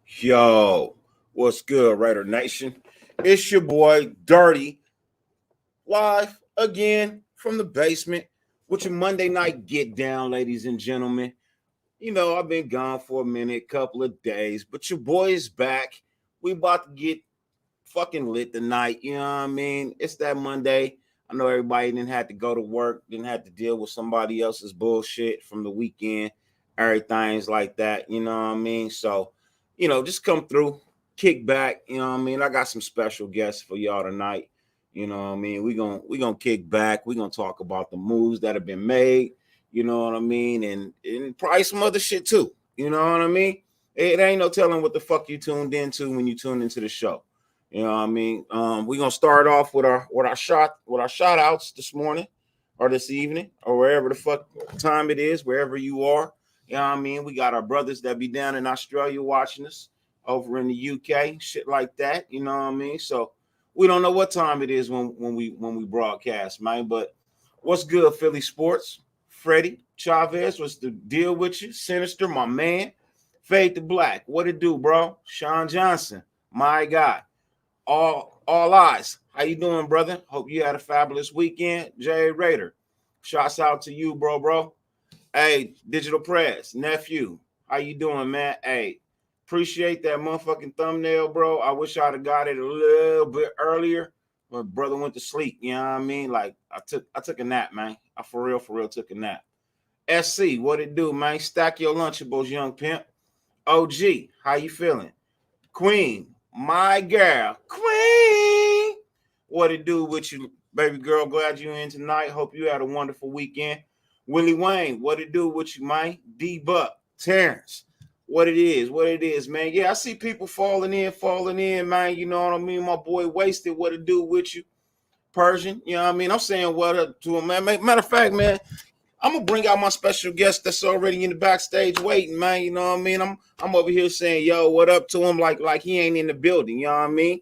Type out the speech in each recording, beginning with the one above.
Yo, what's good, Raider Nation? It's your boy Dirty, live again from the basement with your Monday night get down, ladies and gentlemen. You know, I've been gone for a minute, couple of days, but your boy is back. We about to get fucking lit tonight. You know what I mean? It's that Monday. I know everybody didn't have to go to work, didn't have to deal with somebody else's bullshit from the weekend, everything's like that. You know what I mean? So, just come through, kick back. You know what I mean? I got some special guests for y'all tonight. You know what I mean? We gonna kick back. We gonna talk about the moves that have been made. You know what I mean? And probably some other shit too. You know what I mean? It ain't no telling what the fuck you tuned into when you tuned into the show. You know what I mean? We're gonna start off with our shout outs this morning or this evening or wherever the fuck time it is, wherever you are. You know what I mean? We got our brothers that be down in Australia watching us, over in the UK, shit like that. You know what I mean? So we don't know what time it is when we broadcast, man. But what's good, Philly sports? Freddie Chavez, what's the deal with you? Sinister, my man. Fade to Black, what it do, bro? Sean Johnson, my guy. All eyes. How you doing, brother? Hope you had a fabulous weekend. Jay Raider, shouts out to you, bro. Hey, Digital Press, nephew, how you doing, man? Hey, appreciate that motherfucking thumbnail, bro. I wish I'd have got it a little bit earlier, but brother went to sleep. You know what I mean? Like I took a nap, man. I for real took a nap. SC, what it do, man? Stack your Lunchables, young pimp. OG, how you feeling? Queen, my girl, Queen. What it do with you, baby girl? Glad you in tonight. Hope you had a wonderful weekend. Willie Wayne, what it do with you, man? D-Buck, Terrence, what it is, man. Yeah, I see people falling in, man. You know what I mean? My boy Wasted, what it do with you? Persian, you know what I mean? I'm saying what up to him, man. Matter of fact, man, I'm gonna bring out my special guest that's already in the backstage waiting, man. You know what I mean? I'm over here saying, yo, what up to him, like he ain't in the building. You know what I mean?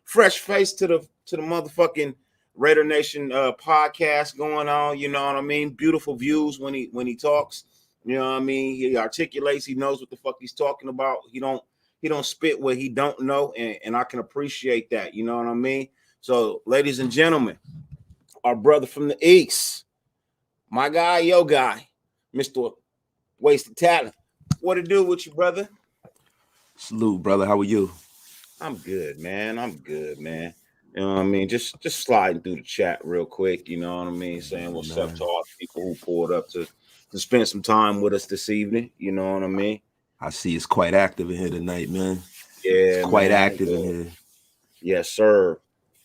Fresh face to the motherfucking Raider Nation podcast going on. You know what I mean? Beautiful views when he talks. You know what I mean? He articulates. He knows what the fuck he's talking about. He don't spit what he don't know, and I can appreciate that. You know what I mean? So, ladies and gentlemen, our brother from the East. My guy, your guy, Mr. Wasted Talent. What it do with you, brother? Salute, brother. How are you? I'm good, man. You know what I mean? Just sliding through the chat real quick, you know what I mean? Saying what's up to all the people who pulled up to spend some time with us this evening. You know what I mean? I see it's quite active in here tonight, man. Yeah, it's quite active in here. Yes, sir.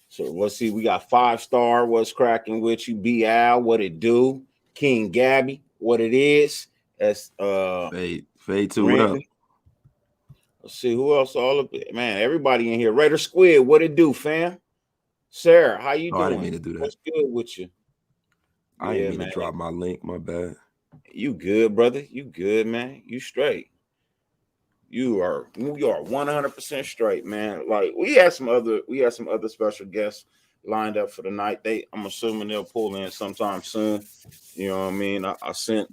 So let's see. We got 5-star. What's cracking with you? B Al, what it do? King Gabby, what it is? That's Fade to what up? Let's see who else. All of it, man. Everybody in here. Raider Squid, what it do, fam? Sarah, how you doing? I didn't mean to do that. What's good with you? I didn't mean to drop my link. My bad. You good, brother? You good, man? You straight? You are 100% straight, man. Like we had some other special guests lined up for the night. I'm assuming they'll pull in sometime soon. You know what I mean? I sent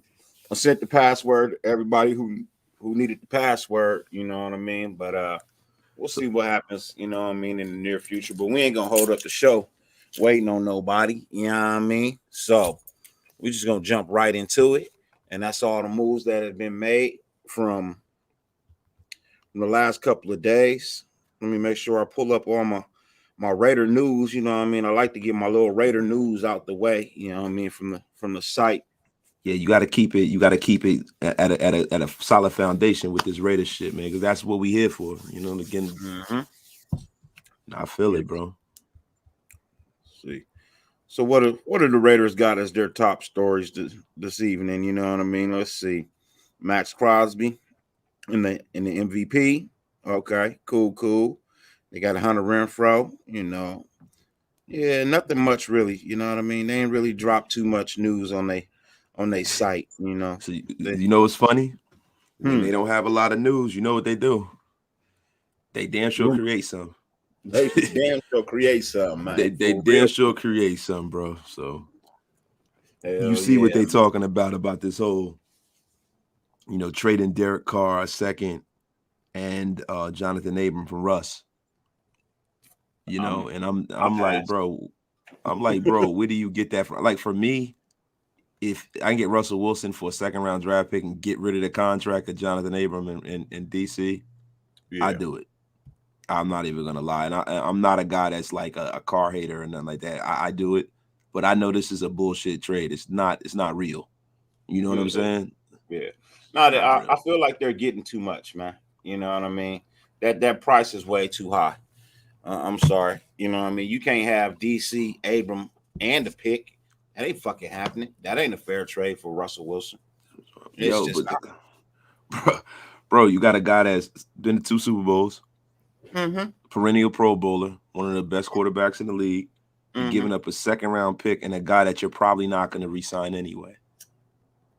the password to everybody who needed the password. You know what I mean? But we'll see what happens. You know what I mean in the near future. But we ain't gonna hold up the show waiting on nobody. You know what I mean? So we're just gonna jump right into it, and that's all the moves that have been made from the last couple of days. Let me make sure I pull up all my Raider news. You know what I mean? I like to get my little Raider news out the way. You know what I mean? From the site. Yeah, you got to keep it. You got to keep it at a solid foundation with this Raider shit, man. Because that's what we here for. You know, again. I feel it, bro. Let's see. So what are the Raiders got as their top stories this evening? You know what I mean? Let's see. Max Crosby in the MVP. Okay, cool. They got Hunter Renfrow. You know, yeah, nothing much really. You know what I mean? They ain't really dropped too much news on they site. You know. So you know what's funny? When they don't have a lot of news, you know what they do? They damn sure create some. They damn sure create something, man. They damn sure create something, bro. So you see what they talking about this whole, trading Derek Carr a second and Jonathan Abram from Russ. You know, and I'm like, bro, where do you get that from? Like for me, if I can get Russell Wilson for a second-round draft pick and get rid of the contract of Jonathan Abram in DC, I do it. I'm not even gonna lie, and I'm not a guy that's like a car hater or nothing like that. I do it, but I know this is a bullshit trade. It's not real. You know what I'm saying? Yeah. No, I feel like they're getting too much, man. You know what I mean? That price is way too high. I'm sorry. You know what I mean? You can't have DC, Abram, and the pick. That ain't fucking happening. That ain't a fair trade for Russell Wilson. It's just bro, you got a guy that's been to 2 Super Bowls, perennial Pro Bowler, one of the best quarterbacks in the league, giving up a second-round pick and a guy that you're probably not going to re-sign anyway.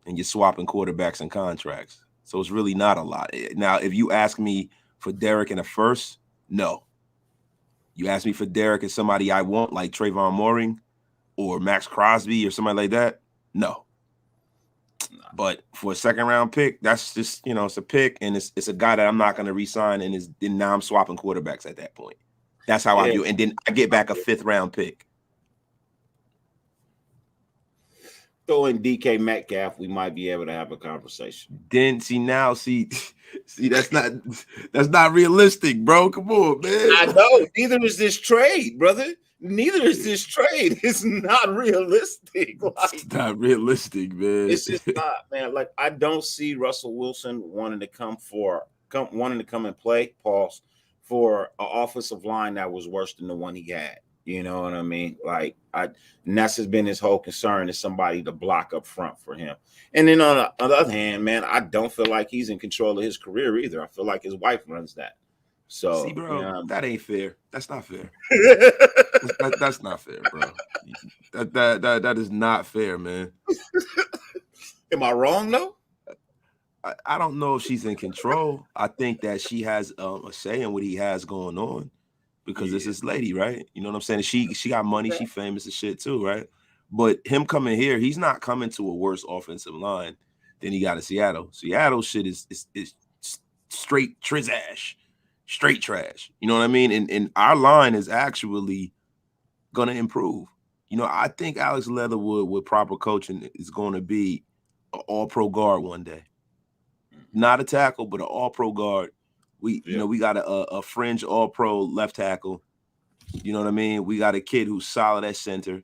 And you're swapping quarterbacks and contracts. So it's really not a lot. Now, if you ask me for Derek in a first, no. You ask me for Derek and somebody I want, like Trayvon Mooring or Max Crosby or somebody like that, no. But for a second-round pick, that's just, it's a pick, and it's a guy that I'm not going to re-sign, and now I'm swapping quarterbacks at that point. That's how I view it. And then I get back a 5th-round pick. Throw in DK Metcalf, we might be able to have a conversation. Then see that's not realistic, bro. Come on, man. I know. Neither is this trade, brother. Neither is this trade. It's not realistic. It's not realistic, man. It's just not, man. Like I don't see Russell Wilson wanting to come and play, pause, for an offensive line that was worse than the one he had. You know what I mean? Like and that's has been his whole concern, is somebody to block up front for him. And then on the other hand, man, I don't feel like he's in control of his career either. I feel like his wife runs that. So see, bro, that ain't fair. That's not fair. That's not fair, bro. That is not fair, man. Am I wrong though? I don't know if she's in control. I think that she has a say in what he has going on. Because it's this lady, right? You know what I'm saying? She got money, she famous as shit too, right? But him coming here, he's not coming to a worse offensive line than he got in Seattle. Seattle shit is straight trizash, straight trash. You know what I mean? And our line is actually gonna improve. I think Alex Leatherwood with proper coaching is going to be an all-pro guard one day. Not a tackle, but an all-pro guard. We got a fringe all-pro left tackle. You know what I mean? We got a kid who's solid at center.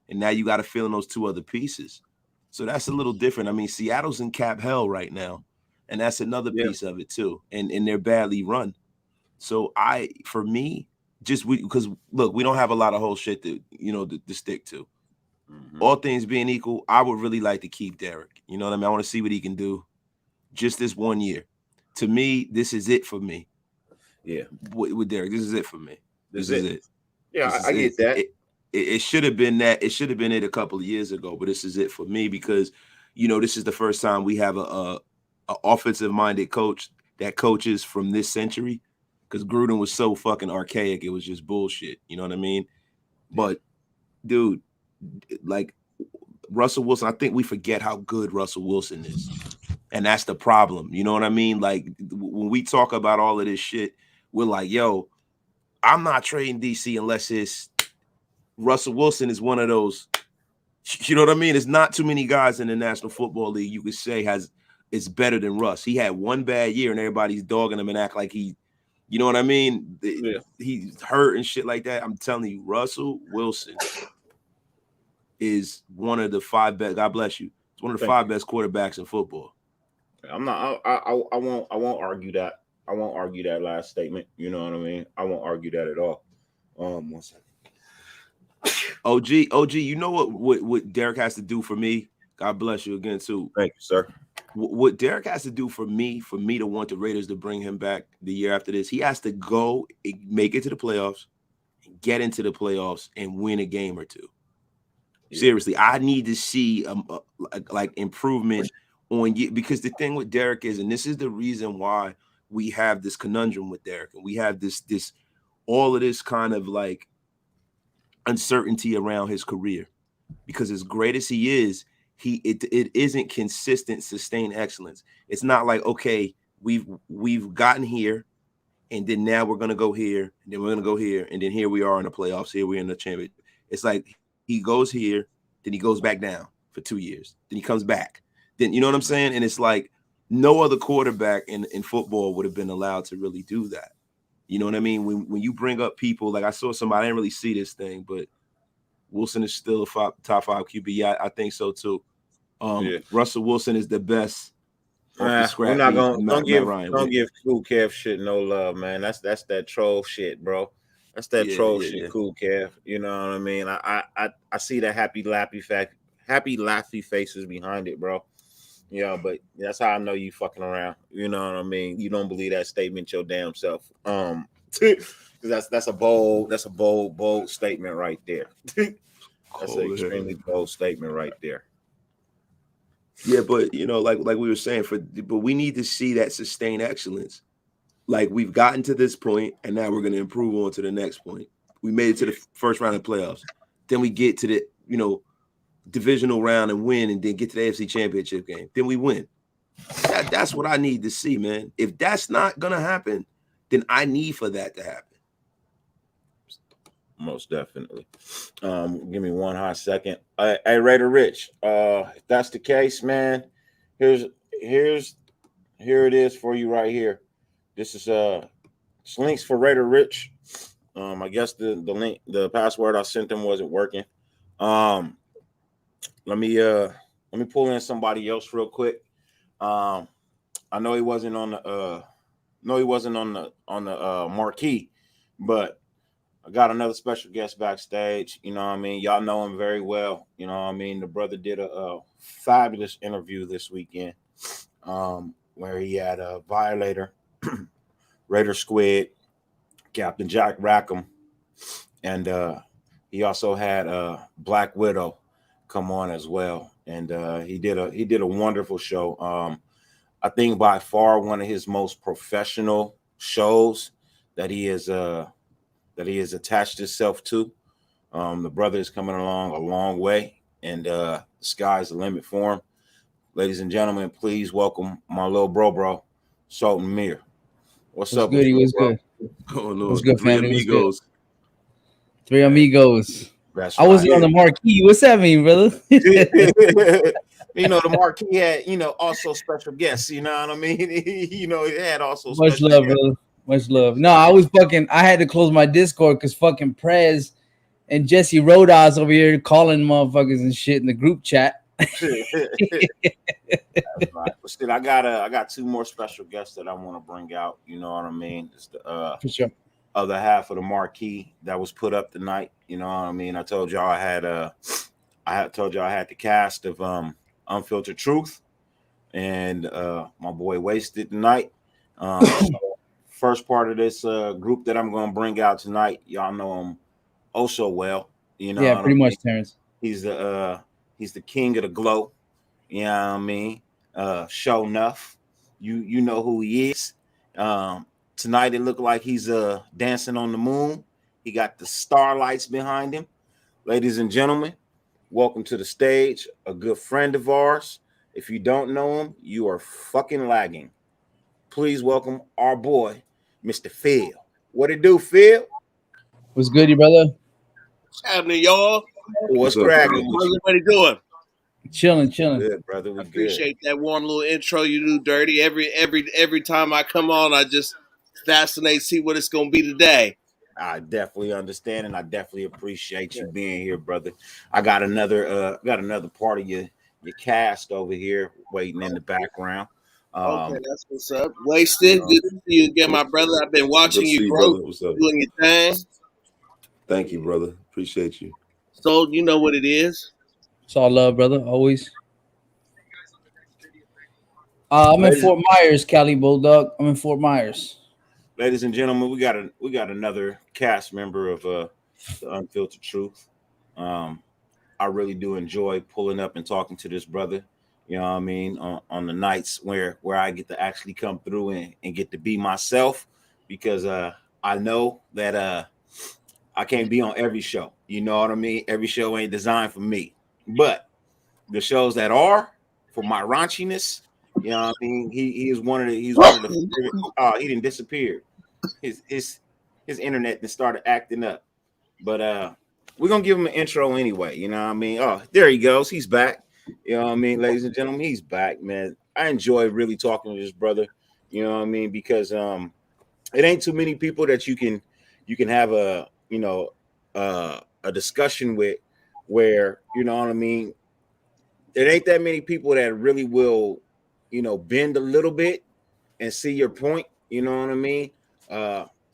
And now you got to fill in those 2 other pieces. So that's a little different. I mean, Seattle's in cap hell right now. And that's another piece of it too. And they're badly run. So because look, we don't have a lot of whole shit to stick to. All things being equal, I would really like to keep Derek. You know what I mean? I want to see what he can do just this 1 year. To me, this is it for me. Yeah. With Derek, this is it for me. This is it. Yeah, I get that. It should have been that. It should have been it a couple of years ago, but this is it for me because, this is the first time we have a offensive-minded coach that coaches from this century, because Gruden was so fucking archaic. It was just bullshit. You know what I mean? But, dude, like Russell Wilson, I think we forget how good Russell Wilson is. And that's the problem. You know what I mean? Like when we talk about all of this shit, we're like, yo, I'm not trading DC unless it's Russell Wilson is one of those. You know what I mean? It's not too many guys in the National Football League you could say it's better than Russ. He had one bad year and everybody's dogging him and act like you know what I mean? Yeah. He's hurt and shit like that. I'm telling you, Russell Wilson is one of the 5 best. God bless you. It's one of the 5 best quarterbacks in football. I'm not. I won't argue that. I won't argue that last statement. You know what I mean? I won't argue that at all. 1 second. OG, you know what Derek has to do for me? God bless you again too. Thank you, sir. What Derek has to do for me to want the Raiders to bring him back the year after this, he has to go make it to the playoffs, get into the playoffs, and win a game or 2. Yeah. Seriously, I need to see like improvement on you, because the thing with Derek is, and this is the reason why we have this conundrum with Derek, and we have this all of this kind of like uncertainty around his career, because as great as he is, it isn't consistent, sustained excellence. It's not like, okay, we've gotten here, and then now we're gonna go here, and then we're gonna go here, and then here we are in the playoffs. Here we're in the championship. It's like he goes here, then he goes back down for 2 years, then he comes back. Then you know what I'm saying? And it's like no other quarterback in football would have been allowed to really do that. You know what I mean? When you bring up people, like I saw somebody, I didn't really see this thing, but Wilson is still a top 5 QB. Yeah, I think so too. Russell Wilson is the best off the scrap. We're not heap. gonna don't give Cool Kev shit no love, man. That's that troll shit, bro. That's that troll shit, Cool Kev. You know what I mean? I see the happy laughy faces behind it, bro. Yeah, but that's how I know you fucking around. You know what I mean? You don't believe that statement your damn self. That's a bold statement right there. That's an extremely bold statement right there. Yeah, but you know, like we were saying, but we need to see that sustained excellence. Like we've gotten to this point, and now we're going to improve on to the next point. We made it to the first round of playoffs. Then we get to the divisional round and win, and then get to the AFC Championship game. Then we win. That's what I need to see, man. If that's not going to happen, then I need for that to happen. Most definitely. Give me one hot second. Hey, Raider Rich. If that's the case, man, here it is for you right here. This is links for Raider Rich. I guess the link, the password I sent them wasn't working. Let me pull in somebody else real quick. I know he wasn't on the marquee, but I got another special guest backstage. You know what I mean? Y'all know him very well. You know what I mean? The brother did a fabulous interview this weekend where he had a Violator, Raider Squid, Captain Jack Rackham, and he also had Black Widow come on as well. And he did a wonderful show. I think by far one of his most professional shows that he has attached himself to. The brother is coming along a long way, and the sky's the limit for him. Ladies and gentlemen, please welcome my little bro, Sultan Mir. What's up? Good? What's good? Oh no, what's good, family? Amigos. Three amigos. That's I wasn't on the marquee. What's that mean, brother? The marquee had, also special guests. You know what I mean? It had also much love, guests. brother. Much love. No, I had to close my Discord because fucking Prez and Jesse Rodas over here calling motherfuckers and shit in the group chat. That's right. But still, I got 2 more special guests that I want to bring out. You know what I mean? It's the for sure. Other half of the marquee that was put up tonight. You know what I mean? I told y'all I had the cast of Unfiltered Truth and my boy Wasted tonight. First part of this group that I'm going to bring out tonight, y'all know him oh so well. Yeah, pretty much, Terrence. He's the king of the glow. You know what I mean? Show enough. You know who he is. Tonight it looked like he's dancing on the moon. He got the starlights behind him. Ladies and gentlemen, welcome to the stage, a good friend of ours. If you don't know him, you are fucking lagging. Please welcome our boy, Mr. Phil. What it do, Phil? What's good, you brother? What's happening, y'all? What's cracking? How's everybody doing? Chilling. Good, brother. We appreciate that warm little intro you do, Dirty. Every time I come on, I just fascinate, see what it's gonna be today. I definitely understand, and I definitely appreciate you being here, brother. I got another part of your cast over here waiting in the background. Okay, that's what's up. Wasted, good to see you again, my brother. I've been watching you grow, doing your thing. Thank you, brother. Appreciate you. So you know what it is. It's all love, brother. Always. I'm in Fort Myers, Cali Bulldog. I'm in Fort Myers. Ladies and gentlemen, we got another cast member of the Unfiltered Truth. I really do enjoy pulling up and talking to this brother. You know what I mean? On the nights where I get to actually come through and get to be myself, because I know that I can't be on every show. You know what I mean? Every show ain't designed for me. But the shows that are for my raunchiness You know what I mean? He's one of the he didn't disappear. His internet then started acting up. But we're gonna give him an intro anyway, you know what I mean? Oh, there he goes. He's back. You know what I mean, ladies and gentlemen, he's back, man. I enjoy really talking to this brother, you know what I mean, because it ain't too many people that you can have a a discussion with where, you know what I mean, it ain't that many people that really will, bend a little bit and see your point, you know what I mean?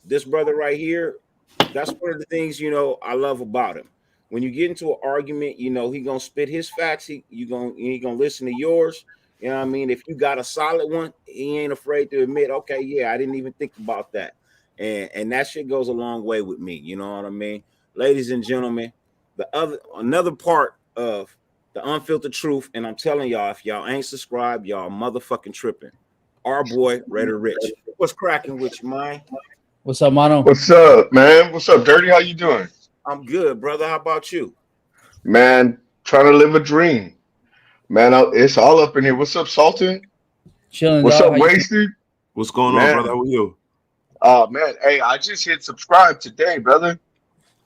This brother right here, that's one of the things, I love about him. When you get into an argument, he gonna spit his facts. He gonna listen to yours. You know what I mean? If you got a solid one, he ain't afraid to admit, okay, yeah, I didn't even think about that. And that shit goes a long way with me. You know what I mean? Ladies and gentlemen, another part of the Unfiltered Truth, and I'm telling y'all, if y'all ain't subscribed, y'all motherfucking tripping. Our boy, Raider Rich. What's cracking with you, man? What's up, Mano? What's up, man? What's up, Dirty? How you doing? I'm good, brother. How about you? Man, trying to live a dream. Man, it's all up in here. What's up, Sultan? Chilling. What's dog. up, How you doing? Wasted? What's going Man. on, brother? How are you? Oh, man. Hey, I just hit subscribe today, brother.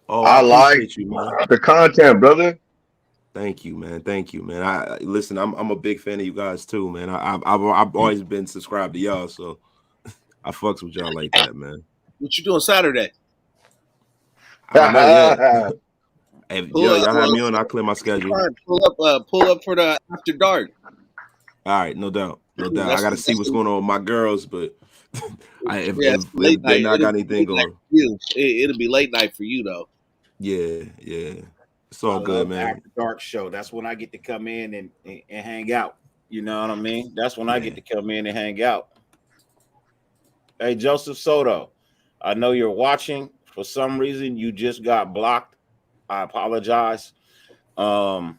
Oh, I like appreciate you, man. the content, brother. Thank you, man. Thank you, man. I listen. I'm a big fan of you guys too, man. I've always been subscribed to y'all, so I fucks with y'all like that, man. What you doing Saturday? I don't know yet. Hey, Pull yo, up, y'all have me on. I'll clear my schedule. Pull up for the after dark. All right, no doubt, no doubt. I That's- got to see what's going on with my girls, but it's if late they night. not got It'll be anything late night going, for you. It'll be late night for you though. yeah, it's I all good, love man. After Dark show. That's when I get to come in and hang out. You know what I mean? That's when I get to come in and hang out. Hey, Joseph Soto, I know you're watching. For some reason, you just got blocked. I apologize. There's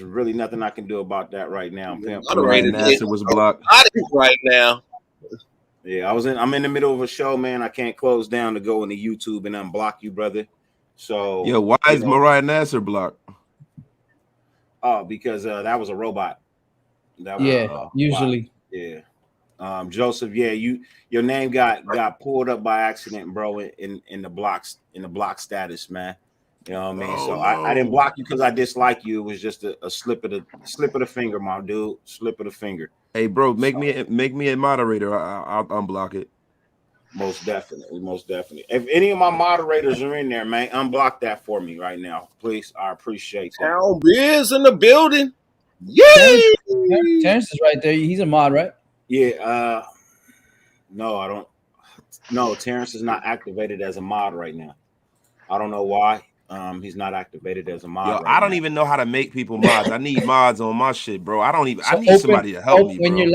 really nothing I can do about that right now. Mariah Nasser was blocked. Right now. Yeah, I'm in the middle of a show, man. I can't close down to go into YouTube and unblock you, brother. So Yo, why is Mariah Nasser blocked? Oh, because that was a robot. That was Yeah, a robot. usually. Yeah. Joseph, yeah, your name got pulled up by accident, bro, in the block status, man. You know what I mean? Oh, So no. I didn't block you because I dislike you. It was just a slip of the finger, my dude. Slip of the finger. Hey, bro, make me a moderator. I'll unblock it. Most definitely. If any of my moderators are in there, man, unblock that for me right now, please. I appreciate that. Town Biz in the building. Yay! Terrence is right there. He's a mod, right? Yeah. No, I don't. No, Terrence is not activated as a mod right now. I don't know why. He's not activated as a mod. Yo, right I don't now. even know how to make people mods. I need mods on my shit, bro. I need somebody to help me, when bro. you're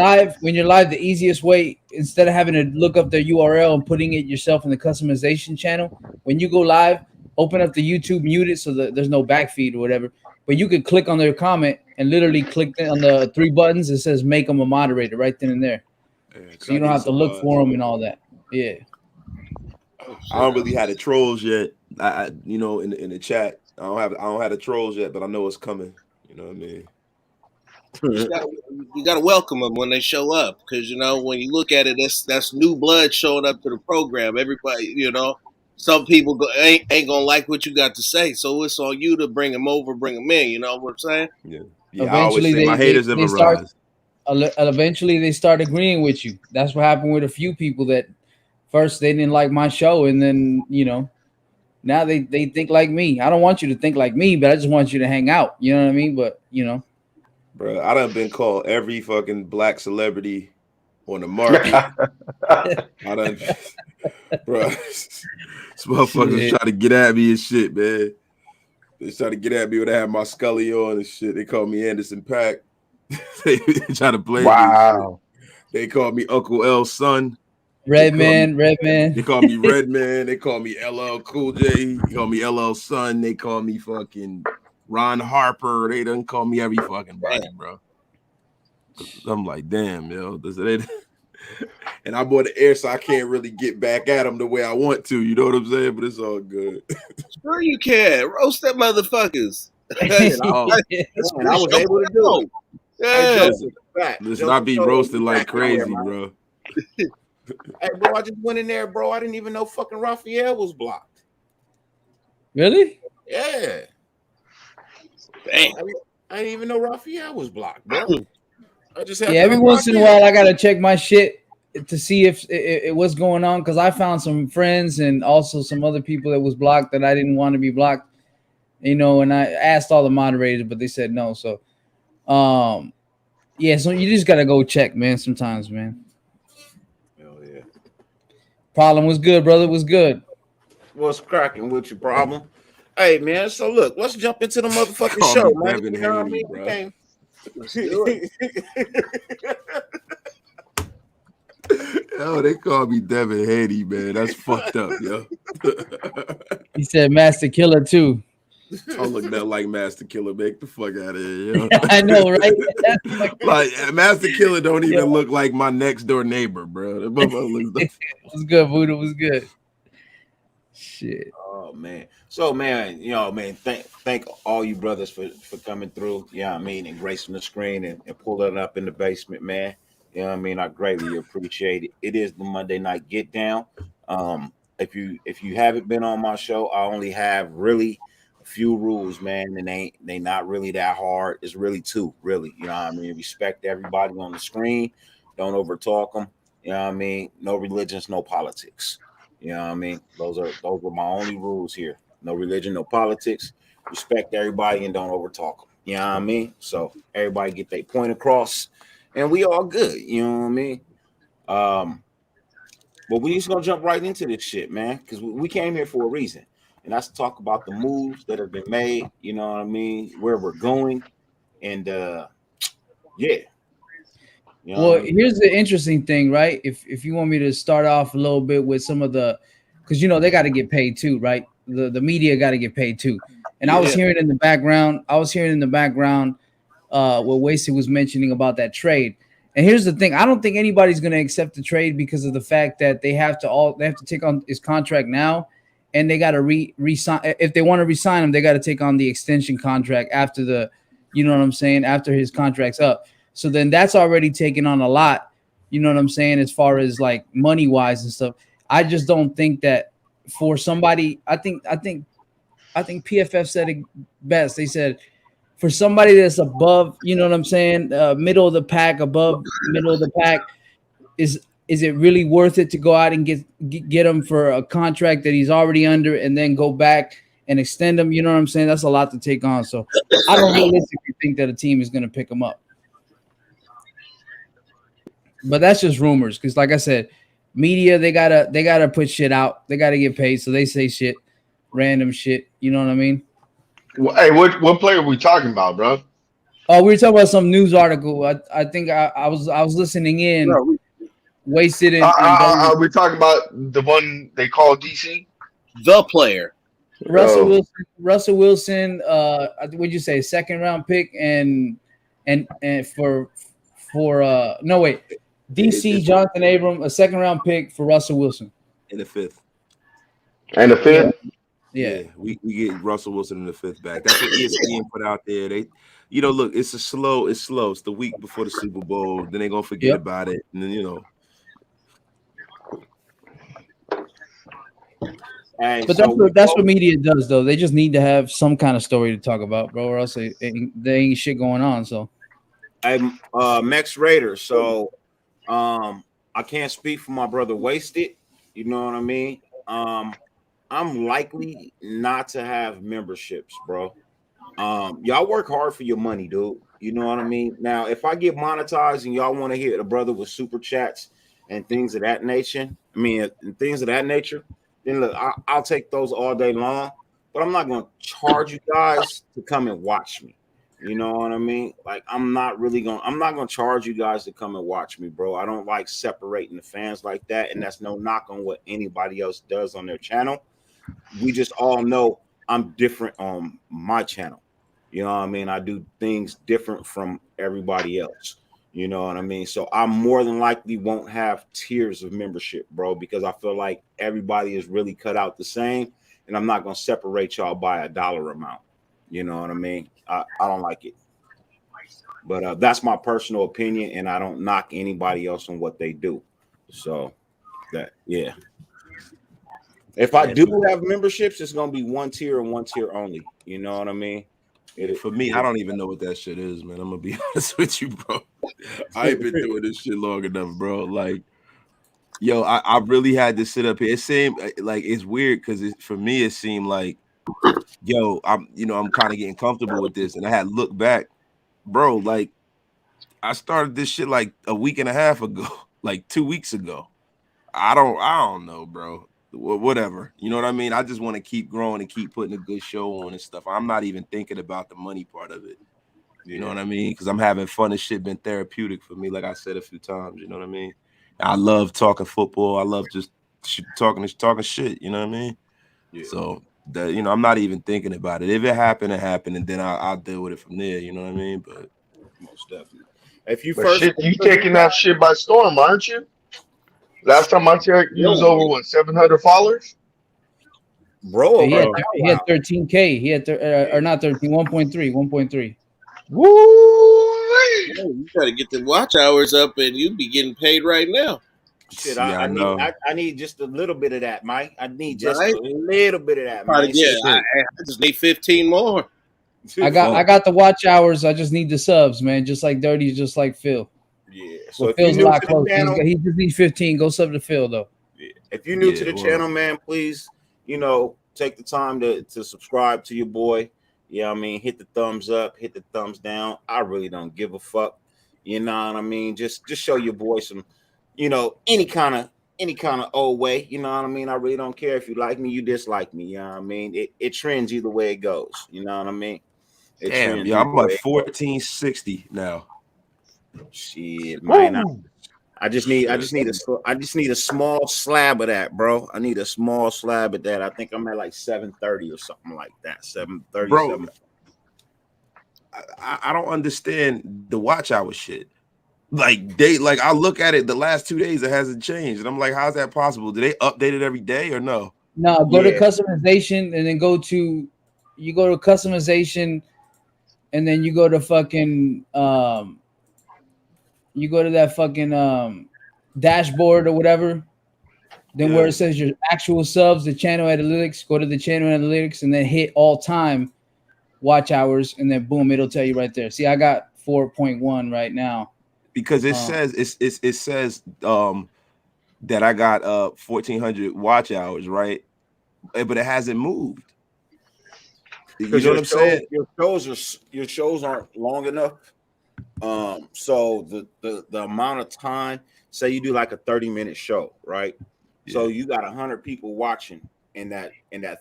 live, the easiest way, instead of having to look up their URL and putting it yourself in the customization channel, when you go live, open up the YouTube, mute it so that there's no backfeed or whatever. But you could click on their comment and literally click on the 3 buttons. It says make them a moderator right then and there. Yeah, So you don't have to look for them and all that. Yeah. I don't really have the trolls yet. I in the chat, I don't have the trolls yet, but I know it's coming. You know what I mean? You gotta welcome them when they show up, because when you look at it, that's new blood showing up to the program. Everybody, some people ain't gonna like what you got to say, so it's on you to bring them over, bring them in. You know what I'm saying? Yeah. Eventually, I always say my haters have arrived. Eventually, they start agreeing with you. That's what happened with a few people that first they didn't like my show, and then now they think like me. I don't want you to think like me, but I just want you to hang out. You know what I mean? But Bro, I done been called every fucking black celebrity on the market. Bro, these motherfuckers try to get at me and shit, man. They try to get at me when I have my Scully on and shit. They call me Anderson .Paak. They try to play me. They call me Uncle L's son. Redman. They call me Redman. They call me LL Cool J. They call me LL Son. They call me fucking Ron Harper. They done call me every fucking body, bro. I'm like, damn, yo. And I'm on the air, so I can't really get back at them the way I want to. You know what I'm saying? But it's all good. Sure you can. Roast them motherfuckers. I was able to do it. Hey, Yeah. Joseph, back. Let's Joseph, not be Joseph, roasted you like back in there, crazy, man. bro. Hey, bro, I just went in there, bro. I didn't even know fucking Raphael was blocked. Really? Yeah. Damn. I didn't even know Raphael was blocked, bro. I just had Yeah, that every on my once in a deal. while I gotta check my shit to see if what's going on, because I found some friends and also some other people that was blocked that I didn't want to be blocked, and I asked all the moderators, but they said no. So yeah, so you just gotta go check, man, sometimes, man. Hell yeah. Problem was good, brother, was good. What's cracking with your problem? Hey, man, so look, let's jump into the motherfucking Call show, me man. Devin You know what I Haney, mean? bro. Okay. Let's do it. Oh, they call me Devin Haney, man. That's fucked up, yo. He said Master Killer too. I look nothing like Master Killer. Make the fuck out of here, yo. I know, right? Like Master Killer don't even look like my next door neighbor, bro. That motherfucker looks It was good, Voodoo was good. Shit. Oh man. So man, man, thank all you brothers for coming through. You know what I mean, and gracing the screen and pulling it up in the basement, man. You know what I mean? I greatly appreciate it. It is the Monday night get down. If you haven't been on my show, I only have really a few rules, man, and they not really that hard. It's really two, really. You know what I mean? Respect everybody on the screen. Don't overtalk them. You know what I mean? No religions, no politics. You know what I mean? Those are my only rules here. No religion, no politics. Respect everybody and don't overtalk them. You know what I mean? So everybody get their point across, and we all good. You know what I mean? But we just gonna jump right into this shit, man, because we came here for a reason, and that's to talk about the moves that have been made. You know what I mean? Where we're going, and yeah. You know Well, what I mean? here's the interesting thing, right? If you want me to start off a little bit with some of the, because they got to get paid too, right? The media got to get paid too. And I was Yeah. hearing in the background, what Wasted was mentioning about that trade. And here's the thing: I don't think anybody's going to accept the trade because of the fact that they have to take on his contract now, and they got to resign. If they want to resign him, they got to take on the extension contract after after his contract's up. So then that's already taken on a lot, as far as like money wise and stuff. I just don't think that for somebody, I think PFF said it best. They said for somebody that's above, middle of the pack, above middle of the pack, is it really worth it to go out and get him for a contract that he's already under and then go back and extend him? You know what I'm saying? That's a lot to take on. So I don't realistically think that a team is going to pick him up. But that's just rumors, because like I said, media, they gotta put shit out. They gotta get paid, so they say shit, random shit. You know what I mean? Well, hey, what player are we talking about, bro? Oh, we were talking about some news article. I think I was listening in, No, Wasted and Dolan. Are we talking about the one they call DC? the player. Oh. Russell Wilson. What'd you say? Second round pick and for no wait, DC Jonathan Abram, a second round pick for Russell Wilson in the fifth. And the fifth? Yeah. We get Russell Wilson in the fifth back. That's what ESPN put out there. They, look, it's slow. It's the week before the Super Bowl. Then they're gonna forget about it, and then Hey, But that's what media does, though. They just need to have some kind of story to talk about, bro, or else there ain't shit going on. So, I'm Mex Raider. So, I can't speak for my brother Wasted. You know what I mean? I'm likely not to have memberships, bro. Y'all work hard for your money, dude. You know what I mean? Now, if I get monetized and y'all want to hit a brother with super chats and things of that nature, then look, I'll take those all day long. But I'm not gonna charge you guys to come and watch me. You know what I mean? Like I'm not gonna charge you guys to come and watch me, bro. I don't like separating the fans like that, and that's no knock on what anybody else does on their channel. We just all know I'm different on my channel. You know what I mean? I do things different from everybody else. You know what I mean? So I more than likely won't have tiers of membership, bro, because I feel like everybody is really cut out the same, and I'm not gonna separate y'all by a dollar amount. You know what I mean? I don't like it. But that's my personal opinion, and I don't knock anybody else on what they do. So that, yeah. If I do have memberships, it's gonna be one tier and one tier only. You know what I mean? For me, I don't even know what that shit is, man. I'm gonna be honest with you, bro. I ain't been doing this shit long enough, bro. Like, yo, I really had to sit up here. It seemed like it's weird because for me, it seemed like, yo, I'm kind of getting comfortable with this, and I had looked back, bro. Like, I started this shit like a week and a half ago, like 2 weeks ago. I don't know, bro. Whatever, you know what I mean? I just want to keep growing and keep putting a good show on and stuff. I'm not even thinking about the money part of it. You know what I mean? Because I'm having fun. This shit been therapeutic for me, like I said a few times. You know what I mean? I love talking football. I love just talking shit. You know what I mean? Yeah. So that, I'm not even thinking about it. If it happened, it happened, and then I'll deal with it from there. You know what I mean? But most definitely. If you you taking that shit by storm, aren't you? Last time I checked, you was over 700 followers. Bro, he had 13K. He had or not 13, 1.3. Woo! You gotta get the watch hours up, and you'd be getting paid right now. Shit, I need just a little bit of that, Mike. I need just a little bit of that, Mike. I just need 15 more. I got the watch hours. I just need the subs, man. Just like Dirty's, just like Phil. Yeah. So Phil's a lot closer. He just needs 15. Go sub to Phil though. Yeah. If you're new to the channel, man, please, take the time to subscribe to your boy. Yeah, I mean, hit the thumbs up, hit the thumbs down. I really don't give a fuck. You know what I mean? Just show your boy some, any kind of old way. You know what I mean? I really don't care if you like me, you dislike me. You know what I mean? It trends either way it goes. You know what I mean? Damn, yeah, I'm like 1460 now. Shit, man. I just need a small slab of that, bro. I need a small slab of that. I think I'm at like 730 or something like that. 730. Bro, I don't understand the watch hour shit. Like I look at it the last 2 days, it hasn't changed. And I'm like, how's that possible? Do they update it every day or no? No, go to customization and then go to customization and then you go to fucking you go to that fucking dashboard or whatever. Then where it says your actual subs, the channel analytics, go to the channel analytics and then hit all time watch hours and then boom, it'll tell you right there. See, I got 4.1 right now. Because it says that I got 1,400 watch hours, right? But it hasn't moved. You know what I'm saying? Your shows aren't long enough. So the amount of time, say you do like a 30-minute show, right? Yeah. So you got 100 people watching in that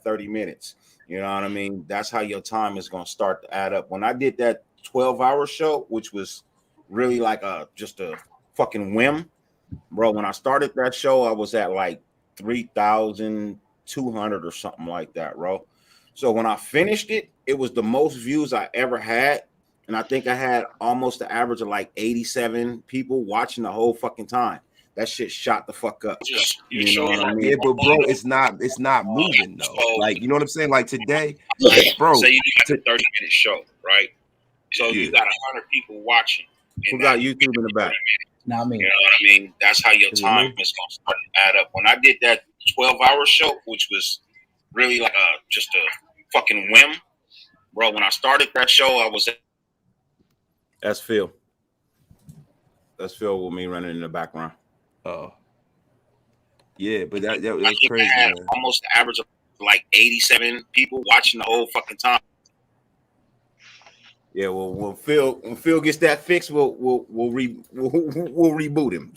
30 minutes. You know what I mean? That's how your time is gonna start to add up. When I did that 12-hour show, which was really like just a fucking whim, bro. When I started that show, I was at like 3,200 or something like that, bro. So when I finished it, it was the most views I ever had. And I think I had almost the average of like 87 people watching the whole fucking time. That shit shot the fuck up. You know what I mean? Yeah, but bro, it's not moving though. Like, you know what I'm saying? Like today, bro. Say you got a 30-minute show, right? So you got 100 people watching. Who got YouTube in the back? Not me. You know what I mean? That's how your time is gonna start to add up. When I did that 12-hour show, which was really like just a fucking whim, bro. When I started that show, I was. That's Phil. That's Phil with me running in the background. Oh, yeah, but that was crazy. I had almost the average of like 87 people watching the whole fucking time. Yeah, well, when Phil gets that fixed, we'll reboot him.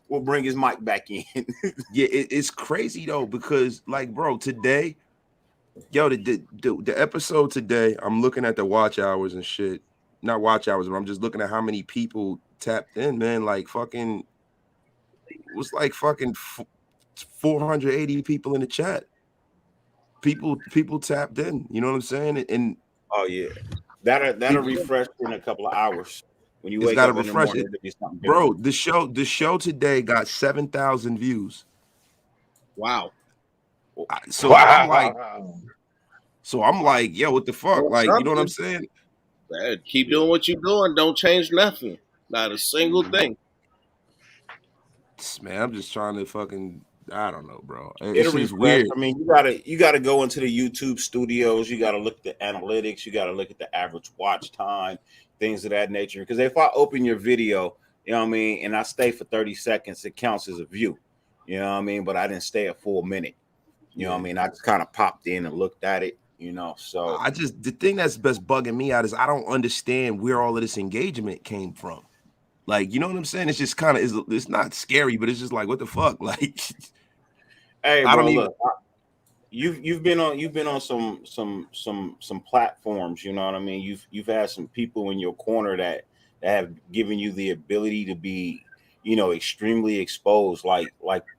we'll bring his mic back in. Yeah, it's crazy though because like, bro, today, yo, the episode today, I'm looking at the watch hours and shit. Not watch hours, but I'm just looking at how many people tapped in, man. Like fucking, it was like fucking 480 people in the chat. People tapped in. You know what I'm saying? And oh yeah, that'll refresh in a couple of hours. When you wake up in the morning, bro. The show today got 7,000 views. Wow. So I'm like, yo, what the fuck? Like, you know what I'm saying? Keep doing what you're doing. Don't change nothing. Not a single thing. Man, I'm just trying to fucking. I don't know, bro. It's It'll just refresh. weird. I mean, you gotta go into the YouTube studios. You gotta look at the analytics. You gotta look at the average watch time, things of that nature. Because if I open your video, you know what I mean, and I stay for 30 seconds, it counts as a view. You know what I mean? But I didn't stay a full minute. You know what I mean? I just kind of popped in and looked at it, you know. So the thing that's best bugging me out is I don't understand where all of this engagement came from. Like, you know what I'm saying? It's just kind of it's not scary, but it's just like, what the fuck? Like, hey, I bro, don't even. look, you've been on some platforms, you know what I mean? You've had some people in your corner that have given you the ability to be, you know, extremely exposed, like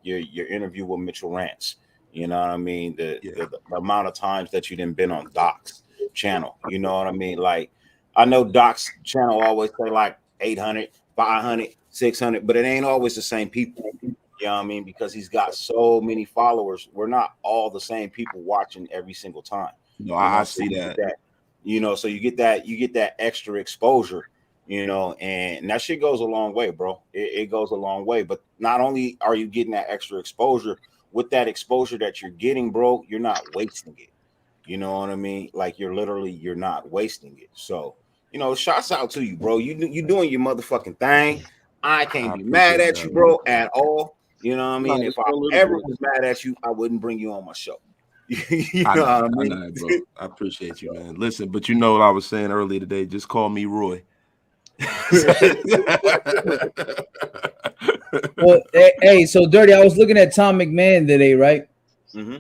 your interview with Mitchell Rance. You know what I mean? The amount of times that you didn't been on Doc's channel, you know what I mean? Like, I know Doc's channel always say like 800, 500, 600, but it ain't always the same people. You know what I mean? Because he's got so many followers. We're not all the same people watching every single time. No, You know, I so see you that. get you know, so you get that extra exposure, you know, and that shit goes a long way, bro. It goes a long way. But not only are you getting that extra exposure, with that exposure that you're getting, bro, you're not wasting it. You know what I mean? Like you're not wasting it. So, you know, shouts out to you, bro. You doing your motherfucking thing. I can't I be mad appreciate at that, you, bro. bro, at all. You know what I mean? No, If I it's a little ever bit. was mad at you, I wouldn't bring you on my show. You I know know, what I I mean? know, bro. I appreciate you, man. Listen, but you know what I was saying earlier today. Just call me Roy. Well, hey, so Dirty, I was looking at Tom McMahon today, right? Mm-hmm.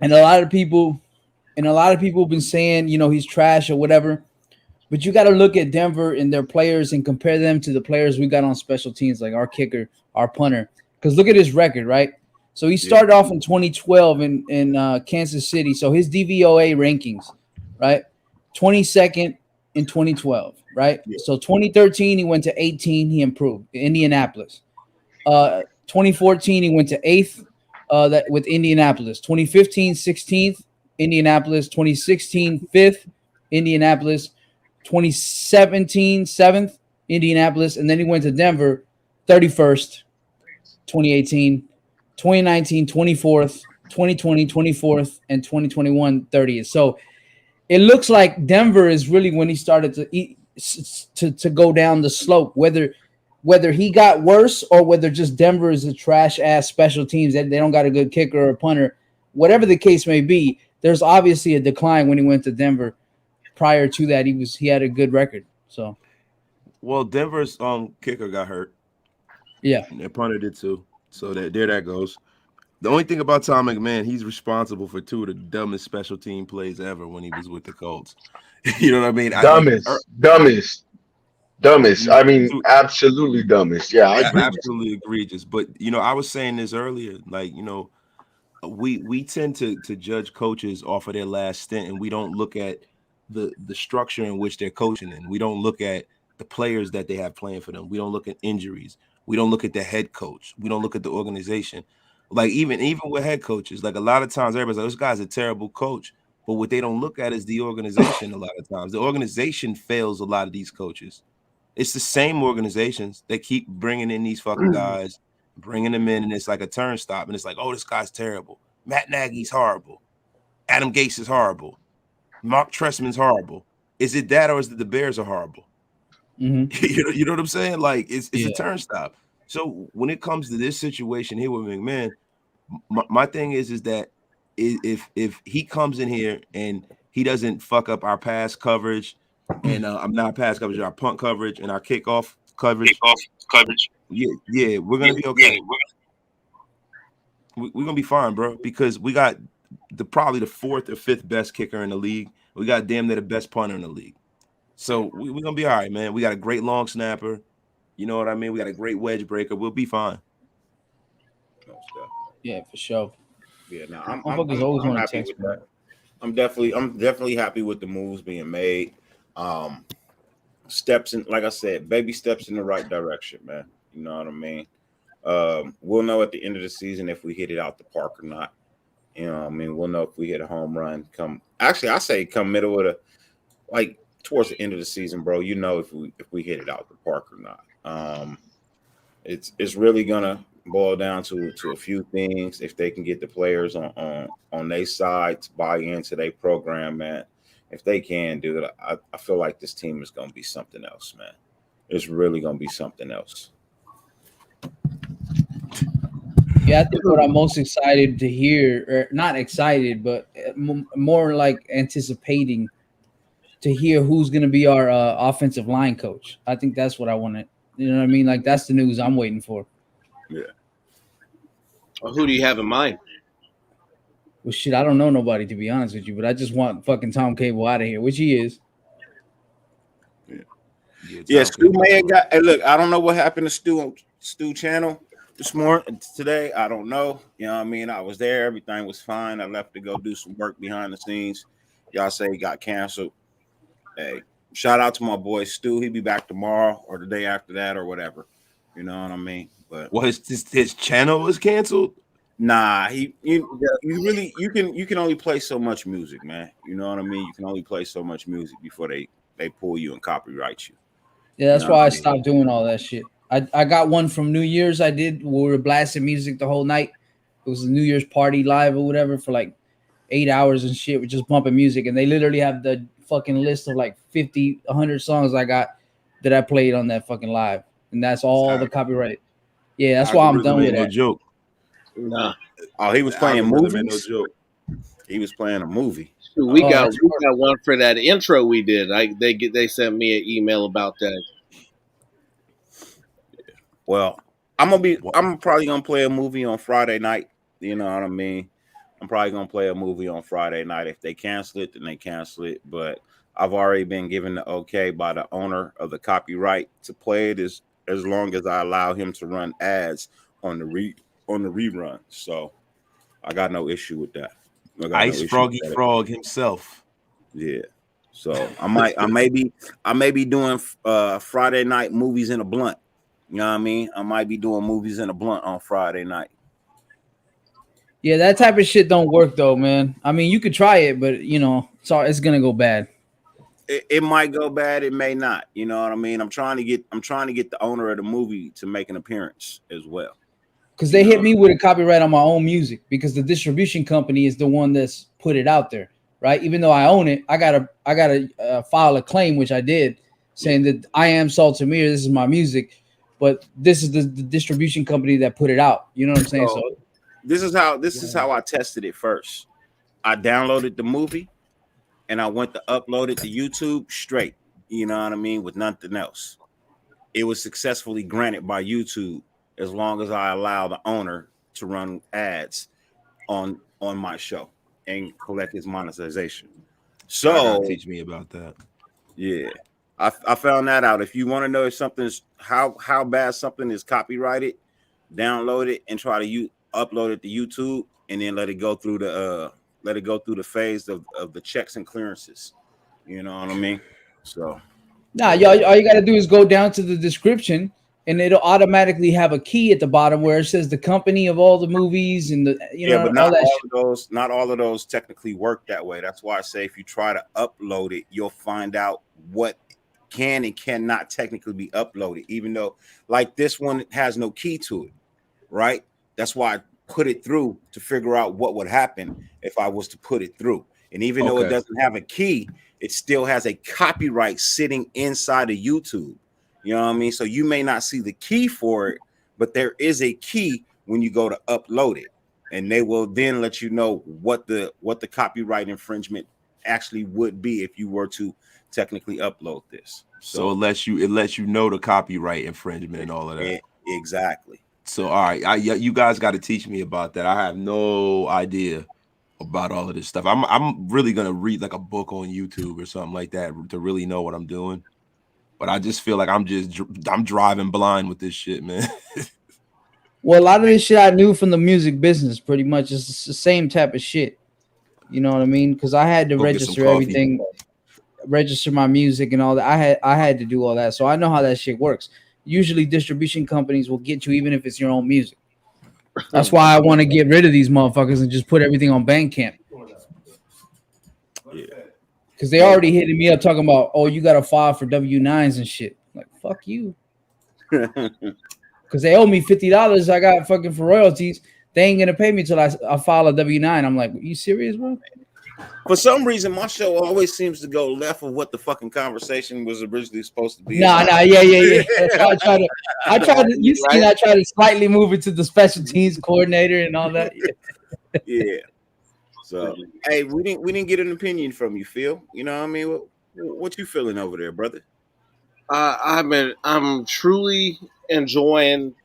And a lot of people have been saying, you know, he's trash or whatever. But you got to look at Denver and their players and compare them to the players we got on special teams, like our kicker, our punter. Because look at his record, right? So he started off in 2012 in Kansas City. So his DVOA rankings, right? 22nd in 2012, right? Yeah. So 2013 he went to 18. He improved. Indianapolis. 2014 he went to 8th. That with Indianapolis. 2015 16th. Indianapolis. 2016 5th. Indianapolis. 2017 7th. Indianapolis, and then he went to Denver. 31st. 2018. 2019 24th. 2020 24th, and 2021 30th. So it looks like Denver is really when he started to go down the slope. Whether he got worse or whether just Denver is a trash ass special teams that they don't got a good kicker or a punter, whatever the case may be, there's obviously a decline when he went to Denver. Prior to that, he had a good record. So, well, Denver's kicker got hurt. yeah, And their punter did too. So that goes. The only thing about Tom McMahon, he's responsible for 2 of the dumbest special team plays ever when he was with the Colts. You know what I mean? Dumbest. I mean, absolutely dumbest. Yeah, I agree with you. Absolutely egregious. But you know, I was saying this earlier. Like, you know, we tend to judge coaches off of their last stint, and we don't look at the structure in which they're coaching in. We don't look at the players that they have playing for them. We don't look at injuries. We don't look at the head coach. We don't look at the organization. Like even with head coaches, like a lot of times everybody's like, this guy's a terrible coach. But what they don't look at is the organization. A lot of times, the organization fails a lot of these coaches. It's the same organizations that keep bringing in these fucking guys, bringing them in, and it's like a turnstile. And it's like, oh, this guy's terrible. Matt Nagy's horrible. Adam Gase is horrible. Mark Trestman's horrible. Is it that, or is it the Bears are horrible? mm-hmm. You know what I'm saying? Like it's Yeah. a turnstile. So when it comes to this situation here with McMahon, my thing is that if he comes in here and he doesn't fuck up our pass coverage, and I'm not pass coverage, our punt coverage and our kickoff coverage. Yeah, we're gonna be okay. We're gonna be fine, bro, because we got probably the 4th or 5th best kicker in the league. We got damn near the best punter in the league. So we're gonna be all right, man. We got a great long snapper. You know what I mean? We got a great wedge breaker. We'll be fine. Yeah, for sure. Yeah, no, I'm I'm want to happy text with me. that. I'm definitely happy with the moves being made. Steps in, like I said, baby steps in the right direction, man. You know what I mean? We'll know at the end of the season if we hit it out the park or not. You know what I mean? We'll know if we hit a home run. Actually, I say come middle of the, like towards the end of the season, bro, you know if we hit it out the park or not. It's really gonna boil down to a few things. If they can get the players on their side to buy into their program, man. If they can do it, I feel like this team is gonna be something else, man. It's really gonna be something else. Yeah, I think what I'm most excited to hear, or not excited, but more like anticipating to hear who's going to be our offensive line coach. I think that's what I want to, you know what I mean? Like, that's the news I'm waiting for. Yeah. Well, who do you have in mind? Well, shit, I don't know nobody, to be honest with you, but I just want fucking Tom Cable out of here, which he is. Yeah, Stu may have got. Hey, look, I don't know what happened to Stu channel this morning, today. I don't know. You know what I mean? I was there. Everything was fine. I left to go do some work behind the scenes. Y'all say it got canceled. Hey, shout out to my boy Stu. He'll be back tomorrow or the day after that or whatever. You know what I mean? But his channel was canceled. Nah, you can only play so much music, man. You know what I mean? You can only play so much music before they pull you and copyright you. Yeah, that's why I stopped doing all that shit. I got one from New Year's. I did. We were blasting music the whole night. It was a New Year's party live or whatever for like 8 hours and shit. We're just bumping music, and they literally have the fucking list of like 50, 100 songs I got that I played on that fucking live, and that's all the copyright. Yeah, that's why I'm done with that. Joke. Nah. Oh, he was playing movies. No joke. He was playing a movie. We got one for that intro we did. They sent me an email about that. Well, I'm probably gonna play a movie on Friday night. You know what I mean? I'm probably gonna play a movie on Friday night. If they cancel it, then they cancel it. But I've already been given the okay by the owner of the copyright to play it as long as I allow him to run ads on the rerun. So I got no issue with that. Ice Froggy Frog himself. Yeah. So I may be doing Friday night movies in a blunt. You know what I mean? I might be doing movies in a blunt on Friday night. Yeah, that type of shit don't work though, man. I mean, you could try it, but you know, it's gonna go bad. It might go bad. It may not. You know what I mean? I'm trying to get the owner of the movie to make an appearance as well. Because they hit me with a copyright on my own music because the distribution company is the one that's put it out there, right? Even though I own it, I gotta file a claim, which I did, saying that I am Salt Amir. This is my music, but this is the distribution company that put it out. You know what I'm saying? So this is how I tested it first. I downloaded the movie and I went to upload it to YouTube straight. You know what I mean? With nothing else. It was successfully granted by YouTube as long as I allow the owner to run ads on my show and collect his monetization. So teach me about that. Yeah. I found that out. If you want to know if something's how bad something is copyrighted, download it and try to upload it to YouTube and then let it go through the phase of the checks and clearances. You know what I mean? So all you gotta do is go down to the description and it'll automatically have a key at the bottom where it says the company of all the movies and but not all of those technically work that way. That's why I say if you try to upload it, you'll find out what can and cannot technically be uploaded, even though like this one has no key to it, right? That's why I put it through to figure out what would happen if I was to put it through. And even though it doesn't have a key, it still has a copyright sitting inside of YouTube. You know what I mean? So you may not see the key for it, but there is a key when you go to upload it, and they will then let you know what the copyright infringement actually would be if you were to technically upload this. So it lets you know the copyright infringement and all of that. Exactly. So all right, you guys got to teach me about that. I have no idea about all of this stuff. I'm really gonna read like a book on YouTube or something like that to really know what I'm doing. But I just feel like I'm driving blind with this shit, man. Well, a lot of this shit I knew from the music business, pretty much. It's the same type of shit. You know what I mean? Because I had to register everything, register my music and all that. I had to do all that, so I know how that shit works. Usually, distribution companies will get you even if it's your own music. That's why I want to get rid of these motherfuckers and just put everything on Bandcamp. Yeah. Because they already hitting me up talking about, oh, you got to file for W-9s and shit. I'm like, fuck you. Because they owe me $50. I got fucking for royalties. They ain't gonna pay me till I file a W-9. I'm like, are you serious, bro? For some reason, my show always seems to go left of what the fucking conversation was originally supposed to be. Yeah. I try to. You see, I try to slightly move it to the special teams coordinator and all that. Yeah. So, hey, we didn't get an opinion from you, Phil. You know what I mean? What you feeling over there, brother? I'm truly enjoying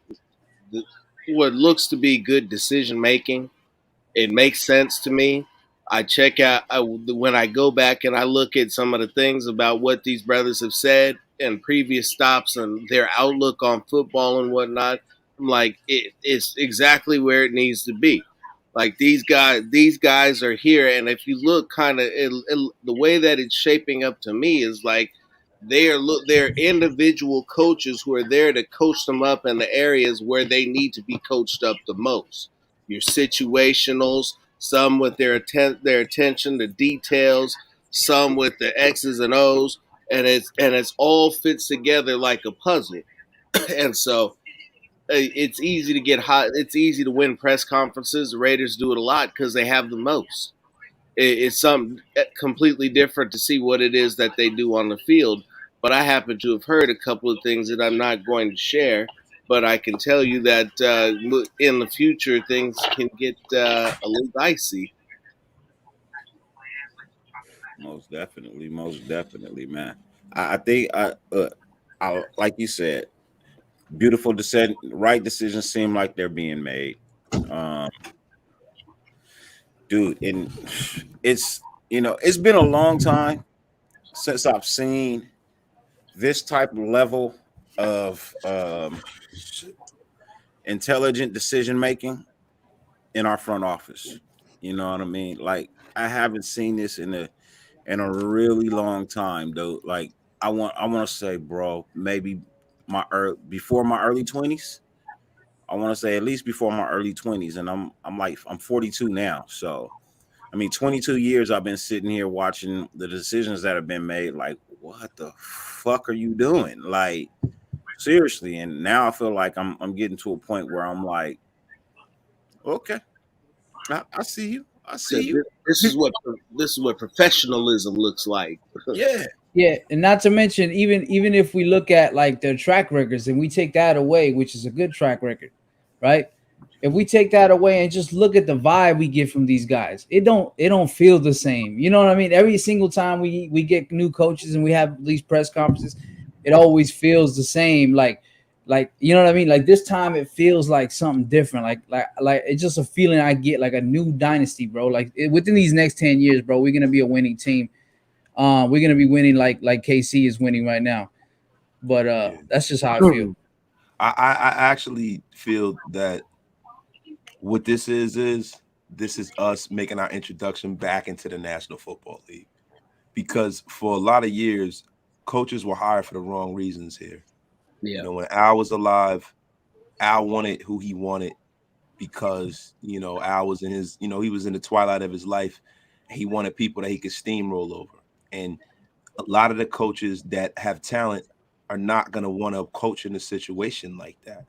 what looks to be good decision making. It makes sense to me. I check out when I go back and I look at some of the things about what these brothers have said in previous stops and their outlook on football and whatnot. I'm like, it's exactly where it needs to be. Like these guys are here, and if you look kind of the way that it's shaping up to me is like they're individual coaches who are there to coach them up in the areas where they need to be coached up the most. Your situationals, some with their attention to details, some with the X's and O's, and it's all fits together like a puzzle. And so it's easy to get hot. It's easy to win press conferences. The Raiders do it a lot because they have the most. It's something completely different to see what it is that they do on the field. But I happen to have heard a couple of things that I'm not going to share. But I can tell you that in the future, things can get a little dicey. Most definitely, man. I think I like you said, beautiful decision, right decisions seem like they're being made. Dude, and it's it's been a long time since I've seen this type of level of intelligent decision making in our front office. You know what I mean? Like I haven't seen this in a really long time, though. Like I want to say, bro, maybe before my early 20s. I want to say at least before my early 20s, and I'm 42 now, so I mean 22 years I've been sitting here watching the decisions that have been made. Like, what the fuck are you doing? Like, seriously. And now I feel like I'm getting to a point where I'm like, okay, I see you. I see you. This is what professionalism looks like. Yeah. Yeah, and not to mention, even if we look at like their track records and we take that away, which is a good track record, right? If we take that away and just look at the vibe we get from these guys, it don't feel the same. You know what I mean? Every single time we get new coaches and we have these press conferences, it always feels the same. Like you know what I mean? Like this time it feels like something different. Like it's just a feeling I get, like a new dynasty, bro. Like within these next 10 years, bro, we're gonna be a winning team. We're gonna be winning like KC is winning right now. But that's just how I feel. I actually feel that what this is us making our introduction back into the National Football League. Because for a lot of years, coaches were hired for the wrong reasons here. Yeah. You know, when Al was alive, Al wanted who he wanted because, Al was in his, he was in the twilight of his life. And he wanted people that he could steamroll over. And a lot of the coaches that have talent are not going to want to coach in a situation like that,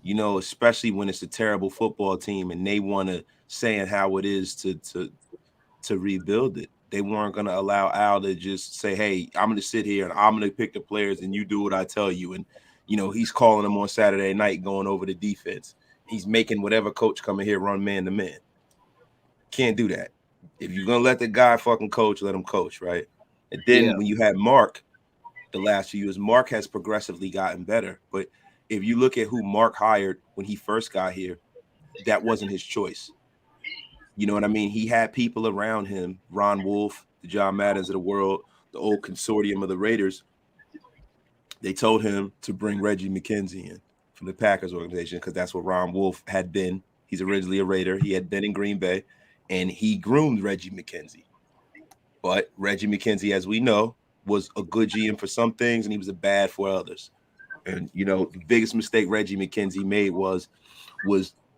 especially when it's a terrible football team and they want to say how it is to rebuild it. They weren't going to allow Al to just say, hey, I'm going to sit here and I'm going to pick the players and you do what I tell you. And, he's calling them on Saturday night going over the defense. He's making whatever coach come in here run man to man. Can't do that. If you're going to let the guy fucking coach, let him coach, right? And then when you have Mark the last few years, Mark has progressively gotten better. But if you look at who Mark hired when he first got here, that wasn't his choice. You know what I mean? He had people around him, Ron Wolf, the John Maddens of the world, the old consortium of the Raiders. They told him to bring Reggie McKenzie in from the Packers organization because that's what Ron Wolf had been. He's originally a Raider. He had been in Green Bay, and he groomed Reggie McKenzie. But Reggie McKenzie, as we know, was a good GM for some things, and he was a bad for others. And, the biggest mistake Reggie McKenzie made was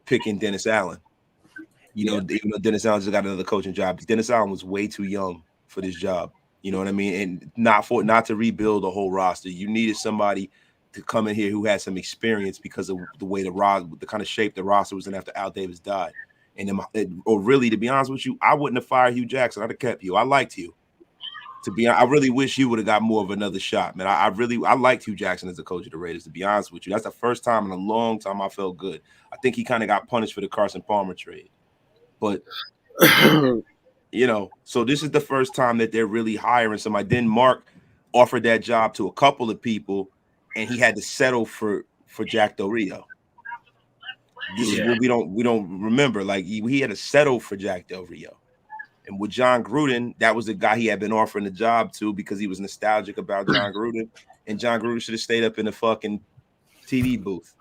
picking Dennis Allen. Even though Dennis Allen just got another coaching job, Dennis Allen was way too young for this job. You know what I mean? And not to rebuild the whole roster. You needed somebody to come in here who had some experience because of the way the kind of shape the roster was in after Al Davis died. Or really, to be honest with you, I wouldn't have fired Hugh Jackson. I'd have kept you. I liked you. To be honest, I really wish you would have got more of another shot, man. I liked Hugh Jackson as the coach of the Raiders, to be honest with you. That's the first time in a long time I felt good. I think he kind of got punished for the Carson Palmer trade. But, you know, so this is the first time that they're really hiring somebody. Then Mark offered that job to a couple of people, and he had to settle for Jack Del Rio. This is what we don't remember. Like, he had to settle for Jack Del Rio. And with John Gruden, that was the guy he had been offering the job to because he was nostalgic about John Gruden. And John Gruden should have stayed up in the fucking TV booth.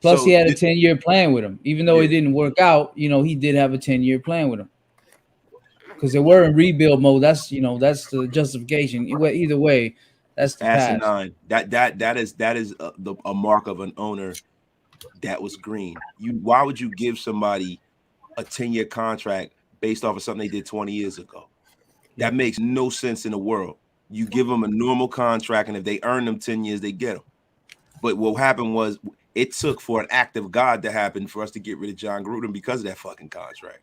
Plus, he had a 10-year plan with him. Even though it didn't work out, you know, he did have a 10-year plan with him. Because they were in rebuild mode. That's the justification. Either way, that's the past. Asinine. That is a mark of an owner that was green. Why would you give somebody a 10-year contract based off of something they did 20 years ago? That makes no sense in the world. You give them a normal contract, and if they earn them 10 years, they get them. But what happened was it took for an act of God to happen for us to get rid of John Gruden because of that fucking contract.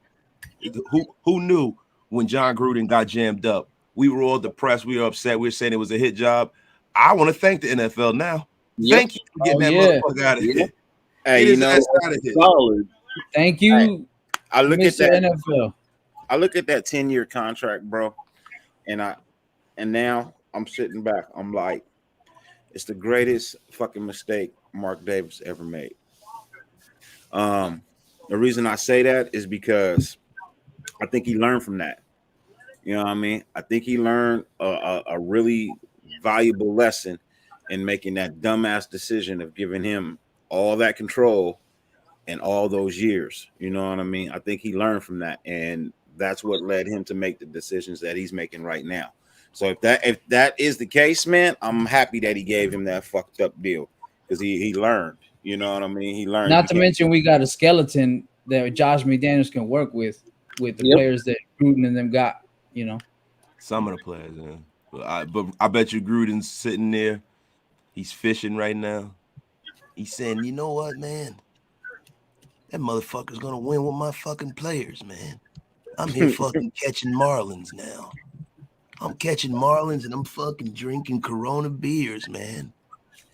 Who knew when John Gruden got jammed up? We were all depressed. We were upset. We were saying it was a hit job. I want to thank the NFL now. Thank you for getting that motherfucker out of here. Hey, you know, solid. Thank you. I look Mr. at that NFL. I look at that 10-year contract, bro, and now I'm sitting back. I'm like, it's the greatest fucking mistake Mark Davis ever made. The reason I say that is because I think he learned from that. You know what I mean? I think he learned a really valuable lesson in making that dumbass decision of giving him all that control and all those years. You know what I mean? I think he learned from that, and that's what led him to make the decisions that he's making right now. So if that is the case, man, I'm happy that he gave him that fucked up deal because he learned. You know what I mean? He learned. Not to mention we got a skeleton that Josh McDaniels can work with the players that Gruden and them got. You know, some of the players, man. But I bet you Gruden's sitting there. He's fishing right now. He's saying, you know what, man? That motherfucker's gonna win with my fucking players, man. I'm here fucking catching marlins now. I'm catching marlins and I'm fucking drinking Corona beers, man.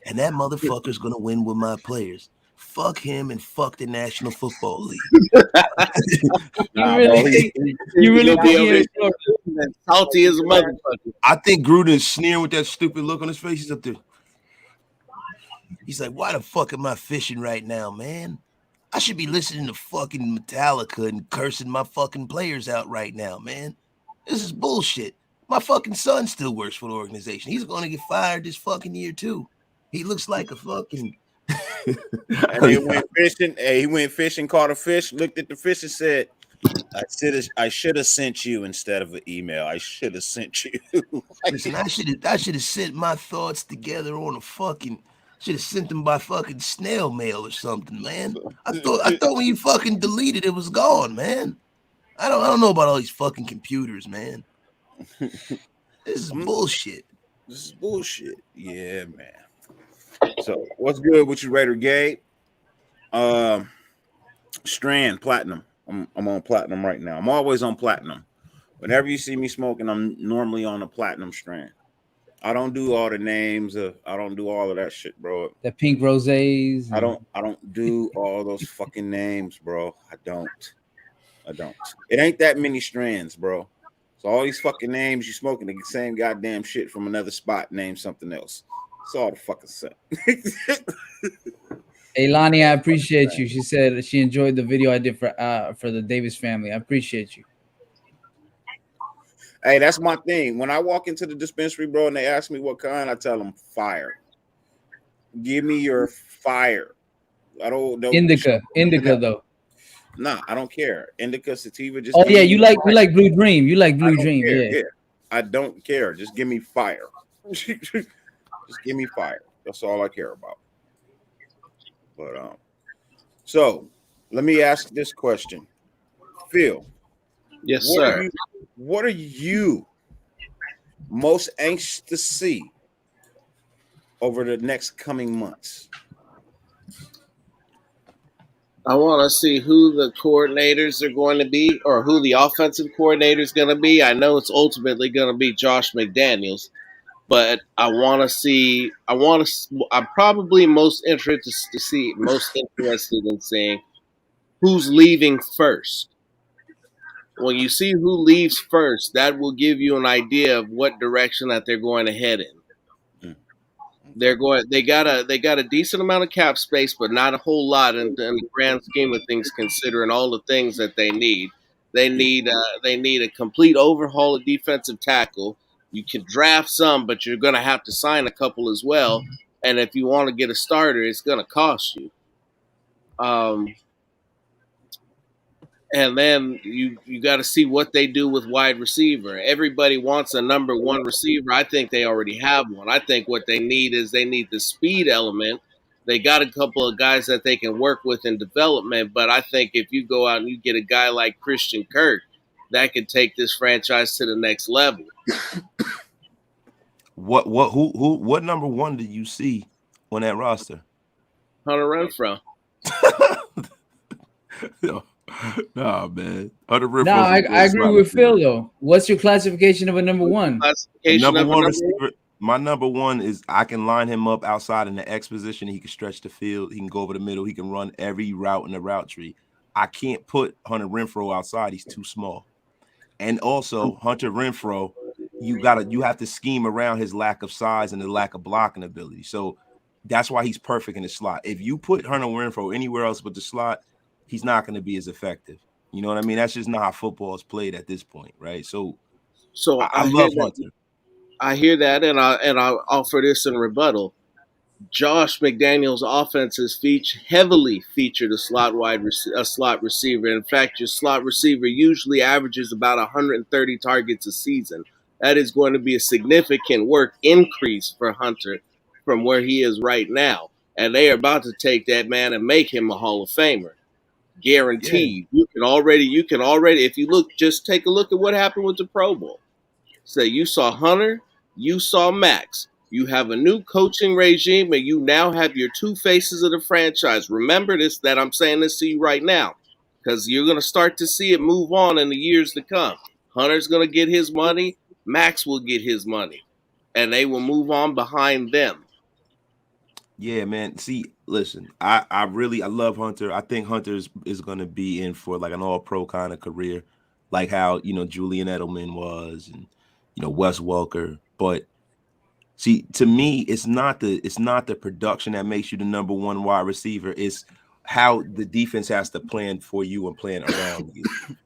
And that motherfucker's gonna win with my players. Fuck him and fuck the National Football League. You really think salty as a motherfucker? I think Gruden's sneering with that stupid look on his face. He's up there. He's like, why the fuck am I fishing right now, man? I should be listening to fucking Metallica and cursing my fucking players out right now, man. This is bullshit. My fucking son still works for the organization. He's going to get fired this fucking year, too. He looks like a fucking... And he went fishing. Hey, he went fishing, caught a fish, looked at the fish and said, I should have sent you instead of an email. I should have sent you. Listen, I should have sent my thoughts together on a fucking... Should have sent them by fucking snail mail or something, man. I thought when you fucking deleted it was gone, man. I don't know about all these fucking computers, man. This is bullshit. This is bullshit. Yeah, man. So what's good with you, Raider Gabe? Strand Platinum. I'm on Platinum right now. I'm always on Platinum. Whenever you see me smoking, I'm normally on a Platinum Strand. I don't do all the names. I don't do all of that shit, bro. The pink rosés. I don't do all those fucking names, bro. I don't. It ain't that many strands, bro. So all these fucking names you smoking the same goddamn shit from another spot. Name something else. It's all the fucking same. Hey, Lonnie, I appreciate you. She said she enjoyed the video I did for the Davis family. I appreciate you. Hey, that's my thing. When I walk into the dispensary, bro, and they ask me what kind, I tell them fire. Give me your fire. I don't Indica though. Nah, I don't care. Indica, sativa. Just you like Blue Dream. You like Blue Dream, yeah. I don't care. Just give me fire. Just give me fire. That's all I care about. But so let me ask this question, Phil. Yes, sir. What are you most anxious to see over the next coming months? I want to see who the coordinators are going to be, or who the offensive coordinator is going to be. I know it's ultimately going to be Josh McDaniels, but I want to see. I'm probably most interested in seeing who's leaving first. When you see who leaves first, that will give you an idea of what direction that they're going to head in. They got a decent amount of cap space, but not a whole lot in the grand scheme of things, considering all the things that they need. They need a complete overhaul of defensive tackle. You can draft some, but you're going to have to sign a couple as well. And if you want to get a starter, it's going to cost you. And then you got to see what they do with wide receiver. Everybody wants a number one receiver. I think they already have one. I think what they need is they need the speed element. They got a couple of guys that they can work with in development, but I think if you go out and you get a guy like Christian Kirk, that could take this franchise to the next level. What number one do you see on that roster? Hunter Renfrow. Nah, man. Hunter Renfrow. No, I agree with Phil though. What's your classification of a number one? Number one receiver. My number one is I can line him up outside in the X position. He can stretch the field. He can go over the middle. He can run every route in the route tree. I can't put Hunter Renfrow outside. He's too small. And also Hunter Renfrow, you have to scheme around his lack of size and the lack of blocking ability. So that's why he's perfect in the slot. If you put Hunter Renfrow anywhere else but the slot, he's not going to be as effective. You know what I mean? That's just not how football is played at this point, right? So I love Hunter. I hear that, and I'll offer this in rebuttal. Josh McDaniels' offenses heavily featured a slot receiver. In fact, your slot receiver usually averages about 130 targets a season. That is going to be a significant work increase for Hunter from where he is right now. And they are about to take that man and make him a Hall of Famer. Guaranteed. Yeah. You can already, if you just take a look at what happened with the Pro Bowl. So you saw Hunter, you saw Max. You have a new coaching regime, and you now have your two faces of the franchise. Remember this, that I'm saying this to you right now, because you're going to start to see it move on in the years to come. Hunter's going to get his money. Max will get his money, and they will move on behind them. Yeah, man. See, listen, I love Hunter. I think Hunter is going to be in for like an all-pro kind of career, like how, Julian Edelman was and, Wes Welker. But see, to me, it's not the production that makes you the number one wide receiver. It's how the defense has to plan for you and plan around you.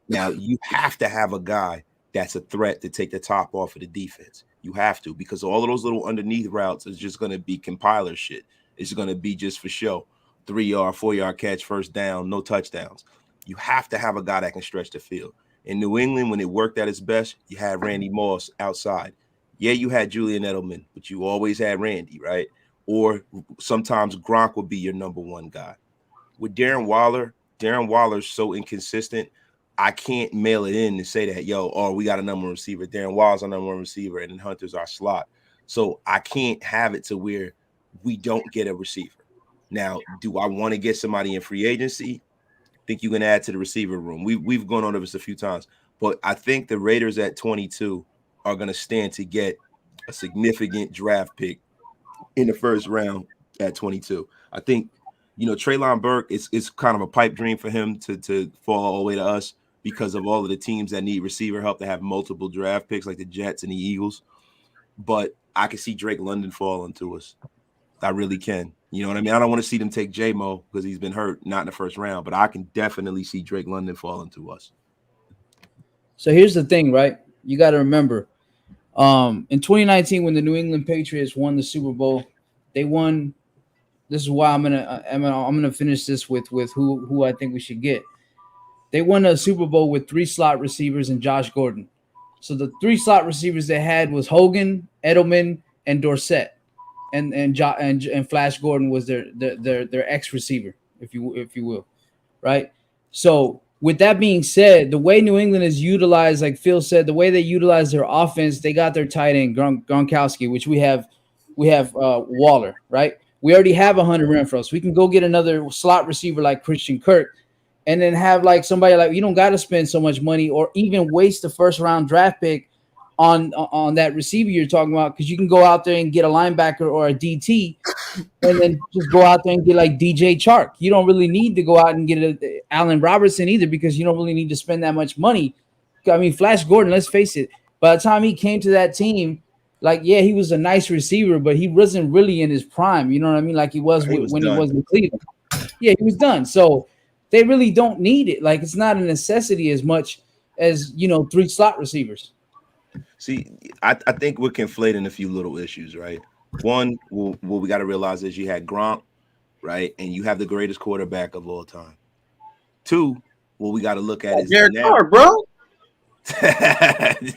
Now, you have to have a guy that's a threat to take the top off of the defense. You have to, because all of those little underneath routes is just going to be compiler shit. It's going to be just for show. 3-yard, 4-yard catch, first down, no touchdowns. You have to have a guy that can stretch the field. In New England, when it worked at its best, you had Randy Moss outside. Yeah, you had Julian Edelman, but you always had Randy, right? Or sometimes Gronk would be your number one guy. With Darren Waller's so inconsistent, I can't mail it in and say that, we got a number one receiver. Darren Waller's our number one receiver, and then Hunter's our slot. So I can't have it to where we don't get a receiver. Now, do I want to get somebody in free agency? I think you can add to the receiver room. We've gone over this a few times, but I think the Raiders at 22 are going to stand to get a significant draft pick in the first round at 22. I think, Treylon Burke is kind of a pipe dream for him to fall all the way to us because of all of the teams that need receiver help to have multiple draft picks like the Jets and the Eagles. But I can see Drake London falling to us. I really can. You know what I mean? I don't want to see them take J-Mo because he's been hurt, not in the first round, but I can definitely see Drake London falling to us. So here's the thing, right? You got to remember, in 2019, when the New England Patriots won the Super Bowl, they won. This is why I'm gonna finish this with who I think we should get. They won a Super Bowl with 3 slot receivers and Josh Gordon. So the 3 slot receivers they had was Hogan, Edelman, and Dorsett. And Flash Gordon was their X receiver, if you will, right? So with that being said, the way New England is utilized, like Phil said, the way they utilize their offense, they got their tight end Gronkowski, which we have Waller, right? We already have 100 Renfro, so we can go get another slot receiver like Christian Kirk, and then have like somebody like you don't got to spend so much money or even waste the first round draft pick on that receiver you're talking about, because you can go out there and get a linebacker or a DT, and then just go out there and get like DJ Chark. You don't really need to go out and get a Allen Robertson either, because you don't really need to spend that much money. I mean, Flash Gordon, let's face it, by the time he came to that team, like, yeah, he was a nice receiver, but he wasn't really in his prime. You know what I mean? Like he was, when he was in Cleveland. Yeah, he was done. So they really don't need it. Like, it's not a necessity as much as, 3 slot receivers. See, I think we're conflating a few little issues, right? One, what we got to realize is you had Gronk, right? And you have the greatest quarterback of all time. 2, what we got to look at is Derek now. Carr, bro.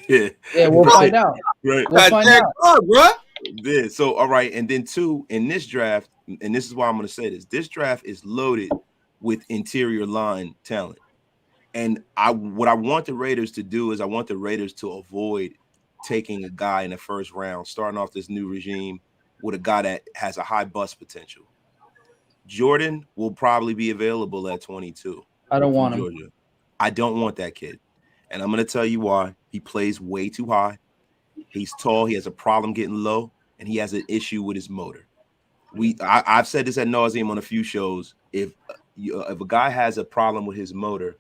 Yeah, we'll find out. Right. We'll find Derek out. Carr, bro. Yeah, so, all right. And then 2, in this draft, and this is why I'm going to say this draft is loaded with interior line talent. And what I want the Raiders to do is I want the Raiders to avoid taking a guy in the first round, starting off this new regime with a guy that has a high bust potential. Jordan will probably be available at 22. I don't want him. Georgia. I don't want that kid. And I'm going to tell you why. He plays way too high. He's tall. He has a problem getting low, and he has an issue with his motor. I've said this ad nauseum on a few shows. If a guy has a problem with his motor,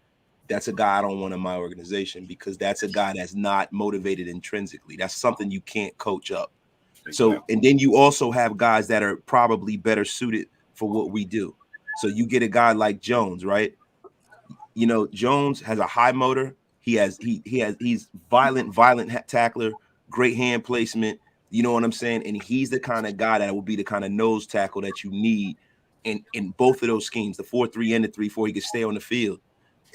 that's a guy I don't want in my organization, because that's a guy that's not motivated intrinsically. That's something you can't coach up. So, and then you also have guys that are probably better suited for what we do. So you get a guy like Jones, right? Jones has a high motor. He's violent tackler, great hand placement. You know what I'm saying? And he's the kind of guy that will be the kind of nose tackle that you need in both of those schemes, the 4-3 and the 3-4. He can stay on the field.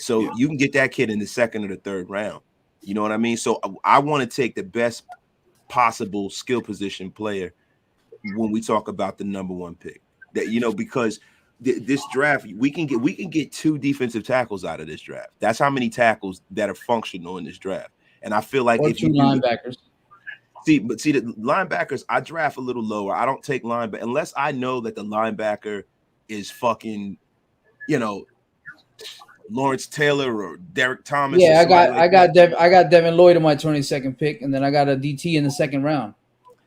So you can get that kid in the 2nd or the 3rd round. You know what I mean? So I want to take the best possible skill position player when we talk about the number 1 pick. That because this draft we can get 2 defensive tackles out of this draft. That's how many tackles that are functional in this draft. And I feel like or if 2 you linebackers. See the linebackers, I draft a little lower. I don't take linebacker unless I know that the linebacker is fucking, Lawrence Taylor or Derek Thomas. Yeah, I got Devin Lloyd in my 22nd pick, and then I got a DT in the 2nd round.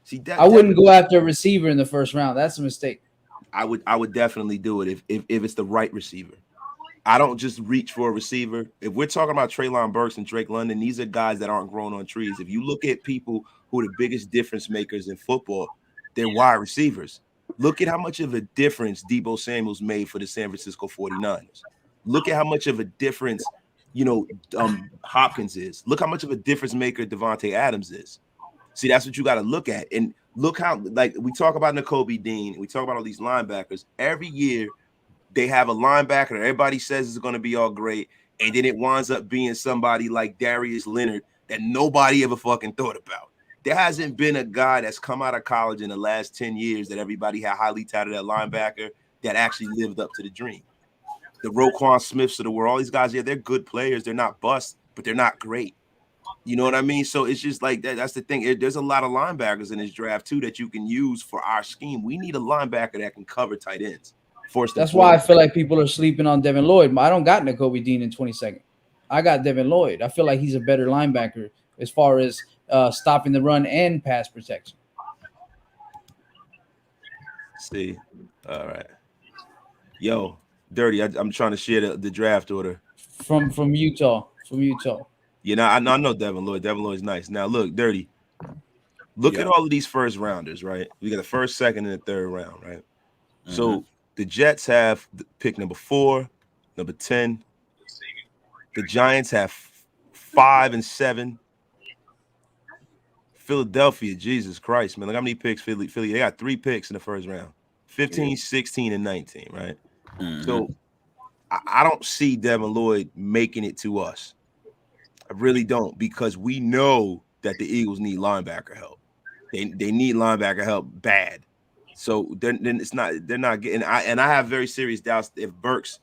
See, I wouldn't go after a receiver in the 1st round. That's a mistake. I would definitely do it if it's the right receiver. I don't just reach for a receiver. If we're talking about Treylon Burks and Drake London, these are guys that aren't growing on trees. If you look at people who are the biggest difference makers in football, they're wide receivers. Look at how much of a difference Deebo Samuel's made for the San Francisco 49ers. Look at how much of a difference, Hopkins is. Look how much of a difference maker Devontae Adams is. See, that's what you got to look at. And look how, like, we talk about Nakobe Dean, we talk about all these linebackers. Every year, they have a linebacker that everybody says is going to be all great, and then it winds up being somebody like Darius Leonard that nobody ever fucking thought about. There hasn't been a guy that's come out of college in the last 10 years that everybody had highly touted at linebacker that actually lived up to the dream. The Roquan Smiths of the world, all these guys, yeah, they're good players. They're not bust, but they're not great. You know what I mean? So it's just like that. That's the thing. There's a lot of linebackers in this draft, too, that you can use for our scheme. We need a linebacker that can cover tight ends. That's why I feel like people are sleeping on Devin Lloyd. I don't got Nakobe Dean in 22nd. I got Devin Lloyd. I feel like he's a better linebacker as far as stopping the run and pass protection. See, all right. Yo, Dirty, I'm trying to share the draft order. From Utah. I know Devin Lloyd. Devin Lloyd's nice. Now, look, Dirty. Look at all of these first rounders, right? We got the 1st, 2nd, and the 3rd round, right? Mm-hmm. So the Jets have pick number 4, number 10. The Giants have 5 and 7. Philadelphia, Jesus Christ, man. Look how many picks Philly. They got 3 picks in the 1st round. 15, 16, and 19, right? Mm-hmm. So I don't see Devin Lloyd making it to us. I really don't, because we know that the Eagles need linebacker help. They need linebacker help bad. So they're not getting. I have very serious doubts if Burks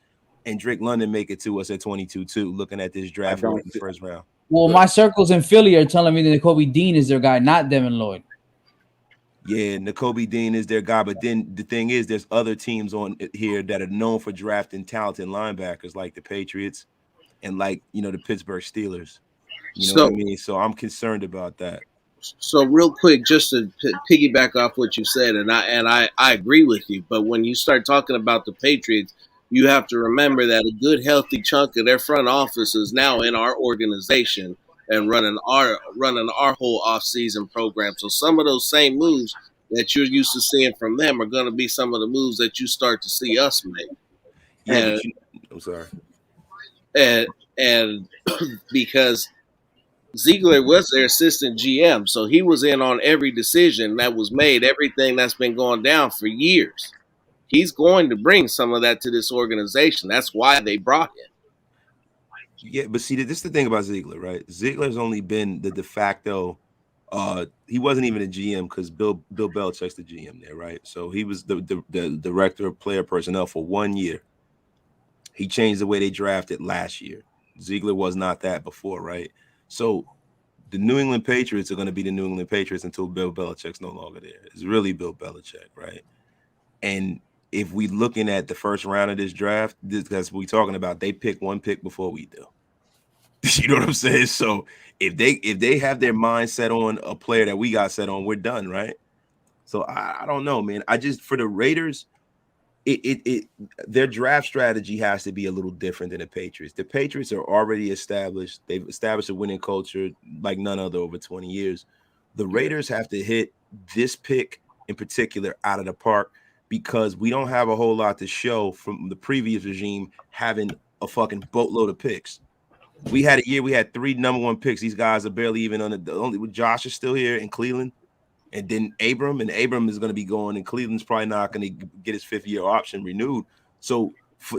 and Drake London make it to us at 22 too. Looking at this draft order in the first round. Well, my circles in Philly are telling me that Kobe Dean is their guy, not Devin Lloyd. Yeah, Nakobe Dean is their guy, but then the thing is, there's other teams on here that are known for drafting talented linebackers, like the Patriots and like the Pittsburgh Steelers. You know what I mean? So I'm concerned about that. So real quick, just to piggyback off what you said, and I agree with you. But when you start talking about the Patriots, you have to remember that a good healthy chunk of their front office is now in our organization and running our whole off-season program. So some of those same moves that you're used to seeing from them are going to be some of the moves that you start to see us make. Yeah, I'm sorry. And because Ziegler was their assistant GM, so he was in on every decision that was made, everything that's been going down for years. He's going to bring some of that to this organization. That's why they brought him. Yeah, but see, this is the thing about Ziegler, right? Ziegler's only been the de facto. He wasn't even a GM because Bill Belichick's the GM there, right? So he was the director of player personnel for 1 year. He changed the way they drafted last year. Ziegler was not that before, right? So the New England Patriots are going to be the New England Patriots until Bill Belichick's no longer there. It's really Bill Belichick, right? And if we looking at the first round of this draft, because we're talking about, they pick one pick before we do. You know what I'm saying? So if they have their mind set on a player that we got set on, we're done, right? So I don't know, man. I just, for the Raiders, their draft strategy has to be a little different than the Patriots. The Patriots are already established. They've established a winning culture like none other over 20 years. The Raiders have to hit this pick in particular out of the park because we don't have a whole lot to show from the previous regime having a fucking boatload of picks. We had a year, we had 3 number 1 picks. These guys are barely even on the only. Josh is still here in Cleveland. And then Abram is going to be going, and Cleveland's probably not going to get his 5th-year option renewed. So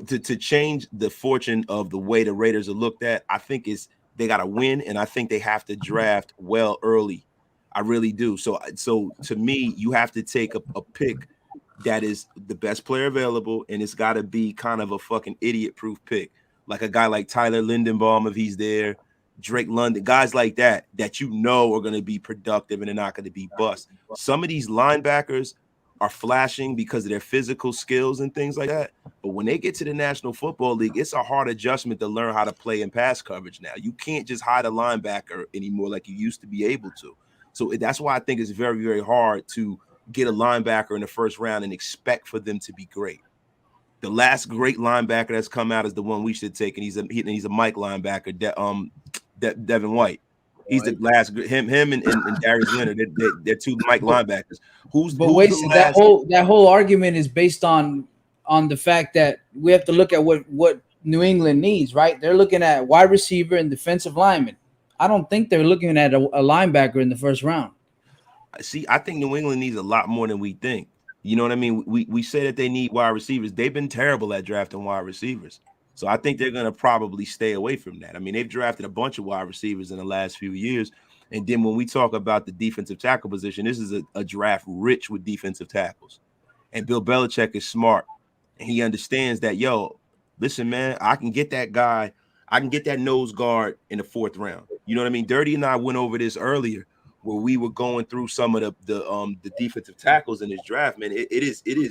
to change the fortune of the way the Raiders are looked at, I think they got to win, and I think they have to draft well early. I really do. So to me, you have to take a pick that is the best player available, and it's got to be kind of a fucking idiot-proof pick, like a guy like Tyler Lindenbaum if he's there. Drake London, guys like that are going to be productive and they're not going to be bust. Some of these linebackers are flashing because of their physical skills and things like that. But when they get to the National Football League, it's a hard adjustment to learn how to play in pass coverage now. You can't just hide a linebacker anymore like you used to be able to. So that's why I think it's very, very hard to get a linebacker in the first round and expect for them to be great. The last great linebacker that's come out is the one we should take, and he's a Mike linebacker, Devin White. He's the last. Him and Darius Leonard. They're 2 Mike linebackers. That whole argument is based on the fact that we have to look at what New England needs, right? They're looking at wide receiver and defensive lineman. I don't think they're looking at a linebacker in the first round. See, I think New England needs a lot more than we think. You know what I mean? We say that they need wide receivers. They've been terrible at drafting wide receivers. So I think they're going to probably stay away from that. I mean, they've drafted a bunch of wide receivers in the last few years. And then when we talk about the defensive tackle position, this is a draft rich with defensive tackles. And Bill Belichick is smart. And he understands that, listen, man, I can get that guy. I can get that nose guard in the 4th round. You know what I mean? Dirty and I went over this earlier where we were going through some of the defensive tackles in this draft, man. It's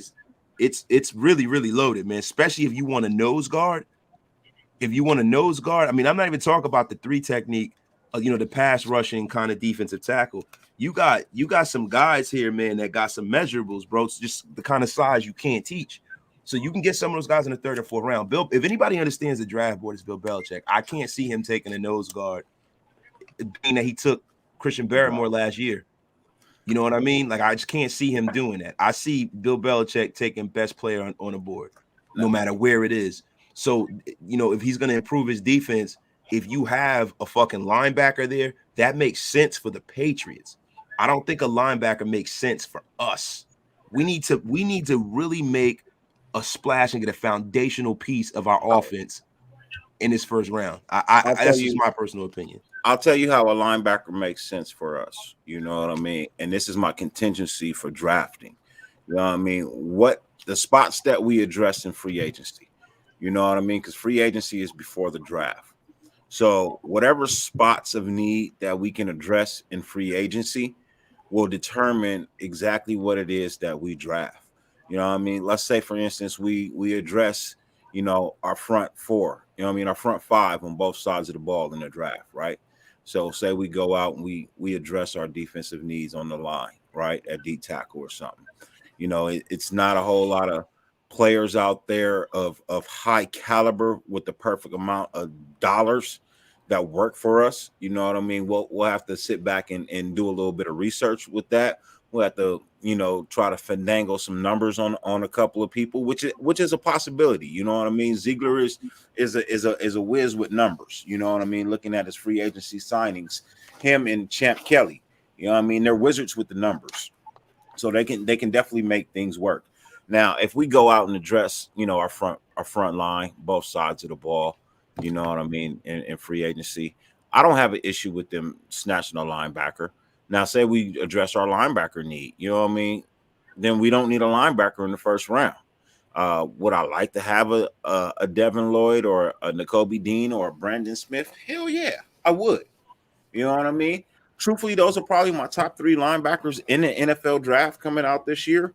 really, really loaded, man, especially if you want a nose guard. If you want a nose guard, I mean, I'm not even talking about the 3 technique, the pass rushing kind of defensive tackle. You got some guys here, man, that got some measurables, bro. It's just the kind of size you can't teach. So you can get some of those guys in the 3rd or 4th round. Bill, if anybody understands the draft board, it's Bill Belichick. I can't see him taking a nose guard, being that he took Christian Barrymore last year. You know what I mean? Like, I just can't see him doing that. I see Bill Belichick taking best player on the board, no matter where it is. So, if he's going to improve his defense, if you have a fucking linebacker there, that makes sense for the Patriots. I don't think a linebacker makes sense for us. We need to really make a splash and get a foundational piece of our offense in this first round. That's just my personal opinion. I'll tell you how a linebacker makes sense for us. You know what I mean? And this is my contingency for drafting. You know what I mean? What the spots that we address in free agency. You know what I mean? Because free agency is before the draft. So whatever spots of need that we can address in free agency will determine exactly what it is that we draft. You know what I mean? Let's say, for instance, we address, our front four, our front five on both sides of the ball in the draft, right? So say we go out and we address our defensive needs on the line, right? At deep tackle or something. It's not a whole lot of players out there of high caliber with the perfect amount of dollars that work for us. You know what I mean? We'll have to sit back and do a little bit of research with that. We'll have to, try to finagle some numbers on a couple of people, which is a possibility. You know what I mean? Ziegler is a whiz with numbers. You know what I mean? Looking at his free agency signings, him and Champ Kelly. You know what I mean? They're wizards with the numbers. So they can definitely make things work. Now, if we go out and address, our front line, both sides of the ball, you know what I mean, in free agency, I don't have an issue with them snatching a linebacker. Now, say we address our linebacker need, you know what I mean, then we don't need a linebacker in the first round. Would I like to have a Devin Lloyd or a Nakobe Dean or a Brandon Smith? Hell yeah, I would. You know what I mean? Truthfully, those are probably my top 3 linebackers in the NFL draft coming out this year.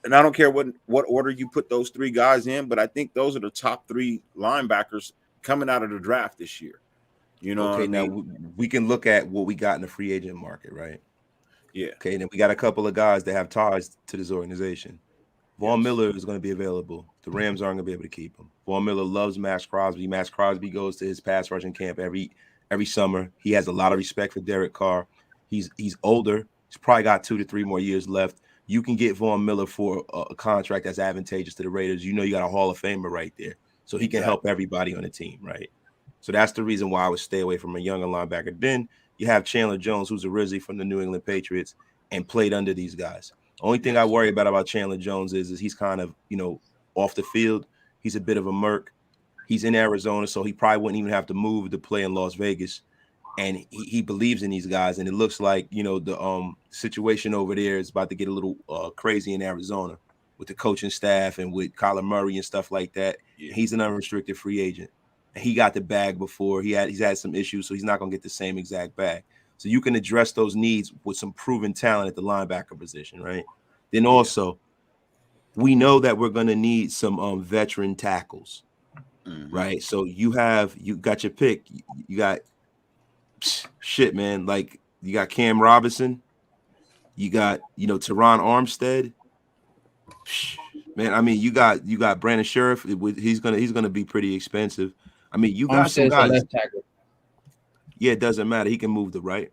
And I don't care what order you put those 3 guys in, but I think those are the top 3 linebackers coming out of the draft this year. You know Okay, what I mean? now we can look at what we got in the free agent market, right? Yeah. Okay, and then we got a couple of guys that have ties to this organization. Vaughn Miller is going to be available. The Rams aren't going to be able to keep him. Vaughn Miller loves Max Crosby. Max Crosby goes to his pass rushing camp every summer. He has a lot of respect for Derek Carr. He's older. He's probably got 2 to 3 more years left. You can get Vaughn Miller for a contract that's advantageous to the Raiders. You got a Hall of Famer right there. So he can help everybody on the team, right? So that's the reason why I would stay away from a younger linebacker. Then you have Chandler Jones, who's originally from the New England Patriots and played under these guys. Only thing I worry about Chandler Jones is he's kind of, off the field. He's a bit of a merc. He's in Arizona, so he probably wouldn't even have to move to play in Las Vegas. And he believes in these guys. And it looks like, the situation over there is about to get a little crazy in Arizona with the coaching staff and with Kyler Murray and stuff like that. Yeah. He's an unrestricted free agent. And he got the bag before. He's had some issues, so he's not going to get the same exact bag. So you can address those needs with some proven talent at the linebacker position, right? Then also, we know that we're going to need some veteran tackles, right? So you got your pick. You got shit, man. Like you got Cam Robinson, you got Teron Armstead. Man, I mean, you got Brandon Sheriff. He's gonna be pretty expensive. I mean, you got some guys. Left tackle. Yeah, it doesn't matter. He can move the right,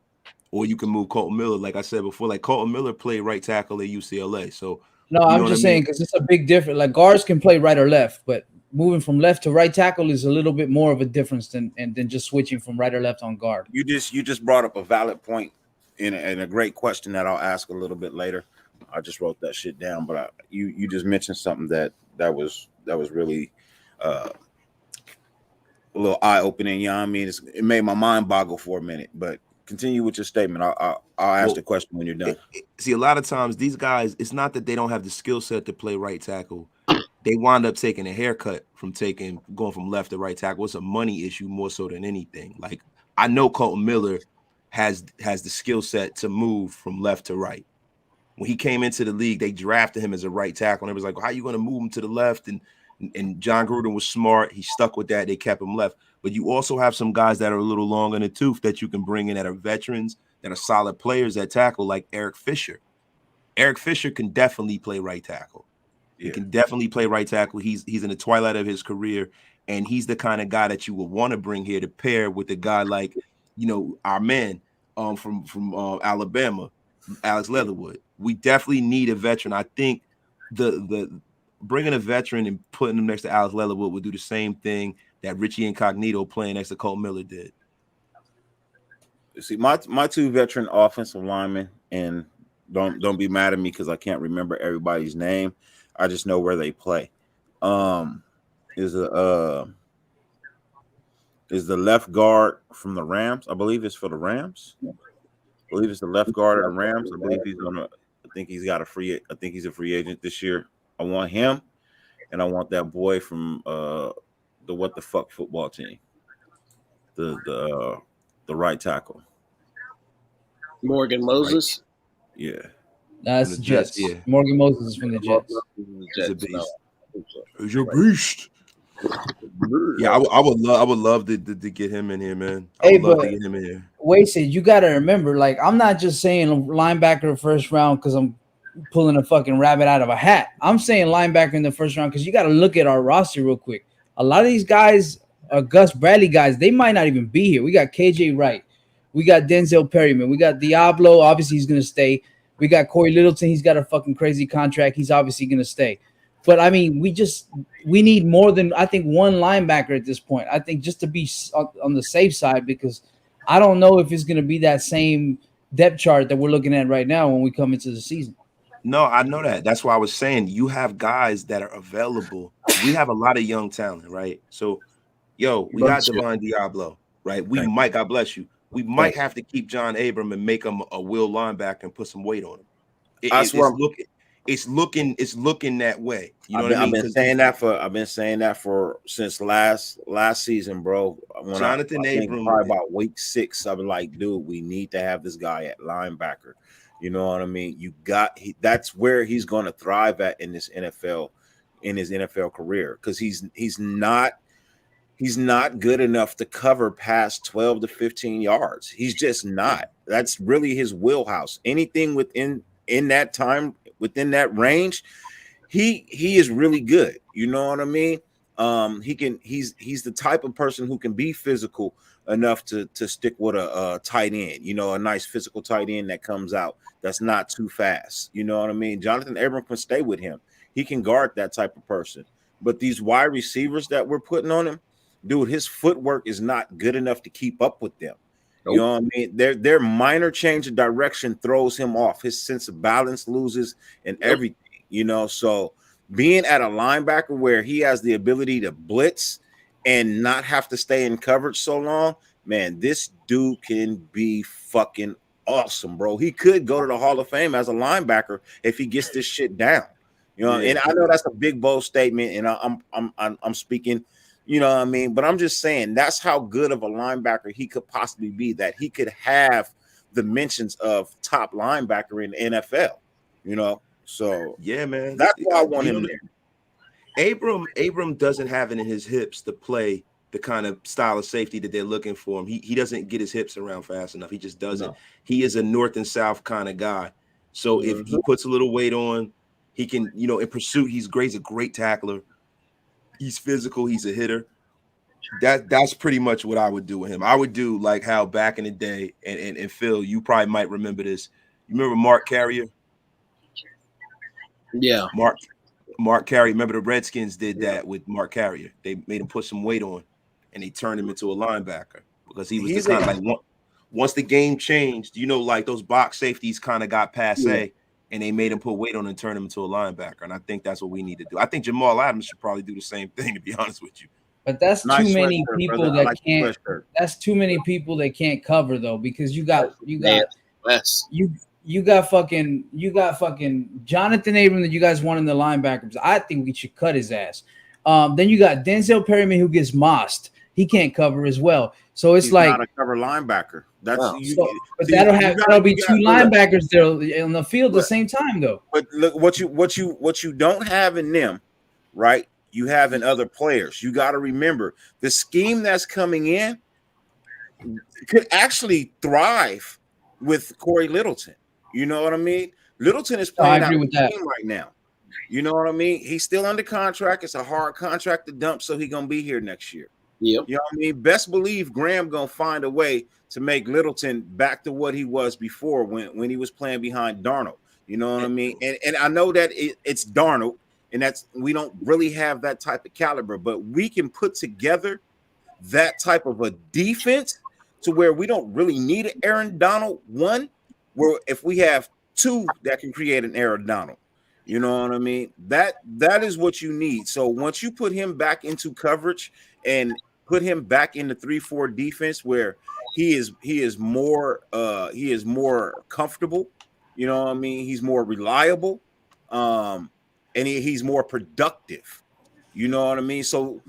or you can move Colton Miller. Like I said before, like Colton Miller played right tackle at UCLA. So no, I'm just saying because it's a big difference. Like guards can play right or left, but moving from left to right tackle is a little bit more of a difference than just switching from right or left on guard. You just brought up a valid point and a great question that I'll ask a little bit later. I just wrote that shit down, but you just mentioned something that was really a little eye opening. You know what I mean? It made my mind boggle for a minute. But continue with your statement. I'll ask the question when you're done. See, a lot of times these guys, it's not that they don't have the skill set to play right tackle. They wind up taking a haircut from going from left to right tackle. It's a money issue more so than anything. Like I know Colton Miller has the skill set to move from left to right. When he came into the league, they drafted him as a right tackle. And it was like, well, how are you going to move him to the left? And John Gruden was smart. He stuck with that. They kept him left. But you also have some guys that are a little long in the tooth that you can bring in that are veterans, that are solid players at tackle, like Eric Fisher. Eric Fisher can definitely play right tackle. He can definitely play right tackle. He's in the twilight of his career, and he's the kind of guy that you would want to bring here to pair with a guy like, our man from Alabama, Alex Leatherwood. We definitely need a veteran. I think the bringing a veteran and putting him next to Alex Leatherwood would do the same thing that Richie Incognito playing next to Colton Miller did. See, my 2 veteran offensive linemen, and don't be mad at me because I can't remember everybody's name. I just know where they play. Is the left guard from the Rams? I believe it's for the Rams. I believe it's the left guard of the Rams. I believe he's a free agent this year. I want him. and I want that boy from the what the fuck football team, the right tackle. Morgan Moses. Yeah, That's the Jets. Jets, yeah. Morgan Moses is from the Jets. He's a Jets, beast. no. He's a beast. Yeah, I would love to get him in here, man. I Hey, would love to but get him in here. Wasted, you got to remember, like, I'm not just saying linebacker first round because I'm pulling a fucking rabbit out of a hat. I'm saying linebacker in the first round because you got to look at our roster real quick. A lot of these guys are Gus Bradley guys. They might not even be here. We got KJ Wright. We got Denzel Perryman. We got Diablo. Obviously, he's going to stay. We got Corey Littleton. He's got a fucking crazy contract. He's obviously going to stay. But, I mean, we need more than, I think, one linebacker at this point. I think just to be on the safe side, because I don't know if it's going to be that same depth chart that we're looking at right now when we come into the season. No, I know that. That's why I was saying you have guys that are available. We have a lot of young talent, right? So, we got Devon Diablo, right? We might, God bless you. We might have to keep John Abram and make him a will linebacker and put some weight on him. It's looking that way. You know what I mean? I've been saying that for since last season, bro. When Jonathan I think Abram, probably about week 6, I've been like, dude, we need to have this guy at linebacker. You know what I mean? That's where he's going to thrive at in this NFL, in his NFL career, because he's not good enough to cover past 12 to 15 yards. He's just not. That's really his wheelhouse. Anything within that time, within that range, he is really good. You know what I mean? He's the type of person who can be physical enough to stick with a tight end, a nice physical tight end that comes out that's not too fast. You know what I mean? Jonathan Abram can stay with him. He can guard that type of person. But these wide receivers that we're putting on him, dude, his footwork is not good enough to keep up with them. Nope. You know what I mean? Their minor change of direction throws him off. His sense of balance loses and everything, So being at a linebacker where he has the ability to blitz and not have to stay in coverage so long, man, this dude can be fucking awesome, bro. He could go to the Hall of Fame as a linebacker if he gets this shit down. And I know that's a big bold statement, and I'm speaking. You know what I mean? But I'm just saying that's how good of a linebacker he could possibly be, that he could have the mentions of top linebacker in the NFL, So yeah, man. That's why I want him there. Abram doesn't have it in his hips to play the kind of style of safety that they're looking for him. He doesn't get his hips around fast enough. He just doesn't. No. He is a north and south kind of guy. So if he puts a little weight on, he can, in pursuit, he's a great tackler. He's physical. He's a hitter. That's pretty much what I would do with him. I would do like how back in the day, and Phil, you probably might remember this. You remember Mark Carrier? Yeah. Mark Carrier. Remember the Redskins did that with Mark Carrier. They made him put some weight on, and they turned him into a linebacker because he was the kind of like once the game changed, like those box safeties kind of got passe. And they made him put weight on and turn him into a linebacker. And I think that's what we need to do. I think Jamal Adams should probably do the same thing, to be honest with you. But that's too many people that can't. That's too many people that can't cover though, because you got fucking Jonathan Abram that you guys want in the linebackers. I think we should cut his ass. Then you got Denzel Perryman who gets mossed. He can't cover as well. So it's not a cover linebacker. That'll be two linebackers there on the field at the same time, though. But look, what you don't have in them, right? You have in other players. You got to remember the scheme that's coming in could actually thrive with Corey Littleton. You know what I mean? Littleton is playing out the game right now. You know what I mean? He's still under contract. It's a hard contract to dump, so he's gonna be here next year. Yep. You know what I mean? Best believe Graham gonna find a way to make Littleton back to what he was before when he was playing behind Darnold. You know what I mean? And I know that it's Darnold, and we don't really have that type of caliber, but we can put together that type of a defense to where we don't really need an Aaron Donald one, where if we have two that can create an Aaron Donald. You know what I mean? That is what you need. So once you put him back into coverage and put him back in the 3-4 defense where he is more comfortable, you know what I mean? He's more reliable, and he's more productive. You know what I mean? So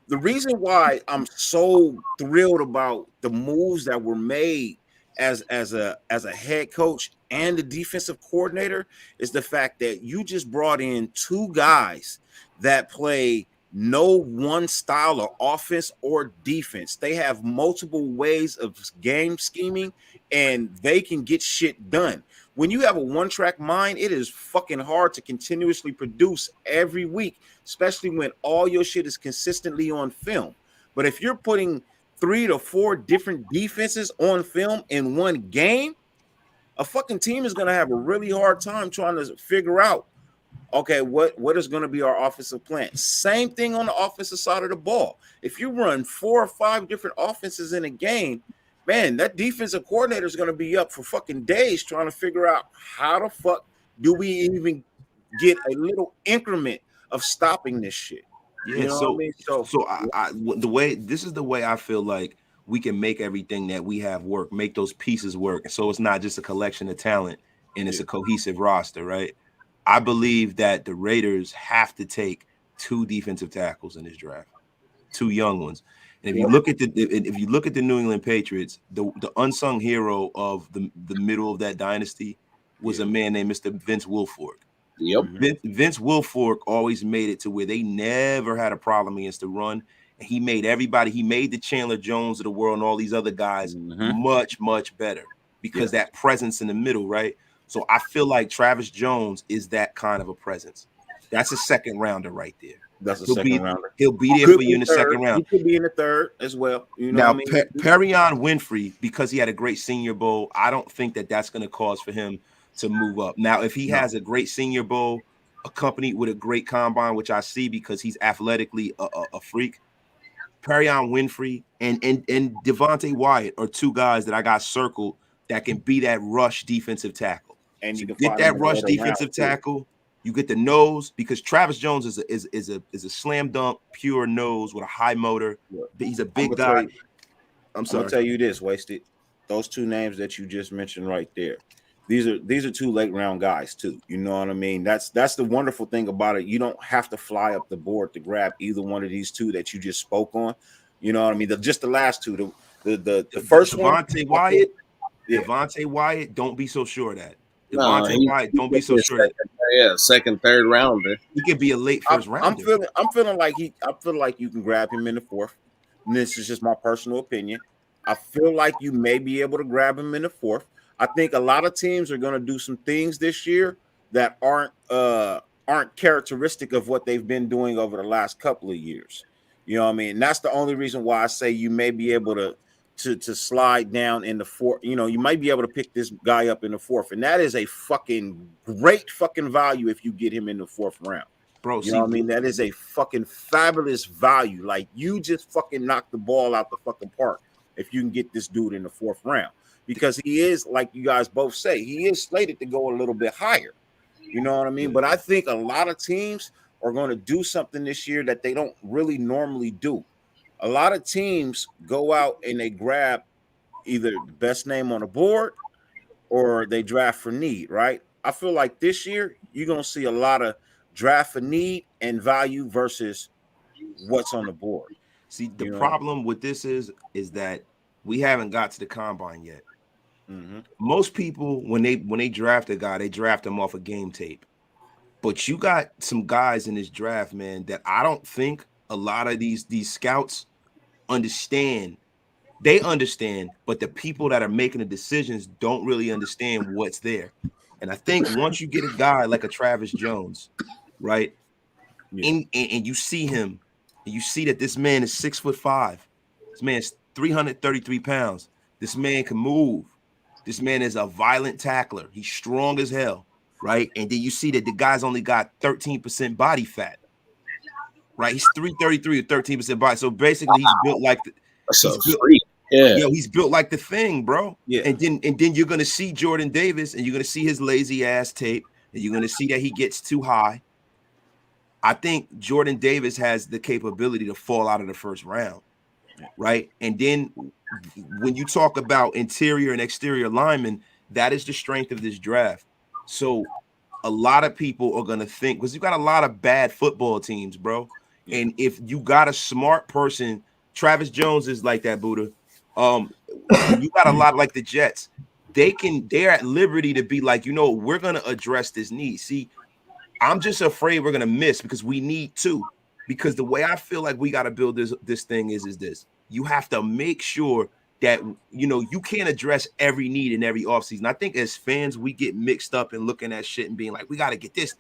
the reason why I'm so thrilled about the moves that were made as a head coach and the defensive coordinator is the fact that you just brought in two guys that play no one style of offense or defense. They have multiple ways of game scheming and they can get shit done. When you have a one-track mind, it is fucking hard to continuously produce every week, especially when all your shit is consistently on film. But if you're putting 3 to 4 different defenses on film in one game, a fucking team is going to have a really hard time trying to figure out, okay, what is going to be our offensive plan? Same thing on the offensive side of the ball. If you run 4 or 5 different offenses in a game, man, that defensive coordinator is going to be up for fucking days trying to figure out how the fuck do we even get a little increment of stopping this shit. Yeah, You know what I mean? The way this is the way I feel like we can make everything that we have work, make those pieces work. So it's not just a collection of talent and it's a cohesive roster, right? I believe that the Raiders have to take 2 defensive tackles in this draft, 2 young ones. And if you look at the New England Patriots, the unsung hero of the middle of that dynasty was a man named Mr. Vince Wilfork. Yep. Vince Wilfork always made it to where they never had a problem against the run. And he made the Chandler Jones of the world and all these other guys much, much better because that presence in the middle, right? So I feel like Travis Jones is that kind of a presence. That's a second rounder right there. That's a second rounder. He'll be there for you in the second round. He could be in the third as well. You know now, what I mean? Perion Winfrey, because he had a great Senior Bowl, I don't think that that's going to cause for him to move up. Now, if he has a great Senior Bowl accompanied with a great combine, which I see because he's athletically a freak, Perion Winfrey and Devontae Wyatt are 2 guys that I got circled that can be that rush defensive tackle. And you can get that rush defensive tackle. You get the nose because Travis Jones is a slam dunk pure nose with a high motor. He's a big guy. I'm sorry. I'm gonna tell you this, Wasted. Those 2 names that you just mentioned right there. These are 2 late round guys too. You know what I mean? That's the wonderful thing about it. You don't have to fly up the board to grab either one of these 2 that you just spoke on. You know what I mean? Just the last 2. The first one, Devontae Wyatt, don't be so sure of that. Devontae Wyatt, don't be so sure. Second, third rounder. He could be a late first rounder. I'm feeling like you can grab him in the 4th. And this is just my personal opinion. I feel like you may be able to grab him in the 4th. I think a lot of teams are going to do some things this year that aren't characteristic of what they've been doing over the last couple of years. You know what I mean? And that's the only reason why I say you may be able to slide down in the 4th. You know, you might be able to pick this guy up in the 4th, and that is a fucking great fucking value if you get him in the 4th round. Bro, you know what I mean? That is a fucking fabulous value. Like, you just fucking knock the ball out the fucking park if you can get this dude in the 4th round. Because he is, like you guys both say, he is slated to go a little bit higher. You know what I mean? But I think a lot of teams are going to do something this year that they don't really normally do. A lot of teams go out and they grab either the best name on the board or they draft for need, right? I feel like this year you're going to see a lot of draft for need and value versus what's on the board. See, the problem with this is that we haven't got to the combine yet. Mm-hmm. Most people, when they draft a guy, they draft him off a game tape. But you got some guys in this draft, man, that I don't think a lot of these scouts understand. They understand, but the people that are making the decisions don't really understand what's there. And I think once you get a guy like a Travis Jones, right, and you see him, and you see that this man is 6'5", this man is 333 pounds, this man can move. This man is a violent tackler. He's strong as hell, right? And then you see that the guy's only got 13% body fat, right? He's 333 with 13% body. So basically, he's built like he's built like the thing, bro. Yeah. And then you're gonna see Jordan Davis, and you're gonna see his lazy ass tape, and you're gonna see that he gets too high. I think Jordan Davis has the capability to fall out of the first round, right? And then when you talk about interior and exterior linemen, that is the strength of this draft. So a lot of people are going to think, because you got a lot of bad football teams, bro. And if you got a smart person, Travis Jones is like that, Buddha. When you got a lot like the Jets, they're at liberty to be like, we're gonna address this need. See, I'm just afraid we're gonna miss because we need to. Because the way I feel like we got to build this thing is this: you have to make sure that you can't address every need in every offseason. I think as fans, we get mixed up in looking at shit and being like, we got to get this.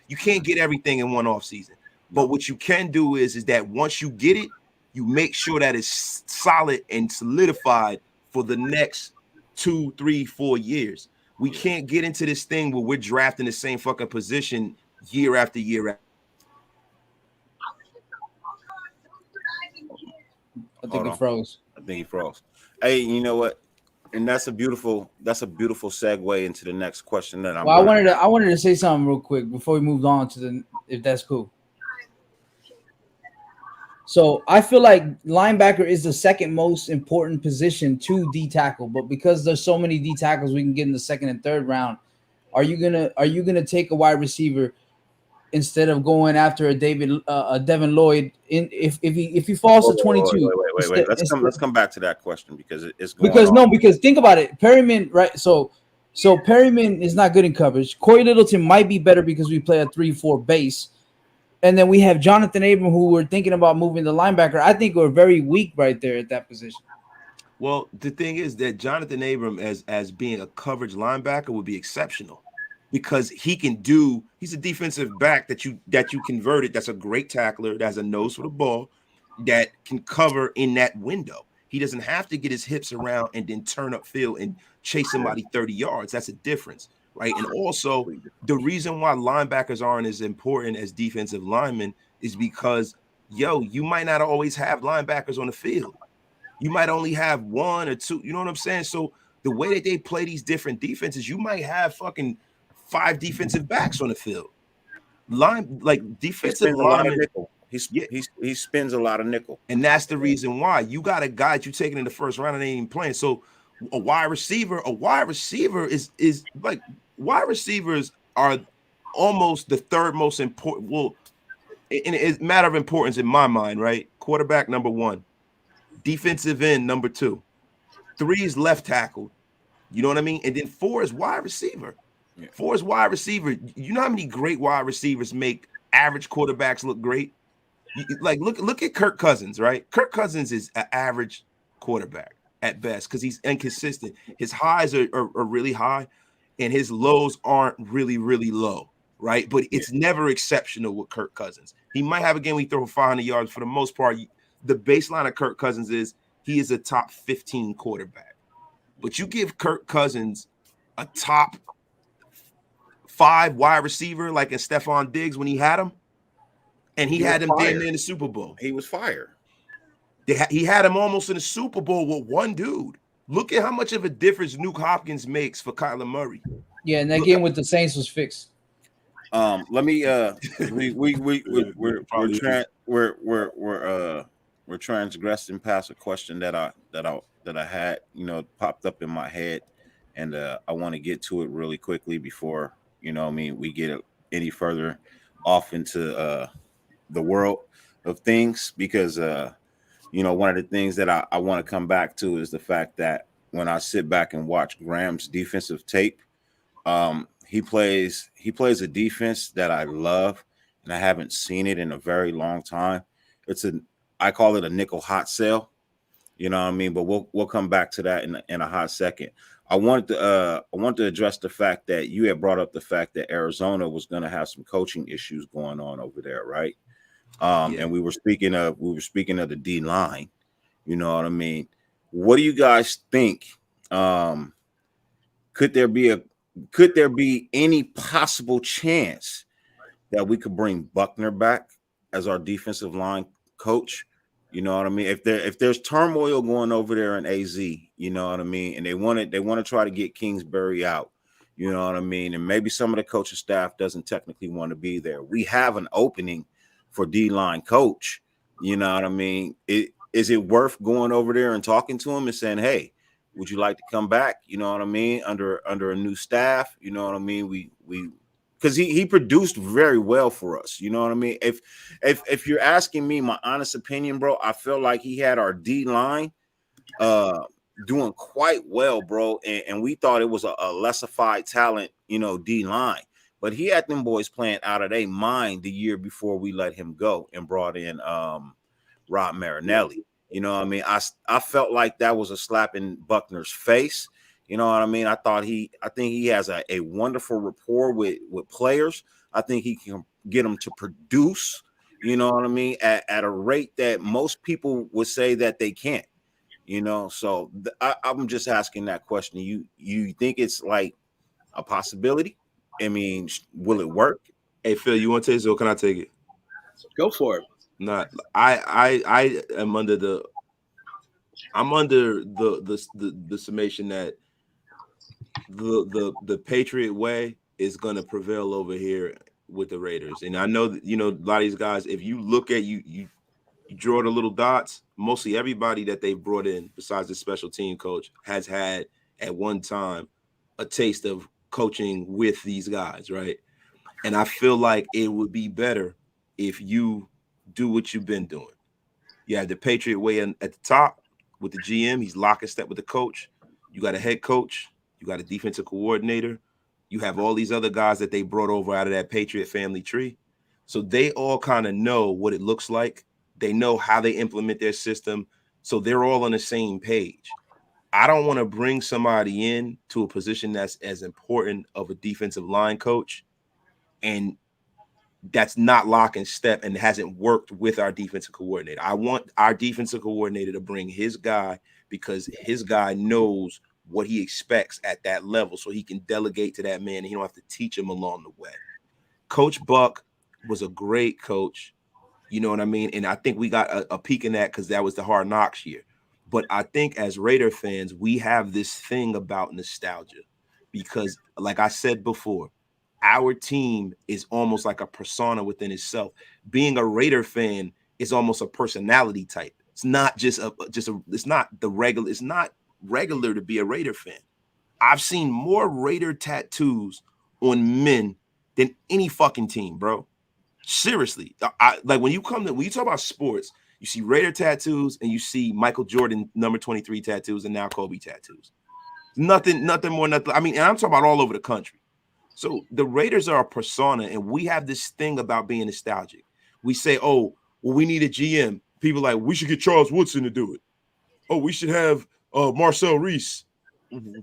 You can't get everything in one offseason. But what you can do is that once you get it, you make sure that it's solid and solidified for the next 2, 3, 4 years. We can't get into this thing where we're drafting the same fucking position year after year. I think he froze. I think he froze. Hey, you know what? And that's a beautiful segue into the next question that I wanted to say something real quick before we moved on to if that's cool. So I feel like linebacker is the second most important position to D tackle, but because there's so many D tackles we can get in the second and third round, are you gonna take a wide receiver instead of going after a Devin Lloyd if he falls to 22? Wait. Let's come back to that question because it's going because think about it, Perryman, right? So Perryman is not good in coverage. Corey Littleton might be better because we play a 3-4 base. And then we have Jonathan Abram, who we're thinking about moving the linebacker. I think we're very weak right there at that position. Well, the thing is that Jonathan Abram as being a coverage linebacker would be exceptional because he's a defensive back that you converted. That's a great tackler. That has a nose for the ball that can cover in that window. He doesn't have to get his hips around and then turn up field and chase somebody 30 yards. That's a difference. Right. And also the reason why linebackers aren't as important as defensive linemen is because, you might not always have linebackers on the field. You might only have 1 or 2. You know what I'm saying? So the way that they play these different defenses, you might have fucking 5 defensive backs on the field. Defensive linemen. He spends a lot of nickel. And that's the reason why you got a guy that you taking in the first round and they ain't even playing. So a wide receiver is like wide receivers are almost the third most important. Well, it's a matter of importance in my mind, right? Quarterback number 1, defensive end number 2, 3 is left tackle. You know what I mean? And then 4 is wide receiver. 4 is wide receiver. You know how many great wide receivers make average quarterbacks look great? Look at Kirk Cousins, right? Kirk Cousins is an average quarterback at best because he's inconsistent. His highs are really high and his lows aren't really, really low, right? But it's never exceptional with Kirk Cousins. He might have a game where he throw 500 yards. For the most part, the baseline of Kirk Cousins is he is a top 15 quarterback. But you give Kirk Cousins a top 5 wide receiver like in Stephon Diggs when he had him, and he had him damn near in the Super Bowl. He was fired. He had him almost in the Super Bowl with one dude. Look at how much of a difference Nuke Hopkins makes for Kyler Murray. Yeah, and that game with the Saints was fixed. Let me we're transgressing past a question that I had, popped up in my head, and I want to get to it really quickly before we get any further off into the world of things, because one of the things that I want to come back to is the fact that when I sit back and watch Graham's defensive tape, he plays a defense that I love, and I haven't seen it in a very long time. I call it a nickel hot sale, you know what I mean? But we'll come back to that in a hot second. I wanted to address the fact that you had brought up the fact that Arizona was going to have some coaching issues going on over there, right? And we were speaking of the D line, you know what I mean? What do you guys think? Could there be any possible chance that we could bring Buckner back as our defensive line coach? You know what I mean? If there's turmoil going over there in AZ, you know what I mean, and they want to try to get Kingsbury out, you know what I mean, and maybe some of the coaching staff doesn't technically want to be there. We have an opening for D-line coach, you know what I mean? Is it worth going over there and talking to him and saying, hey, would you like to come back? You know what I mean? Under a new staff, you know what I mean? We because he produced very well for us. You know what I mean? If you're asking me my honest opinion, bro, I feel like he had our D line doing quite well, bro, and we thought it was a lessified talent, you know, D line. But he had them boys playing out of their mind the year before we let him go and brought in Rob Marinelli. You know what I mean? I felt like that was a slap in Buckner's face. You know what I mean? I think he has a wonderful rapport with players. I think he can get them to produce, you know what I mean, at a rate that most people would say that they can't. You know, so I'm just asking that question. You think it's like a possibility? I mean, will it work? Hey Phil, you want to take it or can I take it? Go for it. Not I am under the summation that the Patriot way is gonna prevail over here with the Raiders. And I know that, you know, a lot of these guys, if you look at you draw the little dots, mostly everybody that they've brought in besides the special team coach has had at one time a taste of coaching with these guys, right? And I feel like it would be better if you do what you've been doing. You have the Patriot way at the top with the GM. He's lock and step with the coach. You got a head coach. You got a defensive coordinator. You have all these other guys that they brought over out of that Patriot family tree. So they all kind of know what it looks like. They know how they implement their system. So they're all on the same page. I don't want to bring somebody in to a position that's as important of a defensive line coach, and that's not lock and step and hasn't worked with our defensive coordinator. I want our defensive coordinator to bring his guy because his guy knows what he expects at that level, so he can delegate to that man and he don't have to teach him along the way. Coach Buck was a great coach. You know what I mean? And I think we got a peek in that because that was the Hard Knocks year. But I think as Raider fans, we have this thing about nostalgia because, like I said before, our team is almost like a persona within itself. Being a Raider fan is almost a personality type. It's not it's not regular to be a Raider fan. I've seen more Raider tattoos on men than any fucking team, bro. Seriously, like when you talk about sports, you see Raider tattoos and you see Michael Jordan number 23 tattoos and now Kobe tattoos. Nothing more. I mean, and I'm talking about all over the country. So the Raiders are a persona, and we have this thing about being nostalgic. We say, "Oh, well, we need a GM." People are like, we should get Charles Woodson to do it. Oh, we should have Marcel Reese.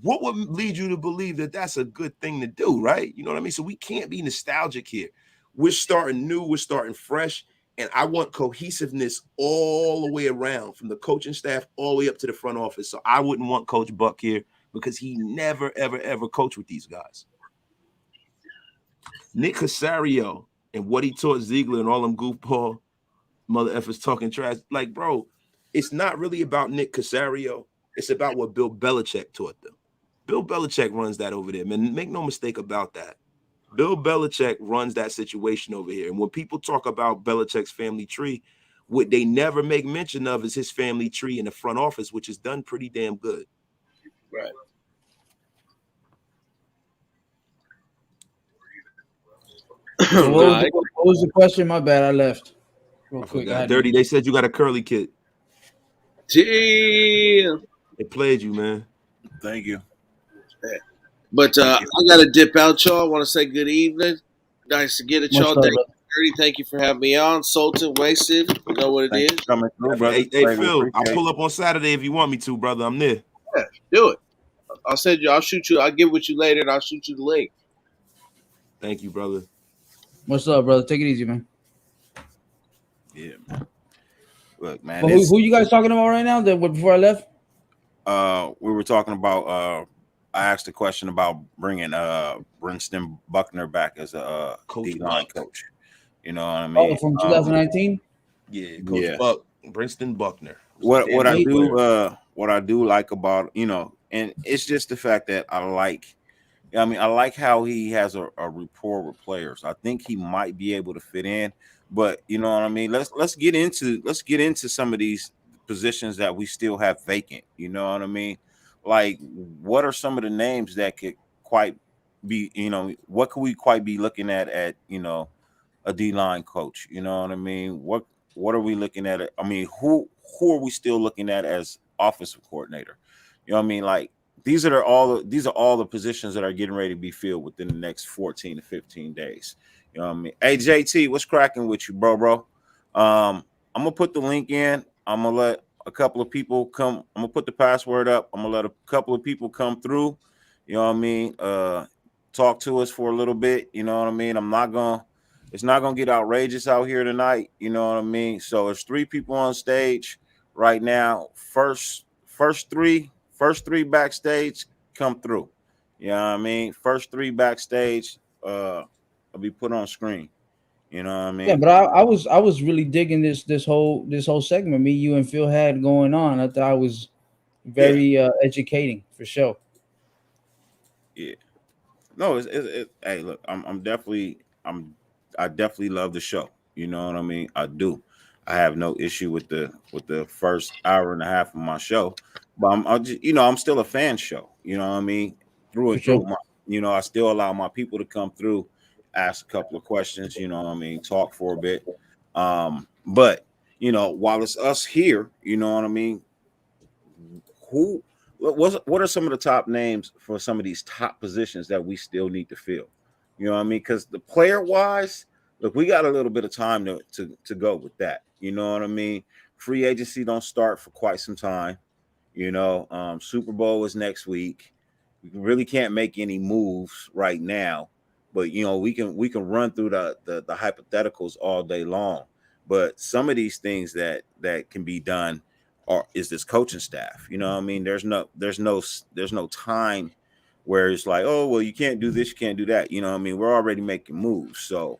What would lead you to believe that that's a good thing to do, right? You know what I mean? So we can't be nostalgic here. We're starting new, we're starting fresh, and I want cohesiveness all the way around, from the coaching staff all the way up to the front office. So I wouldn't want Coach Buck here because he never, ever, ever coached with these guys. Nick Casario and what he taught Ziegler and all them goofball mother effers talking trash. Like, bro, it's not really about Nick Casario. It's about what Bill Belichick taught them. Bill Belichick runs that over there, man. Make no mistake about that. Bill Belichick runs that situation over here. And when people talk about Belichick's family tree, what they never make mention of is his family tree in the front office, which is done pretty damn good. Right. So what was the question? My bad, I left. Real I quick. forgot. Dirty, they said you got a curly kid. Damn. They played you, man. Thank you. But I got to dip out, y'all. I want to say good evening. Nice to get it, y'all. Thank you for having me on. Sultan, Wasted. You know what it is. Coming through, brother. Hey, Phil, I'll pull up on Saturday if you want me to, brother. I'm there. Yeah, do it. I'll shoot you. I'll get with you later, and I'll shoot you the link. Thank you, brother. What's up, brother? Take it easy, man. Yeah, man. Look, man. Well, who you guys talking about right now? Before I left? We were talking about. I asked a question about bringing Brinston Buckner back as a D-line coach. You know what I mean? Oh, from 2019. Yeah, Coach Buck, Brinston Buckner. What I do like about, you know, and it's just the fact that I like how he has a rapport with players. I think he might be able to fit in, but you know what I mean? Let's get into some of these positions that we still have vacant. You know what I mean? Like, what are some of the names that could quite be, what could we quite be looking at a D-line coach? You know what I mean? What are we looking at? I mean, who are we still looking at as offensive coordinator? You know what I mean? Like these are all the positions that are getting ready to be filled within the next 14 to 15 days. You know what I mean? Hey JT, what's cracking with you, bro? I'm gonna put the link in. I'm gonna let a couple of people come. I'm gonna put the password up. I'm gonna let a couple of people come through. You know what I mean? Talk to us for a little bit. You know what I mean? It's not gonna get outrageous out here tonight. You know what I mean? So it's 3 people on stage right now. First three backstage come through. You know what I mean? First 3 backstage will be put on screen. You know what I mean? Yeah, but I was really digging this whole segment me, you, and Phil had going on. I thought it was very educating for sure. Yeah. No, hey, look, I definitely love the show. You know what I mean? I do. I have no issue with the first hour and a half of my show, but I'm still a fan show. You know what I mean? Through and through. I still allow my people to come through, ask a couple of questions. You know what I mean? Talk for a bit. But while it's us here, you know what I mean? What are some of the top names for some of these top positions that we still need to fill? You know what I mean? Because the player wise, look, we got a little bit of time to go with that. You know what I mean? Free agency don't start for quite some time. Super Bowl is next week. We really can't make any moves right now, but we can run through the hypotheticals all day long. But some of these things that can be done is this coaching staff. You know what I mean? There's no time where it's like, oh, well, you can't do this, you can't do that. You know what I mean? We're already making moves. So,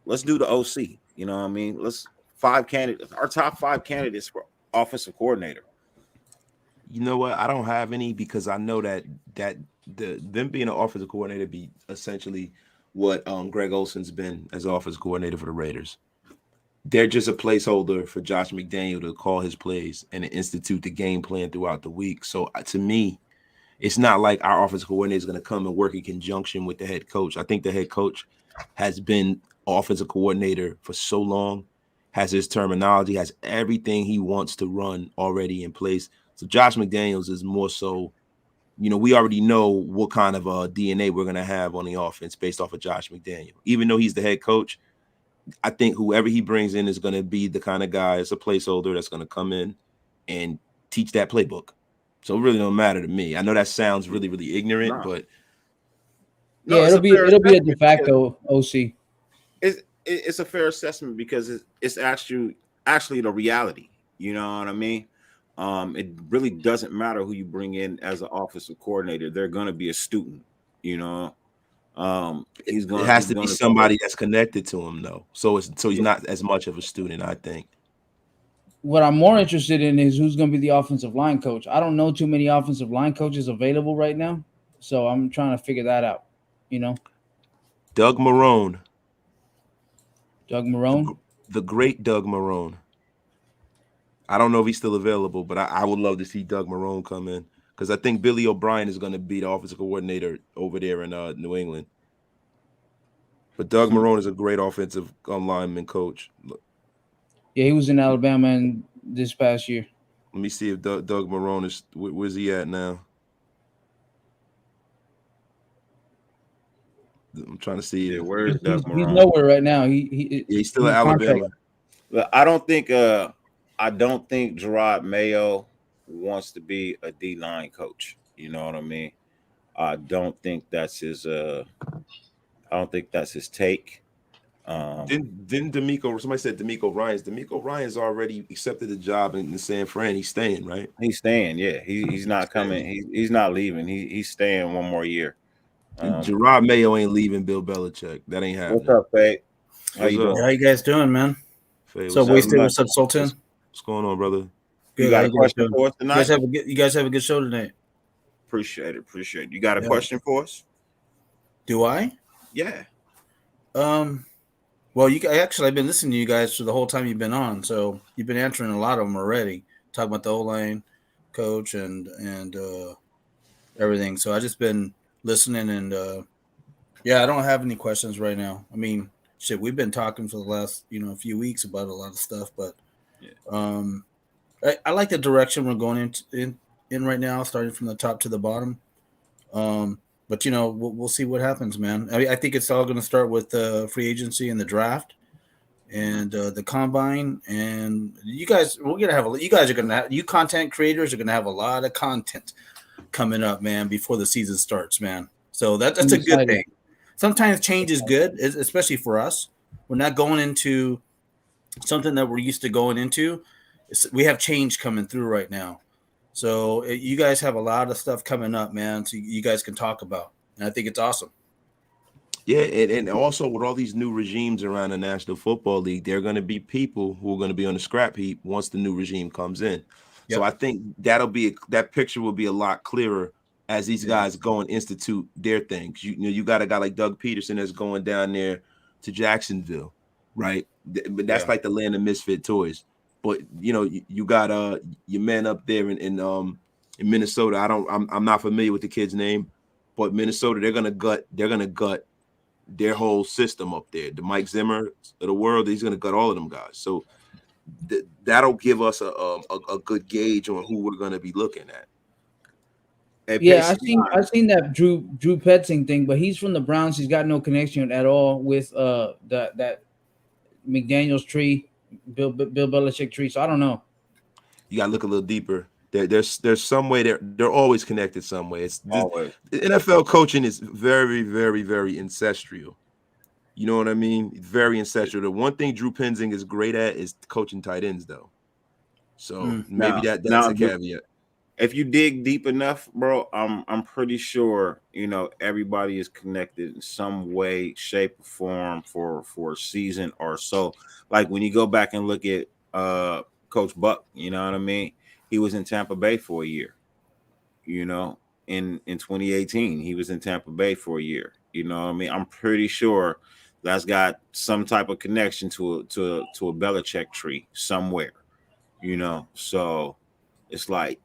let's do the OC. You know what I mean? Our top 5 candidates for offensive coordinator. You know what? I don't have any because I know that them being an offensive coordinator be essentially what Greg Olson's been as offensive coordinator for the Raiders. They're just a placeholder for Josh McDaniel to call his plays and to institute the game plan throughout the week. So to me, it's not like our offensive coordinator is going to come and work in conjunction with the head coach. I think the head coach has been offensive coordinator for so long, has his terminology, has everything he wants to run already in place. So Josh McDaniels is more so, we already know what kind of DNA we're going to have on the offense based off of Josh McDaniel. Even though he's the head coach, I think whoever he brings in is going to be the kind of guy, it's a placeholder that's going to come in and teach that playbook. So it really don't matter to me. I know that sounds really, really ignorant, but it'll be a de facto OC. It's a fair assessment because it's actually the reality. You know what I mean? It really doesn't matter who you bring in as an offensive coordinator. They're going to be a student. It has to be somebody that's connected to him, though. So he's not as much of a student, I think. What I'm more interested in is who's going to be the offensive line coach. I don't know too many offensive line coaches available right now, so I'm trying to figure that out. Doug Marrone. Doug Marrone? The great Doug Marrone. I don't know if he's still available, but I would love to see Doug Marrone come in because I think Billy O'Brien is going to be the offensive coordinator over there in New England. But Doug Marrone is a great offensive lineman coach. Yeah, he was in Alabama this past year. Let me see if Doug Marrone is where's he at now. I'm trying to see. Yeah, where is Doug Marrone? He's nowhere right now. He's still at Alabama. But I don't think Gerard Mayo wants to be a D-line coach. You know what I mean? I don't think that's his take. Didn't D'Amico? Somebody said D'Amico Ryans. D'Amico Ryans already accepted the job in San Fran. He's staying, right? He's staying. Yeah, he's not coming. He's not leaving. He's staying one more year. Gerard Mayo ain't leaving Bill Belichick. That ain't happening. What's up, Fade? How you doing? How you guys doing, man? Fade, what's up, Sultan? What's going on, brother? You got a question for us tonight? You guys have a good show tonight. Appreciate it. You got a question for us? Do I? Yeah. Well, I've been listening to you guys for the whole time you've been on, so you've been answering a lot of them already. Talking about the O-line coach and everything. So I just been listening, and yeah, I don't have any questions right now. I mean, shit, we've been talking for the last few weeks about a lot of stuff, but I like the direction we're going in right now, starting from the top to the bottom. But we'll see what happens, man. I think it's all going to start with free agency and the draft, and the combine. And you guys, you content creators are gonna have a lot of content coming up, man, before the season starts, man. So that's a good thing. Sometimes change is good, especially for us. We're not going into something that we're used to going into. We have change coming through right now. So you guys have a lot of stuff coming up, man, so you guys can talk about. And I think it's awesome. Yeah, and also with all these new regimes around the National Football League, there are going to be people who are going to be on the scrap heap once the new regime comes in. Yep. So I think that picture will be a lot clearer as these guys go and institute their things. You got a guy like Doug Peterson that's going down there to Jacksonville, right? But that's like the land of misfit toys. But you got your man up there in Minnesota. I'm not familiar with the kid's name, but Minnesota, they're gonna gut their whole system up there. The Mike Zimmer of the world, he's gonna gut all of them guys. So that'll give us a good gauge on who we're gonna be looking at. I've seen that Drew Petzing thing, but he's from the Browns. He's got no connection at all with that McDaniel's tree, Bill Belichick tree. So I don't know. You gotta look a little deeper. There's some way they're always connected some way. The NFL coaching is very, very, very ancestral. You know what I mean? Very ancestral. The one thing Drew Petzing is great at is coaching tight ends, though. So maybe that's a caveat. If you dig deep enough, bro, I'm pretty sure everybody is connected in some way, shape, or form for a season or so. Like when you go back and look at Coach Buck, you know what I mean? He was in Tampa Bay for a year. In 2018, he was in Tampa Bay for a year. You know what I mean? I'm pretty sure that's got some type of connection to a Belichick tree somewhere. So. It's like,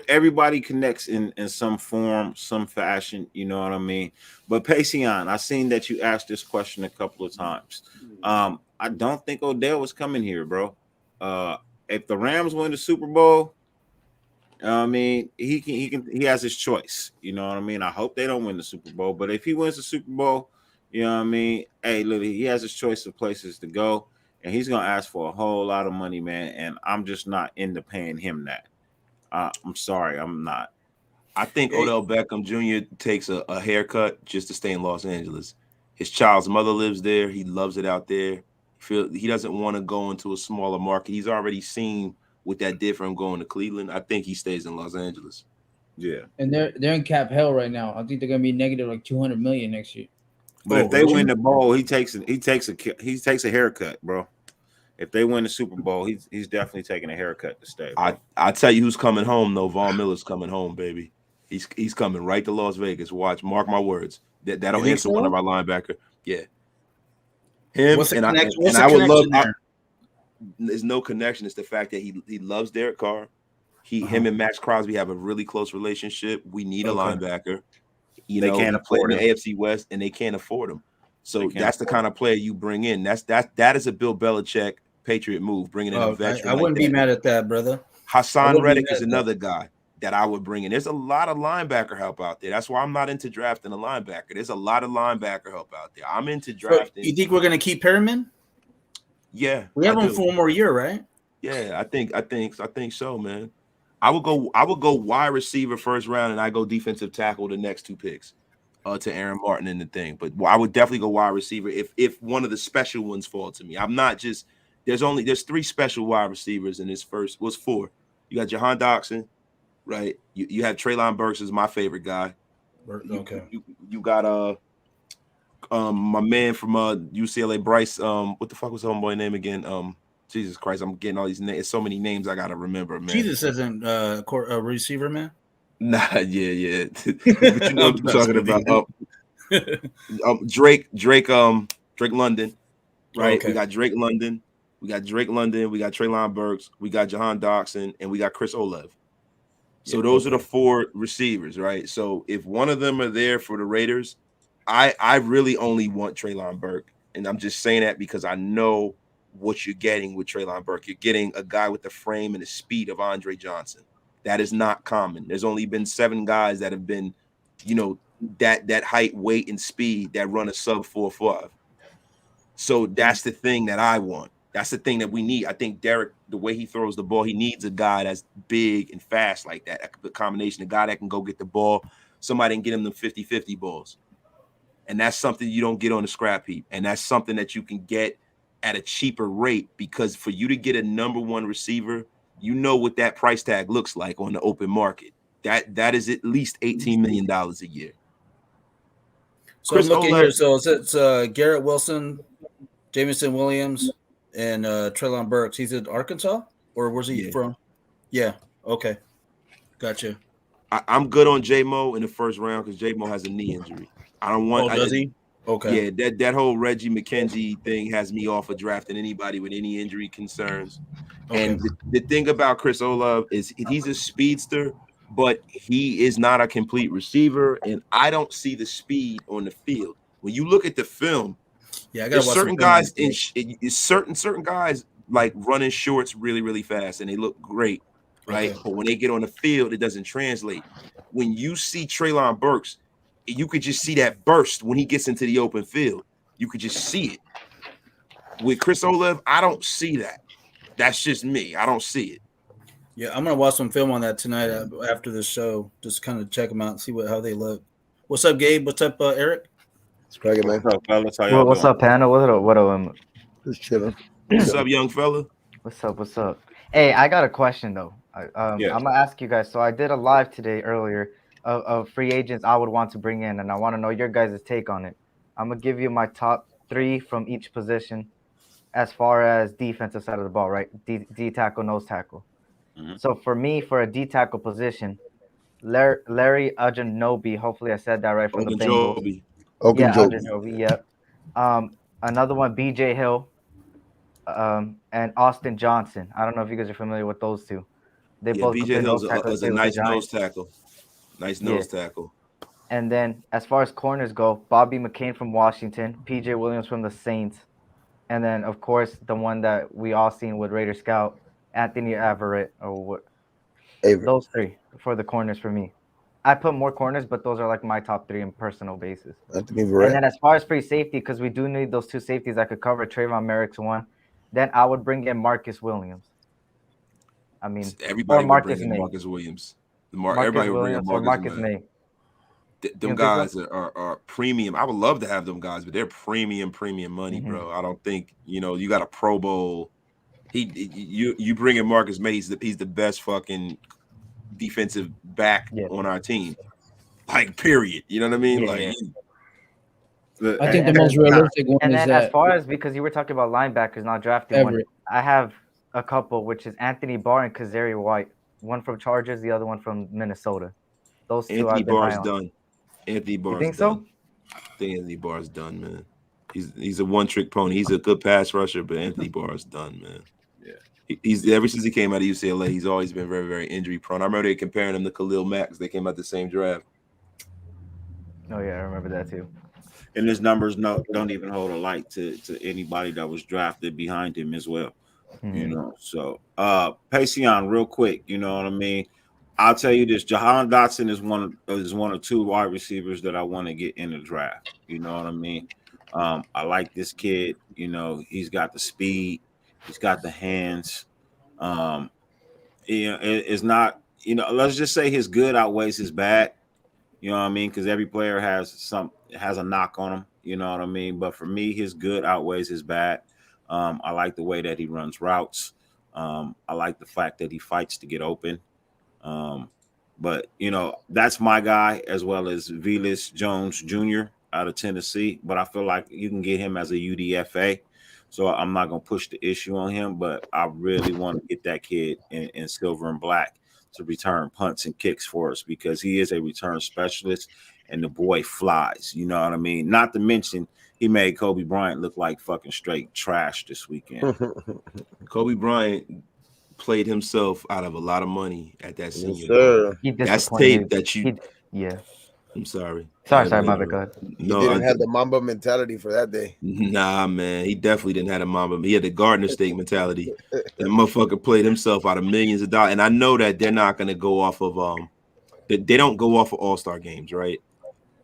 everybody connects in some form, some fashion, you know what I mean? But Pacion, I seen that you asked this question a couple of times. I don't think Odell was coming here, bro. If the Rams win the Super Bowl, I mean, he has his choice, you know what I mean? I hope they don't win the Super Bowl, but if he wins the Super Bowl, you know what I mean? Hey, look, he has his choice of places to go. And he's going to ask for a whole lot of money, man. And I'm just not into paying him that. I'm sorry, I'm not. I think Odell Beckham Jr. takes a haircut just to stay in Los Angeles. His child's mother lives there. He loves it out there. He doesn't want to go into a smaller market. He's already seen what that did for him going to Cleveland. I think he stays in Los Angeles. Yeah. And they're in cap hell right now. I think they're going to be negative like $200 million next year. But if they win the bowl, he takes a haircut, bro. If they win the Super Bowl, he's definitely taking a haircut to stay. I tell you who's coming home though. Vaughn Miller's coming home, baby. He's coming right to Las Vegas. Watch, mark my words. That'll answer one of our linebacker. Yeah, him and I would love. There's no connection. It's the fact that he loves Derek Carr. Him and Max Crosby have a really close relationship. We need a linebacker. They can't afford the AFC West, and they can't afford him. So that's the kind of player you bring in. That is a Bill Belichick Patriot move, bringing in a veteran. I wouldn't be mad at that, brother. Hassan Reddick is another guy that I would bring in. There's a lot of linebacker help out there. That's why I'm not into drafting a linebacker. There's a lot of linebacker help out there. I'm into drafting. You think we're gonna keep Perriman? Yeah, we have him for one more year, right? Yeah, I think so, man. I would go wide receiver first round, and I go defensive tackle the next two picks. To Aaron Martin and the thing, but I would definitely go wide receiver if one of the special ones fall to me. I'm not just there's three special wide receivers in this first. Was four. You got Jahan Dotson, right? You have Treylon Burks is my favorite guy. Okay. You got my man from UCLA, Bryce. What the fuck was homeboy name again? Jesus Christ, I'm getting all these names. So many names I gotta remember, man. Jesus isn't a receiver, man. Nah, yeah. But you know what I'm talking about. Drake London, right? Okay. We got Drake London, we got Treylon Burks, we got Jahan Dotson, and we got Chris Olev. So those are the 4 receivers, right? So if one of them are there for the Raiders, I really only want Treylon Burke. And I'm just saying that because I know what you're getting with Treylon Burke. You're getting a guy with the frame and the speed of Andre Johnson. That is not common. There's only been 7 guys that have been, that height, weight, and speed that run a sub 4.5. So that's the thing that I want. That's the thing that we need. I think Derek, the way he throws the ball, he needs a guy that's big and fast like that. A combination, a guy that can go get the ball, somebody can get him the 50-50 balls. And that's something you don't get on the scrap heap. And that's something that you can get at a cheaper rate, because for you to get a number 1 receiver, you know what that price tag looks like on the open market. That is at least $18 million a year. So I'm looking here. So it's Garrett Wilson, Jameson Williams, and Treylon Burks. He's in Arkansas, or where's he from? Yeah. Okay. Gotcha. I'm good on J-Mo in the first round because J-Mo has a knee injury. I don't want. Oh, does he? Okay. Yeah, that whole Reggie McKenzie thing has me off of drafting anybody with any injury concerns. Okay. And the thing about Chris Olave is he's a speedster, but he is not a complete receiver, and I don't see the speed on the field. When you look at the film, I there's certain guys certain guys like running shorts really, really fast, and they look great, right? Okay. But when they get on the field, it doesn't translate. When you see Treylon Burks, you could just see that burst when he gets into the open field. You could just see it. With Chris Olave, I don't see that. That's just me. I don't see it. Yeah, I'm gonna watch some film on that tonight after the show. Just kind of check them out and see how they look. What's up, Gabe? What's up, Eric? It's cracking, man. What's up, fellas? How y'all what's doing? up, panel? What up? Just chilling. What's up, young fella? What's up? Hey, I got a question though. I'm gonna ask you guys. So I did a live today earlier of free agents I would want to bring in, and I want to know your guys' take on it. I'm gonna give you my top 3 from each position, as far as defensive side of the ball, right? D tackle, nose tackle. Mm-hmm. So for me, for a D tackle position, Larry Ajanobi. Hopefully, I said that right from the Bengals. Ajanobi. Yep. Another one, B.J. Hill, and Austin Johnson. I don't know if you guys are familiar with those two. They both B.J. Hill is a nice nose tackle. Nice nose tackle. And then as far as corners go, Bobby McCain from Washington, P.J. Williams from the Saints, and then of course the one that we all seen with Raider Scout, Anthony Averett, or what? Those 3 for the corners for me. I put more corners, but those are like my top 3 in personal basis. Anthony Averett. And then as far as free safety, because we do need those 2 safeties that could cover Trayvon Merrick's one, then I would bring in Marcus Williams. I mean, everybody would bring in Marcus Williams. Everybody would bring in Marcus May. Them guys are premium. I would love to have them guys, but they're premium money, bro. I don't think you got a Pro Bowl. You bring in Marcus May. He's the best fucking defensive back on our team. Like, period. You know what I mean? I think the most realistic one is that. And then as far as, because you were talking about linebackers not drafting one, I have a couple, which is Anthony Barr and Kazari White. One from Chargers, the other one from Minnesota. Those 2 Anthony Barr's done. Anthony Barr's done. You think so? I think Anthony Barr's done, man. He's a one-trick pony. He's a good pass rusher, but Anthony Barr's done, man. Yeah. He's ever since he came out of UCLA, he's always been very, very injury prone. I remember they comparing him to Khalil Mack because they came out the same draft. Oh yeah, I remember that too. And his numbers don't even hold a light to anybody that was drafted behind him as well. Mm-hmm. So Pacion, real quick, you know what I mean? I'll tell you this: Jahan Dotson is one of 2 wide receivers that I want to get in the draft. You know what I mean? I like this kid. He's got the speed, he's got the hands. It's not. Let's just say his good outweighs his bad. You know what I mean? Because every player has a knock on him. You know what I mean? But for me, his good outweighs his bad. I like the way that he runs routes. I like the fact that he fights to get open. But that's my guy, as well as Velus Jones Jr. out of Tennessee. But I feel like you can get him as a UDFA. So I'm not going to push the issue on him, but I really want to get that kid in silver and black to return punts and kicks for us, because he is a return specialist and the boy flies. You know what I mean? Not to mention, he made Kobe Bryant look like fucking straight trash this weekend. Kobe Bryant played himself out of a lot of money at that senior. Sir. He That's disappointed tape me. that you. Yeah. I'm sorry. Sorry, my bad. Go ahead. He No, didn't have the Mamba mentality for that day. nah, man. He definitely didn't have a Mamba. He had the Gardner State mentality. That motherfucker played himself out of millions of dollars. And I know that they're not going to go off of they don't go off of all-star games, right?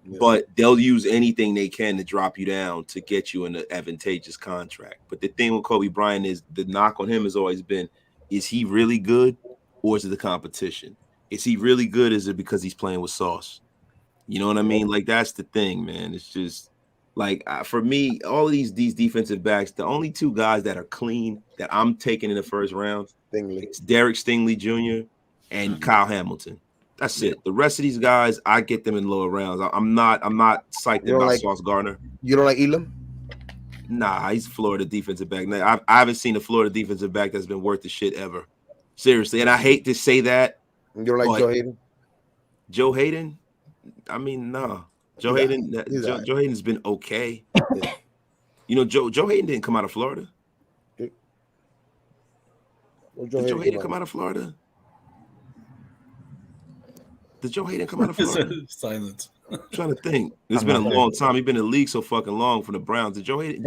Yeah. But they'll use anything they can to drop you down to get you in an advantageous contract. But the thing with Kobe Bryant is the knock on him has always been, is he really good or is it the competition? Is he really good? Is it because he's playing with sauce? You know what I mean? Like, that's the thing, man. It's just like, for me, all of these defensive backs, the only two guys that are clean that I'm taking in the first round, it's Derek Stingley Jr. and Kyle Hamilton. That's it. The rest of these guys, I get them in lower rounds. I'm not psyched about Sauce Gardner. You don't like Elam? Nah, he's Florida defensive back. I haven't seen a Florida defensive back that's been worth the shit ever. Seriously. And I hate to say that. You don't like Joe Hayden? Joe Hayden? I mean, no. Joe Hayden's been okay. You know, Joe Hayden didn't come out of Florida. Did Joe Hayden come out of Florida? Did Joe Hayden come out of Florida? Silence. I'm trying to think. It's been a long time. He's been in the league so fucking long from the Browns. Did Joe Hayden?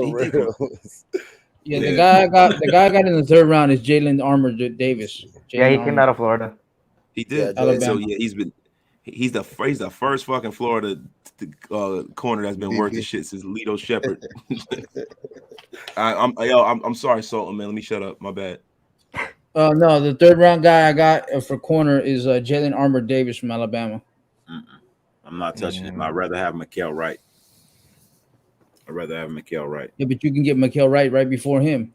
Yeah, the guy I got in the third round is Jalen Armour Davis. He came out of Florida. He did. Yeah, so yeah, he's the first fucking Florida corner that's been worth the shit since Lito Shepherd. I'm sorry, Sultan, man. Let me shut up. My bad. No, the third round guy I got for corner is Jalen Armour Davis from Alabama. I'm not touching him. I'd rather have Mikael Wright. Yeah, but you can get Mikael Wright right before him.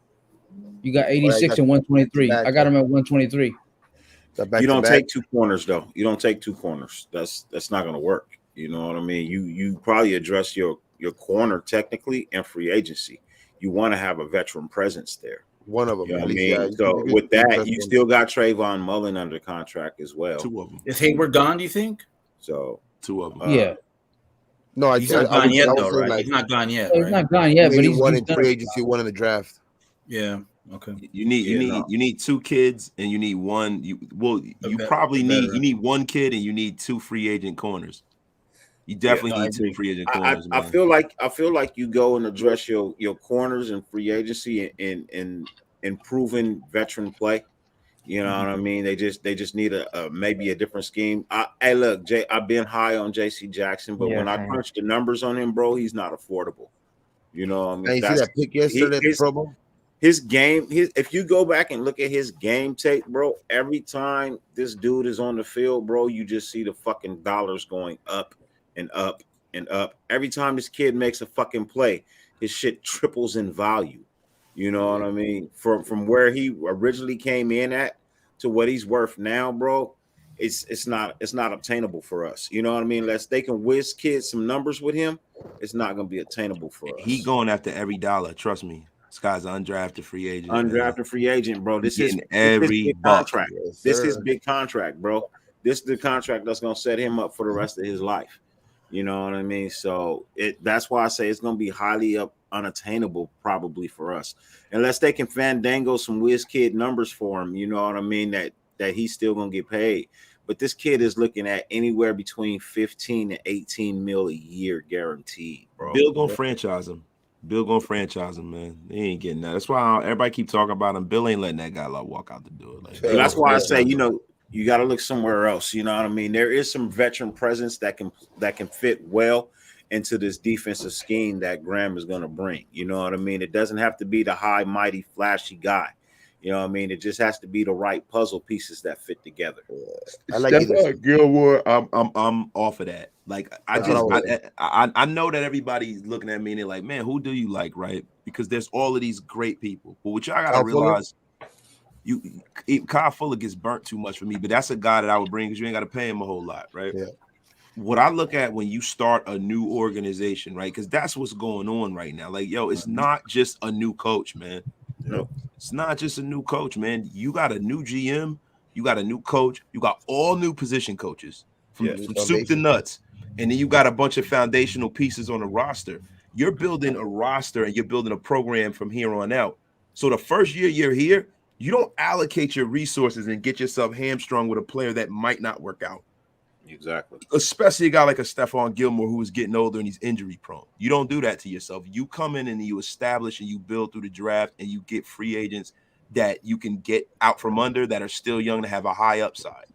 You got 86 and 123. I got him at 123. You don't take two corners, though. You don't take two corners. That's not going to work. You know what I mean? You probably address your corner technically in free agency. You want to have a veteran presence there. One of them. You know what I mean? Yeah, so with that, you still got Trayvon Mullen under contract as well. Two of them. Is Hayward gone, do you think? So two of them. Yeah. No, he's not gone yet, though, right? He's not gone yet. He's not gone yet, but he's one in free agency, one in the draft. Yeah. Okay. You need two kids and you need one. You need one kid and you need two free agent corners. You definitely need two free agent corners. I feel like you go and address your corners and free agency in improving veteran play. You know what I mean? They just need a maybe a different scheme. Hey, look, I've been high on JC Jackson, but when I crunch the numbers on him, bro, he's not affordable. You know what I mean? You see that pick yesterday at the Pro Bowl? His game, if you go back and look at his game tape, bro, every time this dude is on the field, bro, you just see the fucking dollars going up and up and up. Every time this kid makes a fucking play, his shit triples in value. You know what I mean? From where he originally came in at to what he's worth now, bro, it's not obtainable for us. You know what I mean? Unless they can whiz kids some numbers with him, it's not going to be attainable for us. He going after every dollar. Trust me. This guy's an undrafted free agent. Free agent, bro. This is every contract. Yes, this is big contract, bro. This is the contract that's gonna set him up for the rest of his life. You know what I mean? So that's why I say it's gonna be highly unattainable probably for us, unless they can fandango some whiz kid numbers for him. You know what I mean? That he's still gonna get paid. But this kid is looking at anywhere between 15 to 18 mil a year guaranteed, bro. Bill gonna franchise him. Man. He ain't getting that. That's why everybody keep talking about him. Bill ain't letting that guy walk out the door. That's why I say, you know, you got to look somewhere else. You know what I mean? There is some veteran presence that can fit well into this defensive scheme that Graham is going to bring. You know what I mean? It doesn't have to be the high, mighty, flashy guy. You know what I mean? It just has to be the right puzzle pieces that fit together. I like Gilmore. I'm off of that. Like I know that everybody's looking at me and they're like, man, who do you like, right? Because there's all of these great people. But what y'all gotta realize, Kyle Fuller gets burnt too much for me. But that's a guy that I would bring because you ain't got to pay him a whole lot, right? Yeah. What I look at when you start a new organization, right? Because that's what's going on right now. Like, yo, it's not just a new coach, man. No. It's not just a new coach, man. You got a new GM, you got a new coach, you got all new position coaches from soup to nuts, and then you got a bunch of foundational pieces on the roster. You're building a roster and you're building a program from here on out. So the first year you're here, You don't allocate your resources and get yourself hamstrung with a player that might not work out. Exactly. Especially a guy like a Stephon Gilmore who is getting older and he's injury prone. You don't do that to yourself. You come in and you establish and you build through the draft and you get free agents that you can get out from under that are still young to have a high upside.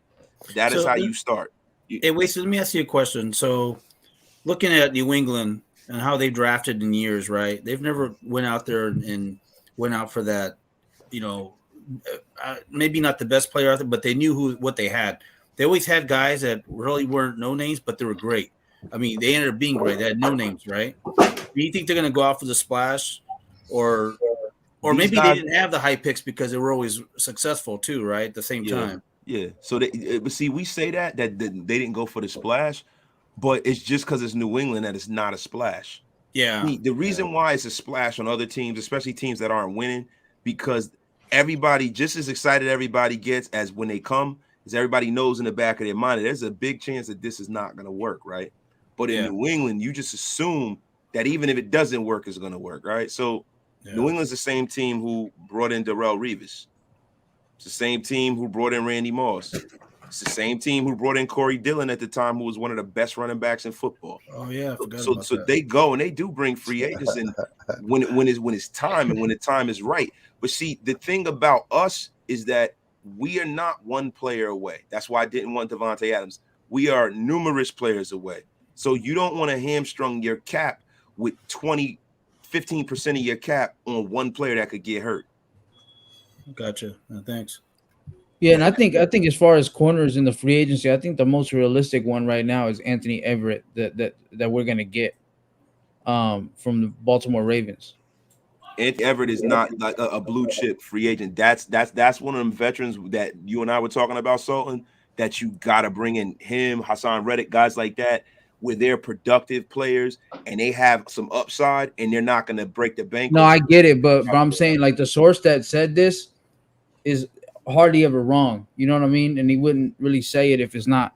That is how you start. Hey, wait, so let me ask you a question. So looking at New England and how they drafted in years, right? They've never went out there and went out for that, maybe not the best player out there, but they knew what they had. They always had guys that really weren't no names, but they were great. I mean, they ended up being great. They had no names, right? Do you think they're going to go out for the splash, or maybe they didn't have the high picks because they were always successful too, right? At the same time. Yeah. So we say that they didn't go for the splash, but it's just because it's New England that it's not a splash. Yeah. The reason why it's a splash on other teams, especially teams that aren't winning, because everybody just as excited everybody gets as when they come. Is everybody knows in the back of their mind that there's a big chance that this is not going to work, right? But in New England, you just assume that even if it doesn't work, it's going to work, right? So New England's the same team who brought in Darrelle Revis. It's the same team who brought in Randy Moss. It's the same team who brought in Corey Dillon at the time, who was one of the best running backs in football. Oh yeah, I forgot so about that. They go and they do bring free agents in when it's time and when the time is right. But see, the thing about us is that we are not one player away. That's why I didn't want Devontae Adams. We are numerous players away. So you don't want to hamstrung your cap with 15% of your cap on one player that could get hurt. Gotcha. Thanks. Yeah, and I think as far as corners in the free agency, I think the most realistic one right now is Anthony Everett that we're gonna get from the Baltimore Ravens. Anthony Everett is not like a blue chip free agent. That's one of them veterans that you and I were talking about, Sultan, that you got to bring in him, Hassan Reddick, guys like that, where they're productive players and they have some upside and they're not going to break the bank. No, I get it, but I'm saying like the source that said this is hardly ever wrong. You know what I mean? And he wouldn't really say it if it's not.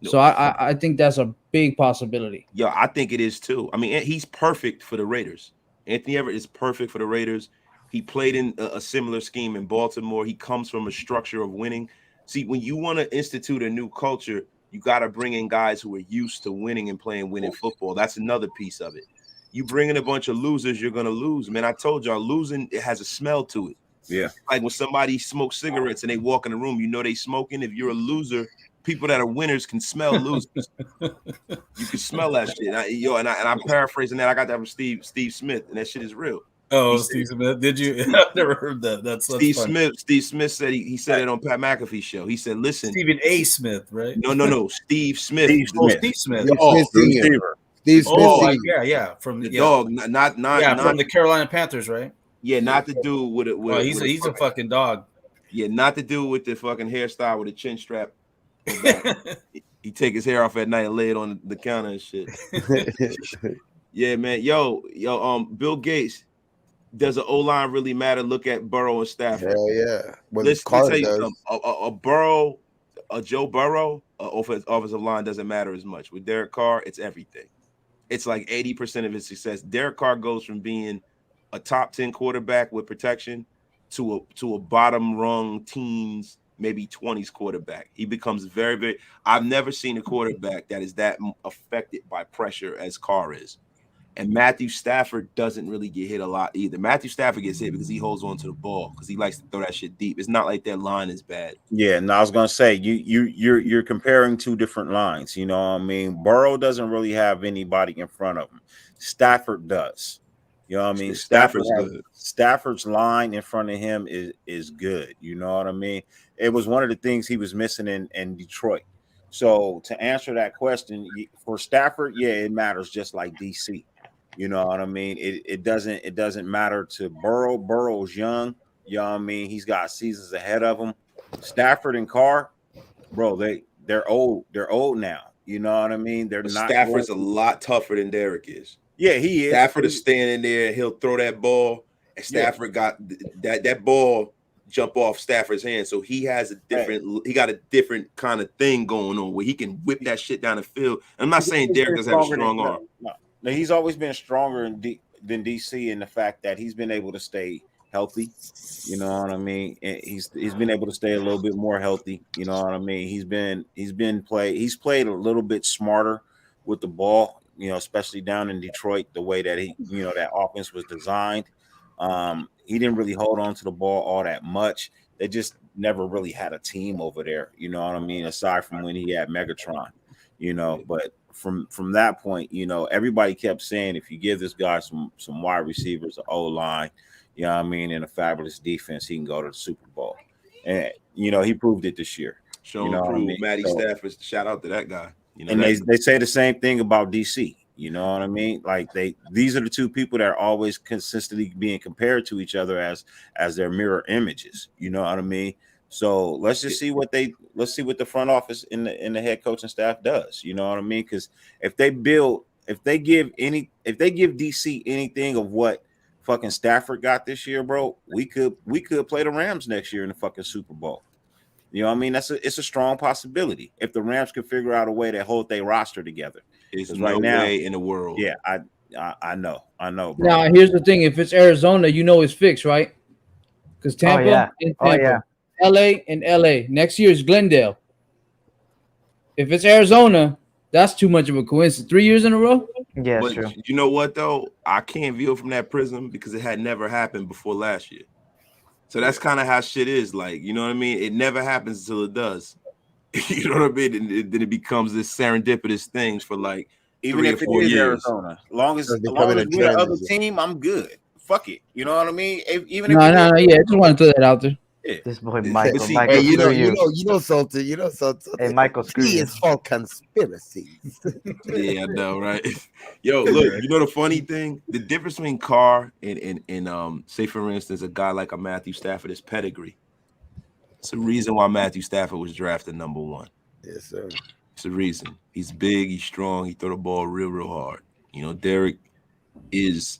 No. So I think that's a big possibility. Yeah, I think it is too. I mean, he's perfect for the Raiders. Anthony Everett is perfect for the Raiders. He played in a similar scheme in Baltimore. He comes from a structure of winning. See, when you want to institute a new culture, you got to bring in guys who are used to winning and playing winning football. That's another piece of it. You bring in a bunch of losers, you're going to lose. Man, I told y'all, losing, it has a smell to it. Yeah. Like when somebody smokes cigarettes and they walk in the room, you know they smoking. If you're a loser, people that are winners can smell losers. You can smell that shit. I'm paraphrasing that. I got that from Steve Smith, and that shit is real. Oh, Steve Smith. Did you? I've never heard that. That's Steve Smith. Steve Smith said he said it on Pat McAfee's show. He said, "Listen, Stephen A. Smith, right? No. Steve Smith. Steve Smith. Steve Smith. Yeah. From the dog. Not from the Carolina Panthers, right? Yeah, not the dude with it. He's a fucking dog. Yeah, not the dude with the fucking hairstyle with a chin strap. He take his hair off at night and lay it on the counter and shit. Yeah, man. Yo, Bill Gates. Does an O-line really matter? Look at Burrow and Stafford. Hell yeah. Let's tell you something. A Joe Burrow, offensive line doesn't matter as much. With Derek Carr, it's everything. It's like 80% of his success. Derek Carr goes from being a top 10 quarterback with protection to a bottom rung teens, maybe 20s quarterback. He becomes very, very. I've never seen a quarterback that is that affected by pressure as Carr is. And Matthew Stafford doesn't really get hit a lot either. Matthew Stafford gets hit because he holds on to the ball because he likes to throw that shit deep. It's not like their line is bad. Yeah, and I was gonna say you're comparing two different lines. You know what I mean? Burrow doesn't really have anybody in front of him. Stafford does. You know what I mean? Stafford's line in front of him is good. You know what I mean? It was one of the things he was missing in Detroit. So to answer that question, for Stafford, yeah, it matters just like DC. You know what I mean? It doesn't matter to Burrow. Burrow's young. You know what I mean? He's got seasons ahead of him. Stafford and Carr, bro, they're old. They're old now. You know what I mean? They're not. Stafford's a lot tougher than Derek is. Yeah, he is. Stafford is standing there and he'll throw that ball. And Stafford got that ball jump off Stafford's hand. So he has he got a different kind of thing going on where he can whip that shit down the field. I'm not saying Derek doesn't have a strong arm. No, he's always been stronger than DC in the fact that he's been able to stay healthy. You know what I mean? And he's been able to stay a little bit more healthy. You know what I mean? He's played a little bit smarter with the ball. You know, especially down in Detroit, the way that that offense was designed. He didn't really hold on to the ball all that much. They just never really had a team over there. You know what I mean? Aside from when he had Megatron, but from that point, everybody kept saying if you give this guy some wide receivers, an O line, you know what I mean, and a fabulous defense, he can go to the Super Bowl. And he proved it this year. Show and prove. Matty Stafford, shout out to that guy. And they say the same thing about DC. You know what I mean? Like these are the two people that are always consistently being compared to each other as their mirror images. You know what I mean? So let's see what the front office and the head coaching staff does. You know what I mean? Because if they give DC anything of what fucking Stafford got this year, bro, we could play the Rams next year in the fucking Super Bowl. You know what I mean? It's a strong possibility if the Rams could figure out a way to hold their roster together. It's no way in the world. Yeah, I know, bro. Now here's the thing: if it's Arizona, it's fixed, right? Because Tampa and Tampa, LA and LA. Next year is Glendale. If it's Arizona, that's too much of a coincidence. 3 years in a row. Yeah, but true. You know what though? I can't view it from that prism because it had never happened before last year. So that's kind of how shit is. Like, you know what I mean? It never happens until it does. You know what I mean? And then it becomes this serendipitous things for like even 3 or 4 years. Arizona, as long as we're the other team, I'm good. Fuck it. You know what I mean? Even no. Yeah, I just want to throw that out there. Yeah. This boy Michael. See, Michael, you know something. Hey, Michael, he is for conspiracies. Yeah, I know, right? Yo, look, you know the funny thing? The difference between Carr and say for instance, a guy like a Matthew Stafford is pedigree. It's the reason why Matthew Stafford was drafted number 1. Yes, sir. It's the reason. He's big, he's strong, he throw the ball real hard. Derek is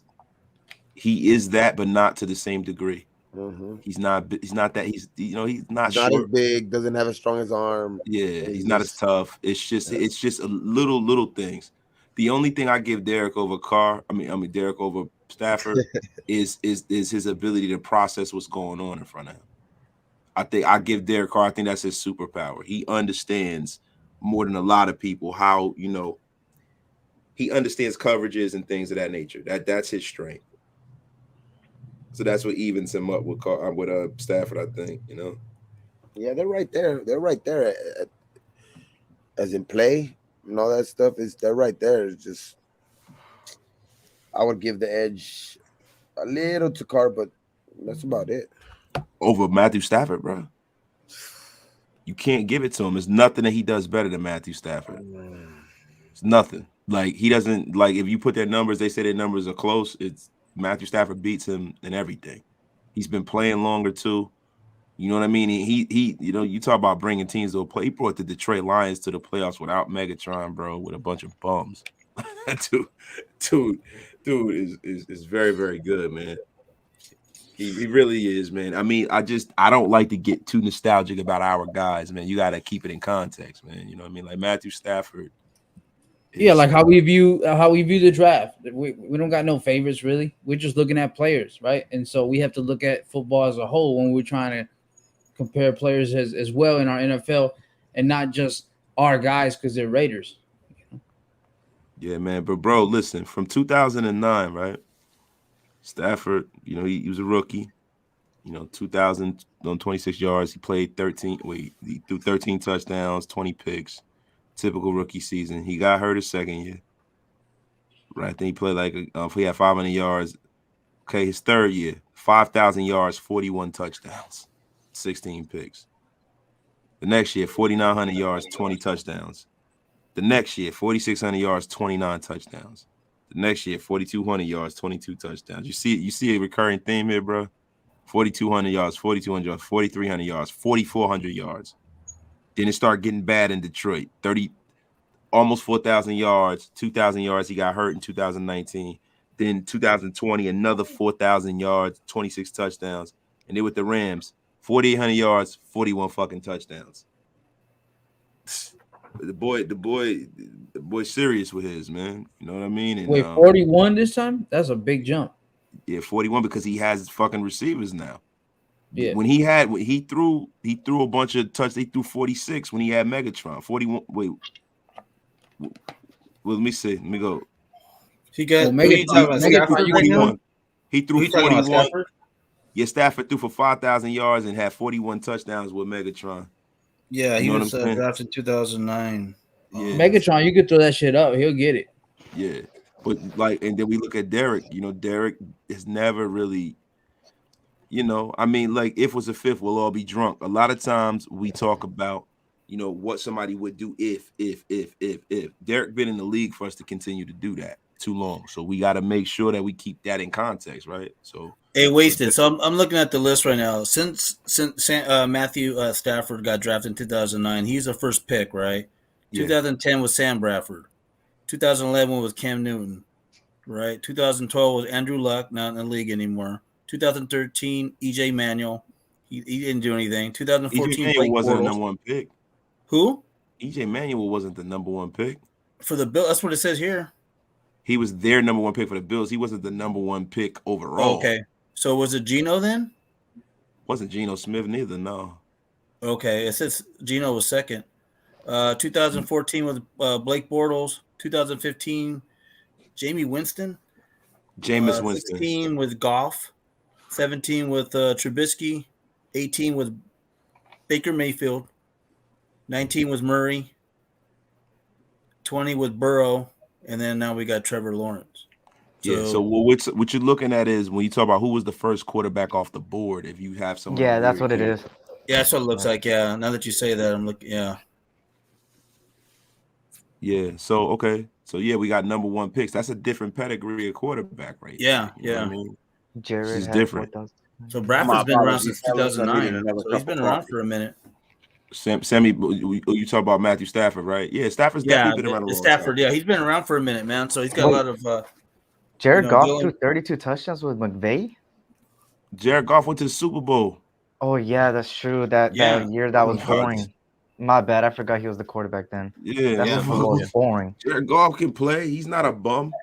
that, but not to the same degree. Mm-hmm. He's not that. He's not short. As big. Doesn't have as strong as arm. Yeah, he's not as tough. It's just a little things. The only thing I give Derek over Carr, Derek over Stafford, is his ability to process what's going on in front of him. I think I give Derek Carr. I think that's his superpower. He understands more than a lot of people how he understands coverages and things of that nature. That's his strength. So that's what evens him up with Stafford, I think, Yeah, they're right there. They're right there as in play and all that stuff. They're right there. It's just I would give the edge a little to Carr, but that's about it. Over Matthew Stafford, bro. You can't give it to him. There's nothing that he does better than Matthew Stafford. It's nothing. Like he doesn't if you put their numbers, they say their numbers are close. It's Matthew Stafford beats him in everything. He's been playing longer too. You know what I mean? He you talk about bringing teams to a play. He brought the Detroit Lions to the playoffs without Megatron, bro, with a bunch of bums. dude is very, very good, man. He really is, man. I don't like to get too nostalgic about our guys, man. You got to keep it in context, man. You know what I mean? Like Matthew Stafford. Yeah, like how we view the draft. We don't got no favorites really. We're just looking at players, right? And so we have to look at football as a whole when we're trying to compare players as well in our NFL, and not just our guys because they're Raiders. Yeah, man. But bro, listen, from 2009, right? Stafford, he was a rookie. 2,000 on 26 yards. He played 13. He threw 13 touchdowns, 20 picks. Typical rookie season. He got hurt his second year. Right. Then he played he had 500 yards. Okay, his third year, 5,000 yards, 41 touchdowns, 16 picks. The next year, 4,900 yards, 20 touchdowns. The next year, 4,600 yards, 29 touchdowns. The next year, 4,200 yards, 22 touchdowns. You see a recurring theme here, bro. 4,200 yards, 4,200 yards, 4,300 yards, 4,400 yards. Then it started getting bad in Detroit. Almost 4,000 yards, 2,000 yards. He got hurt in 2019. Then 2020, another 4,000 yards, 26 touchdowns. And then with the Rams, 4,800 yards, 41 fucking touchdowns. The boy's serious with his, man. You know what I mean? And, wait, 41 this time? That's a big jump. Yeah, 41 because he has fucking receivers now. Yeah. When he threw a bunch of touchdowns. He threw 46 when he had Megatron. 41. Wait. Well, let me see. Let me go. He got. Well, Who you talking about? Stafford right now? 41. He threw Who you talking about, 41. Stafford? Yeah, Stafford threw for 5,000 yards and had 41 touchdowns with Megatron. Yeah, You he know was what I'm saying? drafted in 2009. Yeah. Megatron, you could throw that shit up. He'll get it. Yeah. But like, and then we look at Derek. You know, Derek is never really, you know, I mean, like, if it was a fifth, we'll all be drunk. A lot of times we talk about, you know, what somebody would do if. Derek been in the league for us to continue to do that too long. So we got to make sure that we keep that in context, right? So wasted. So I'm looking at the list right now. Since Matthew Stafford got drafted in 2009, he's the first pick, right? Yeah. 2010 was Sam Bradford. 2011 was Cam Newton, right? 2012 was Andrew Luck, not in the league anymore. 2013, EJ Manuel. He didn't do anything. 2014, EJ Blake Manuel wasn't the Bortles. number one pick. Who? EJ Manuel wasn't the number one pick. For the Bills, that's what it says here. He was their number one pick for the Bills. He wasn't the number one pick overall. Okay. So was it Geno then? Wasn't Geno Smith neither, no. Okay. It says Geno was second. 2014 was Blake Bortles. 2015, Jamie Winston. Jameis Winston. 16 with Goff. 17 with Trubisky. 18 with Baker Mayfield. 19 was Murray. 20 with Burrow. And then now we got Trevor Lawrence. So what you're looking at is when you talk about who was the first quarterback off the board, if you have someone. Yeah, that's what it is. Yeah, that's what it looks like. Yeah. Now that you say that, I'm looking. Yeah. Yeah. So, okay. So, yeah, we got number one picks. That's a different pedigree of quarterback, right? Yeah. You know Yeah. what I mean? Jared This is had different. 4,000. So Bradford's been around since 2009. So he's been around for a minute. Sammy, you talk about Matthew Stafford, right? Yeah, Stafford's definitely been around a long Stafford, time. yeah, he's been around for a minute, man. So he's got a lot of. Jared Goff threw 32 touchdowns with McVay. Jared Goff went to the Super Bowl. Oh yeah, that's true. That year that was boring. My bad, I forgot he was the quarterback then. Yeah, that was boring. Jared Goff can play. He's not a bum.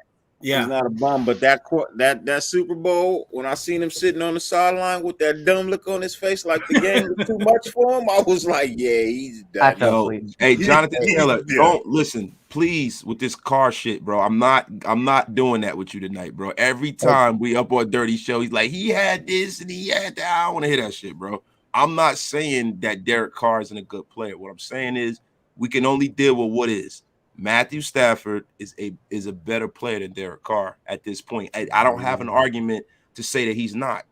Yeah, he's not a bum. But that Super Bowl, when I seen him sitting on the sideline with that dumb look on his face, like the game was too much for him, I was like, yeah, he's done. Yo, hey, Jonathan Taylor, don't listen, please, with this car shit, bro. I'm not doing that with you tonight, bro. Every time we up on Dirty Show, he's like, he had this and he had that. I don't want to hear that shit, bro. I'm not saying that Derek Carr isn't a good player. What I'm saying is we can only deal with what is. Matthew Stafford is a better player than Derek Carr at this point. I don't have an argument to say that he's not.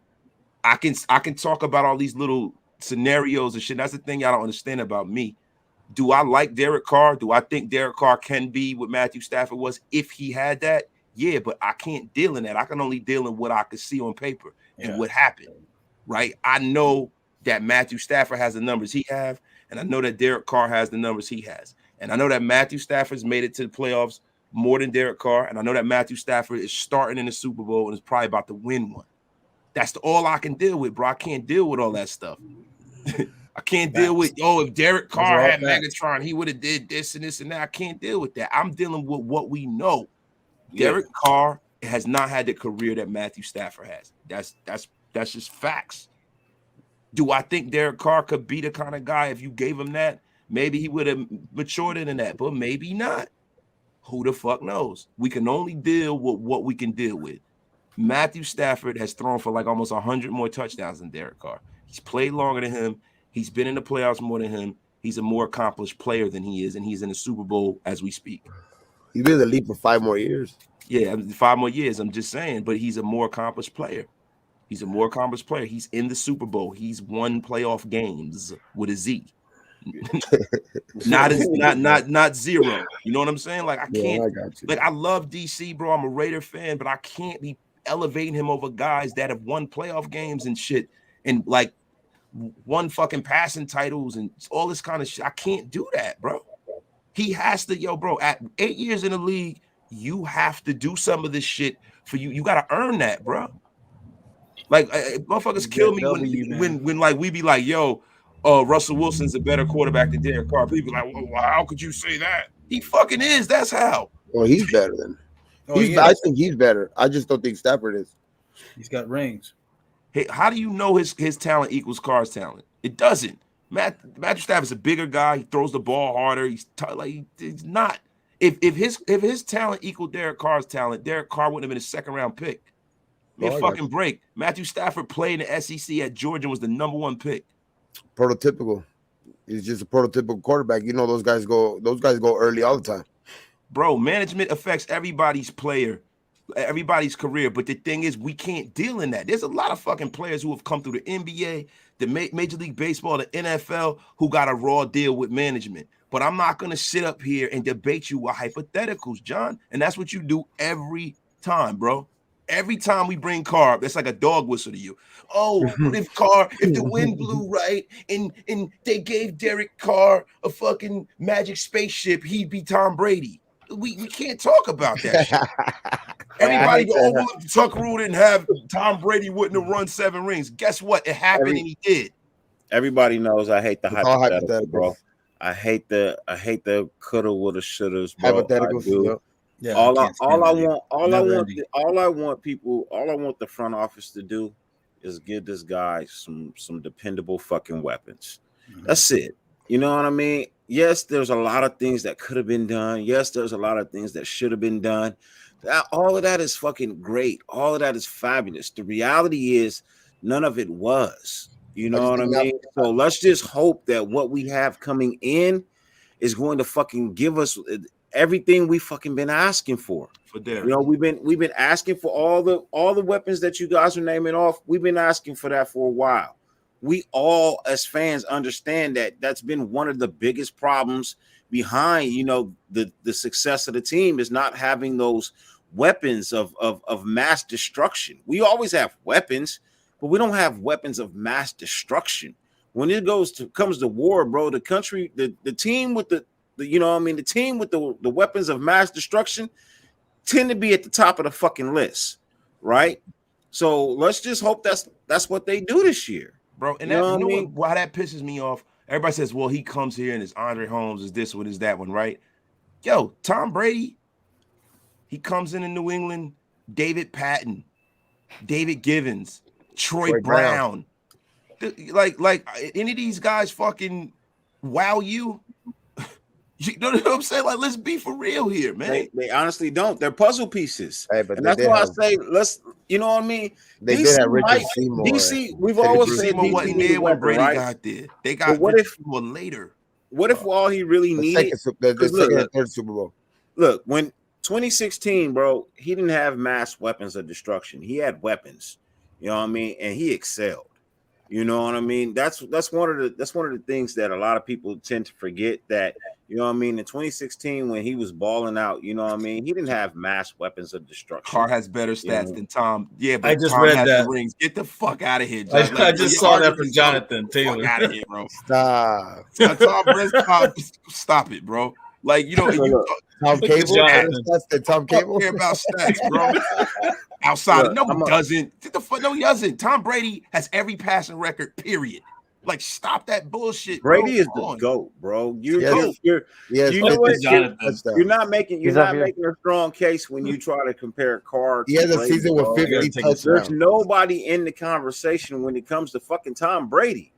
I can talk about all these little scenarios and shit. That's the thing y'all don't understand about me. Do I like Derek Carr? Do I think Derek Carr can be what Matthew Stafford was if he had that? Yeah, but I can't deal in that. I can only deal in what I could see on paper and what happened, right? I know that Matthew Stafford has the numbers he have, and I know that Derek Carr has the numbers he has. And I know that Matthew Stafford's made it to the playoffs more than Derek Carr. And I know that Matthew Stafford is starting in the Super Bowl and is probably about to win one. That's all I can deal with, bro. I can't deal with all that stuff. I can't deal with, if Derek Carr had Megatron, he would have did this and this and that. I can't deal with that. I'm dealing with what we know. Derek Carr has not had the career that Matthew Stafford has. That's just facts. Do I think Derek Carr could be the kind of guy if you gave him that? Maybe he would have matured in that, but maybe not. Who the fuck knows? We can only deal with what we can deal with. Matthew Stafford has thrown for like almost 100 more touchdowns than Derek Carr. He's played longer than him. He's been in the playoffs more than him. He's a more accomplished player than he is, and he's in the Super Bowl as we speak. He's been in the league for 5 more years. Yeah, 5 more years. I'm just saying, but he's a more accomplished player. He's a more accomplished player. He's in the Super Bowl. He's won playoff games with a Z. not zero. You know what I'm saying? Like I can't. I love DC, bro. I'm a Raider fan, but I can't be elevating him over guys that have won playoff games and shit, and like won fucking passing titles and all this kind of shit. I can't do that, bro. He has to, bro. At 8 years in the league, you have to do some of this shit for you. You got to earn that, bro. Like motherfuckers kill me when like we be like, Russell Wilson's a better quarterback than Derek Carr. People be like, well, how could you say that? He fucking is. That's how. Well, he's better than. I think he's better. I just don't think Stafford is. He's got rings. Hey, how do you know his talent equals Carr's talent? It doesn't. Matthew Stafford is a bigger guy. He throws the ball harder. He's not. If his talent equaled Derek Carr's talent, Derek Carr wouldn't have been a second-round pick. Give me a fucking break. Matthew Stafford played in the SEC at Georgia, was the #1 pick. Prototypical. He's just a prototypical quarterback. You know, those guys go early all the time. Bro, management affects everybody's career. But the thing is, we can't deal in that. There's a lot of fucking players who have come through the NBA, the Major League Baseball, the NFL, who got a raw deal with management. But I'm not going to sit up here and debate you with hypotheticals, John. And that's what you do every time, bro. Every time we bring Carr, that's like a dog whistle to you. Oh, but if the wind blew right and they gave Derek Carr a fucking magic spaceship, he'd be Tom Brady. We can't talk about that shit. Everybody go, well, if Tuck Rule didn't have Tom Brady wouldn't have run 7 rings. Guess what? It happened and he did. Everybody knows I hate the hypothetical, bro. I hate the coulda, woulda, shouldas, bro. Hypotheticals. Yeah, all I want the front office to do is give this guy some dependable fucking weapons. That's it. You know what I mean? Yes, there's a lot of things that could have been done. Yes, there's a lot of things that should have been done. All of that is fucking great. All of that is fabulous. The reality is none of it was. You know what I mean? So let's just hope that what we have coming in is going to fucking give us everything we fucking been asking for. You know, we've been asking for all the weapons that you guys are naming off. We've been asking for that for a while. We all as fans understand that that's been one of the biggest problems behind, you know, the success of the team is not having those weapons of mass destruction. We always have weapons, but we don't have weapons of mass destruction. When it comes to war, bro, the country, the team with the you know what I mean, the team with the weapons of mass destruction tend to be at the top of the fucking list, right? So let's just hope that's what they do this year, bro. And why that pisses me off? Everybody says, well, he comes here and it's Andre Holmes, is this one, is that one, right? Yo, Tom Brady, he comes in New England, David Patton, David Givens, Troy Brown. Like any of these guys fucking wow you? You know what I'm saying? Like, let's be for real here, man. They honestly don't. They're puzzle pieces. Hey, but and that's why I say let's. You know what I mean? They did have Richard Seymour. DC. We've always said DC wasn't there when Brady got there. They got Seymour later. What if all he really needed? The second and third Super Bowl. Look, when 2016, bro, he didn't have mass weapons of destruction. He had weapons. You know what I mean? And he excelled. You know what I mean? That's one of the things that a lot of people tend to forget, that, you know what I mean, in 2016 when he was balling out, you know what I mean, he didn't have mass weapons of destruction. Carr has better stats than Tom. Yeah, but I just Tom read has that. The rings. Get the fuck out of here, John. I just saw that from Jonathan Taylor. Fuck out of here, bro. Stop. Stop it, bro. Like, you know, Tom Cable. Tom Cable. Care about stats, bro. Outside, no, he doesn't. No, he doesn't. Tom Brady has every passing record. Period. Like, stop that bullshit. Brady is the GOAT, bro. You're not making a strong case when you try to compare Carr. He has a season with 50 touchdowns. There's nobody in the conversation when it comes to fucking Tom Brady.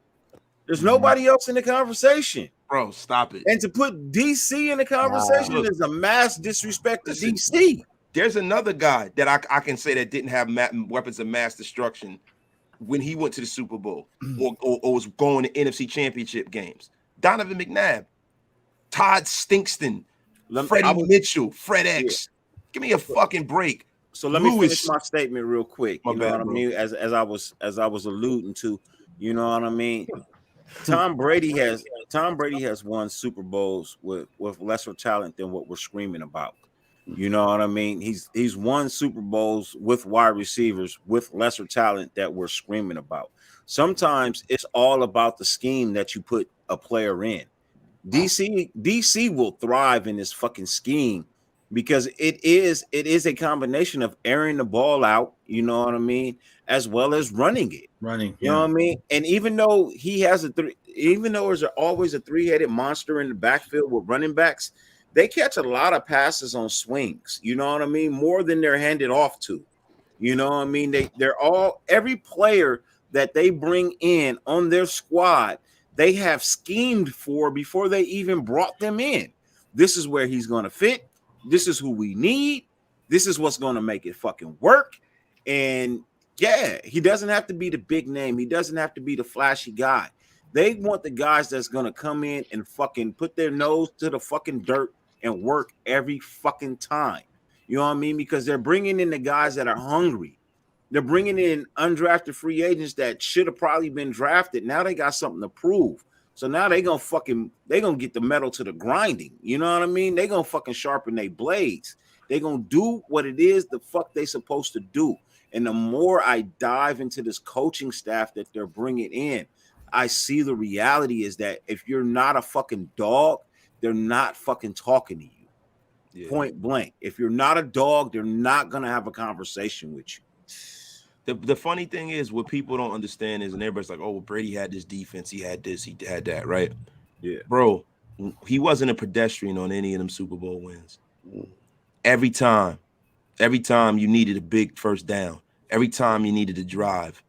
There's nobody else in the conversation. Bro, stop it. And to put DC in the conversation is a mass disrespect to DC. There's another guy that I can say that didn't have weapons of mass destruction when he went to the Super Bowl or was going to NFC Championship games. Donovan McNabb, Todd Stinkston, Freddie Mitchell, Fred X. Yeah. Give me a fucking break. So let me finish my statement real quick. You know what I mean? As I was alluding to, you know what I mean? Tom Brady has won Super Bowls with lesser talent than what we're screaming about. You know what I mean? He's won Super Bowls with wide receivers with lesser talent that we're screaming about. Sometimes it's all about the scheme that you put a player in. DC will thrive in this fucking scheme because it is a combination of airing the ball out, you know what I mean, as well as running it. You know what I mean? And even though there's always a three-headed monster in the backfield with running backs, they catch a lot of passes on swings, you know what I mean? More than they're handed off to. You know what I mean? They're all, every player that they bring in on their squad, they have schemed for before they even brought them in. This is where he's going to fit. This is who we need. This is what's going to make it fucking work. And yeah, he doesn't have to be the big name. He doesn't have to be the flashy guy. They want the guys that's going to come in and fucking put their nose to the fucking dirt and work every fucking time. You know what I mean? Because they're bringing in the guys that are hungry. They're bringing in undrafted free agents that should have probably been drafted. Now they got something to prove. So now they gonna get the metal to the grinding. You know what I mean? They gonna fucking sharpen their blades. They gonna do what it is the fuck they supposed to do. And the more I dive into this coaching staff that they're bringing in, I see the reality is that if you're not a fucking dog, they're not fucking talking to you. Yeah. Point blank. If you're not a dog, they're not gonna have a conversation with you. The funny thing is, what people don't understand is, and everybody's like, "Oh, well, Brady had this defense, he had this, he had that," right? Yeah, bro, he wasn't a pedestrian on any of them Super Bowl wins. Every time you needed a big first down, every time you needed to drive,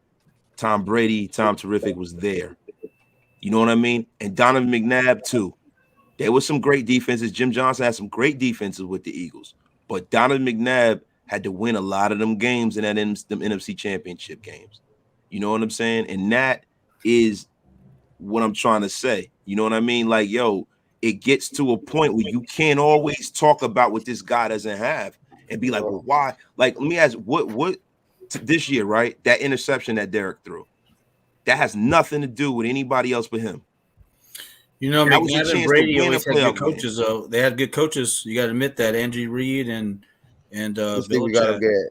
Tom Terrific was there. You know what I mean? And Donovan McNabb too. There was some great defenses. Jim Johnson had some great defenses with the Eagles, but Donovan McNabb had to win a lot of them games in them NFC Championship games. You know what I'm saying? And that is what I'm trying to say. You know what I mean? Like, yo, it gets to a point where you can't always talk about what this guy doesn't have and be like, well, why? Like, let me ask, what this year, right? That interception that Derek threw, that has nothing to do with anybody else but him. You know, McNabb and Brady always had good coaches, though. They had good coaches. You got to admit that. Andy Reid and Belichick,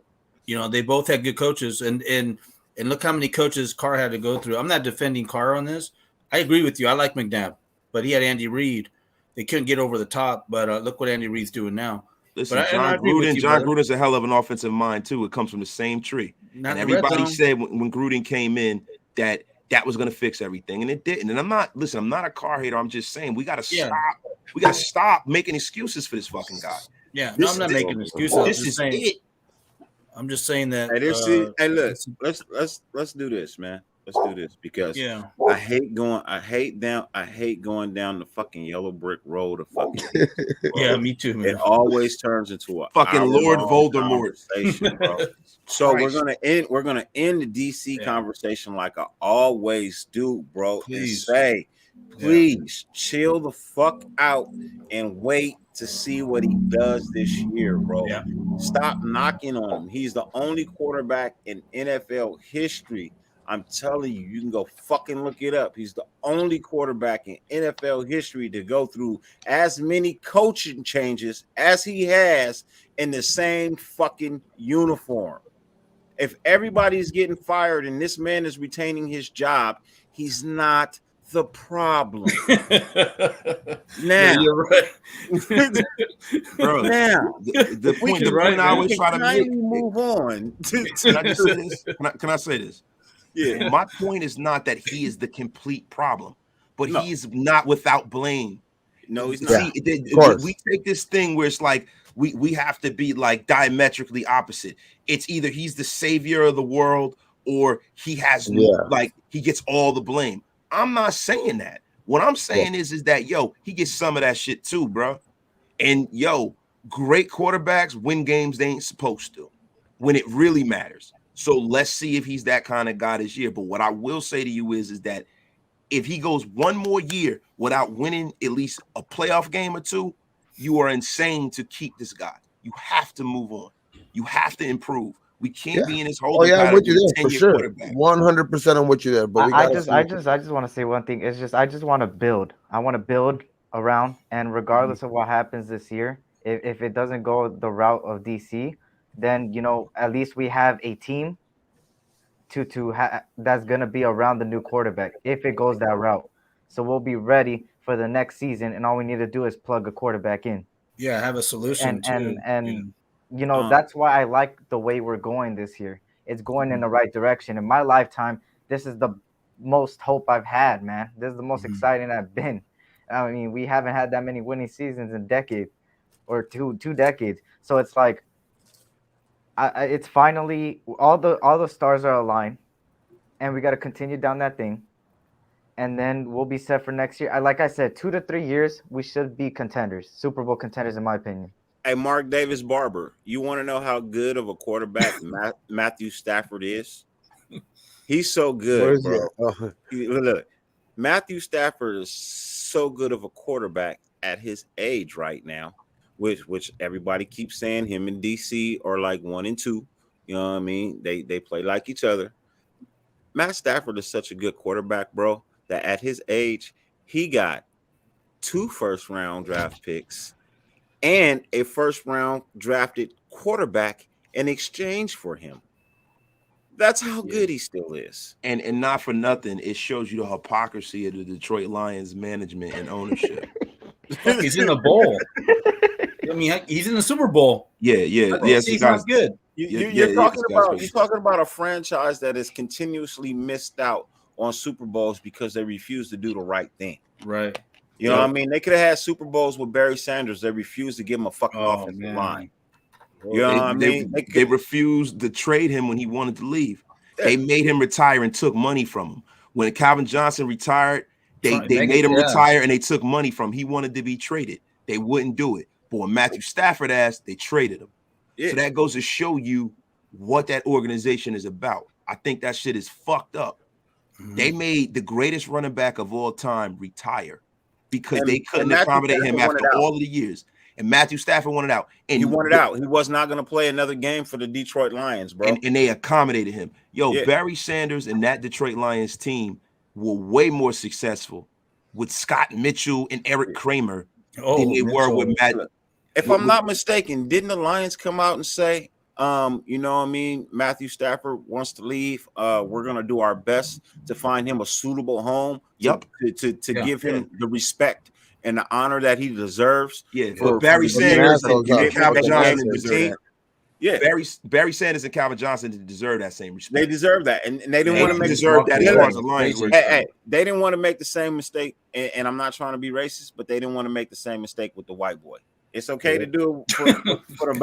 you know, they both had good coaches. And look how many coaches Carr had to go through. I'm not defending Carr on this. I agree with you. I like McNabb, but he had Andy Reid. They couldn't get over the top, but look what Andy Reid's doing now. Listen, John Gruden's a hell of an offensive mind, too. It comes from the same tree. And everybody said when Gruden came in that was going to fix everything, and it didn't. And I'm not a Carr hater. I'm just saying we got to stop. We got to stop making excuses for this fucking guy. Yeah, no, I'm not making excuses. This is it. I'm just saying that. Hey, look, let's do this, man. Let's do this because I hate going down the fucking yellow brick road of fucking. Yeah, me too, man. It always turns into a fucking Lord Voldemort. Bro. So we're gonna end the DC conversation like I always do, bro. Please. And say, please chill the fuck out and wait to see what he does this year, bro. Yeah. Stop knocking on him. He's the only quarterback in NFL history. I'm telling you, you can go fucking look it up. He's the only quarterback in NFL history to go through as many coaching changes as he has in the same fucking uniform. If everybody's getting fired and this man is retaining his job, he's not the problem. Now, you're right. Bro, now the point I always try to make. Move on. Can I just say this? Can I say this? Yeah. My point is not that he is the complete problem, but he is not without blame. No, he's not. See, we take this thing where it's like we have to be like diametrically opposite. It's either he's the savior of the world or he has he gets all the blame. I'm not saying that. What I'm saying is that he gets some of that shit too, bro. And great quarterbacks win games they ain't supposed to when it really matters. So let's see if he's that kind of guy this year. But what I will say to you is that if he goes one more year without winning at least a playoff game or two, you are insane to keep this guy. You have to move on. You have to improve. We can't be in this whole. I'm with you there for sure. 100% I'm with you there. But I just want to say one thing. It's just I just want to build. I want to build around, and regardless of what happens this year, if it doesn't go the route of DC, then at least we have a team that's gonna be around the new quarterback if it goes that route. So we'll be ready for the next season, and all we need to do is plug a quarterback in. Yeah, have a solution and that's why I like the way we're going this year. It's going in the right direction. In my lifetime, this is the most hope I've had, man. This is the most exciting I've been. I mean, we haven't had that many winning seasons in decades or two decades. So it's like it's finally all the stars are aligned, and we got to continue down that thing, and then we'll be set for next year. Like I said, 2 to 3 years, we should be contenders, Super Bowl contenders, in my opinion. Hey, Mark Davis Barber, you want to know how good of a quarterback Matthew Stafford is? He's so good, bro. Oh. Look, Matthew Stafford is so good of a quarterback at his age right now, which everybody keeps saying him and DC are like 1 and 2. You know what I mean? They play like each other. Matt Stafford is such a good quarterback, bro, that at his age, he got 2 first-round draft picks and a first-round drafted quarterback in exchange for him. That's how good he still is. And not for nothing, it shows you the hypocrisy of the Detroit Lions management and ownership. Fuck, he's in the bowl. I mean, he's in the Super Bowl. Yeah. Yes, he's not good. You're talking about a franchise that has continuously missed out on Super Bowls because they refuse to do the right thing. Right. You know what I mean? They could have had Super Bowls with Barry Sanders. They refused to give him a fucking offensive line. You know what I mean? They refused to trade him when he wanted to leave. They made him retire and took money from him. When Calvin Johnson retired, they made him retire and they took money from him. He wanted to be traded. They wouldn't do it. But when Matthew Stafford asked, they traded him. Yeah. So that goes to show you what that organization is about. I think that shit is fucked up. Mm-hmm. They made the greatest running back of all time retire because they couldn't accommodate him after all of the years. And Matthew Stafford wanted out. And he wanted out. He was not going to play another game for the Detroit Lions, bro. And they accommodated him. Barry Sanders and that Detroit Lions team were way more successable with Scott Mitchell and Eric Kramer than they were with Matt. If I'm not mistaken, didn't the Lions come out and say, you know what I mean, Matthew Stafford wants to leave. We're going to do our best to find him a suitable home to give him the respect and the honor that he deserves. Yeah, for Barry Sanders and Calvin Johnson deserve that. Yeah, Barry Sanders and Calvin Johnson deserve that same respect. They deserve that, and they didn't want to make that as far as the Lions. They didn't want to make the same mistake, and I'm not trying to be racist, but they didn't want to make the same mistake with the white boy. It's okay to do it for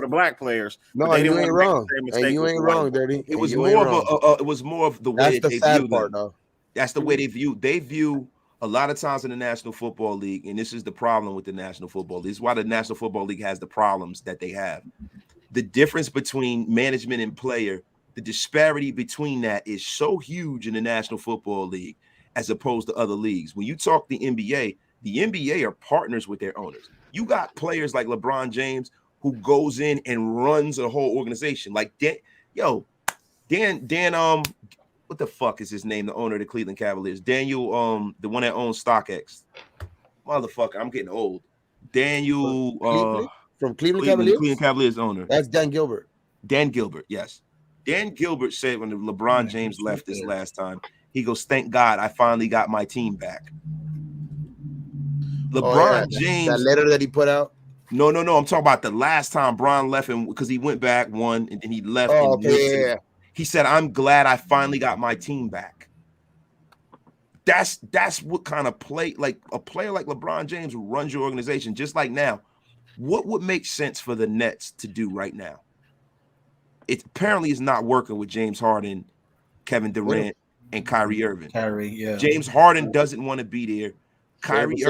the black players. No, you ain't wrong. You ain't wrong, Dirty. It was more of the way they view them. That's the way they view. They view a lot of times in the National Football League, and this is the problem with the National Football League. This is why the National Football League has the problems that they have. The difference between management and player, the disparity between that is so huge in the National Football League as opposed to other leagues. When you talk the NBA are partners with their owners. You got players like LeBron James who goes in and runs a whole organization. Like Dan, what the fuck is his name? The owner of the Cleveland Cavaliers, Daniel, the one that owns StockX. Motherfucker, I'm getting old. Daniel from Cleveland Cavaliers. Cleveland Cavaliers owner. That's Dan Gilbert. Dan Gilbert, yes. Dan Gilbert said when LeBron James left this last time, he goes, "Thank God I finally got my team back." LeBron James, that letter that he put out. No. I'm talking about the last time Bron left him because he went back, won, and then he left. He said, "I'm glad I finally got my team back." That's what kind of play, like a player like LeBron James who runs your organization. Just like now, what would make sense for the Nets to do right now? It apparently is not working with James Harden, Kevin Durant, and Kyrie Irving. James Harden doesn't want to be there. Kyrie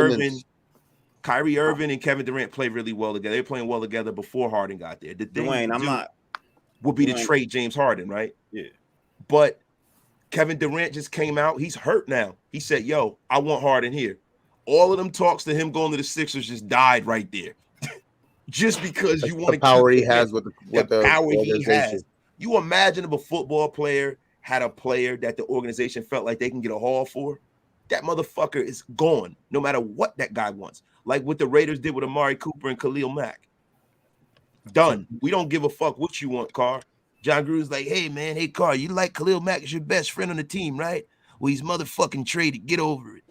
Irving and Kevin Durant play really well together. They were playing well together before Harden got there. The thing would be to trade James Harden, right? Yeah. But Kevin Durant just came out. He's hurt now. He said, "Yo, I want Harden here." All of them talks to him going to the Sixers just died right there. Just because you want the power he has with the power he has. You imagine if a football player had a player that the organization felt like they can get a haul for? That motherfucker is gone, no matter what that guy wants. Like what the Raiders did with Amari Cooper and Khalil Mack. Done. We don't give a fuck what you want, Carr. John Gruden's like, hey, Carr, you like Khalil Mack is your best friend on the team, right? Well, he's motherfucking traded. Get over it.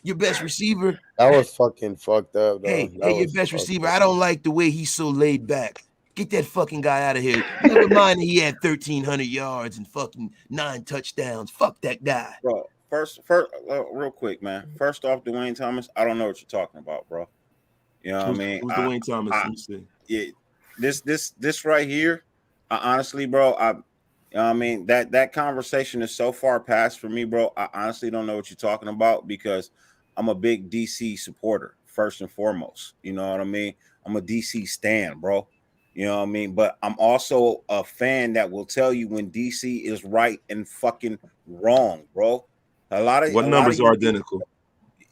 Your best receiver. That was fucking fucked up, though. Hey, your best receiver. I don't like the way he's so laid back. Get that fucking guy out of here. Never mind that he had 1,300 yards and fucking 9 touchdowns. Fuck that guy. Bro, first, real quick, man. First off, Dwayne Thomas, I don't know what you're talking about, bro. You know what I mean? Who's Dwayne Thomas? Yeah, this right here, honestly, bro, I mean that conversation is so far past for me, bro. I honestly don't know what you're talking about because I'm a big DC supporter first and foremost. You know what I mean? I'm a DC stan, bro. You know what I mean? But I'm also a fan that will tell you when DC is right and fucking wrong, bro. What numbers are identical?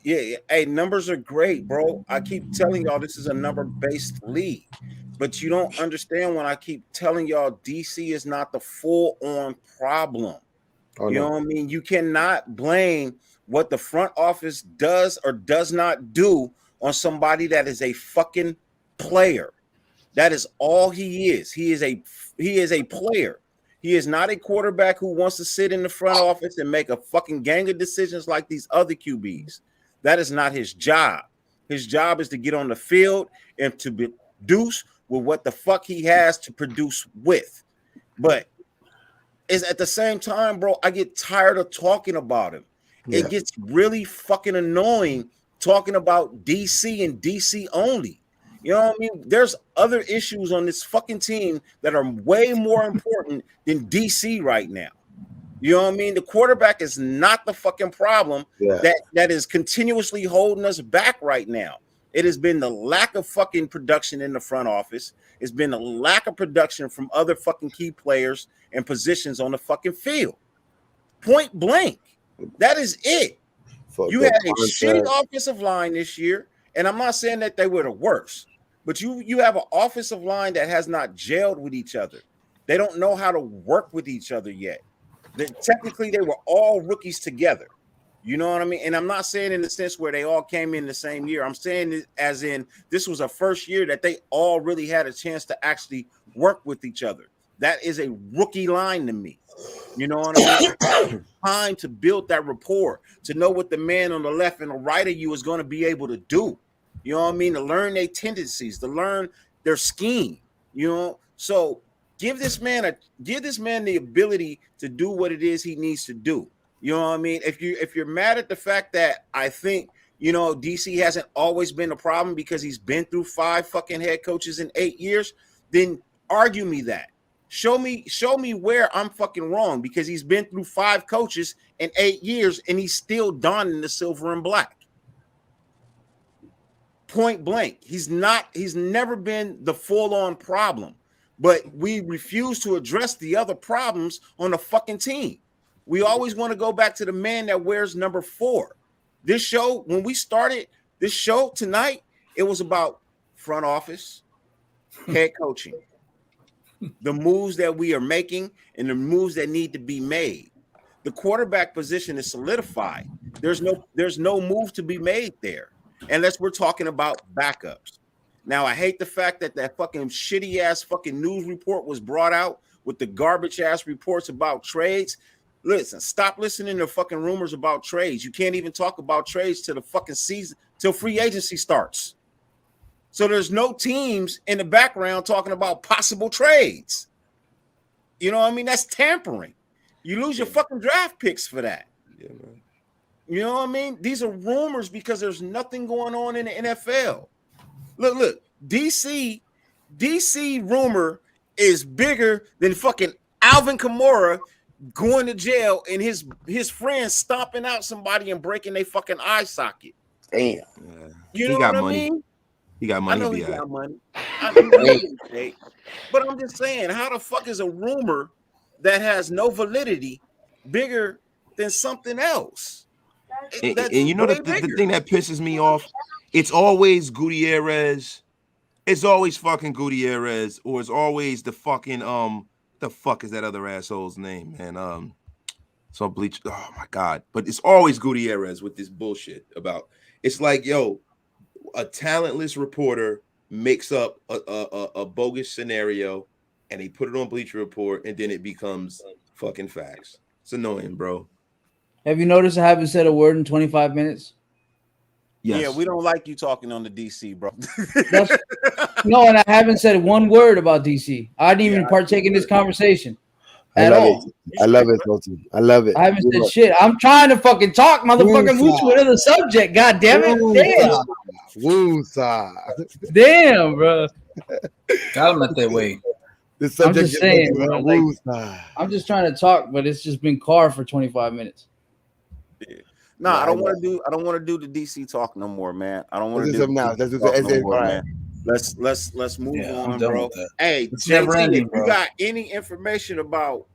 Yeah, hey, numbers are great, bro. I keep telling y'all this is a number-based league. But you don't understand when I keep telling y'all DC is not the full-on problem. Oh, you know no. what I mean? You cannot blame what the front office does or does not do on somebody that is a fucking player. That is all he is. He is a player. He is not a quarterback who wants to sit in the front office and make a fucking gang of decisions like these other QBs. That is not his job. His job is to get on the field and to produce with what the fuck he has to produce with. But is at the same time, bro, I get tired of talking about him. Yeah. It gets really fucking annoying talking about DC and DC only. You know what I mean? There's other issues on this fucking team that are way more important than DC right now. You know what I mean? The quarterback is not the fucking problem that is continuously holding us back right now. It has been the lack of fucking production in the front office. It's been a lack of production from other fucking key players and positions on the fucking field. Point blank. That is it. You had a shitty offensive line this year, and I'm not saying that they were the worst, but you have an offensive line that has not gelled with each other. They don't know how to work with each other yet. Technically, they were all rookies together. You know what I mean? And I'm not saying in the sense where they all came in the same year. I'm saying it as in this was a first year that they all really had a chance to actually work with each other. That is a rookie line to me. You know what I mean? Time to build that rapport, to know what the man on the left and the right of you is going to be able to do. You know what I mean? To learn their tendencies, to learn their scheme. You know, so give this man the ability to do what it is he needs to do. You know what I mean? If you're mad at the fact that I think, you know, DC hasn't always been a problem because he's been through 5 fucking head coaches in 8 years, then argue me that. Show me where I'm fucking wrong because he's been through 5 coaches in 8 years and he's still donning the silver and black. Point blank. He's never been the full-on problem, but we refuse to address the other problems on the fucking team. We always want to go back to the man that wears number 4. This show, when we started this show tonight, it was about front office, head coaching, the moves that we are making and the moves that need to be made. The quarterback position is solidified. There's no move to be made there unless we're talking about backups. Now, I hate the fact that fucking shitty ass fucking news report was brought out with the garbage ass reports about trades. Listen, stop listening to fucking rumors about trades. You can't even talk about trades till the fucking season, till free agency starts. So there's no teams in the background talking about possible trades. You know what I mean? That's tampering. You lose your fucking draft picks for that. Yeah, man. You know what I mean? These are rumors because there's nothing going on in the NFL. Look, DC rumor is bigger than fucking Alvin Kamara going to jail and his friends stomping out somebody and breaking their fucking eye socket. Damn. You know what I mean? He got money. I know he got money. But I'm just saying, how the fuck is a rumor that has no validity bigger than something else? And you know the thing that pisses me off? It's always Gutierrez. It's always fucking Gutierrez, or it's always the fucking the fuck is that other asshole's name, man? So Bleach. Oh my god! But it's always Gutierrez with this bullshit about. It's like, yo, a talentless reporter makes up a bogus scenario, and he put it on Bleacher Report, and then it becomes fucking facts. It's annoying, bro. Have you noticed I haven't said a word in 25 minutes? Yes. Yeah, we don't like you talking on the DC, bro. No, and I haven't said one word about DC. I didn't even partake in this conversation at all. I love it, Colton. I love it. I haven't said shit. I'm trying to fucking talk, motherfucker. Move to another subject. God damn it. Woosah. Damn, bro. Got him at that way. The subject I'm just saying, went bro. to Like, Woosa. I'm just trying to talk, but it's just been car for 25 minutes. No, Yeah, I I don't know. want to do. I don't want to do the DC talk no more, man. I don't want Let's to do do something the now. Let's do DC talk no some. more, All right. man. Let's move Yeah, I'm on, done bro. with that. Hey, It's never JT, ending, if you bro. got any information about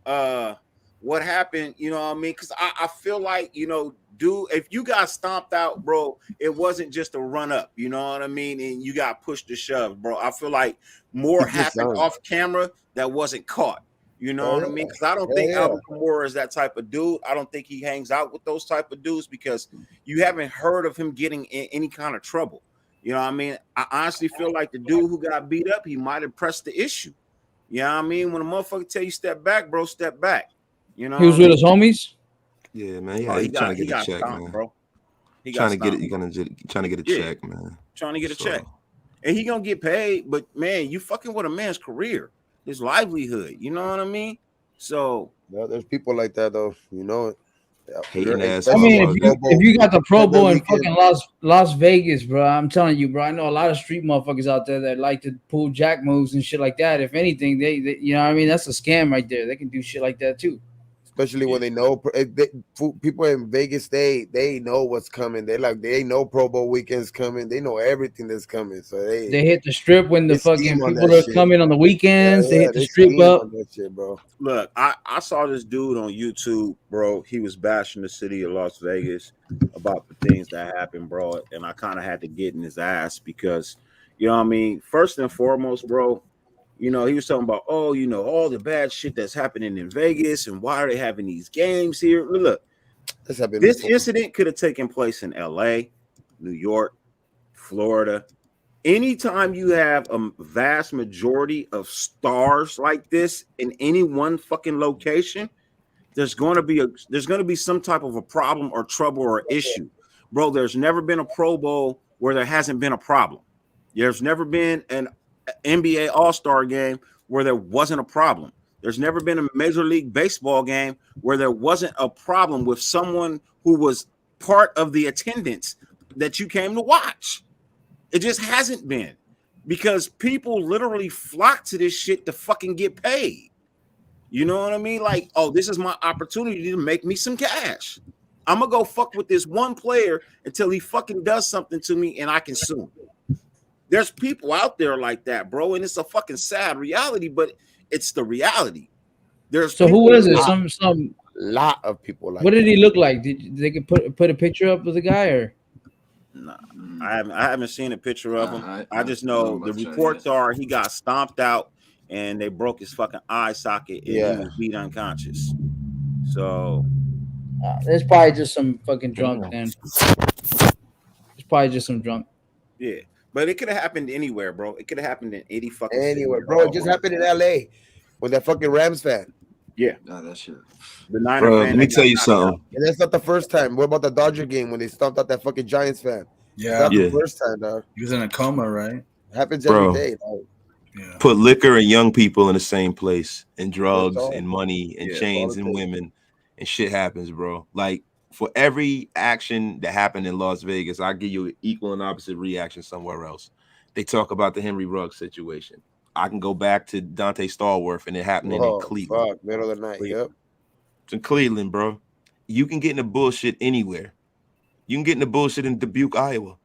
what happened, you know what I mean? Because I feel like, you know, dude, if you got stomped out, bro, it wasn't just a run up, you know what I mean? And you got pushed to shove, bro. I feel like more He just happened done. off camera that wasn't caught. You know Hell what I yeah. mean? Because I don't Hell think yeah. Albert Kamara is that type of dude. I don't think he hangs out with those type of dudes because you haven't heard of him getting in any kind of trouble. You know what I mean? I honestly feel like the dude who got beat up, he might have pressed the issue. You know what I mean? When a motherfucker tell you step back, bro, step back. You know He was what I with mean? his homies. Yeah, man. Oh, Yeah, he trying to he get a got check, stomped, man. bro. He got Trying to get it. stomped. You're trying to get a Yeah. check, man. Trying to get a So, check. And he gonna get paid, but man, you fucking with a man's career, his livelihood. You know what I mean? So No, there's people like that though. You know it. Yeah, for sure. hating ass I Especially mean, in motherfucker. if you got the Pro Pro Bowl Bowl in weekend. fucking Las Vegas, bro, I'm telling you, bro. I know a lot of street motherfuckers out there that like to pull jack moves and shit like that. If anything, they you know what I mean? That's a scam right there. They can do shit like that too. Especially when they know people in Vegas, they know what's coming. They know Pro Bowl weekend's coming. They know everything that's coming. So They hit the strip when the they fucking scheme on people that are shit. coming on the weekends. They hit the they strip scheme up. on that shit, bro. look, I saw this dude on YouTube, bro. He was bashing the city of Las Vegas about the things that happened, bro. And I kind of had to get in his ass because, you know what I mean? First and foremost, bro, you know, he was talking about, oh, you know, all the bad shit that's happening in Vegas and why are they having these games here? Look, This happened this before. incident could have taken place in LA, New York, Florida. Anytime you have a vast majority of stars like this in any one fucking location, there's going to be some type of a problem or trouble or issue. Bro, there's never been a Pro Bowl where there hasn't been a problem. There's never been an NBA All-Star game where there wasn't a problem. There's never been a Major League Baseball game where there wasn't a problem with someone who was part of the attendance that you came to watch. It just hasn't been because people literally flock to this shit to fucking get paid. You know what I mean? Like, oh, this is my opportunity to make me some cash. I'm gonna go fuck with this one player until he fucking does something to me and I can sue him. There's people out there like that, bro, and it's a fucking sad reality, but it's the reality. There's So who people was it? that- Some. Lot of people like What did that. he look like? Did they could put a picture up of the guy or? Nah, I haven't seen a picture of him. I just know I'm the about to check, reports yes. are he got stomped out and they broke his fucking eye socket and he Yeah. was beat unconscious. So There's probably just some fucking drunk Damn. then. It's probably just some drunk. yeah, but it could have happened anywhere, bro. It could have happened in any fucking city. Anyway, bro, it just happened in LA with that fucking Rams fan. Yeah, Nah, that shit. the Niner Bro, fan. let me that tell got you knocked something. out. And that's not the first time. What about the Dodger game when they stomped out that fucking Giants fan? Yeah, Not Yeah. the first time, dog. he was in a coma, right? Happens Bro. every day, dog. Yeah. Put liquor and young people in the same place, and drugs all. and money and Yeah, chains all and it women, and shit happens, bro. Like for every action that happened in Las Vegas, I give you an equal and opposite reaction somewhere else. They talk about the Henry Ruggs situation. I can go back to Dante Stallworth and it happening in Cleveland. Fuck, middle of the night. Yep. It's in Cleveland, bro. You can get in the bullshit anywhere. You can get in the bullshit in Dubuque, Iowa.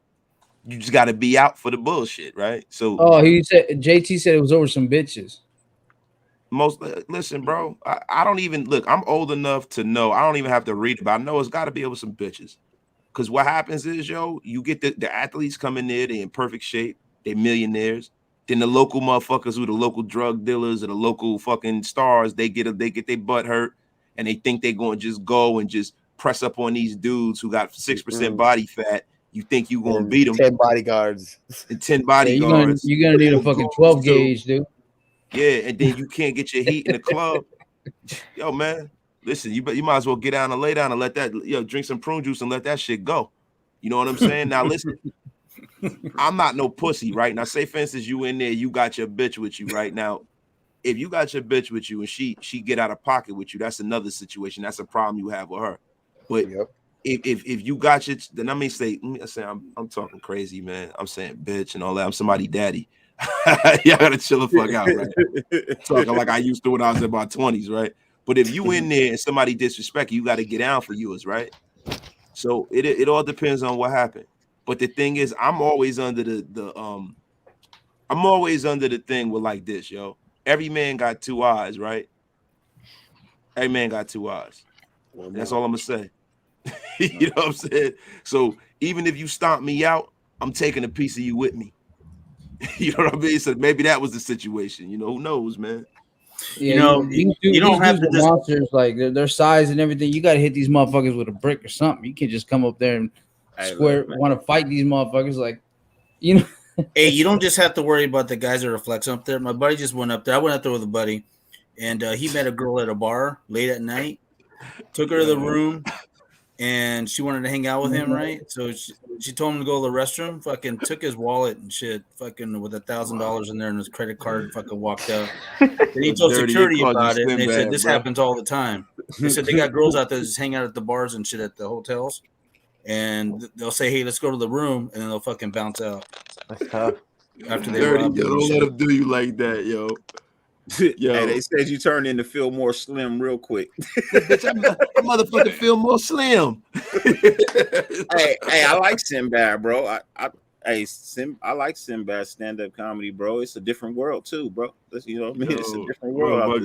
You just got to be out for the bullshit, right? So, Oh, he said JT said it was over some bitches. listen, bro. I don't even look. I'm old enough to know. I don't even have to read about. I know it's got to be over some bitches. Because what happens is, yo, you get the athletes coming there. They in perfect shape. They millionaires. Then the local motherfuckers who the local drug dealers or the local fucking stars, they get their butt hurt, and they think they're going to just go and just press up on these dudes who got 6% body fat. You think you going to beat them? 10 bodyguards. And 10 Yeah, bodyguards. you're gonna need a fucking 12 gauge, dude. Yeah, and then you can't get your heat in the club. Yo, man, listen, you might as well get down and lay down and let that, drink some prune juice and let that shit go. You know what I'm saying? Now, listen, I'm not no pussy, right? Now, say, for instance, you in there, you got your bitch with you right now. If you got your bitch with you and she get out of pocket with you, that's another situation. That's a problem you have with her. But if you got your, then let me say I'm talking crazy, man. I'm saying bitch and all that. I'm somebody daddy. Y'all gotta chill the fuck out, right? Talking like I used to when I was in my 20s, right? But if you in there and somebody disrespect you, got to get down for yours, right? So it all depends on what happened. But the thing is, I'm always under the thing with like this, yo. Every man got two eyes, right? Every man got two eyes. That's all I'm gonna say. You know what I'm saying? So even if you stomp me out, I'm taking a piece of you with me. You know what I mean? So maybe that was the situation. You know, who knows, man? Yeah, you don't have to just monsters like their size and everything. You got to hit these motherfuckers with a brick or something. You can't just come up there and want to fight these motherfuckers. Like, you know. Hey, you don't just have to worry about the guys that are flex up there. My buddy just went up there. I went up there with a buddy, and he met a girl at a bar late at night. Took her to the room, and she wanted to hang out with him, right? So she told him to go to the restroom. Fucking took his wallet and shit. Fucking with $1,000 in there and his credit card. Fucking walked out. Then he told security about it, and they said this happens all the time. They said they got girls out there just hang out at the bars and shit at the hotels, and they'll say, "Hey, let's go to the room," and then they'll fucking bounce out. That's tough. After they Dirty, yo, don't let them do you like that, yo. Yo. Hey, they said you turned into feel more slim real quick. Bitch, I motherfucking feel more slim. hey, I like Sinbad, bro. I like Sinbad stand-up comedy, bro. It's a different world too, bro. You know what I mean? It's a different world.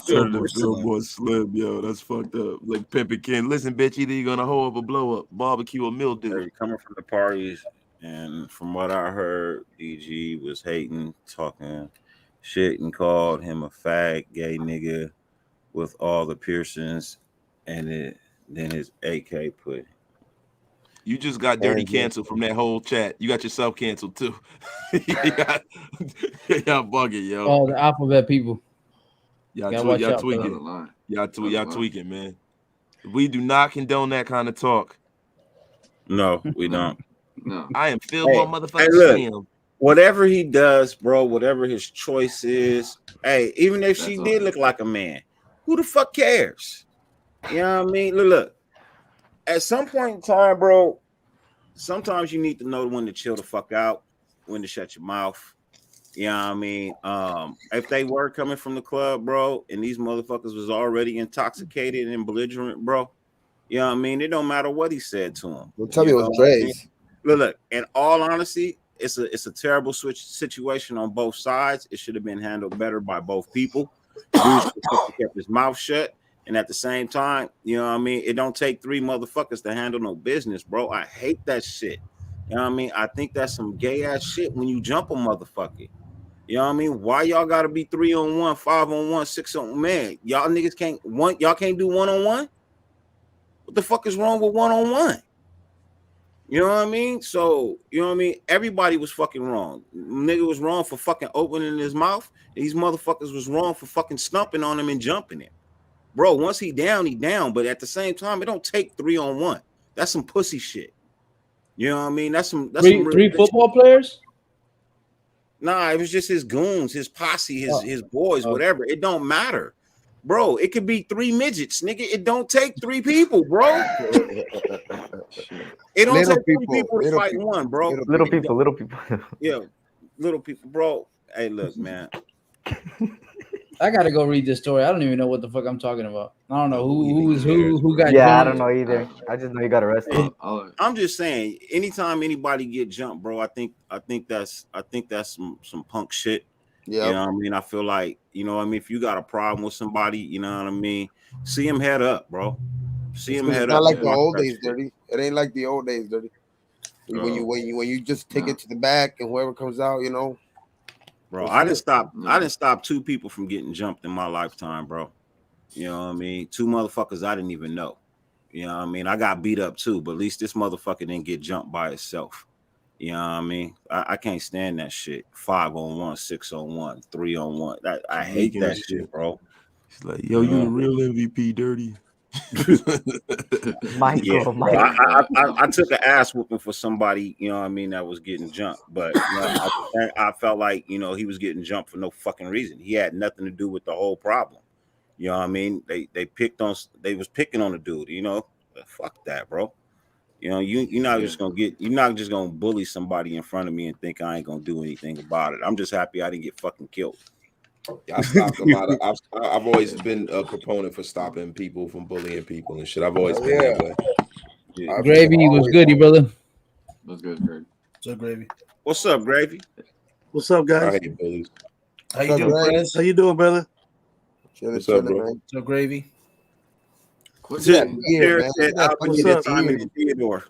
Turn to feel more slim, yo. That's fucked up. Like Pimpin' Ken. Listen, bitch, either you're gonna hoe up or blow up, barbecue or mildew. Hey, coming from the parties. And from what I heard, DG was hating, talking shit, and called him a fag gay nigga with all the piercings, and then his AK put. You just got dirty canceled from that whole chat. You got yourself canceled too. Y'all bugging, yo. Oh, the alphabet people. Y'all tweaking. Y'all tweaking, man. We do not condone that kind of talk. No, we don't. No, I am filled more motherfucking slim. Whatever he does, bro, whatever his choice is, hey, even if she did look like a man, who the fuck cares? You know what I mean? Look, at some point in time, bro, sometimes you need to know when to chill the fuck out, when to shut your mouth. You know what I mean? If they were coming from the club, bro, and these motherfuckers was already intoxicated and belligerent, bro, you know what I mean? It don't matter what he said to him. Don't tell me it was Dre's. Look, in all honesty, it's a terrible situation on both sides. It should have been handled better by both people. Dude kept his mouth shut, and at the same time, you know what I mean? It don't take three motherfuckers to handle no business, bro. I hate that shit. You know what I mean? I think that's some gay ass shit when you jump a motherfucker. You know what I mean? Why y'all gotta be 3-on-1, 5-on-1, 6-on-1? Man, y'all niggas can't do 1-on-1? What the fuck is wrong with 1-on-1? You know what I mean? So, you know what I mean? Everybody was fucking wrong. Nigga was wrong for fucking opening his mouth. These motherfuckers was wrong for fucking stumping on him and jumping him. Bro, once he down, he down. But at the same time, it don't take 3-on-1. That's some pussy shit. You know what I mean? That's three football players? Nah, it was just his goons, his posse, his boys, whatever. It don't matter. Bro, it could be 3 midgets, nigga. It don't take 3 people, bro. It don't take 3 people to fight one, bro. Little people. Yeah, little people, bro. Hey, look, man. I gotta go read this story. I don't even know what the fuck I'm talking about. I don't know who got. Yeah, jumped. I don't know either. I just know you got arrested. I'm just saying, anytime anybody get jumped, bro, I think that's some punk shit. Yeah, you know what I mean. I feel like, you know what I mean. If you got a problem with somebody, you know what I mean. See him head up, bro. See him head up. Not like the old days, Dirty. It ain't like the old days, Dirty. When you just take it to the back and whoever comes out, you know. Bro, I didn't stop 2 people from getting jumped in my lifetime, bro. You know what I mean? 2 motherfuckers I didn't even know. You know what I mean? I got beat up too, but at least this motherfucker didn't get jumped by itself. You know what I mean? I can't stand that shit. 5-on-1, 6-on-1, 3-on-1. I hate that shit, bro. It's like, yo, you the real MVP, Dirty. Michael. I took an ass whooping for somebody, you know what I mean, that was getting jumped. But you know, I felt like, you know, he was getting jumped for no fucking reason. He had nothing to do with the whole problem. You know what I mean? They was picking on the dude, you know. Fuck that, bro. You know, you're not just gonna bully somebody in front of me and think I ain't gonna do anything about it. I'm just happy I didn't get fucking killed. I stopped a lot of. I've always been a proponent for stopping people from bullying people and shit. I've always been that way. Yeah. Gravy was goody, brother. What's good, Greg? What's up, Gravy? What's up, Gravy? What's up, I guys? hate bullies. How you doing, Prez? How you doing, brother? What's up, bro? Man. What's up, Gravy? Yeah, man. Theodore.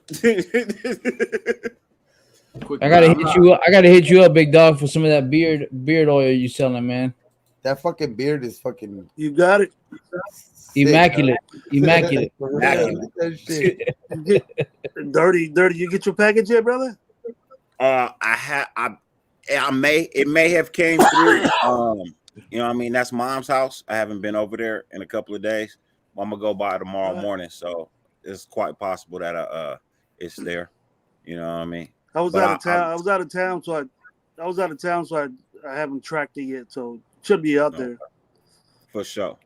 I gotta hit you up, big dog, for some of that beard oil you selling, man. That fucking beard is fucking. You got it. Immaculate. That shit. Dirty. You get your package yet, brother? It may have came through. You know what I mean? That's mom's house. I haven't been over there in a couple of days. I'm gonna go by tomorrow morning, so it's quite possible that it's there. You know what I mean? I was out of town. I was out of town, so I haven't tracked it yet. So it should be out there. For sure.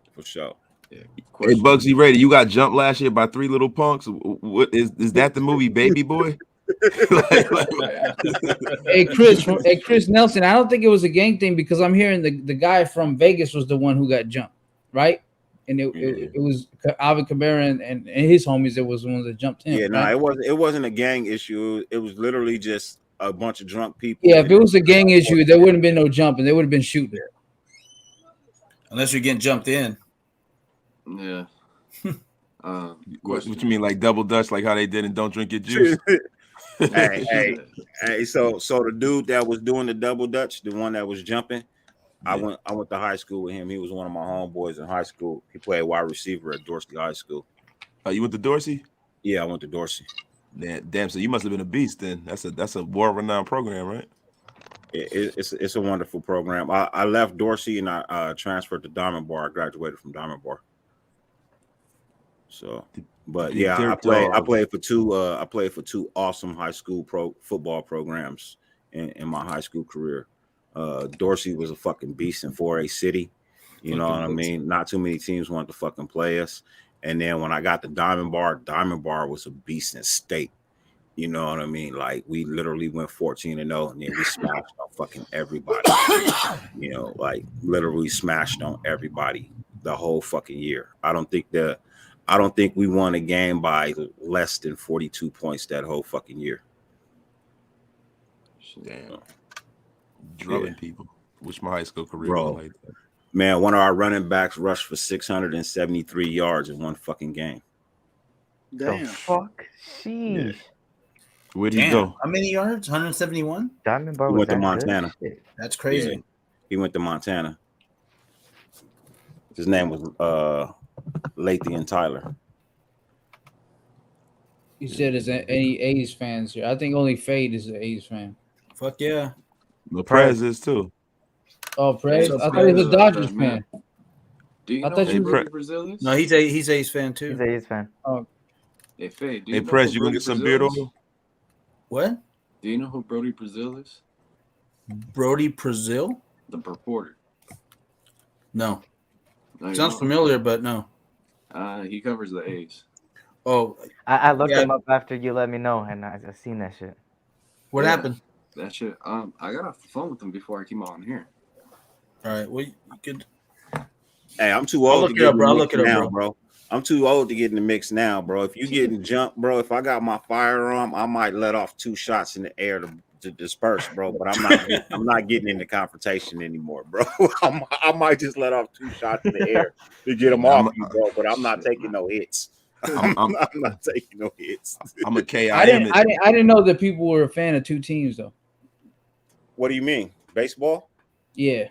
Yeah. Hey, Bugsy Raider, you got jumped last year by 3 little punks. What is that? The movie Baby Boy? Hey Chris Nelson, I don't think it was a gang thing because I'm hearing the guy from Vegas was the one who got jumped, right? And it was Alvin Kamara and his homies that was the ones that jumped him. Yeah, right? no, it wasn't a gang issue. It was literally just a bunch of drunk people. Yeah, if it was a gang issue, there wouldn't have been no jumping. They would have been shooting. Unless you're getting jumped in. Yeah. What you mean, like double dutch, like how they did in Don't Drink Your Juice? hey, so the dude that was doing the double dutch, the one that was jumping, I went to high school with him. He was one of my homeboys in high school. He played wide receiver at Dorsey High School. Oh, you went to Dorsey? Yeah, I went to Dorsey. Damn, so you must have been a beast then. That's a world-renowned program, right? It's a wonderful program. I left Dorsey and I transferred to Diamond Bar. I graduated from Diamond Bar. So, but yeah, I played for two awesome high school football programs in my high school career. Dorsey was a fucking beast in 4A City. You know what I mean? Not too many teams wanted to fucking play us. And then when I got to Diamond Bar was a beast in state. You know what I mean? Like we literally went 14-0, and then we smashed on fucking everybody. You know, like literally smashed on everybody the whole fucking year. I don't think we won a game by less than 42 points that whole fucking year. Damn. Drumming people. Wish my high school career Bro, was like that. Man, one of our running backs rushed for 673 yards in one fucking game. Damn. The fuck? Sheesh. Where'd he go? How many yards? 171? Diamond Bar He was went to that Montana. good? That's crazy. Yeah, he went to Montana. His name was Lathan Tyler. You said is any A's fans here? I think only Fade is an A's fan. Fuck yeah. The Prez is too. Oh, Prez? What's I up, thought he was a Prez? Dodgers Man. fan. Do you I know thought who you- Brody Brazil is? No, he's A's fan too. He's a A's fan. Oh, Hey, Faye, do you Hey, know Prez, who you gonna Brody get some Brazil beard is? oil? What? Do you know who Brody Brazil is? Brody Brazil? The reporter. No. No, you Sounds don't? familiar, but no. He covers the A's. Oh, I looked Yeah. him up after you let me know, and I seen that shit. what Yeah. happened? That shit. I got off the phone with him before I came on here. All right. Well, you could. Hey, I'm too I'll old look to it get up, in bro. the I'll mix look it up, now, bro. bro. I'm too old to get in the mix now, bro. If you getting jumped, bro, if I got my firearm, I might let off 2 shots in the air to disperse, bro. But I'm not getting into confrontation anymore, bro. I might just let off 2 shots in the air to get them off you, bro. But I'm not taking no hits. I'm not taking no hits. I'm a KIM. I didn't know that people were a fan of 2 teams though. What do you mean? Baseball? Yeah.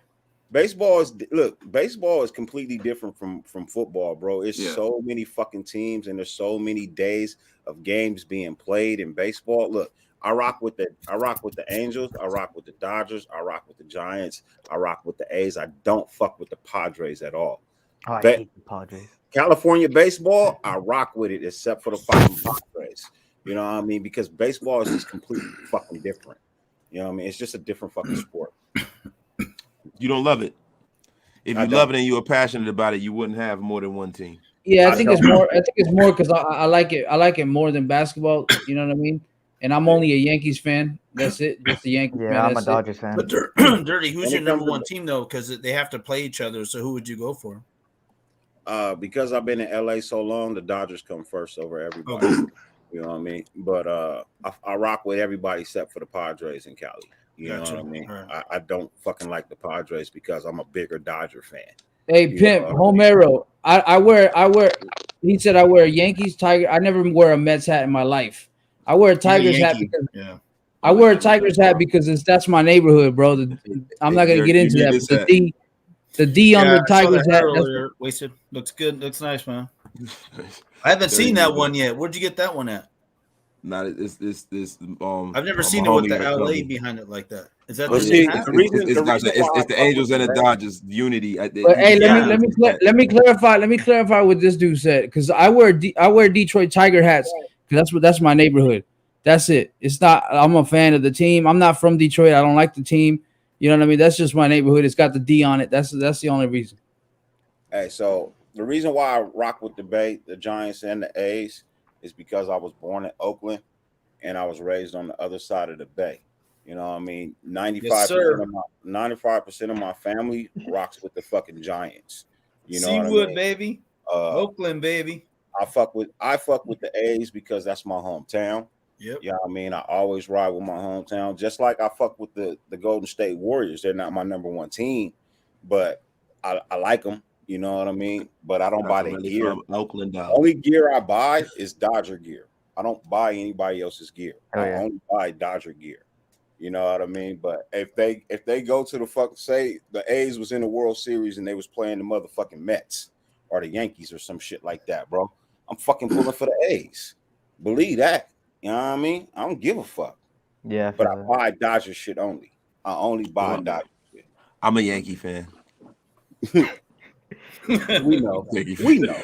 Baseball is completely different from football, bro. It's Yeah. so many fucking teams and there's so many days of games being played in baseball. Look, I rock with the Angels, I rock with the Dodgers, I rock with the Giants, I rock with the A's. I don't fuck with the Padres at all. Oh, I Ba- hate the Padres. California baseball, I rock with it except for the fucking Padres. You know what I mean? Because baseball is just completely fucking different. You know what I mean? It's just a different fucking sport. You don't love it. If I you love it and you were passionate about it, you wouldn't have more than one team. Yeah, I think it's more. I think it's more because I like it. I like it more than basketball. You know what I mean? And I'm only a Yankees fan. That's it. Just a Yankees fan. Yeah, I'm a That's Dodgers fan. But Dirty, who's your number one team though? Because they have to play each other. So who would you go for? Because I've been in LA so long, the Dodgers come first over everybody. Okay. You know what I mean? But I rock with everybody except for the Padres in Cali. You know what I mean? Right. I don't fucking like the Padres because I'm a bigger Dodger fan. Hey, Pimp, Homero. I wear. He said I wear a Yankees Tiger. I never wear a Mets hat in my life. I wear a Tigers hat because I wear a Tigers hat because that's my neighborhood, bro. I'm not gonna get into that. But the D on the Tigers hat. Wasted. Looks good. Looks nice, man. I haven't seen that one yet. Where'd you get that one at? Not this. I've never seen it with the LA behind it like that. Is that it's the Angels and the Dodgers unity. But hey, let me clarify. Let me clarify what this dude said because I wear Detroit Tiger hats because that's my neighborhood. That's it. It's not. I'm a fan of the team. I'm not from Detroit. I don't like the team. You know what I mean? That's just my neighborhood. It's got the D on it. That's the only reason. Hey, so the reason why I rock with the Bay, the Giants, and the A's is because I was born in Oakland and I was raised on the other side of the Bay. You know what I mean? 95% of my family rocks with the fucking Giants. You know Seawood, what I mean? Baby. Oakland, baby. I fuck with the A's because that's my hometown. Yep. You know what I mean? I always ride with my hometown. Just like I fuck with the Golden State Warriors. They're not my number one team, but I like them. You know what I mean? But I don't buy the gear. Oakland, only gear I buy is Dodger gear. I don't buy anybody else's gear. I only buy Dodger gear. You know what I mean? But if they go to the say the A's was in the World Series and they was playing the motherfucking Mets or the Yankees or some shit like that, bro, I'm fucking pulling for the A's. Believe that. You know what I mean? I don't give a fuck. Yeah. But I buy Dodger shit only. I only buy Dodger shit. I'm a Yankee fan. We know. We know.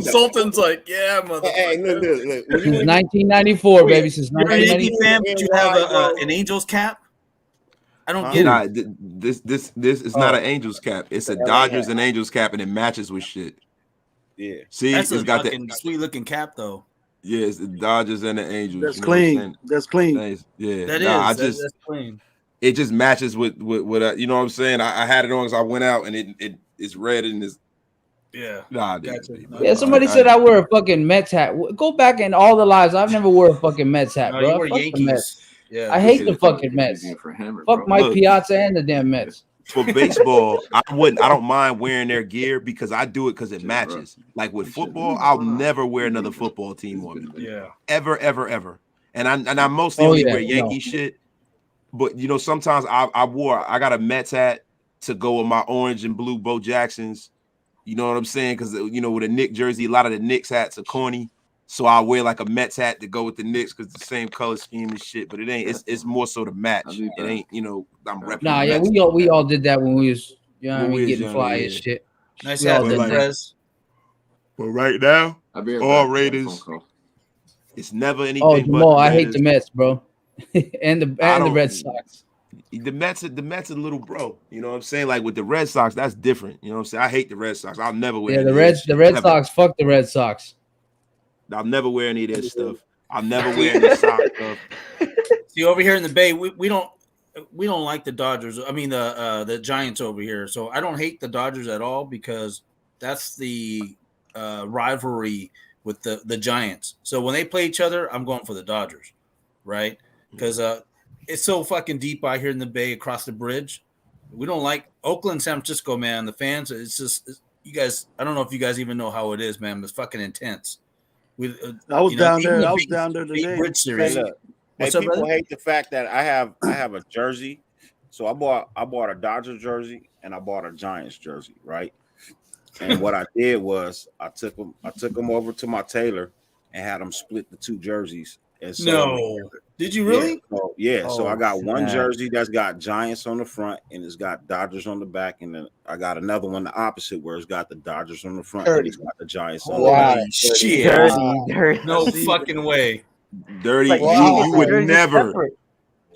Sultan's like, yeah, motherfucker. Hey, look. Since 1994, baby. Since 1994. Fan, but you have an Angels cap? I don't get it. This is not an Angels cap. It's a Dodgers and Angels cap, and it matches with shit. Yeah. See, it's got that sweet looking cap though. Yeah, it's the Dodgers and the Angels. That's clean. That's clean. Yeah, that's clean. It just matches with you know what I'm saying. I had it on as I went out, and it's red and it's somebody said I wear a fucking Mets hat. Go back in all the lives. I've never wore a fucking Mets hat, bro. You wear Yankees. Yeah, I hate the fucking Mets. Fuck Mike Piazza and the damn Mets. For baseball, I don't mind wearing their gear because I do it because it matches. Like with football, I'll never wear another football team on me. Yeah. Ever. And I mostly only wear Yankee shit. But you know, sometimes I got a Mets hat to go with my orange and blue Bo Jacksons. You know what I'm saying? Because you know, with a Knicks jersey, a lot of the Knicks hats are corny. So I wear like a Mets hat to go with the Knicks because it's the same color scheme and shit. But it ain't. It's more so to match. It ain't. You know, I'm repping. Nah, yeah, we all did that when we was getting fly and shit. Nice hat, Prez. But right now, all Raiders. It's never anything. Oh, Jamal, I hate the Mets, bro, and the Red Sox. The Mets are little bro. You know what I'm saying? Like with the Red Sox, that's different. You know what I'm saying? I hate the Red Sox. I'll never wear. Yeah, the Red Sox. Fuck the Red Sox. I'll never wear any of that stuff. I'll never wear any Sox stuff. See, over here in the Bay, we don't like the Dodgers. I mean the Giants over here. So I don't hate the Dodgers at all because that's the rivalry with the Giants. So when they play each other, I'm going for the Dodgers, right? Because it's so fucking deep out here in the Bay across the bridge. We don't like Oakland, San Francisco, man. The fans, you guys. I don't know if you guys even know how it is, man. It's fucking intense. I was down there. I was down there today. People hate the fact that I have a jersey. So I bought a Dodgers jersey and I bought a Giants jersey, right? And what I did was I took them over to my tailor and had them split the two jerseys. And so did you really? So I got one jersey that's got Giants on the front and it's got Dodgers on the back, and then I got another one the opposite where it's got the Dodgers on the front and it's got the Giants on the back. Shit! Dirty. No fucking way. Dirty.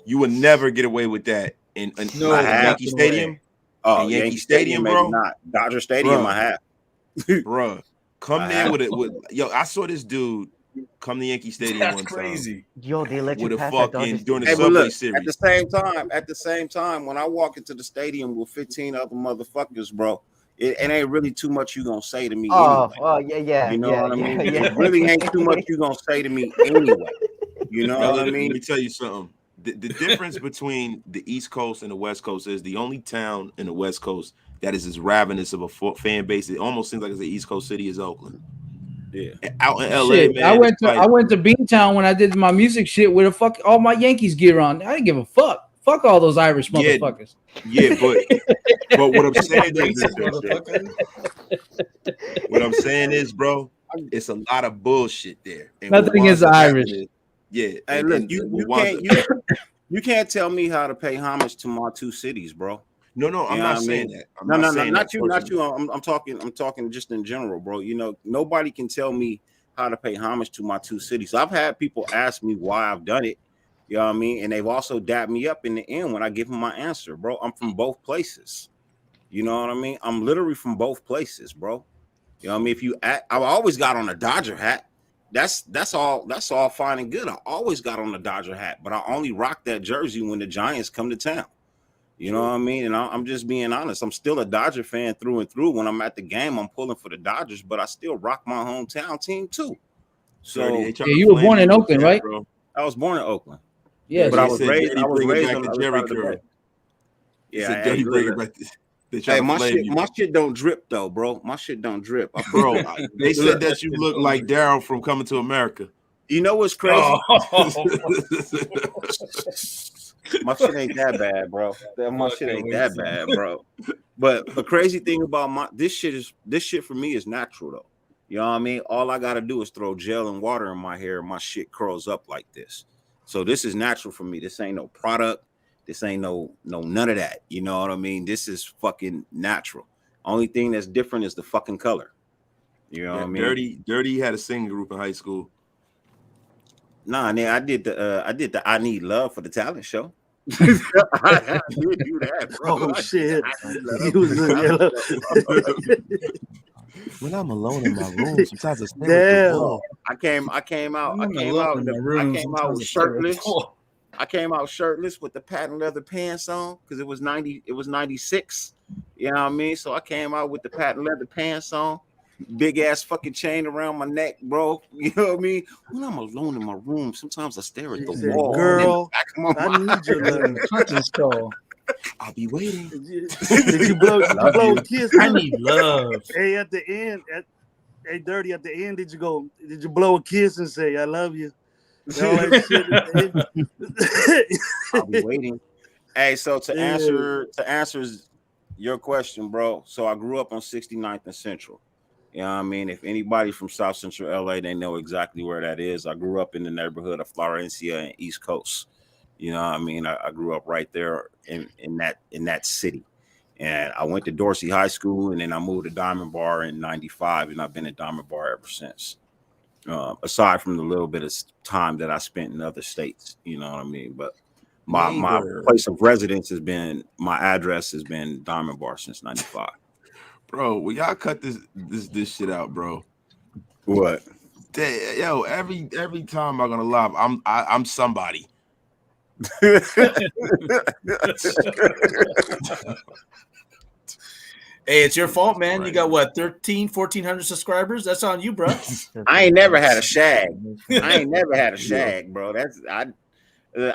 You would never get away with that in Yankee Stadium. Oh, Yankee Stadium, bro. Not Dodger Stadium. I have, bro. Come there with it. Yo, I saw this dude come to Yankee Stadium That's one crazy. time. Yo, they let you With a pass that fucking Dodgers during the Hey, but Subway look, Series. at the same time, when I walk into the stadium with 15 other motherfuckers, bro, it ain't really too much you gonna say to me anyway. Oh, yeah. You know what I mean? Yeah. It really ain't too much you gonna say to me anyway. You know what I Let mean? me tell you something. The difference between the East Coast and the West Coast is the only town in the West Coast that is as ravenous of a fan base. It almost seems like it's the East Coast city is Oakland. Yeah. Out in LA, Shit, man. I went to Beantown when I did my music shit with all my Yankees gear on. I didn't give a fuck. Fuck all those Irish motherfuckers. Yeah, but what I'm saying what I'm saying is, bro, it's a lot of bullshit there. And nothing is Irish. Hey, look, you can't tell me how to pay homage to my two cities, bro. No, I'm not saying that. Not you. I'm talking just in general, bro. You know, nobody can tell me how to pay homage to my two cities. I've had people ask me why I've done it. You know what I mean? And they've also dapped me up in the end when I give them my answer, bro. I'm from both places. You know what I mean? I'm literally from both places, bro. You know what I mean? I've always got on a Dodger hat. That's all fine and good. I always got on the Dodger hat, but I only rock that jersey when the Giants come to town. You know what I mean? And I'm just being honest. I'm still a Dodger fan through and through. When I'm at the game, I'm pulling for the Dodgers, but I still rock my hometown team too. So you were born in Oakland, right? Bro. I was born in Oakland. Yeah, but I was raised back on to the Jerry other side of the Curl. bay. Yeah, Hey, my shit don't drip though, bro. My shit don't drip, bro. They said that you look like Daryl from Coming to America. You know what's crazy? My shit ain't that bad, bro. My shit ain't that bad, bro. But the crazy thing about this shit for me is natural though. You know what I mean? All I gotta do is throw gel and water in my hair, and my shit curls up like this. So this is natural for me. This ain't no product. This ain't no none of that. You know what I mean? This is fucking natural. Only thing that's different is the fucking color. You know what I mean? Dirty had a singing group in high school. Nah, man, I did the I Need Love for the talent show. I did do that, bro. Oh shit! When I'm alone in my room, sometimes I stare at the wall. I came out shirtless. I came out shirtless with the patent leather pants on because it was 96. You know what I mean? So I came out with the patent leather pants on, big ass fucking chain around my neck, bro. You know what I mean? When I'm alone in my room, sometimes I stare at the wall. Girl, I need your love. I'll be waiting. Did you blow a kiss? I need love. Hey, at the end, Dirty, at the end, did you blow a kiss and say, I love you? All that shit. I'll be waiting. Hey, so to answer your question, bro. So I grew up on 69th and Central. You know what I mean? If anybody from South Central LA, they know exactly where that is. I grew up in the neighborhood of Florencia and East Coast. You know what I mean? I grew up right there in that city. And I went to Dorsey High School, and then I moved to Diamond Bar in 95, and I've been at Diamond Bar ever since. Aside from the little bit of time that I spent in other states, you know what I mean? But my place of residence my address has been Diamond Bar since 95. Bro, will y'all cut this shit out, bro? What? Yo, every time I'm gonna live, I'm somebody. Hey, it's your fault, man. You got what, 1,400 subscribers? That's on you, bro. I ain't never had a shag. Bro.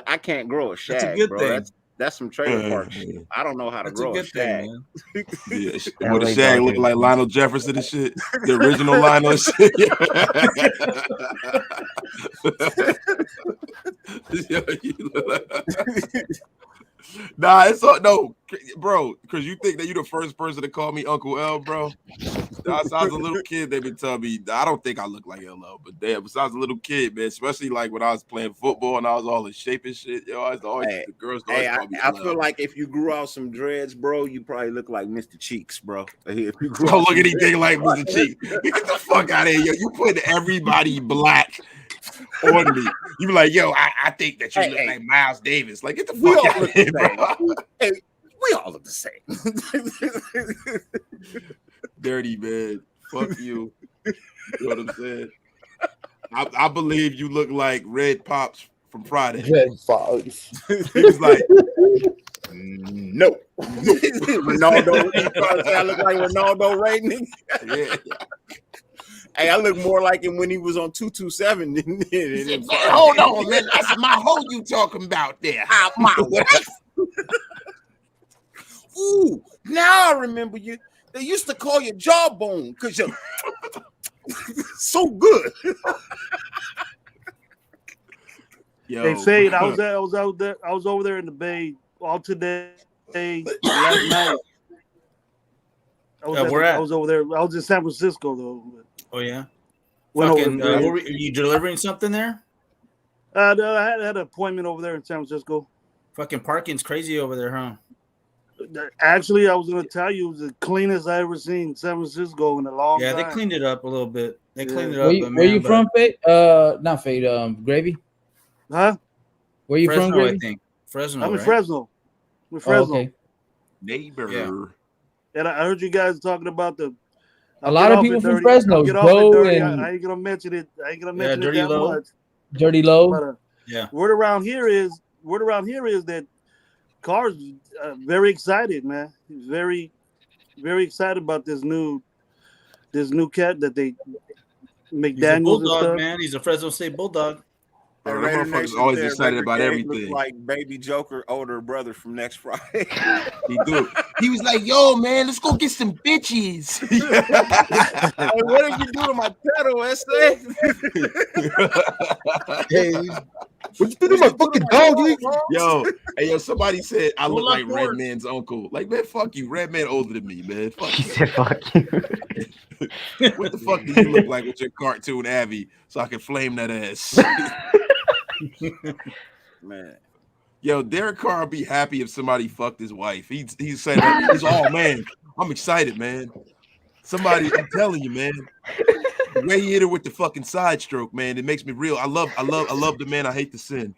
I can't grow a shag. That's a good thing. That's some trailer park shit. I don't know how to grow a shag. Would a shag look like Lionel Jefferson and shit? The original Lionel shit. Nah, it's all no, bro. Because you think that you're the first person to call me Uncle L, bro. Besides a little kid, they've been telling me I don't think I look like LL, but damn, besides a little kid, man, especially like when I was playing football and I was all in shape and shit, yo, the girls always call me LL. I feel like if you grew out some dreads, bro, you probably look like Mr. Cheeks, bro. If you don't look anything like Mr. Cheeks. Get the fuck out of here, yo. You put everybody black on me. You be like, yo, I think that you look like Miles Davis. Like, get the fuck out of here, bro. Hey, we all look the same. Dirty, man. Fuck you. You know what I'm saying? I believe you look like Red Pops from Friday. Red Fox. He was like, no. Ronaldo, you trying to say I look like Ronaldo right, nigga? yeah. Hey, I look more like him when he was on 227 than Hold on, man. That's my hoe you talking about there. My wife. Ooh, now I remember you. They used to call you Jawbone because you're so good. Yo. Hey, Fade, I was over there in the Bay all today, last night. I was over there. I was in San Francisco though. Oh yeah. Fucking, are you delivering something there? I had an appointment over there in San Francisco. Fucking parking's crazy over there, huh? Actually, I was going to tell you, it was the cleanest I ever seen in San Francisco in a long time. Yeah, they cleaned it up a little bit. They cleaned it up. Where you from, Fade? Not Fade. Gravy. Huh? Where you Fresno, from, Gravy? I think. Fresno. I'm in Fresno. We're Fresno. Okay. Neighbor. Yeah. And I heard you guys talking about the. A lot of people from Fresno go and I ain't gonna mention it. I ain't gonna mention Dirty it that Low. much. Dirty Low. But, yeah. Word around here is that Carr's very excited, man. He's very, very excited about this new cat that they McDaniels. He's a bulldog, and stuff. man. He's a Fresno State Bulldog. That motherfucker's always excited about everything. Look like Baby Joker, older brother from next Friday. He do. He was like, "Yo, man, let's go get some bitches." Hey, what did you do to my pedal, SA? Hey, what you do to my fucking dog? Yo, somebody said I look like Redman's uncle. Like, man, fuck you. Redman older than me, man. Fuck He you. said, "Fuck you." What the fuck do you look like with your cartoon Abby so I can flame that ass? Man. Yo, Derek Carr would be happy if somebody fucked his wife. He's saying, oh man, I'm excited, man. Somebody, I'm telling you, man. The way he hit her with the fucking side stroke, man, it makes me real. I love the man I hate to sin.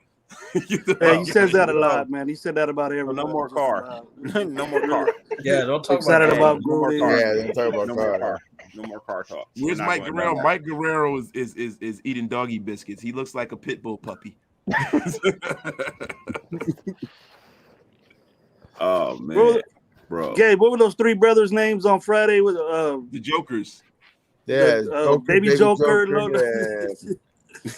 Hey, he says that a lot, man. He said that about everyone. No more car. No more car. Yeah, don't talk excited about no more car. Yeah, don't talk about car. No more car talk. Where's Mike Guerrero? Mike Guerrero is eating doggy biscuits. He looks like a pit bull puppy. Oh man, bro. Gabe, what were those three brothers' names on Friday? With the Jokers. Yeah, Baby Joker. Yeah.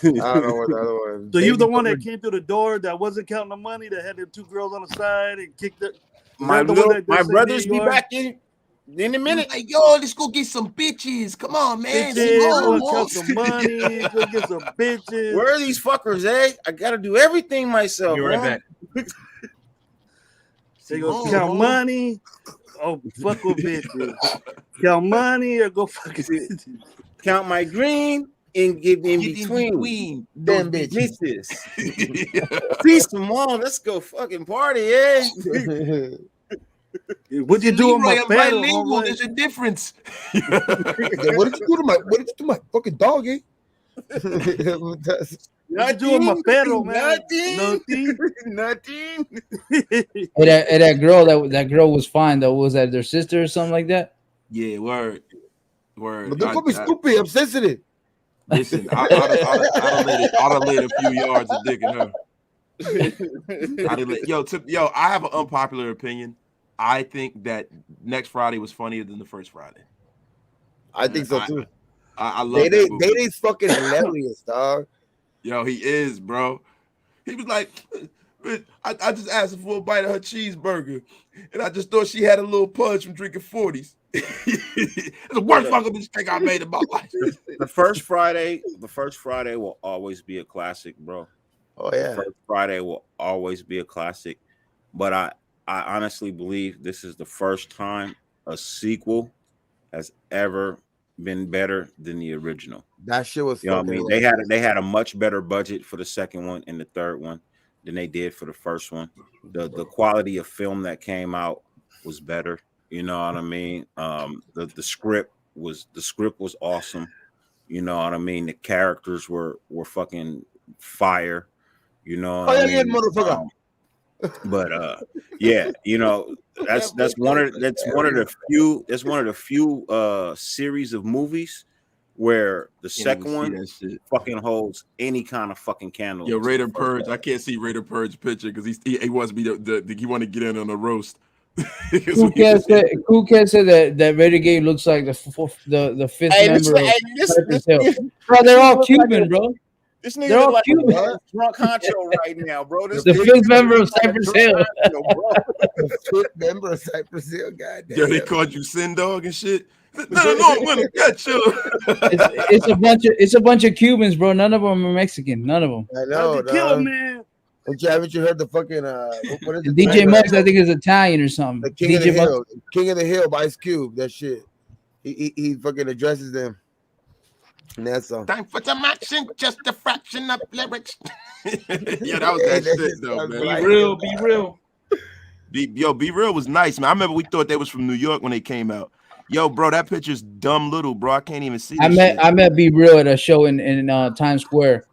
I don't know what the other one. So you the one that came through the door that wasn't counting the money, that had the two girls on the side and kicked it. My brothers be back in a minute. Like, yo, let's go get some bitches. Come on, man. Go count some money. Go get some bitches. Where are these fuckers, eh? I gotta do everything myself. Be right back. They go count money. Oh, fuck with bitches. Count money or go fuck bitches. Count my green and get in between them bitches. Peace them all. Let's go fucking party, eh? What you do on my bilingual? There's a difference. What did you do to my fucking dog, eh? What you do on my perro, man? Nothing. Hey, that girl was fine though. Was that their sister or something like that? Yeah, word. But don't call me stupid. I'm sensitive. Listen, I'd have laid a few yards of dick in her. Yo, I have an unpopular opinion. I think that next Friday was funnier than the first Friday. I think so too. I love Day's fucking hilarious, dog. Yo, he is, bro. He was like, I just asked her for a bite of her cheeseburger, and I just thought she had a little punch from drinking 40s. It's the worst fucking mistake I made in my life. The first Friday will always be a classic, bro. Oh yeah. The first Friday will always be a classic. But I honestly believe this is the first time a sequel has ever been better than the original. That shit was, you know what I mean? They had a much better budget for the second one and the third one than they did for the first one. The quality of film that came out was better. You know what I mean? The script was awesome. You know what I mean? The characters were fucking fire. You know what I mean? Motherfucker. But yeah, you know, that's one of the few series of movies where the Can't second even see one that shit. fucking holds any kind of fucking candle. Yo, to Raider the first Purge. one. I can't see Raider Purge picture because he wants to be he want to get in on the roast. Cool Cat said that Renegade looks like the fifth member of Cypress Hill. Bro, they're all Cuban, bro. This They're nigga all like Cuban. a drunk honcho right now, bro. This The nigga fifth member of looks like a Cypress drunk Hill. honcho, bro. The fifth member of Cypress Hill, goddamn. Yo, they called you Sin Dog and shit. No, I'm gonna get you. It's a bunch of Cubans, bro. None of them are Mexican. None of them. I know, kill him, dog. man. Haven't you heard the fucking what is it? DJ Muggs, I think, is Italian or something. The King of DJ the Hill, Muggs. King of the Hill by Ice Cube. That shit. He fucking addresses them. And that's all. Time for some action, just a fraction of lyrics. Yeah, that was that shit though, man. Be real, be real. Be Real was nice, man. I remember we thought they was from New York when they came out. Yo, bro, that picture's dumb little, bro. I can't even see. I met Be Real at a show in Times Square.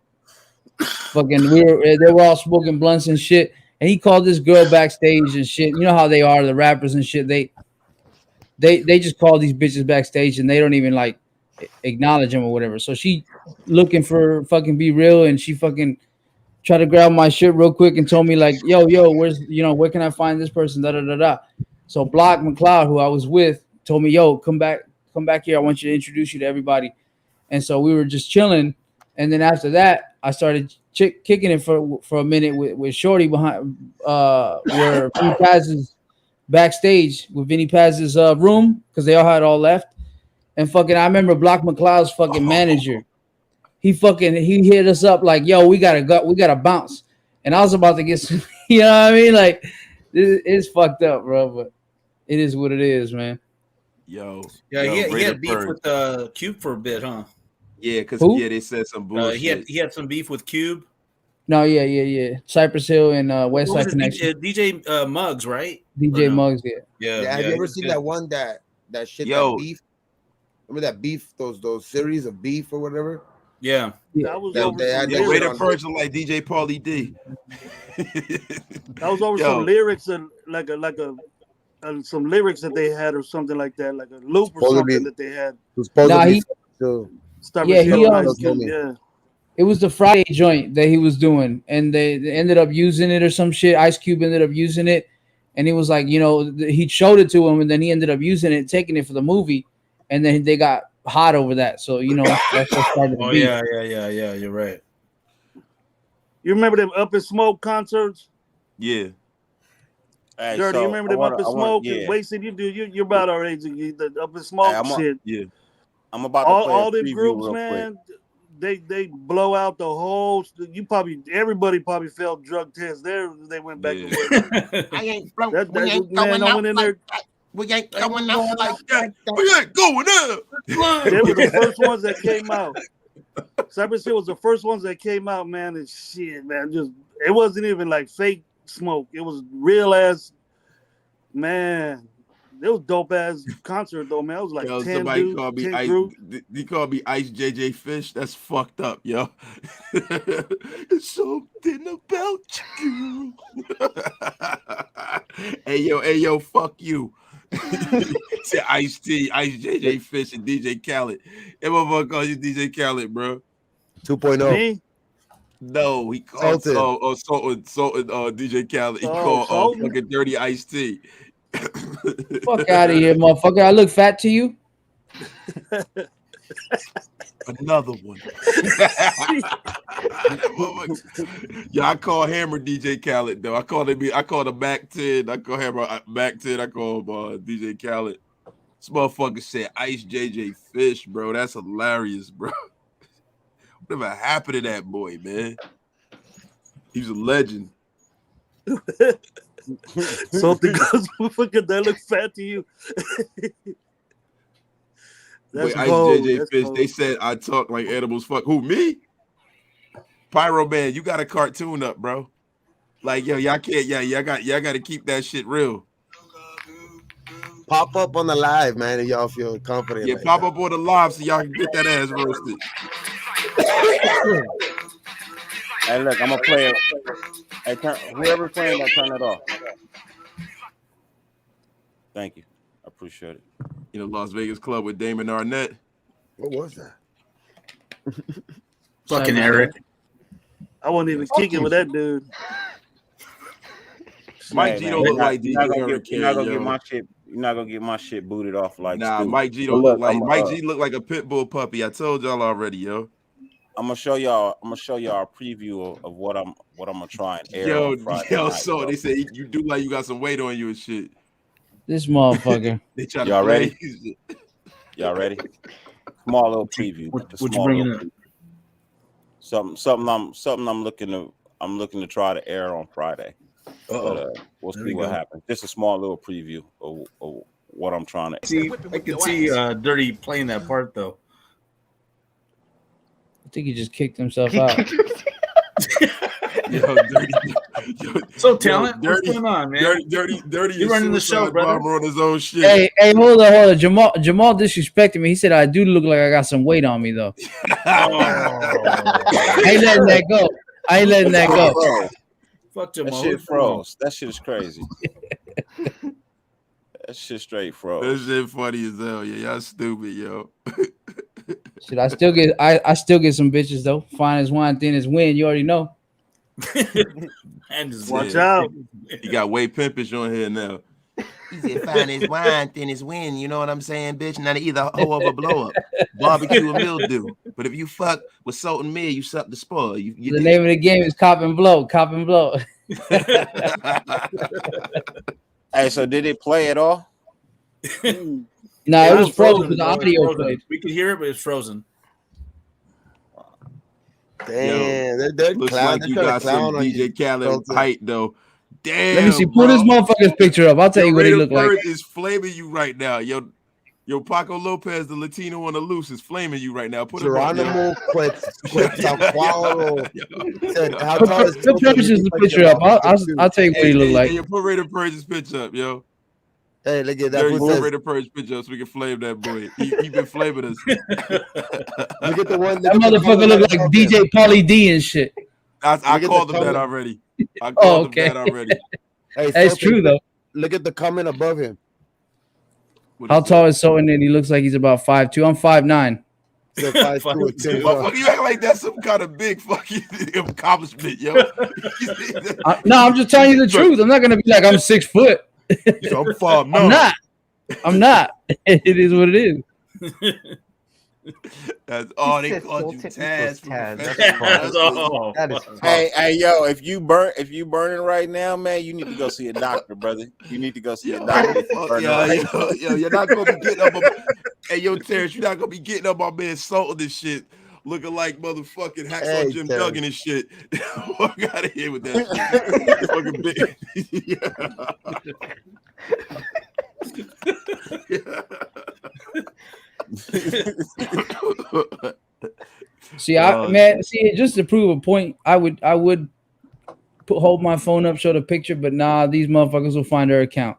Fucking, they were all smoking blunts and shit, and he called this girl backstage and shit. You know how they are, the rappers and shit. They just call these bitches backstage and they don't even like acknowledge them or whatever. So she looking for fucking Be Real, and she fucking tried to grab my shit real quick and told me like, yo, where's where can I find this person? Da da da da. So Block McLeod, who I was with, told me, yo, come back here. I want you to introduce you to everybody. And so we were just chilling. And then after that, I started kicking it for a minute with Shorty behind where Vinny Paz's backstage with Vinny Paz's room, because they all left. And fucking, I remember Block McLeod's fucking manager. He hit us up like, yo, we gotta bounce. And I was about to get some, you know what I mean? Like, it's fucked up, bro, but it is what it is, man. Yeah, he had beef with Cube for a bit, huh? Yeah, because they said some bullshit. He had some beef with Cube. No, yeah. Cypress Hill and West Side Connection. DJ Muggs, right? DJ Muggs, yeah. Have you ever seen that one that shit? Yo. That beef. Remember that beef? Those series of beef or whatever. Yeah. That was Raider Purge like DJ Pauly D. That was over some lyrics and like some lyrics that they had or something like that, like a loop or something that they had. It was the Friday joint that he was doing, and they ended up using it or some shit. Ice Cube ended up using it, and he was like, he showed it to him, and then he ended up using it, taking it for the movie, and then they got hot over that. So that's what started the beef. Yeah. You're right. You remember them Up in Smoke concerts? Yeah. Hey, Dirty, you remember them Up in Smoke? Yeah. Wasted, you're about our age. The Up in Smoke shit. Yeah. I'm about to play all them preview groups, real man. They blow out the whole. Everybody probably felt drug test there. They went back to work. I ain't broke. We ain't going out like that. We ain't going out like that. We ain't going out. They were the first ones that came out. Cypress Hill was the first ones that came out, man. And shit, man, it wasn't even like fake smoke. It was real ass, man. It was dope ass concert though, man. It was like 10 somebody dudes, called me 10 Ice. groups. He called me Ice JJ Fish. That's fucked up, yo. It's something about you. Hey yo, fuck you. Say Ice T, Ice JJ Fish, and DJ Khaled. That motherfucker calls you DJ Khaled, bro. 2.0. Me? No, he called Salted DJ Khaled. He called fucking Dirty Ice T. Fuck out of here, motherfucker. I look fat to you? Another one. Yeah, I call Hammer DJ Khaled though. I call him back 10. I call Hammer back 10. I call him DJ Khaled. This motherfucker said Ice JJ Fish, bro. That's hilarious, bro. Whatever happened to that boy, man? He was a legend. Something goes, motherfucker, that looks fat to you. Wait, Ice JJ Fish, they said I talk like animals. Fuck who, me? Pyro Man, you got a cartoon up, bro. Like, yo, y'all can't, y'all got to keep that shit real. Pop up on the live, man, if y'all feel confident. Yeah, pop up on the live so y'all can get that ass roasted. Hey, look, I'm gonna play it. Hey, whoever's playing that, turn it off. Thank you. I appreciate it. Las Vegas Club with Damon Arnett. What was that? Fucking Eric. I won't even kick it with that dude. Mike G don't look like DJ Hurricane. You're not gonna get my shit. You're not gonna get my shit booted off like. Nah, Stu. Mike G don't look like Mike G look like a pit bull puppy. I told y'all already, yo. I'm gonna show y'all a preview of what I'm gonna try and air. Yo, on Friday yo, night, so bro. they say you do like you got some weight on you and shit. This motherfucker. They try to Y'all play. ready? Y'all ready? Small little preview. What you bringing up? Something I'm looking to try to air on Friday. But, we'll see what happens. Just a small little preview of what I'm trying to see. I can see Dirty playing that part though. I think he just kicked himself out. Yo, Dirty. So talent. Dirty, what's going on, man? Dirty. You're running the show, brother. On his own shit. Hey, hold on. Jamal disrespected me. He said I do look like I got some weight on me though. I ain't letting that go. Fuck Jamal. That shit froze. That shit is crazy. That shit straight froze. That shit funny as hell. Yeah, y'all stupid, yo. Shit, I still get some bitches though. Fine as wine, thin as wind. You already know. Watch out. You got way pimpish on here now. He said fine as wine, thin as wind. You know what I'm saying, bitch? Now they either hoe of a blow up, barbecue or mildew. But if you fuck with salt and meal, you suck the spoil. The name of the game is cop and blow. Cop and blow. Hey, so did it play at all? No, it was frozen because the audio played. We could hear it, but it's frozen. Damn, yo, they're looks clown. like you got some DJ Khaled height though. Damn. Let me see. Pull this motherfucker's picture up. I'll tell you what he look like. Is flaming you right now, yo. Paco Lopez, the Latino on the loose, is flaming you right now. Put Geronimo Quetzalcoatl. Put Purge's picture up. I'll tell you what he look like. Hey, put Raider Purge's picture up, yo. Hey, look at that. Put Raider Purge picture up so we can flame that boy. He been flaming us. Look at the one. That motherfucker look like DJ Pauly D and shit. I called him that already. I called him that already. Hey, that's true though. Look at the comment above him. How tall is so? And then he looks like he's about 5'2". I'm 5'9". Motherfucker, you act like that's some kind of big fucking accomplishment, yo. No, I'm just telling you the truth. I'm not gonna be like I'm 6 foot. So I'm 5'9". I'm not. It is what it is. That's all they called you, Taz. Hey, yo, if you burning right now, man, you need to go see a doctor, brother. You need to go see a doctor. Yo, you're not gonna be getting up. Hey, yo, Terrence, you're not gonna be getting up on being salted and shit, looking like motherfucking Hacksaw Jim Duggan and shit. Walk out of here with that shit. See, just to prove a point, I would hold my phone up, show the picture, but nah, these motherfuckers will find their account.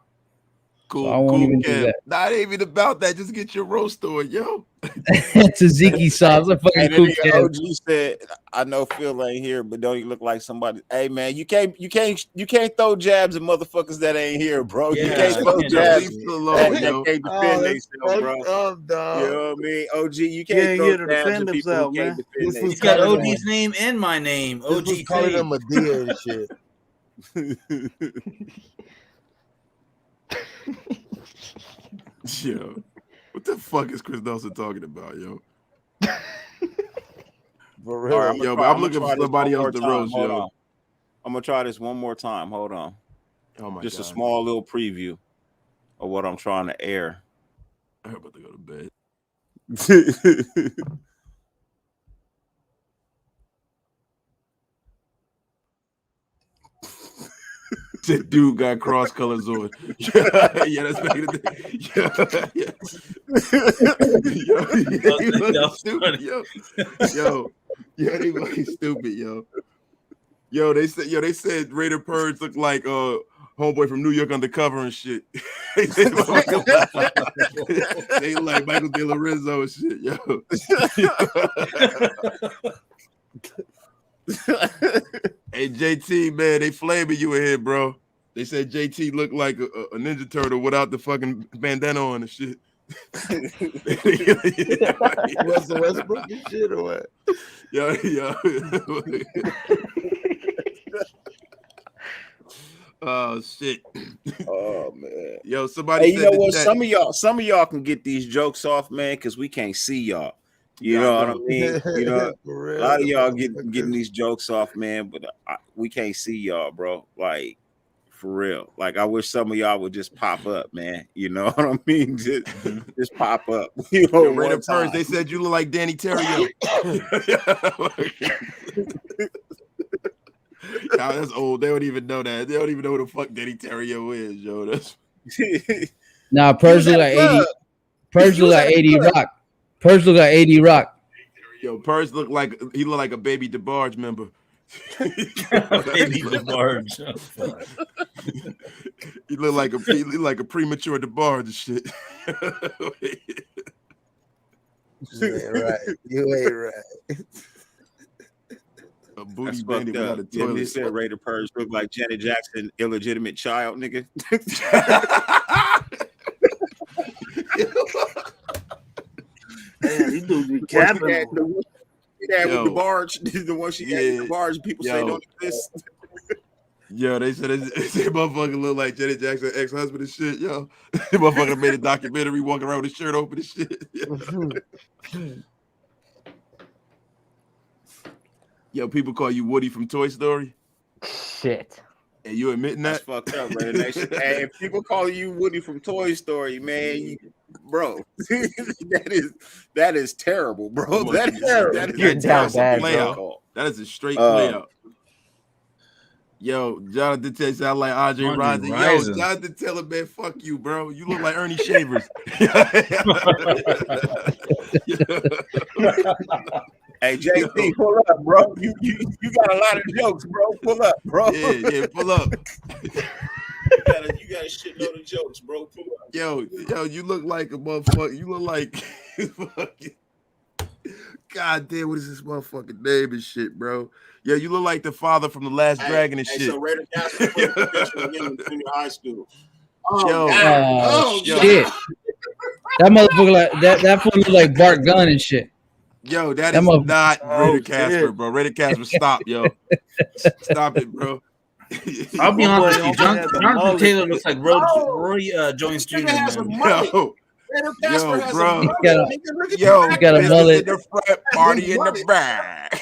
Cool, so I won't even do that. Not even about that. Just get your roast on, yo. Tzatziki sauce. A fucking cool OG said, "I know Phil ain't here, but don't he look like somebody?" Hey, man, you can't throw jabs at motherfuckers that ain't here, bro. Yeah, you can't throw jabs. Alone, They can't defend themselves, bro. You know what I mean? OG, you can't throw jabs at people who can't defend themselves. He's got OG's name and my name. OG calling him a deer and shit. Yo, what the fuck is Chris Nelson talking about, yo? For real. Right, I'm looking for somebody else to roast, yo. I'm gonna try this one more time. Hold on. Oh my Just God. a small little preview of what I'm trying to air. I'm about to go to bed. That dude got cross colors on. Yeah, that's back in the day. Yo, they fucking stupid, yo. They said Raider Purge looked like homeboy from New York Undercover and shit. They like Michael De Lorenzo and shit, yo. Hey JT, man, they flaming you in here, bro. They said JT looked like a Ninja Turtle without the fucking bandana on and shit. Russell Westbrook and shit or what? Yo. Oh shit. Oh man. Yo, somebody Hey, you said know what? that Some of y'all can get these jokes off, man, because we can't see y'all. You know what I mean? You know, a lot of y'all getting these jokes off, man, but we can't see y'all, bro. Like, for real. Like, I wish some of y'all would just pop up, man. You know what I mean? Just pop up. You know, Raider Purge, they said you look like Danny Terrio. Nah, that's old. They don't even know that. They don't even know who the fuck Danny Terrio is, yo. That's Nah, Purge look like 80. Purge look like 80 Rock. Purge look like 80 Rock. Yo, Purge look like a baby DeBarge member. Baby DeBarge. He look like a premature DeBarge and shit. You ain't right. You ain't right. A booty bandit without a toilet. They said Raider Purge look like Janet Jackson, illegitimate child, nigga. Man, these dudes be capping. With the barge, the one she had with the barge, people say don't exist. Yo, they said motherfucker look like Janet Jackson's ex-husband and shit, yo. Motherfucker made a documentary walking around with his shirt open and shit. Yo, people call you Woody from Toy Story? Shit. And you admitting that? That's fucked up, man. Hey, if people call you Woody from Toy Story, man, bro, that is terrible, bro. That is down bad, bro. That is a straight play out. Yo, Jonathan tell you sound like Andre Rison. Yo, Jonathan tell him, man, fuck you, bro. You look like Ernie Shavers. Hey, JP, pull up, bro. You got a lot of jokes, bro. Pull up, bro. Yeah, pull up. you got a shitload of jokes, bro. Pull up. Yo, you look like a motherfucker. You look like God damn, what is this motherfucking name and shit, bro? Yo, you look like the father from The Last Dragon and shit. So Raider Castle in junior high school. Shit. That motherfucker like that fool look like Bart Gunn and shit. Yo, that is not Raider Casper, bro. Raider Casper, stop, yo. Stop it, bro. I'll be honest with you. Jonathan Taylor looks like Roy Jones Jr. Yo, bro. He got a mullet. In the front, party in the back.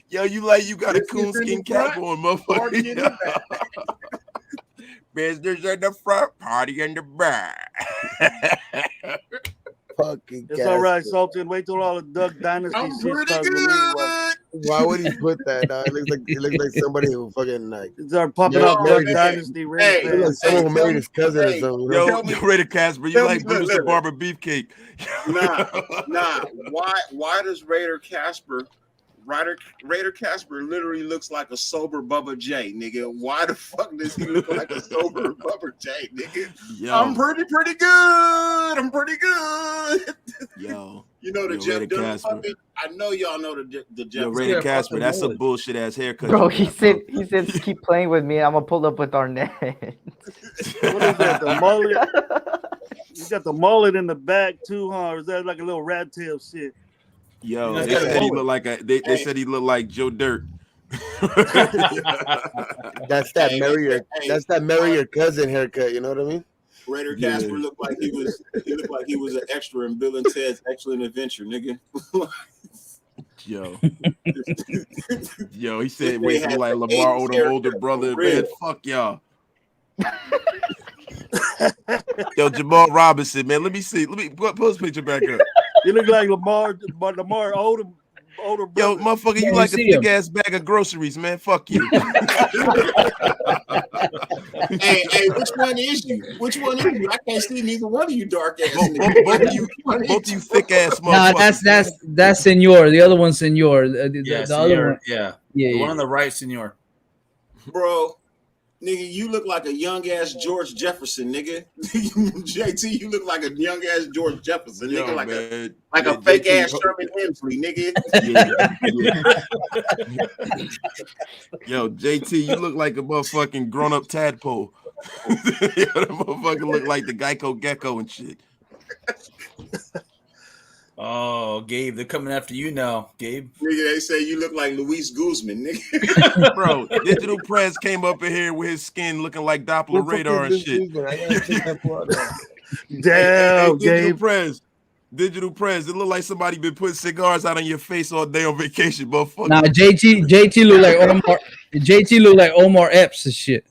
Yo, you got a coonskin cap on, motherfucker. Business in the front, party in the back. Fucking it's all right, Sultan. Wait till all the Duck Dynasty shit starts. Why would he put that? It looks like somebody who fucking like start popping up Duck Dynasty. Someone who married his cousin or something. Yo, Raider Casper, you like Bruce the Barber Beefcake? Nah. Why does Raider Casper literally looks like a sober Bubba J, nigga. Why the fuck does he look like a sober Bubba J, nigga? Yo. I'm pretty good. Yo. You know the Jeff Dunham puppet? I know y'all know the Jeff. Yo, Raider Casper, that's a bullshit ass haircut. Bro, he said keep playing with me. I'm gonna pull up with Arnett. What is that? The mullet? You got the mullet in the back too, huh? Or is that like a little rat tail shit? Yo, they said he looked like they said he looked like Joe Dirt. That's that marry your cousin haircut, you know what I mean? Raider Casper looked like he was an extra in Bill and Ted's Excellent Adventure, nigga. Yo, he said wait for like Lamar older brother, man. Fuck y'all. Yo, Jamal Robinson, man. Let me see. Let me put his picture back up. You look like Lamar older brother. Yo, motherfucker, you like a big ass bag of groceries, man. Fuck you. Hey, which one is you? I can't see neither one of you dark ass. Both of you thick ass motherfuckers. Nah, that's Senor. The other one's Senor. The other one. Yeah. The one on the right, Senor. Bro. Nigga, you look like a young ass George Jefferson, nigga. JT, you look like a young ass George Jefferson, nigga, like a fake ass Sherman Hemsley, nigga. Yo, JT, you look like a motherfucking grown up tadpole. That motherfucker look like the Geico Gecko and shit. Oh, Gabe, they're coming after you now, Gabe. Nigga, they say you look like Luis Guzman, nigga. Bro, Digital Prez came up in here with his skin looking like Doppler radar and shit. Damn, Digital Gabe. Prez. Digital Prez. It look like somebody been putting cigars out on your face all day on vacation, motherfucker. Nah, JT look like Omar. JT look like Omar Epps and shit.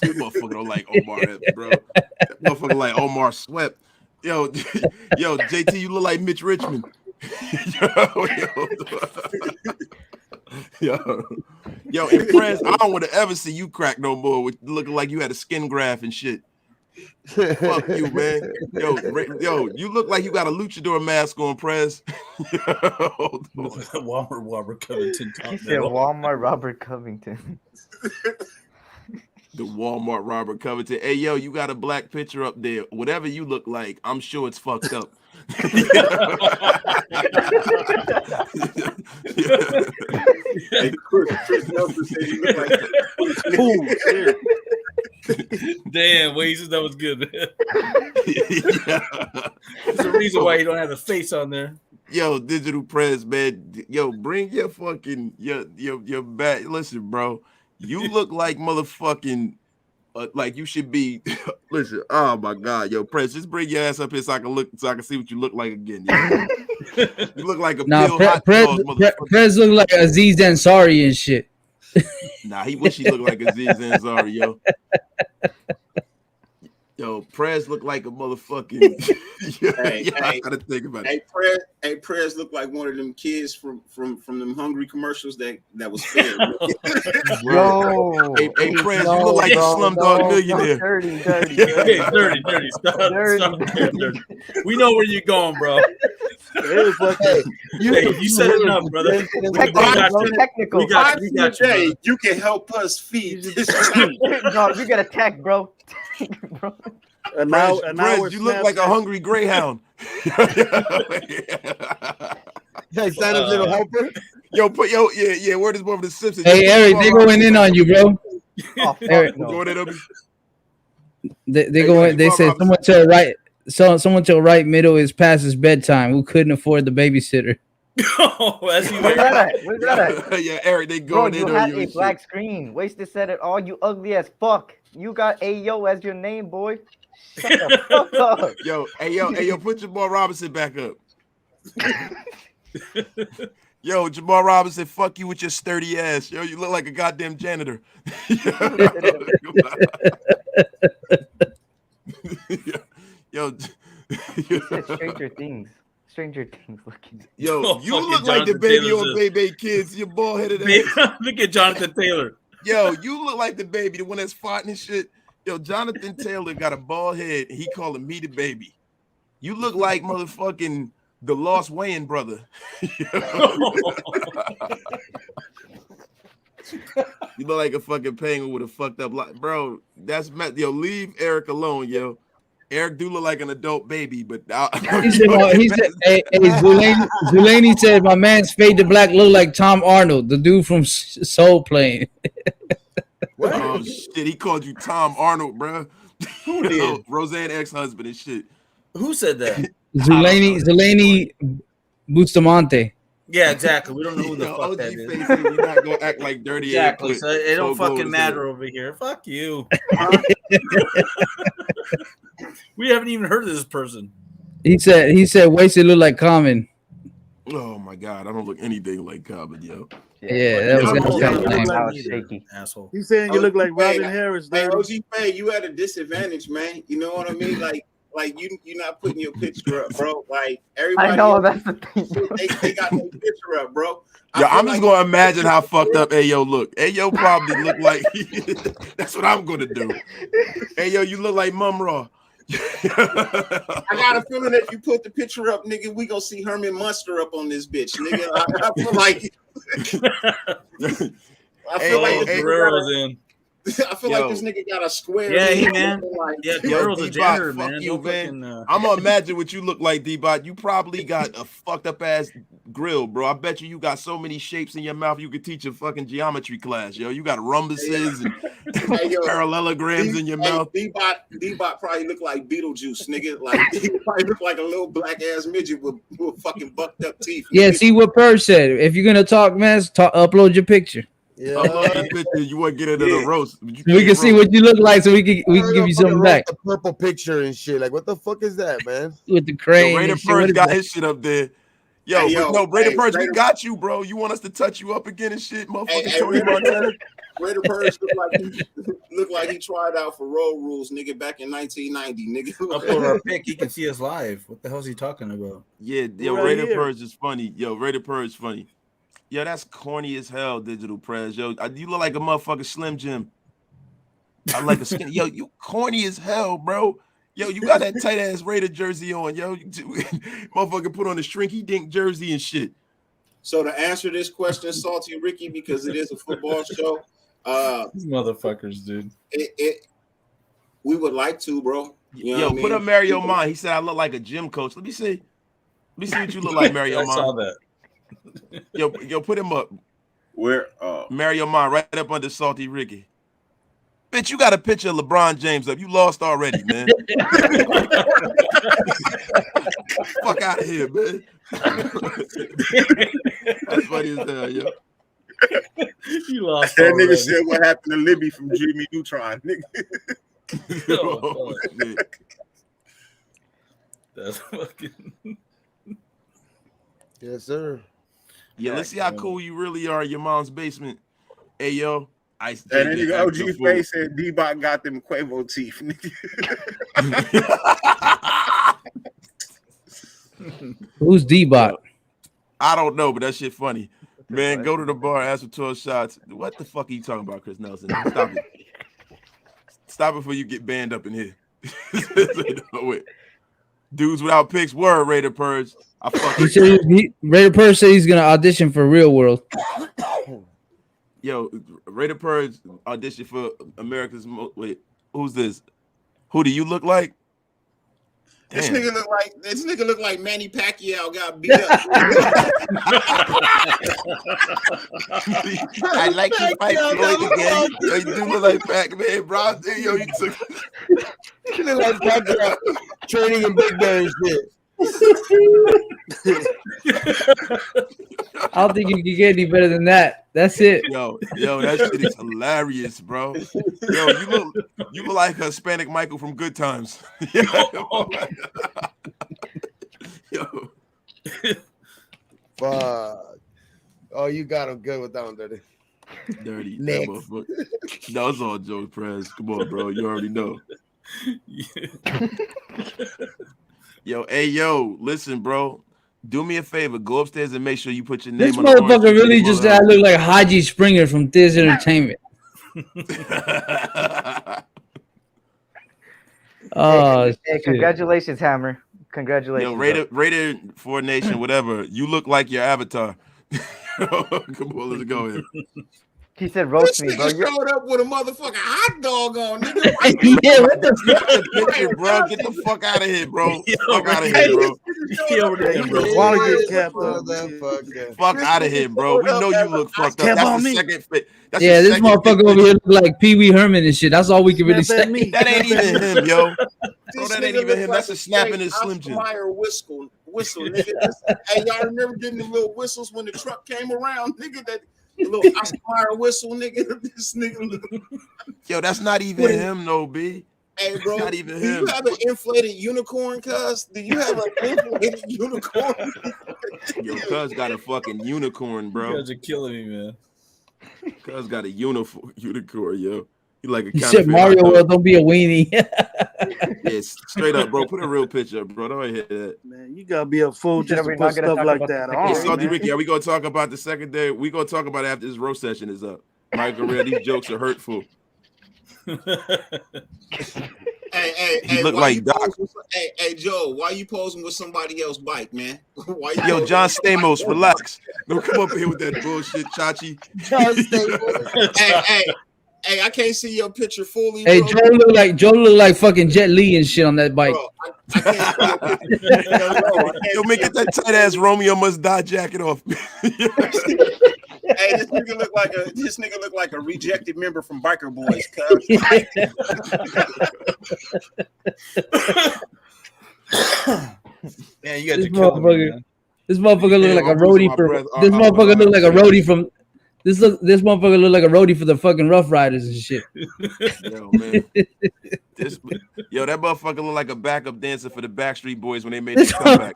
This motherfucker don't like Omar Epps, bro. That motherfucker like Omar Swept. Yo, JT, you look like Mitch Richmond. Yo, and Prez, I don't want to ever see you crack no more with looking like you had a skin graft and shit. Fuck you, man. Yo, you look like you got a luchador mask on, Prez. Walmart Robert Covington. He said Walmart Robert Covington. The Walmart Robert Covington. Hey, yo, you got a black picture up there. Whatever you look like, I'm sure it's fucked up. Hey, Chris Nelson said you look like Damn, Waze, that was good. There's a reason why you don't have the face on there. Yo, Digital Prez, man. Yo, bring your fucking your back. Listen, bro. You look like motherfucking like you should be. Listen, oh my god, yo, Prez, just bring your ass up here so I can see what you look like again. Yo. You look like a Prez look like Aziz Ansari and shit. Nah, he wish he looked like Aziz Ansari, yo. Yo, Prez look like a motherfucking. I gotta think about it. Prez look like one of them kids from them Hungry commercials that was fed. Yo, hey, Prez, you look like a Slumdog Millionaire. Dirty. Stop. We know where you're going, bro. You set it up, brother. Technical. We got you. You can help us feed this. No, you got a tech, bro. And now you look like a hungry greyhound. Santa's little helper. Yo, where does one of the Simpsons? Hey, Eric, they going in on you, bro. Eric, they going. They said someone to the right. Someone to the right middle is past his bedtime. Who couldn't afford the babysitter? Where's that at? Yeah, Eric, they going in on you. You had a black screen. Wasted said it all. You ugly as fuck. You got Ayo as your name, boy. Shut the fuck up. Yo, put Jamal Robinson back up. Yo, Jamal Robinson, fuck you with your sturdy ass. Yo, you look like a goddamn janitor. Yo, Stranger Things looking. Yo, you look like the baby on Baby Kids. Your bald headed ass. Look at Jonathan Taylor. Yo, you look like the baby, the one that's farting and shit. Yo, Jonathan Taylor got a bald head. He calling me the baby. You look like motherfucking the Lost Wayne brother. You look like a fucking penguin with a fucked up life. Bro, yo, leave Eric alone, yo. Eric do look like an adult baby, but he said, Zulani said, my man's fade to black look like Tom Arnold, the dude from Soul Plane. Oh shit, he called you Tom Arnold, bro. Who did? Roseanne ex-husband and shit. Who said that? Zulani Bustamante. Yeah, exactly. We don't know who the fuck that is. You're not gonna act like dirty. Exactly. So it don't fucking matter over here. Fuck you. We haven't even heard of this person. He said Wasted look like Common. Oh my god, I don't look anything like Common, yo. Yeah, that was shaky. Asshole. He's saying you look like Robin Harris. Hey, OG Faye, you at a disadvantage, man. You know what I mean? Like you're not putting your picture up, bro. Like everybody, I know that's the thing. They got their picture up, bro. Yeah, I'm just gonna imagine how fucked up Ayo look. Ayo probably look like that's what I'm gonna do. Ayo, you look like Mum Raw. I got a feeling that you put the picture up, nigga, we gonna see Herman Munster up on this bitch, nigga. I feel like I feel like the Guerrero's in. I feel like this nigga got a square. Yeah, head. hey, man. Like, Yeah, Yo, Carol's a D-Bot, janitor, fuck man. you, Don't man. fucking, I'm gonna imagine what you look like, D-Bot. You probably got a fucked up ass grill, bro. I bet you got so many shapes in your mouth you could teach a fucking geometry class, yo. You got rhombuses and parallelograms in your mouth. D-Bot probably look like Beetlejuice, nigga. Like he probably look like a little black ass midget with fucking bucked up teeth. Yeah, see what Purge said. If you're gonna talk, man, upload your picture. Yeah. Upload the picture. You want to get into the roast. We can see what you look like, so we can give you something back. The purple picture and shit. Like, what the fuck is that, man? With the crane. Yo, Raider and shit. Purge What is got that? his shit up there. Yo, Raider Purge, we got you, bro. You want us to touch you up again and shit, motherfucker? Tony Montana. Raider Purge look like he tried out for road rules, nigga, back in 1990, nigga. Upload our pic. He can see us live. What the hell is he talking about? Yeah, yo, Raider Purge is funny. Yo, Raider Purge is funny. Yo, that's corny as hell, Digital Prez. Yo, you look like a motherfucking Slim Jim. I like a skin. Yo, you corny as hell, bro. Yo, you got that tight ass Raider jersey on, yo. Motherfucker put on the Shrinky Dink jersey and shit. So to answer this question, Salty Ricky, because it is a football show. These motherfuckers, dude. We would like to, bro. You know yo, what I put mean? up Mario Mon. He said I look like a gym coach. Let me see. Let me see what you look like, Mario Mon. I saw that. Yo, put him up. Where? Mario Mon, right up under Salty Ricky. Bitch, you got a picture of LeBron James up. You lost already, man. Fuck out of here, man. That's funny as hell, yo. You lost. That already. nigga said what happened to Libby from Jimmy Neutron, nigga. Oh, that's fucking. Yes, sir. Yeah, let's see how cool you really are in your mom's basement. Hey, yo. And then you go, OG Face said D-Bot got them Quavo teeth, nigga. Who's D-Bot? I don't know, but that shit funny. Man, go to the bar, ask for 12 shots. What the fuck are you talking about, Chris Nelson? Stop it. Stop it before you get banned up in here. Wait. Dudes without picks were Raider Purge. I fucking Raider Purge said he's gonna audition for Real World. Yo, Raider Purge audition for America's wait, who's this? Who do you look like? This nigga look like Manny Pacquiao got beat up. I like to fight Floyd again. Yo, you do look like Pac-Man, bro. Yo, you took You look like Pacquiao training in Big Bear and shit. I don't think you can get any better than that. That's it. Yo, that shit is hilarious, bro. Yo, you look like Hispanic Michael from Good Times. Yo. Fuck. Oh, you got him good with that one, dirty. Dirty. Next. No, it's all jokes, Prez. Come on, bro. You already know. Yo, listen, bro. Do me a favor. Go upstairs and make sure you put your name This on the motherfucker really just said I look like Haji Springer from Thiz Entertainment. Oh, hey, congratulations, Hammer. Congratulations. Yo, Raider for Nation, whatever. You look like your avatar. Come on, let's go ahead. He said roast me, bro. You showed up with a motherfucking hot dog on, nigga. Yeah, what the fuck, bro? Get the fuck out of here, bro. Fuck out of here, bro. Fuck out of here, bro. We know you look fucked up. That's the second fit. Yeah, this motherfucker over here look like Pee Wee Herman and shit. That's all we can really say. That ain't even him, yo. Bro, that ain't even him. That's a snap in his Slim Jim. Whistle, nigga. Hey, y'all remember getting the little whistles when the truck came around, nigga? That little Oscar Mayer whistle, nigga. This nigga. Yo, that's not even him, no, B. Hey, bro, not even do him. you have an inflated unicorn, cuz? Do you have an inflated unicorn? Yo, cuz got a fucking unicorn, bro. You guys are killing me, man. Cuz got a unicorn, yo. You like a You said Mario World, don't be a weenie. Yes, straight up, bro. Put a real picture up, bro. Don't hit that. Man, you gotta be a fool just to put stuff like that on. Hey, Salty Ricky, are we gonna talk about the secondary? We gonna talk about it after this roast session is up. Michael Red, these jokes are hurtful. Hey, look like Doc. Hey, Joe, why you posing with somebody else's bike, man? Yo, John Stamos, relax. Don't come up here with that bullshit, Chachi. John Stamos. Hey, I can't see your picture fully. Hey, bro. Joe look like fucking Jet Li and shit on that bike. Bro, I can't see your picture. Yo, man, get that tight ass Romeo Must Die jacket off. Hey, this nigga look like a rejected member from Biker Boys. Man, you got to kill me. This motherfucker look like a roadie for. This motherfucker look like a roadie from. This motherfucker look like a roadie for the fucking Rough Riders and shit. Yo, man. That motherfucker look like a backup dancer for the Backstreet Boys when they made their comeback.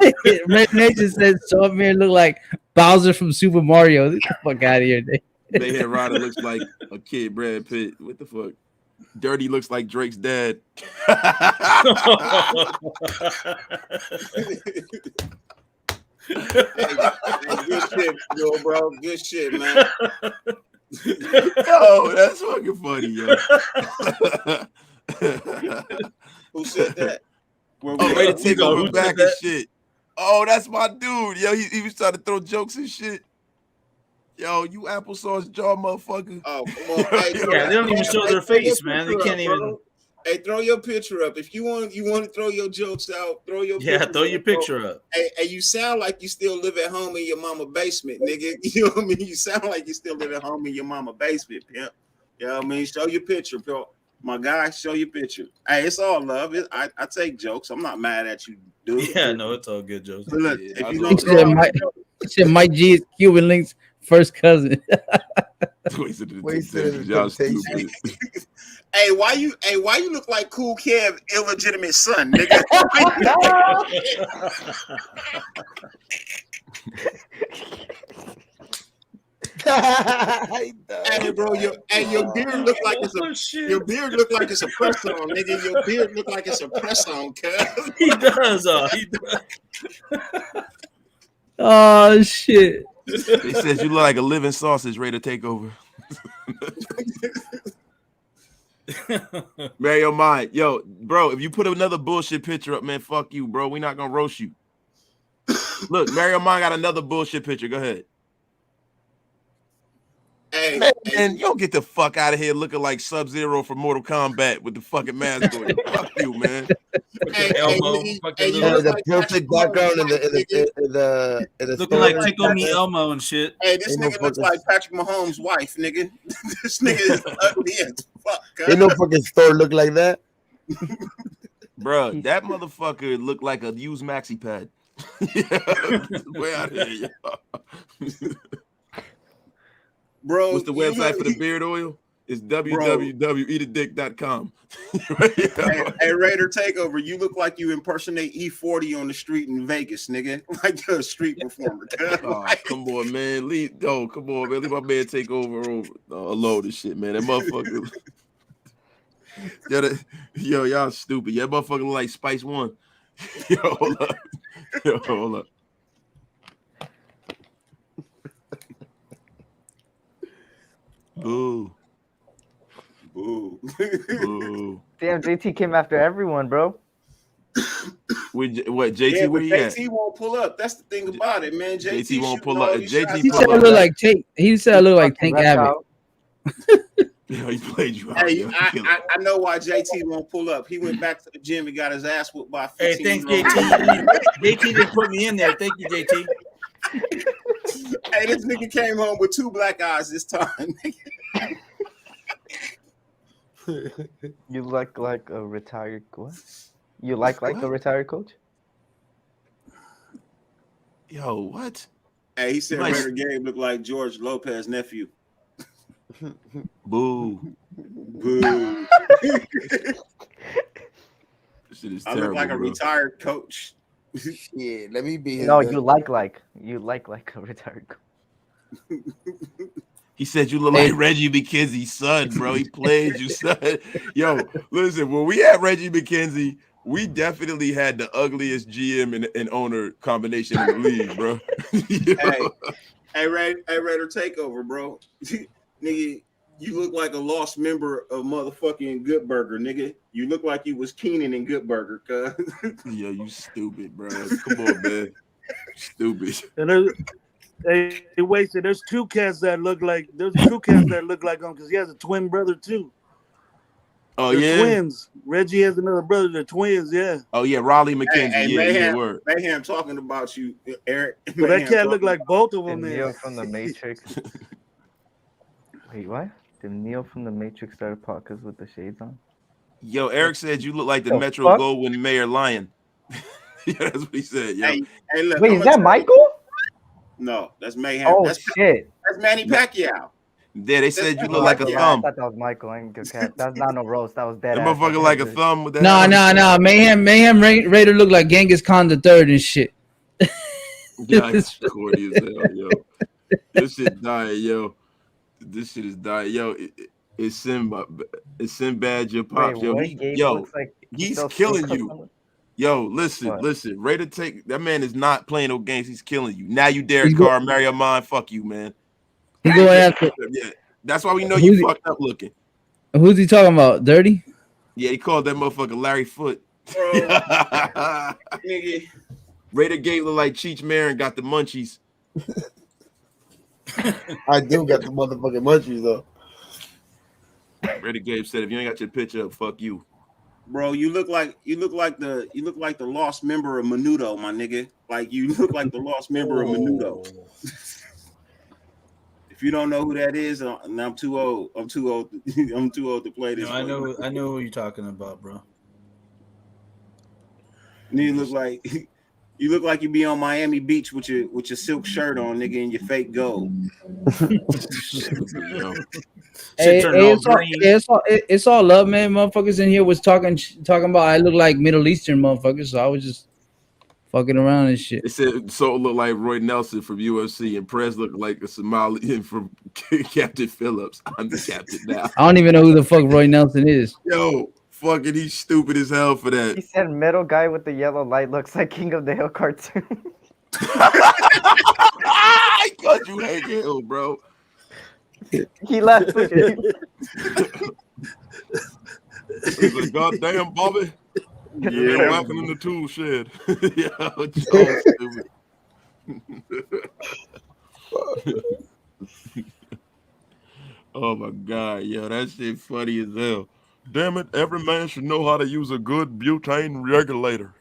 Red Nation said Shawn man look like Bowser from Super Mario. Get the fuck out of here, Dave. Mayhead Rider looks like a kid Brad Pitt. What the fuck? Dirty looks like Drake's dad. Good shit, bro. Good shit, man. Yo, that's fucking funny, yo. Who said that? Ready to take over back and shit. Oh, that's my dude. Yo, he was trying to throw jokes and shit. Yo, you applesauce jaw motherfucker. Oh, come on. Hey, they don't even show their face, man. They can't even. Hey, throw your picture up. If you want to throw your jokes out, throw your throw your picture up. Hey, you sound like you still live at home in your mama basement, nigga. You know what I mean? You sound like you still live at home in your mama basement, pimp. You know what I mean? Show your picture, pimp. My guy, show your picture. Hey, it's all love. I take jokes. I'm not mad at you, dude. Yeah, no, it's all good jokes. But look, if you don't Mike G is Cuban Link's first cousin. Y'all stupid. Hey, why you look like Cool Kev illegitimate son, nigga? Hey, bro, your beard look like it's a press on, nigga. Your beard look like it's a press on, cuz. He does. Oh shit. They said you look like a living sausage ready to take over. Mario Mind, yo, bro, if you put another bullshit picture up, man, fuck you, bro. We're not gonna roast you. Look, Mario Mind got another bullshit picture. Go ahead. Hey, man, you don't get the fuck out of here looking like Sub-Zero from Mortal Kombat with the fucking mask on. Fuck you, man. The perfect background in the looking like Tickle Me Elmo and shit. Hey, this nigga looks like Patrick Mahomes' wife, nigga. This nigga is ugly as fuck. Ain't no fucking store look like that. Bro, that motherfucker looked like a used maxi pad. Way out here, yo. Bro, what's the website for the beard oil? It's www.eatadick.com. Hey, Raider Takeover, you look like you impersonate E40 on the street in Vegas, nigga. Like you're a street performer. Oh, come on, man. Leave my man take over alone and shit, man. That motherfucker. Yo, y'all stupid. Yeah, that motherfucker look like Spice One. Yo, hold up. Boo. Boo. Boo. Damn, JT came after everyone, bro. What, JT? Where he at? JT won't pull up. That's the thing about it, man. JT won't pull up. JT he said I look like Tank. He said I look like Tank Abbott. Yo, he played you out. Hey, I know why JT won't pull up. He went back to the gym and got his ass whooped by 15. Hey, thanks, JT. JT didn't put me in there. Thank you, JT. Hey, this nigga came home with 2 black eyes this time. You look like a retired what? You like a retired coach? Yo, what? Hey, he said Raider Gabe looked like George Lopez's nephew. Boo. Boo. Shit is I terrible, look like a retired coach. Yeah, let me be. No, you like a retired coach. He said you look like Reggie McKenzie's son, bro. He played you, son. Yo, listen, when we had Reggie McKenzie, we definitely had the ugliest GM and owner combination in the league, bro. Hey, Raider Takeover, bro. Nigga, you look like a lost member of motherfucking Good Burger, nigga. You look like you was Keenan in Good Burger, cuz. Yo, you stupid, bro. Come on, man. Stupid. And Hey, wasted. There's two cats that look like him because he has a twin brother too. Oh They're yeah, twins. Reggie has another brother. They're twins. Yeah. Oh yeah, Raleigh McKenzie. Hey, yeah, Mayhem, word. Mayhem talking about you, Eric. So that Mayhem cat look like both of them. Did Neo from the Matrix? Wait, what? Did Neo from the Matrix start a podcast with the shades on? Yo, Eric said you look like the The Metro fuck? Goldwyn Mayor Lion. Yeah, that's what he said. Yo. Hey, look, Wait, is that Michael? No, that's Mayhem. Oh that's shit! That's Manny Pacquiao. Yeah, they said you That's look like a Yeah, thumb. I thought that was Michael. I ain't good cat. That's not no roast. That was dead. That ass. motherfucker like a thumb with that. Nah. Mayhem Raider look like Genghis Khan the Third and shit. Yeah, it's corny as hell, yo. This shit dying, yo. This shit is dying, yo. It's Sinbad, your pops, Wait, yo. He's killing you. Yo, listen. Raider that man is not playing no games. He's killing you. Now you Derek Carr, Mario Mine. Fuck you, man. He going after. Yeah, that's why we know you fucked up looking. Who's he talking about? Dirty? Yeah, he called that motherfucker Larry Foot. Bro, nigga. Raider Gate look like Cheech Marin got the munchies. I do got the motherfucking munchies though. Raider Gabe said, "If you ain't got your picture up, fuck you." Bro, you look like the lost member of Menudo, my nigga. Like you look like the lost member of Menudo. If you don't know who that is, I'm too old. I'm too old to play this. No, I know who you're talking about, bro. And you look like you be on Miami Beach with your silk shirt on, nigga, and your fake gold. It's all love, man. Motherfuckers in here was talking about I look like Middle Eastern motherfuckers, so I was just fucking around and shit. It said Soul looked like Roy Nelson from UFC, and Prez looked like a Somalian from Captain Phillips. I'm the captain now. I don't even know who the fuck Roy Nelson is. Yo, fucking, he's stupid as hell for that. He said middle guy with the yellow light looks like King of the Hill cartoon. I thought you hate Hill, bro. He laughed. He's like, goddamn, Bobby. Yeah, welcome in the tool shed. Yo, stupid. Oh my god, yo, that shit funny as hell. Damn it, every man should know how to use a good butane regulator.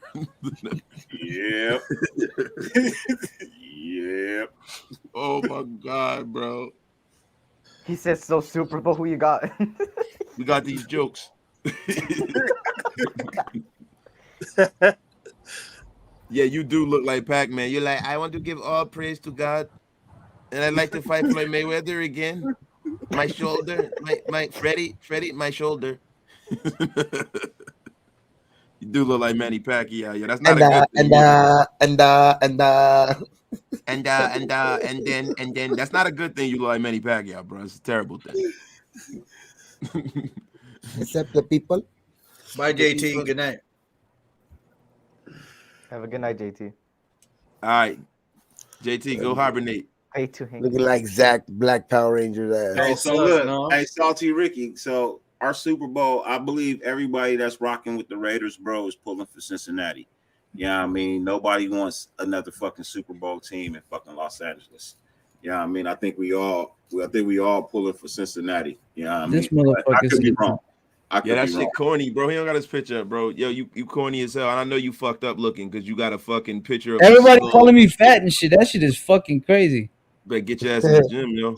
Yep. Yep. Oh my god, bro. He said, so Super Bowl, who you got? We got these jokes. Yeah, you do look like Pac-Man. You're like, I want to give all praise to God, and I'd like to fight Floyd Mayweather again. My shoulder, my Freddie, my shoulder. You do look like Manny Pacquiao. Yeah, that's not a good thing. And then that's not a good thing. You look like Manny Pacquiao, bro. It's a terrible thing. Except the people. Bye, JT. Good night. Have a good night, JT. All right, JT, go hibernate. Looking like Zach Black Power Rangers ass. Hey, so look, hey, Salty Ricky. So our Super Bowl, I believe everybody that's rocking with the Raiders, bro, is pulling for Cincinnati. Yeah, I mean, nobody wants another fucking Super Bowl team in fucking Los Angeles. Yeah, I mean, I think we all pulling for Cincinnati. Yeah, I mean, This motherfucker I could be wrong. Yeah, that shit corny, bro. He don't got his picture up, bro. Yo, you corny as hell. And I know you fucked up looking because you got a fucking picture of Everybody calling me fat and shit. That shit is fucking crazy. Better get your ass in the gym, yo.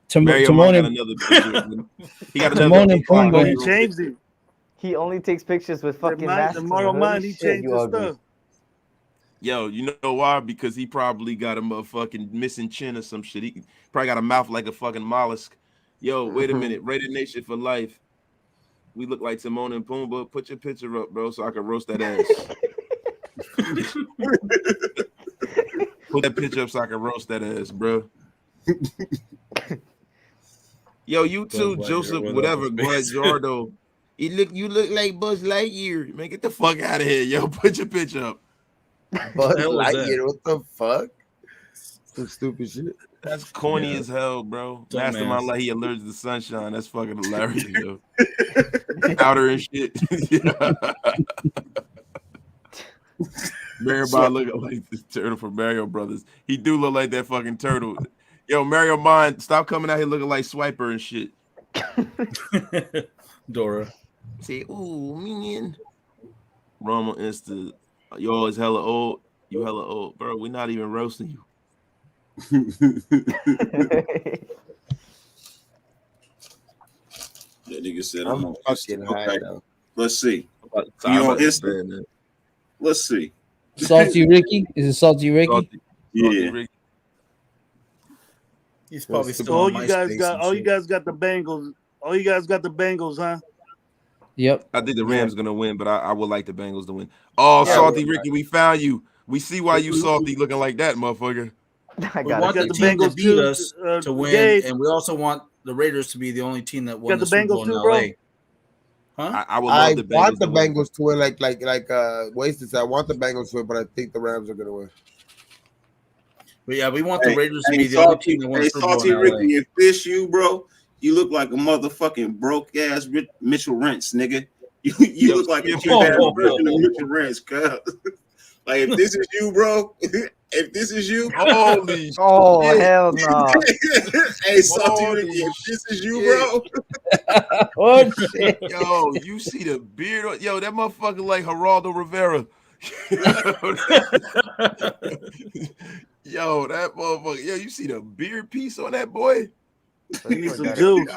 Timon got another picture. He got another picture. He changed it. He only takes pictures with fucking masks. Tomorrow man, he changed his stuff. Yo, you know why? Because he probably got a motherfucking missing chin or some shit. He probably got a mouth like a fucking mollusk. Yo, wait a minute. Raider Nation for life. We look like Timon and Pumbaa. Put your picture up, bro, so I can roast that ass. Put that picture up so I can roast that ass, bro. Yo, you too, Joseph, whatever, Guajardo. You look like Buzz Lightyear. Man, get the fuck out of here, yo. Put your picture up. Buzz Lightyear, what the fuck? Some stupid shit. That's corny as hell, bro. Mastermind like he allergic to sunshine. That's fucking hilarious, yo. Powder and shit. Mario Bond looking like the turtle from Mario Brothers. He do look like that fucking turtle. Yo, Mario Bond, stop coming out here looking like Swiper and shit. Dora. Say, ooh, man. Roma Insta. You always hella old. You hella old, bro. We're not even roasting you. That nigga said I'm fucking high okay. though. Let's see. Man. Let's see. Salty Ricky? Is it Salty Ricky? Salty Ricky. He's probably still all on you guys MySpace got. and All you shit. guys got the Bengals. All you guys got the Bengals, huh? Yep. I think the Rams gonna win, but I would like the Bengals to win. Oh, Yeah, Salty Ricky, we found you. We see why you salty looking like that, motherfucker. I We got want it. the the team to Bengals beat too, us to win, Gabe. and we also want the Raiders to be the only team that won Got the the Super Bengals Bowl too, in bro? LA. Huh? I would I love the Bengals. want the to win. Bengals to win, like Wasted said. I want the Bengals to win, but I think the Rams are gonna win. But yeah, we want the Raiders to Hey, be the only Salty, team that won the hey, Super Bowl Salty in LA. Ricky, if this you, bro, you look like a motherfucking broke ass Mitchell Rentz, nigga. You look like a cheap ass version of Mitchell Rentz, cuz. Like if this is you, bro. If this is you, Holy Oh, shit. hell no. hey, Salty Holy Ricky, if this is you, shit. bro. Oh shit. Yo, you see the beard? Yo, that motherfucker like Geraldo Rivera. Yo, that motherfucker. Yo, you see the beard piece on that boy? He needs some Got it. juice.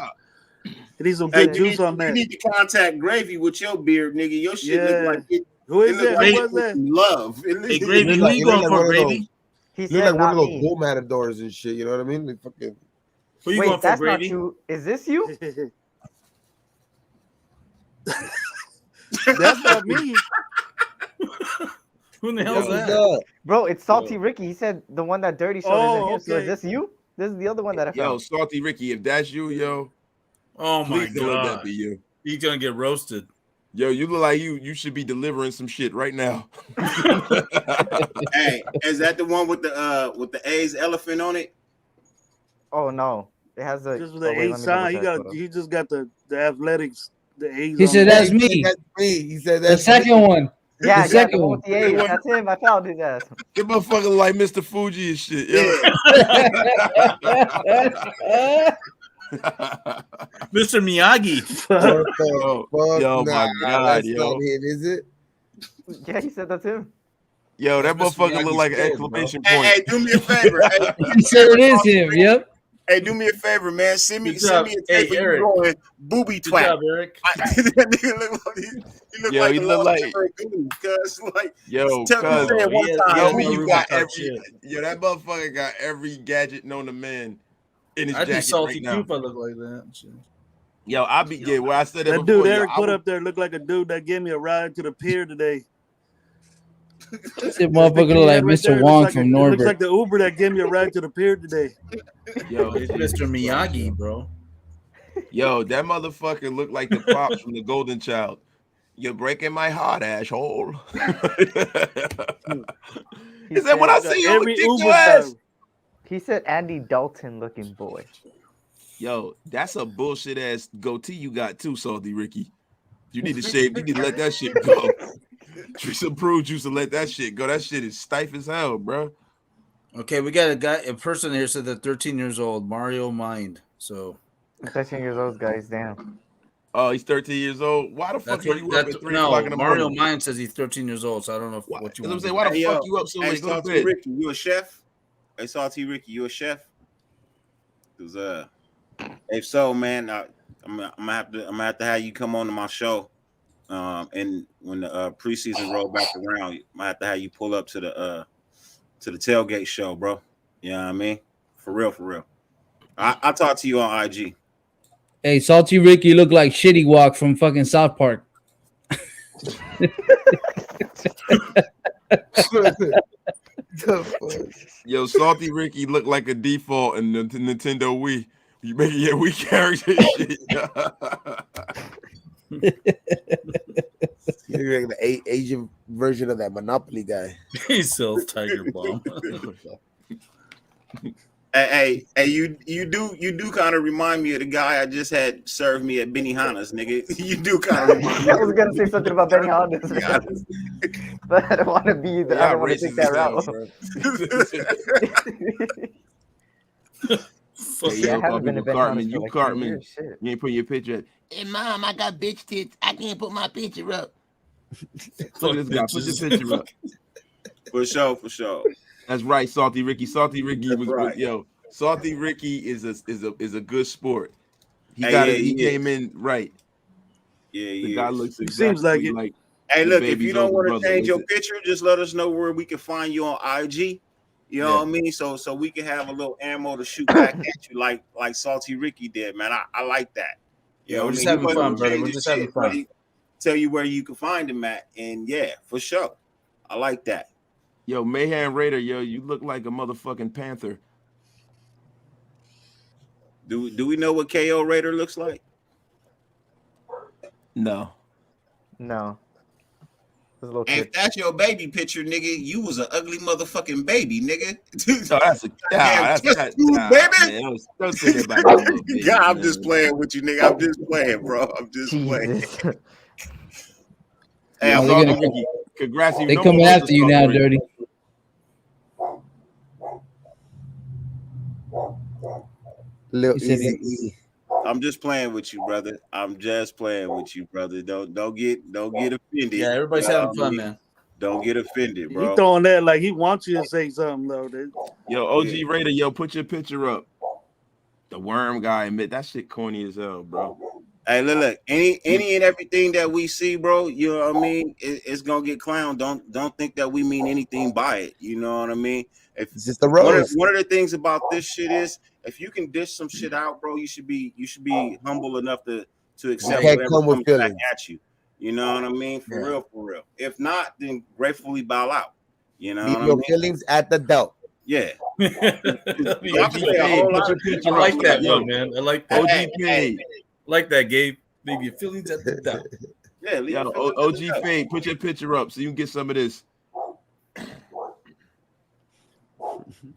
He needs some Hey, good juice on you that. need to contact Gravy with your beard, nigga. Your shit Yeah. look like it. Who It is look that? like Who it was with that? some love. It look- Hey, Gravy, Look who like- you look going like for, one of Gravy? He Look said like one not of those me. bull matadors and shit. You know what I mean? They fucking. Who you Wait, going for, that's not Gravy? you. Is this you? That's not me. Who the hell's What's that? up? Bro, it's Salty Ricky. He said the one that Dirty showed Oh, isn't him. So is okay. this you? This is the other one that I Yo, found. Salty Ricky, if that's you, yo, Oh my please don't let that god, be you. he's gonna get roasted. Yo, you look like you should be delivering some shit right now. Hey, is that the one with the A's elephant on it? Oh no, it has a. Just with oh, the wait, A let me sign. He double check. got. He just got the athletics. The A's. He on said it. that's He said me. that's me. He said The that's second me. one. Yeah, The second the one one. with the A's. That's him. I found his ass. That motherfucker like Mr. Fuji and shit. Yo. Mr. Miyagi. What the Yo, fuck? yo, Nah, my God, that's yo. not him, is it? Yeah, he said that's him. Yo, that That's Mr. motherfucker look Miyagi's like an kid, exclamation Hey, point. hey, do me a favor. Hey, He said it is him. Yep. Hey, do me a favor, man. Send me Good job. a tape Hey, of you Eric. going booby Good twat. job, Eric. That nigga look like he look Yo, like he a look lost like- Jerry Goon, cuz like Yo, tell me cuz, say it one he has- time. he yo, has booby no you room got to talk every, shit. yo, that motherfucker got every gadget known to man in his I think jacket Salty right now. Koopa look like that. Shit. Yo, I be well, I said that That before. dude yo, Eric I put would- up there looked like a dude that gave me a ride to the pier today. This motherfucker look like Mr. Wong from It looks Norbert. like the Uber that gave me a ride to the pier today. Yo, It's Jesus Mr. Christ, Miyagi, yo. bro. Yo, that motherfucker looked like the pops from the Golden Child. You're breaking my heart, asshole. He said, when I see you, I'm gonna Every kick Uber your ass. driver. He said Andy Dalton looking boy. Yo, that's a bullshit ass goatee you got too, Salty Ricky. You need to shave. You need to let that shit go. Drink some prune juice and let that shit go. That shit is stiff as hell, bro. Okay, we got a person here said that 13 years old, Mario Mind. So 13 years old, guys. Damn. Oh, he's 13 years old. Why the fuck that's are what you up at 3 no, o'clock in the Mario morning? Mind says he's 13 years old, so I don't know what you That's what I'm want. saying. Why the Hey, fuck yo, you up so hey, late? Go to Salty bed. Ricky, you a chef? Hey, Salty Ricky, you a chef? Cause if so, man, I'm gonna have to have you come on to my show. And when the preseason roll back around, I might have to have you pull up to the tailgate show, bro. You know what I mean? For real. I'll talk to you on IG. Hey, Salty Ricky look like Shitty Walk from fucking South Park. Yo, Salty Ricky look like a default in the Nintendo Wii. You making your Wii character and shit. You're like the Asian version of that Monopoly guy. He sells Tiger Bomb. Hey, you do kind of remind me of the guy I just had served me at Benihana's, nigga. You do kind of remind me. I was gonna say something about Benny Honda. But I don't want to be. I don't want to take that route. Hey, yo, Cartman, you Cartman, you ain't putting your picture up. Hey, Mom, I got bitch tits. I can't put my picture up. Look at this guy. Put your picture up. For sure. That's right, Salty Ricky. Salty Ricky was right. Yo. Salty Ricky is a good sport. He came in right. Yeah, the guy looks exactly seems like it. like. Hey, look, if you don't want to brother, change your picture, just let us know where we can find you on IG. You know what I mean? So we can have a little ammo to shoot back at you like Salty Ricky did, man. I like that. Yeah, we're just having fun, brother. We're just having fun. Tell you where you can find him at, and yeah, for sure. I like that. Yo, Mayhem Raider, yo, you look like a motherfucking panther. Do we know what KO Raider looks like? No. If that's your baby picture, nigga, you was an ugly motherfucking baby, nigga. No, that's a baby. Man, don't say that about my little baby, God, I'm just playing with you, nigga. I'm just playing, bro. I'm just playing. Hey, I'm congrats. They coming after you now, Dirty. Little easy. I'm just playing with you, brother. I'm just playing with you, brother. Don't get offended. Yeah, everybody's having fun, man. Don't get offended, bro. He throwing that like he wants you to say something though. Yo, OG Raider, yo, put your picture up. The worm guy, admit that shit corny as hell, bro. Hey, look, any and everything that we see, bro, you know what I mean? It's gonna get clowned. Don't think that we mean anything by it. You know what I mean? If it's just the roast. One of the things about this shit is if you can dish some shit out, bro, you should be humble enough to accept whatever comes back at you. You know what I mean? For real. If not, then gratefully bow out. You know Leave what I your mean? feelings at the door. Yeah. I like that one, man. I like that. OG like that, Gabe. Leave your feelings at the door. Yeah, leave OG Fade, put your picture up so you can get some of this.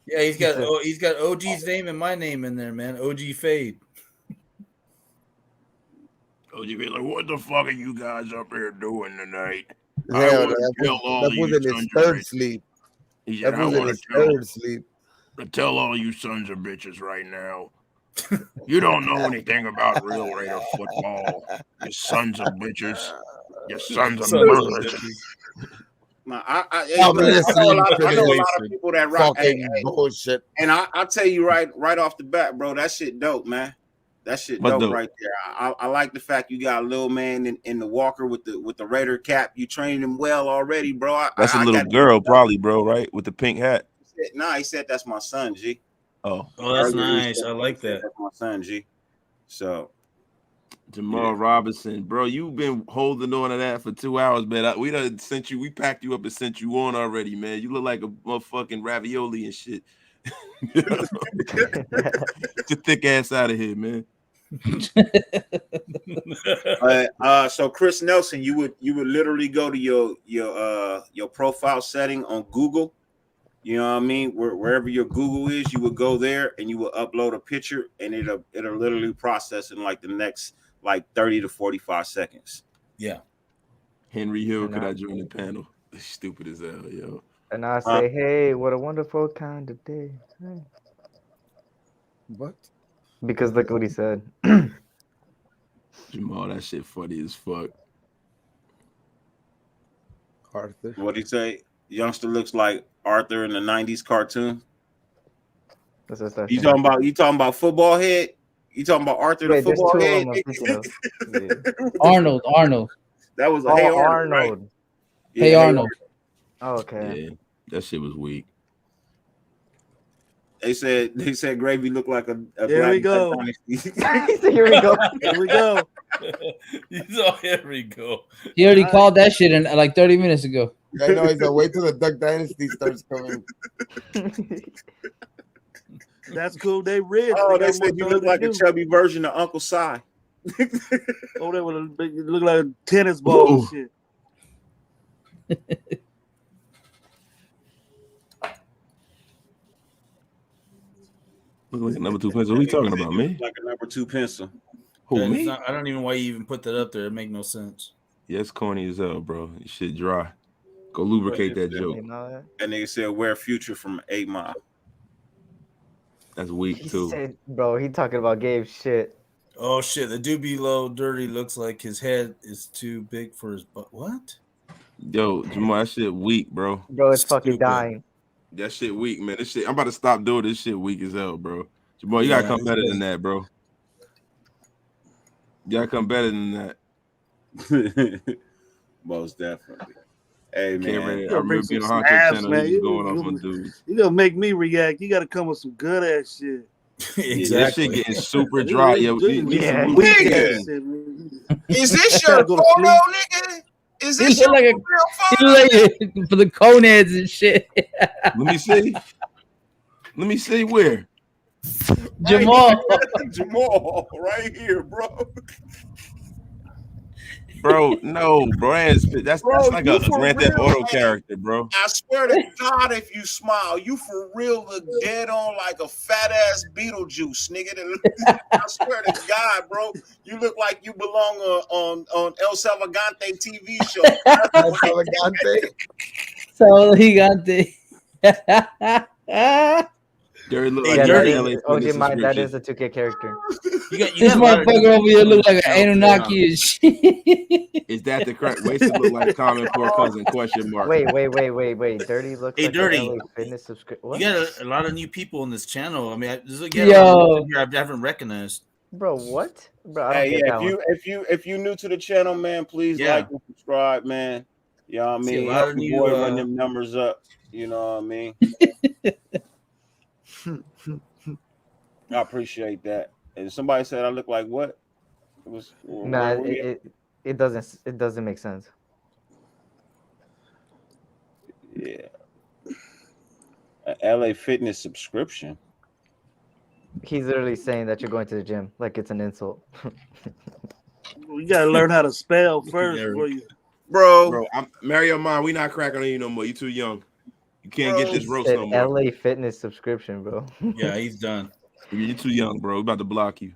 Yeah, he's got OG's name and my name in there, man. OG Fade. OG Fade, like, what the fuck are you guys up here doing tonight? That was in his third sleep. He said, I want to sleep. Tell all you sons of bitches right now. You don't know anything about real Raider football. You sons of bitches. You sons of murderers. I know a lot of people that rock bullshit. And I'll tell you right off the bat, bro, that shit dope, man. That shit dope right there. I like the fact you got a little man in the walker with the Raider cap. You trained him well already, bro. That's a little girl, probably, bro, right? With the pink hat. He said that's my son, G. Oh, that's nice. I like that. That's my son, G. So Jamal Robinson, bro, you've been holding on to that for 2 hours, man. We packed you up and sent you on already, man. You look like a motherfucking ravioli and shit. Get your thick ass out of here, man. So Chris Nelson, you would literally go to your profile setting on Google. You know what I mean? Wherever your Google is, you would go there and you will upload a picture, and it'll literally process in like the next 30 to 45 seconds. Yeah. Henry Hill, could I join the panel? Stupid as hell, yo. And I say, hey, what a wonderful kind of day. Hey. What? Because look what he said. Jamal, that shit funny as fuck. Arthur. What'd he say? Youngster looks like Arthur in the 90s cartoon. You talking about football head? You talking about Arthur the football head? Arnold. That was Hey Arnold. Arnold. Right? Hey Arnold. Oh, okay. Yeah, that shit was weak. They said Gravy looked like a Here we go. Here we go. Here we go. Here we go. He already called that shit in like 30 minutes ago. I know. He's like, wait till the Duck Dynasty starts coming. That's cool. They rich. They said you look like a chubby version of Uncle Si. Oh, they would look like a tennis ball and shit. Look like a number 2 pencil. What are you talking about, man? Like a number 2 pencil. Who, me? I don't even know why you even put that up there. It make no sense. Yeah, it's corny as hell, bro. This shit dry. Go lubricate that You joke. know that? And they said wear Future from 8 Mile. That's weak He too. said, bro, he talking about Gabe shit. Oh shit! The dude below Dirty looks like his head is too big for his butt. What? Yo, Jamal, that shit weak, bro. Bro, it's fucking Stupid. dying. That shit weak, man. This shit, I'm about to stop doing this shit weak as hell, bro. Jamal, you gotta come better than that, bro. You gotta come better than that. Most definitely. Hey, man. I Bring remember some being on Honcho snaps, channel, man. he was going off on dudes. You gonna make me react. You gotta come with some good ass shit. Exactly. Yeah, this shit getting super dry. Yeah, Is this your photo, nigga? Is this your real photo? For the Coneheads and shit. Let me see. Let me see where. Jamal. Jamal, right here, bro. Bro, no, bro. That's like a Grand Theft Auto character, bro. I swear to God, if you smile, you for real look dead on like a fat ass Beetlejuice, nigga. I swear to God, bro, you look like you belong on El Salvagante TV show. El Salvagante. So he got the. Dirty look Yeah, like that LA is, OJ, that is a 2K character. This motherfucker over here look like an Anunnaki and shit. Is that the correct way to look like Common Poor Cousin? Question mark. Wait. Dirty looks like Dirty. an LA Fitness subscription. You got a lot of new people on this channel. I mean, there's a Yo. here I haven't recognized. Bro, what? Bro, I don't Hey, get yeah, that one. if you new to the channel, man, please like and subscribe, man. You know what I See, a mean? lot Help of the new, boy run them numbers up. You know what I mean? I appreciate that. And somebody said I look like what? Nah, it doesn't make sense. Yeah. A LA Fitness subscription. He's literally saying that you're going to the gym like it's an insult. You gotta learn how to spell first before you. Bro, Mario Mind, we not cracking on you no more. You too young. You can't get this roast no more. LA Fitness subscription, bro. Yeah, he's done. You're too young, bro. We're about to block you.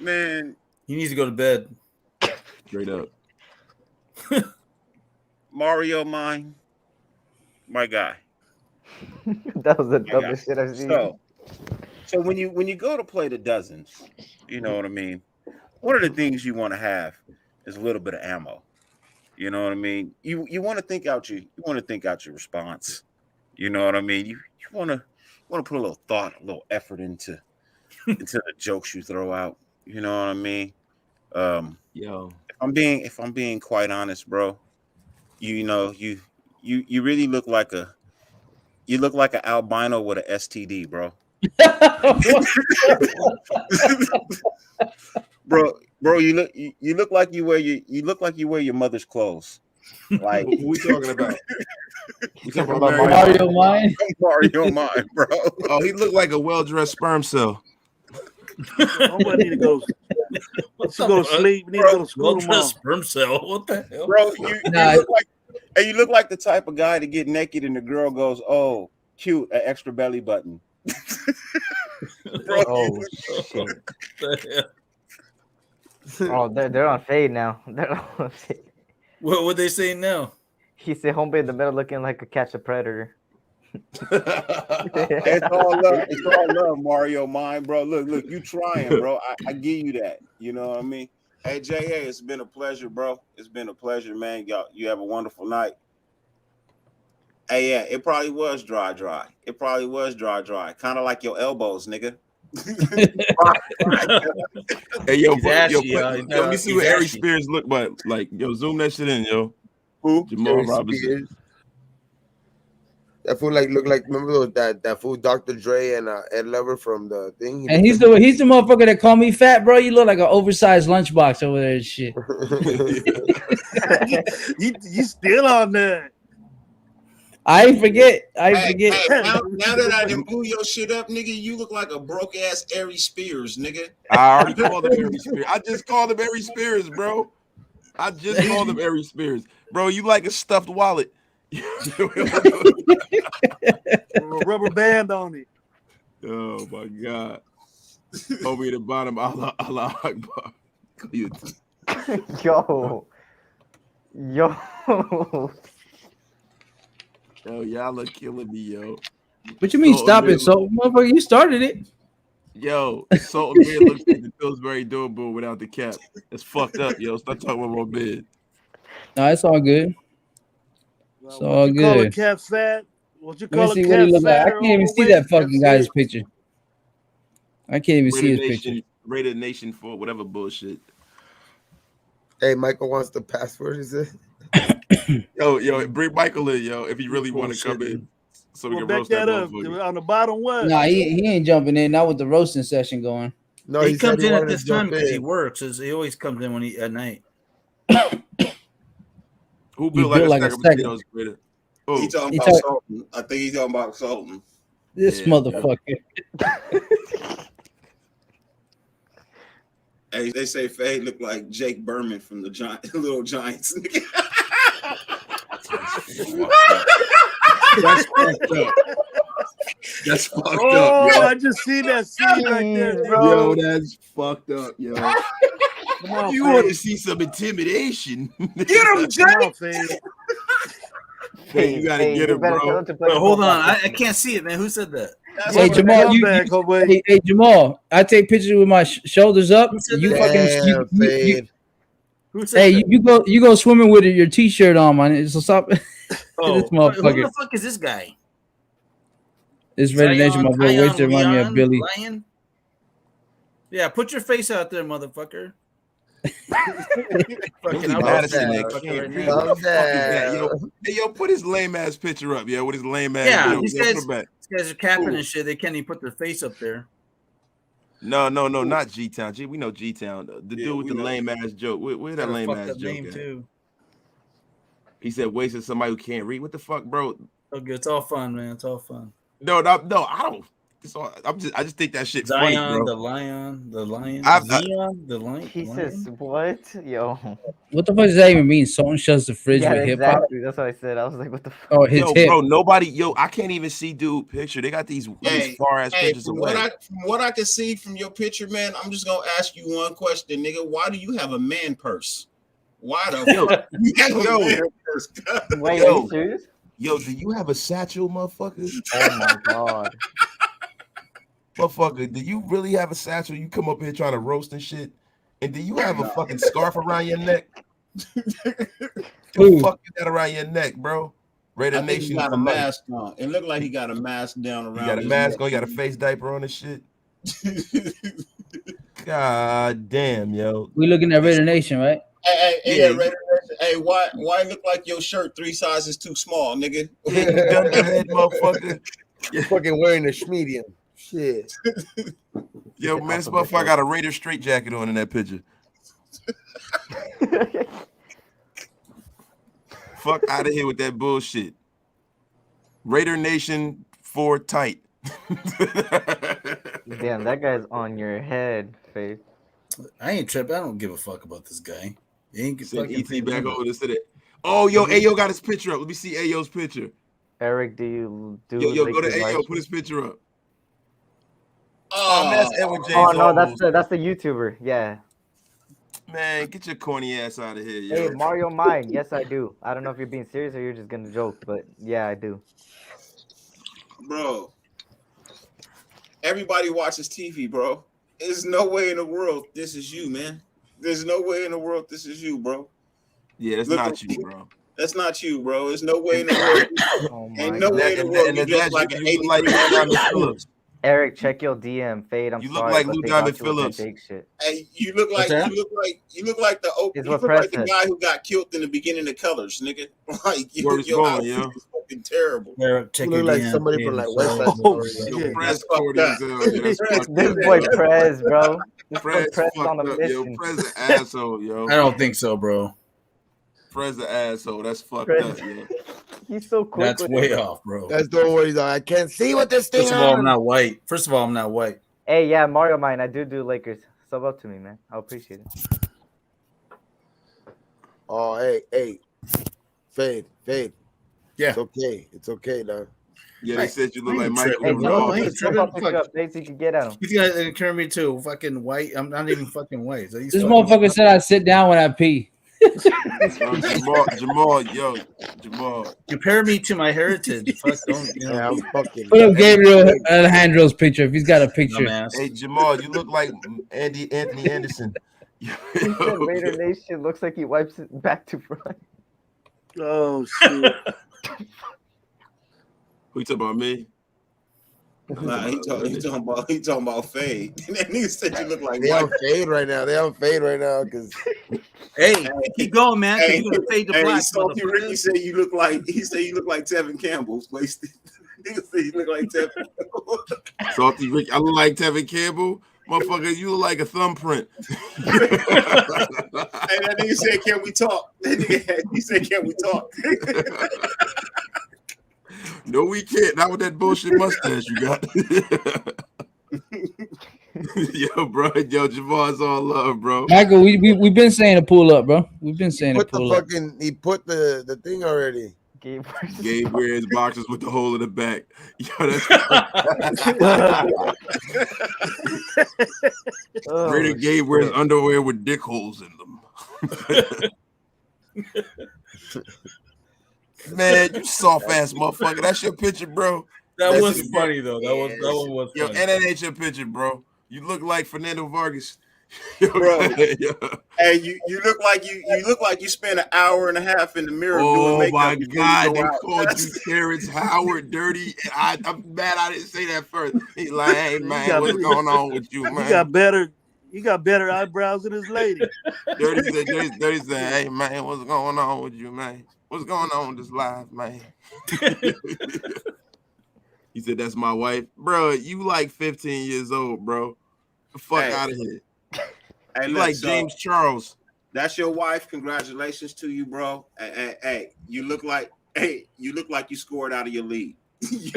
Man, he needs to go to bed. Straight up. Mario Mind, my guy. That was the dumbest shit I've seen. So when you go to play the dozens, you know what I mean? One of the things you want to have is a little bit of ammo. You know what I mean? You want to think out your response. You know what I mean? You want to put a little thought, a little effort into the jokes you throw out. You know what I mean? Yo, if I'm being quite honest, bro, you really look like an albino with an STD, bro. bro, you look like you wear your mother's clothes. Like, who we talking about? We talking about Mario Mind? Mario Mind, bro. Oh, he looked like a well-dressed sperm cell. Somebody need to go. Let's go to sleep. We need to go to school tomorrow. Sperm cell. What the hell, bro? You look like the type of guy to get naked and the girl goes, "Oh, cute, an extra belly button." Bro, oh shit! Oh, they're on fade now. They're on fade. What they saying now? He said, "Hombre in the middle, looking like a catch a predator." It's all love, Mario Mind, bro. Look, you trying, bro. I give you that. You know what I mean? Hey, J.A., it's been a pleasure, bro. It's been a pleasure, man. Y'all, you have a wonderful night. Hey, yeah, it probably was dry. It probably was dry. Kind of like your elbows, nigga. Hey, yo, let me see what Ari Spears look like. Yo, zoom that shit in, yo. Who? Jamal Robinson. That fool look like remember that fool Dr. Dre and Ed Lover from the thing. And he's the motherfucker that called me fat, bro. You look like an oversized lunchbox over there and shit. you still on that? I forget. Hey, now that I done blew your shit up, nigga, you look like a broke ass Ari Spears, nigga. I already called him Ari Spears. I just called him Ari Spears, bro. I just called him Ari Spears, bro. You like a stuffed wallet. A rubber band on it. Oh my god. Over at the bottom, Allah Akbar. Yo. Yo. Yo, y'all are killing me, yo. What you mean Salt stop and it? So, motherfucker, you started it. Yo, Salt and Beard looks like the Pillsbury Doughboy without the cap. It's fucked up, yo. Stop talking about my bed. No, it's all good. It's What all you call a good. cat fat? What you Let me call a see what he cat look like. I fat or can't even see overweight? that fucking That's guy's it. picture. I can't even see his picture. Rated Nation for whatever bullshit. Hey, Michael wants the password. Is it? Yo, bring Michael in, yo, if he really want to come in, so we Well, can back roast that that up. motherfucker. On the bottom, what? Nah, he ain't jumping in. Not with the roasting session going. No, he comes in at wanted this to jump time because he in. works. He always comes in when he at night. Who You built like a built like a stack of second. potatoes? Greater? Oh, He talking He about talk- Sultan. I think he's talking about Sultan. This Yeah, motherfucker. Hey, they say Fade look like Jake Berman from the Little Giants. That's fucked up. That's fucked up, Oh, yo. I just see that scene right there, Yo, that's fucked up, yo. Come on, You want to Fade. see some intimidation? Get him, Jake! Come on, Fade. Hey, you gotta get him, bro. Wait, hold on, I can't see it, man. Who said that? Hey Jamal, hey Jamal, I take pictures with my shoulders up. You that? fucking Damn, Fade. Who said hey, that? you go swimming with your t-shirt on, man. So stop. Oh, This who motherfucker. the fuck is this guy? It's Red Nation, my boy. Ways to remind me of Billy. Lion? Yeah, put your face out there, motherfucker. Fucking I'll Madison roast that that can't motherfucker read. right What the now. fuck is that, yo? Hey, yo, put his lame ass picture up, yo. With his lame ass. Yeah, joke. these Yo, put guys, it back. these guys are capping and shit. They can't even put their face up there. No, not G Town. G, we know G Town. The dude with the know. lame ass joke. Where that Got a lame fucked ass up joke name at? too. He said wasting somebody who can't read. What the fuck, bro? Okay, it's all fun, man. It's all fun. No, I don't. I just think that shit funny, Zion, bro. the lion, Zion, the lion. He says what? Yo. What the fuck does that even mean? Sultan shuts the fridge Yeah, with hip hop. exactly. That's what I said. I was like, what the fuck? Oh, his yo, hip. bro, nobody, I can't even see dude picture. They got these far ass pictures from away. what I can see from your picture, man, I'm just gonna ask you one question, nigga. Why do you have a man purse? Why the fuck you have a man purse? Wait, are you serious? Yo, do you have a satchel, motherfucker? Oh my god. Motherfucker, do you really have a satchel? You come up here trying to roast and shit? And do you have a fucking scarf around your neck? The fuck you got around your neck, bro? Raider I think Nation he got a mask on. It looked like he got a mask down around. You got a his mask neck. on, you got a face diaper on and shit. God damn, yo. We looking at Raider Nation, right? Hey, Raider Nation. Hey, why it look like your shirt 3 sizes too small, nigga? Yeah, you dunderhead motherfucker. You're fucking wearing a schmedium. Shit. Yo, man, this motherfucker got a Raider straight jacket on in that picture. Fuck out of here with that bullshit. Raider Nation 4 tight. Damn, that guy's on your head, Faith. I ain't tripping. I don't give a fuck about this guy. He ain't Send fucking ET back over this to that. Oh, yo, Ayo got his picture up. Let me see Ayo's picture. Eric, do you do? Yo, go to Lakers live Ayo. Put stream? his picture up. Oh, that's Edwin James. Oh no, that's the YouTuber. Yeah. Man, get your corny ass out of here, yo. Hey, Mario Mine. Yes, I do. I don't know if you're being serious or you're just gonna joke, but yeah, I do. Bro, everybody watches TV, bro. There's no way in the world this is you, man. There's no way in the world this is you, bro. Yeah, that's not you, bro. That's not you, bro. There's no way in the world. Oh Ain't no way in the world. You look like an 83 Phillips. Eric, check your DM. Fade. I'm You look sorry, like but Lou they Diamond got you with that Phillips. Jake shit. Hey, you look like the guy who got killed in the beginning of Colors, nigga. Like your outfit is fucking terrible. You look like somebody from like West Side Story. Prez corny as hell. This boy Prez, bro. This boy Prez Prez fucked on a up, mission. yo. Prez an asshole, yo. I don't think so, bro. Prez an asshole. That's fucked Prez. up, yo. He's so quick. That's with way it. off, bro. That's don't worry, though. I can't see what this thing First of all, on. I'm not white. First of all, I'm not white. Hey, yeah, Mario Mine. I do Lakers. Sub up to me, man. I appreciate it. Oh, hey. Fade. Yeah. It's okay, now. Yeah, they said you look like Michael. Hey, No, I Joe, ain't jump up, pick tripping. up, Nate, so you can get at him. These guys turn me to fucking white. I'm not even fucking white. So This motherfucker said I sit down when I pee. Jamal. Compare me to my heritage. Fuck, don't you know? Yeah, I'm fucking. Put up Gabriel Alejandro's picture if he's got a picture. Dumbass. Hey Jamal, you look like Anthony Anderson. He said Raider Nation looks like he wipes it back to front. Oh shit! Who you talking about, me? Nah, he talking about Fade. That nigga said you look like They on fade right now. They on fade right now because. Hey, keep going, man. Hey, You gonna fade to hey, black. Salty Ricky said you look like Tevin Campbell's wasted. Nigga said you look like Tevin Campbell. Salty Ricky, I look like Tevin Campbell. Motherfucker, you look like a thumbprint. Hey, that nigga said, "Can we talk?" He said, "Can we talk?" No, we can't. Not with that bullshit mustache you got. Yo, bro. Yo, Jamal's all love, bro. Michael, we've been saying to pull up, bro. We've been saying to pull up. He put the thing already. Gabe wears boxers with the hole in the back. Yo, that's Greater Gabe wears underwear with dick holes in them. Man, you soft ass motherfucker. That's your picture, bro. That was funny though. That one was funny. Yo, and that ain't your picture, bro. You look like Fernando Vargas. Yo, bro. Hey, you look like you spent an hour and a half in the mirror doing makeup. Oh my God, they called you Terrence Howard dirty. I'm mad I didn't say that first. He's like, hey man, what's going on with you, man? He got better eyebrows than his lady. Dirty said, hey man, what's going on with you, man? What's going on with this live, man? He said, that's my wife. Bro, you like 15 years old, bro. The fuck out of here. Hey, you like James Charles. That's your wife. Congratulations to you, bro. Hey, you look like you scored out of your league. This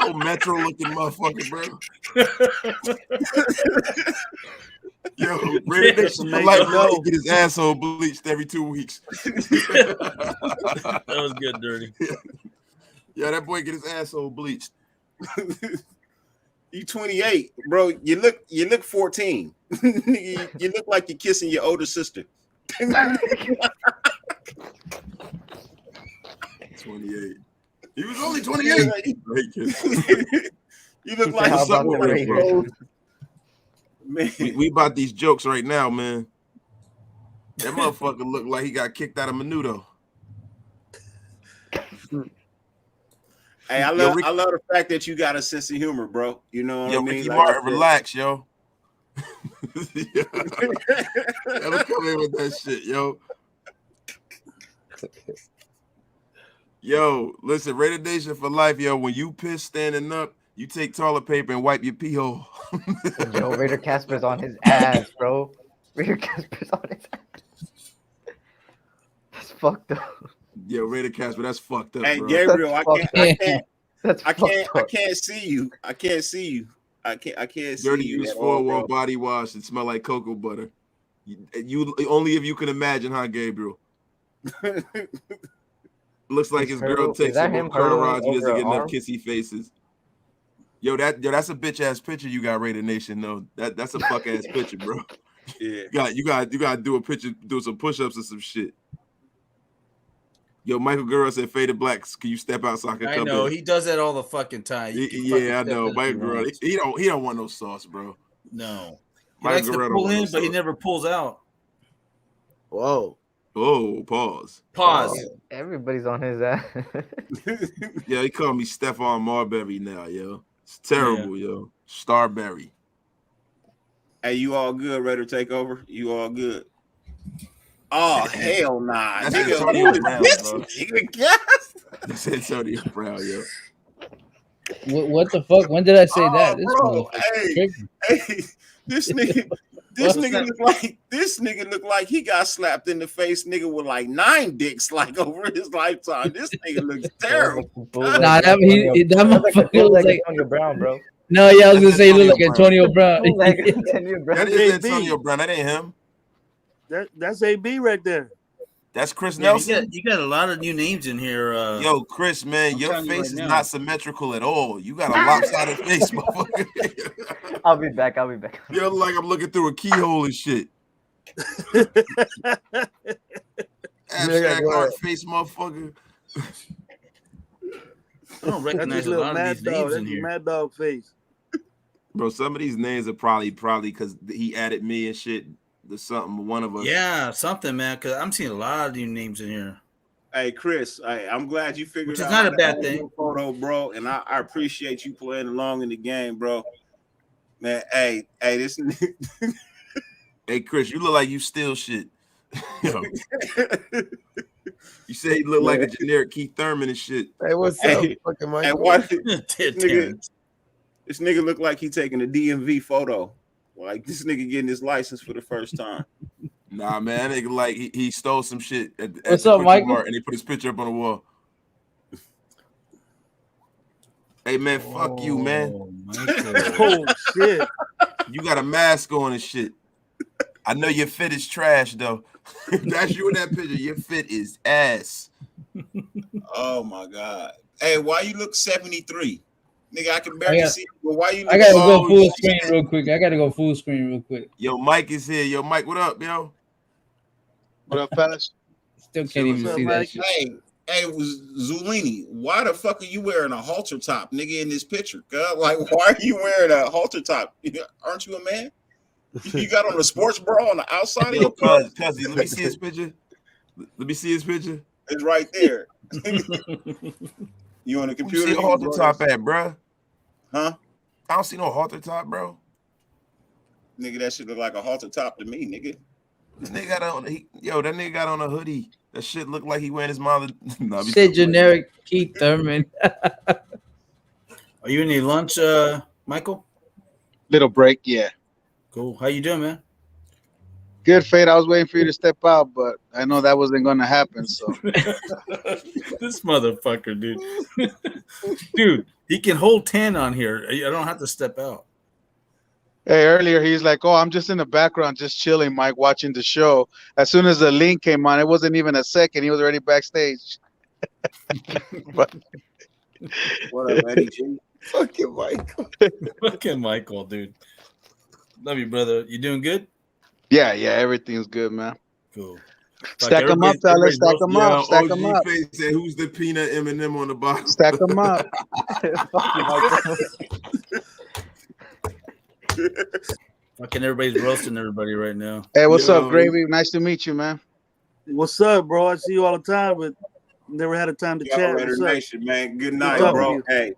old Metro looking motherfucker, bro. Yo, Red Nation like get his asshole bleached every 2 weeks. That was good, Dirty. Yeah, that boy get his asshole bleached. You 28, bro. You look 14. You look like you're kissing your older sister. 28. He was only 28. You look like something, bro. Man. We about these jokes right now, man. That motherfucker looked like he got kicked out of Menudo. Hey, I love the fact that you got a sense of humor, bro. You know what I mean? Ricky Martin, relax, yo. Never come in with that shit, yo. Yo, listen, Raider Nation for life, yo. When you piss standing up, you take toilet paper and wipe your pee hole. Yo, Raider Casper's on his ass, bro. Raider Casper's on his ass. That's fucked up. Yo, Raider Casper, that's fucked up. Hey, bro. Gabriel, I can't see you. I can't see Dirty you. use 4-1 body wash and smell like cocoa butter. You only if you can imagine, huh, Gabriel? Looks like his girl takes him car rides. He doesn't get enough kissy faces. Yo, that's a bitch ass picture you got, Raider Nation. though. That's a fuck ass picture, bro. Yeah, you got to do a picture, do some push ups and some shit. Yo, Michael Guerrero said, "Faded Blacks, can you step out so I can come in?" I know he does that all the fucking time. Yeah, I know. Michael Guerrero, he don't want no sauce, bro. No, he likes to pull in, but he never pulls out. Whoa. Oh, pause. Everybody's on his ass. Yeah, he called me Stephon Marbury now, yo. It's terrible, yo. Starberry. Hey, you all good? Ready to take over? You all good? Oh, hell nah. That's Nigga, Antonio Brown, bro. That's Antonio Brown, yo. What the fuck? When did I say that? This nigga look like he got slapped in the face, nigga, with like 9 dicks like over his lifetime. This nigga looks terrible. Nah, that motherfucker looks like Antonio Brown, bro. No, yeah, I was gonna say he looked like Antonio Brown. That is Antonio Brown. That ain't him. That's AB right there. That's Chris Nelson. You got a lot of new names in here. Yo, Chris, man, your face is not symmetrical at all. You got a lopsided face, motherfucker. I'll be back. You look like I'm looking through a keyhole and shit. Abstract art face, motherfucker. I don't recognize a lot of these names in here. Mad Dog face. Bro, some of these names are probably because he added me and shit. There's something, one of us. Yeah, something, man. Because I'm seeing a lot of new names in here. Hey, Chris, I'm glad you figured Which out. is not a bad thing. Photo, bro, and I appreciate you playing along in the game, bro. Man, hey, this. Hey, Chris, you look like you steal shit. Yo. You say he look like a generic Keith Thurman and shit. Hey, what's up, fucking Mike? And why this nigga look like he taking a DMV photo? Like this nigga getting his license for the first time. Nah, man, that nigga like he stole some shit at What's the up, Michael? and he put his picture up on the wall. Hey, man, fuck you, man. Oh shit! You got a mask on and shit. I know your fit is trash though. That's you in that picture. Your fit is ass. Oh my god. Hey, why you look 73? Nigga, I can barely see you, but why you look I gotta go full screen real quick. Yo, Mike is here. Yo, Mike, what up, yo? What up, fellas? Still can't even see that shit. Hey, Zulini, why the fuck are you wearing a halter top, nigga, in this picture? Like, why are you wearing a halter top? Aren't you a man? You got on a sports bra on the outside of your cuz, let me see his picture. Let me see his picture. It's right there. You on the computer? You see a halter top at, bro? Huh? I don't see no halter top, bro. Nigga, that shit look like a halter top to me, nigga. This nigga got on, that nigga got on a hoodie. That shit look like he wearing his mother. Shit, generic Keith Thurman. Are you in any lunch, Michael? Little break, yeah. Cool. How you doing, man? Good, Fade. I was waiting for you to step out, but I know that wasn't going to happen. So this motherfucker, dude. Dude, he can hold 10 on here. I don't have to step out. hey, earlier he's like, "Oh, I'm just in the background, just chilling, Mike, watching the show." As soon as the link came on, it wasn't even a second. He was already backstage. What up, Eddie G? Fucking Michael. Fucking Michael, dude. Love you, brother. You doing good? Yeah, everything's good, man. Cool. Stack them up, fellas. Stack them up. Stack them up. Said, who's the peanut M&M on the bottom? Stack them up. Fucking everybody's roasting everybody right now. Hey, what's up, Gravy? Nice to meet you, man. What's up, bro? I see you all the time, but never had a time to chat. What's up? Nation, man. Good night, Good bro. you. Hey,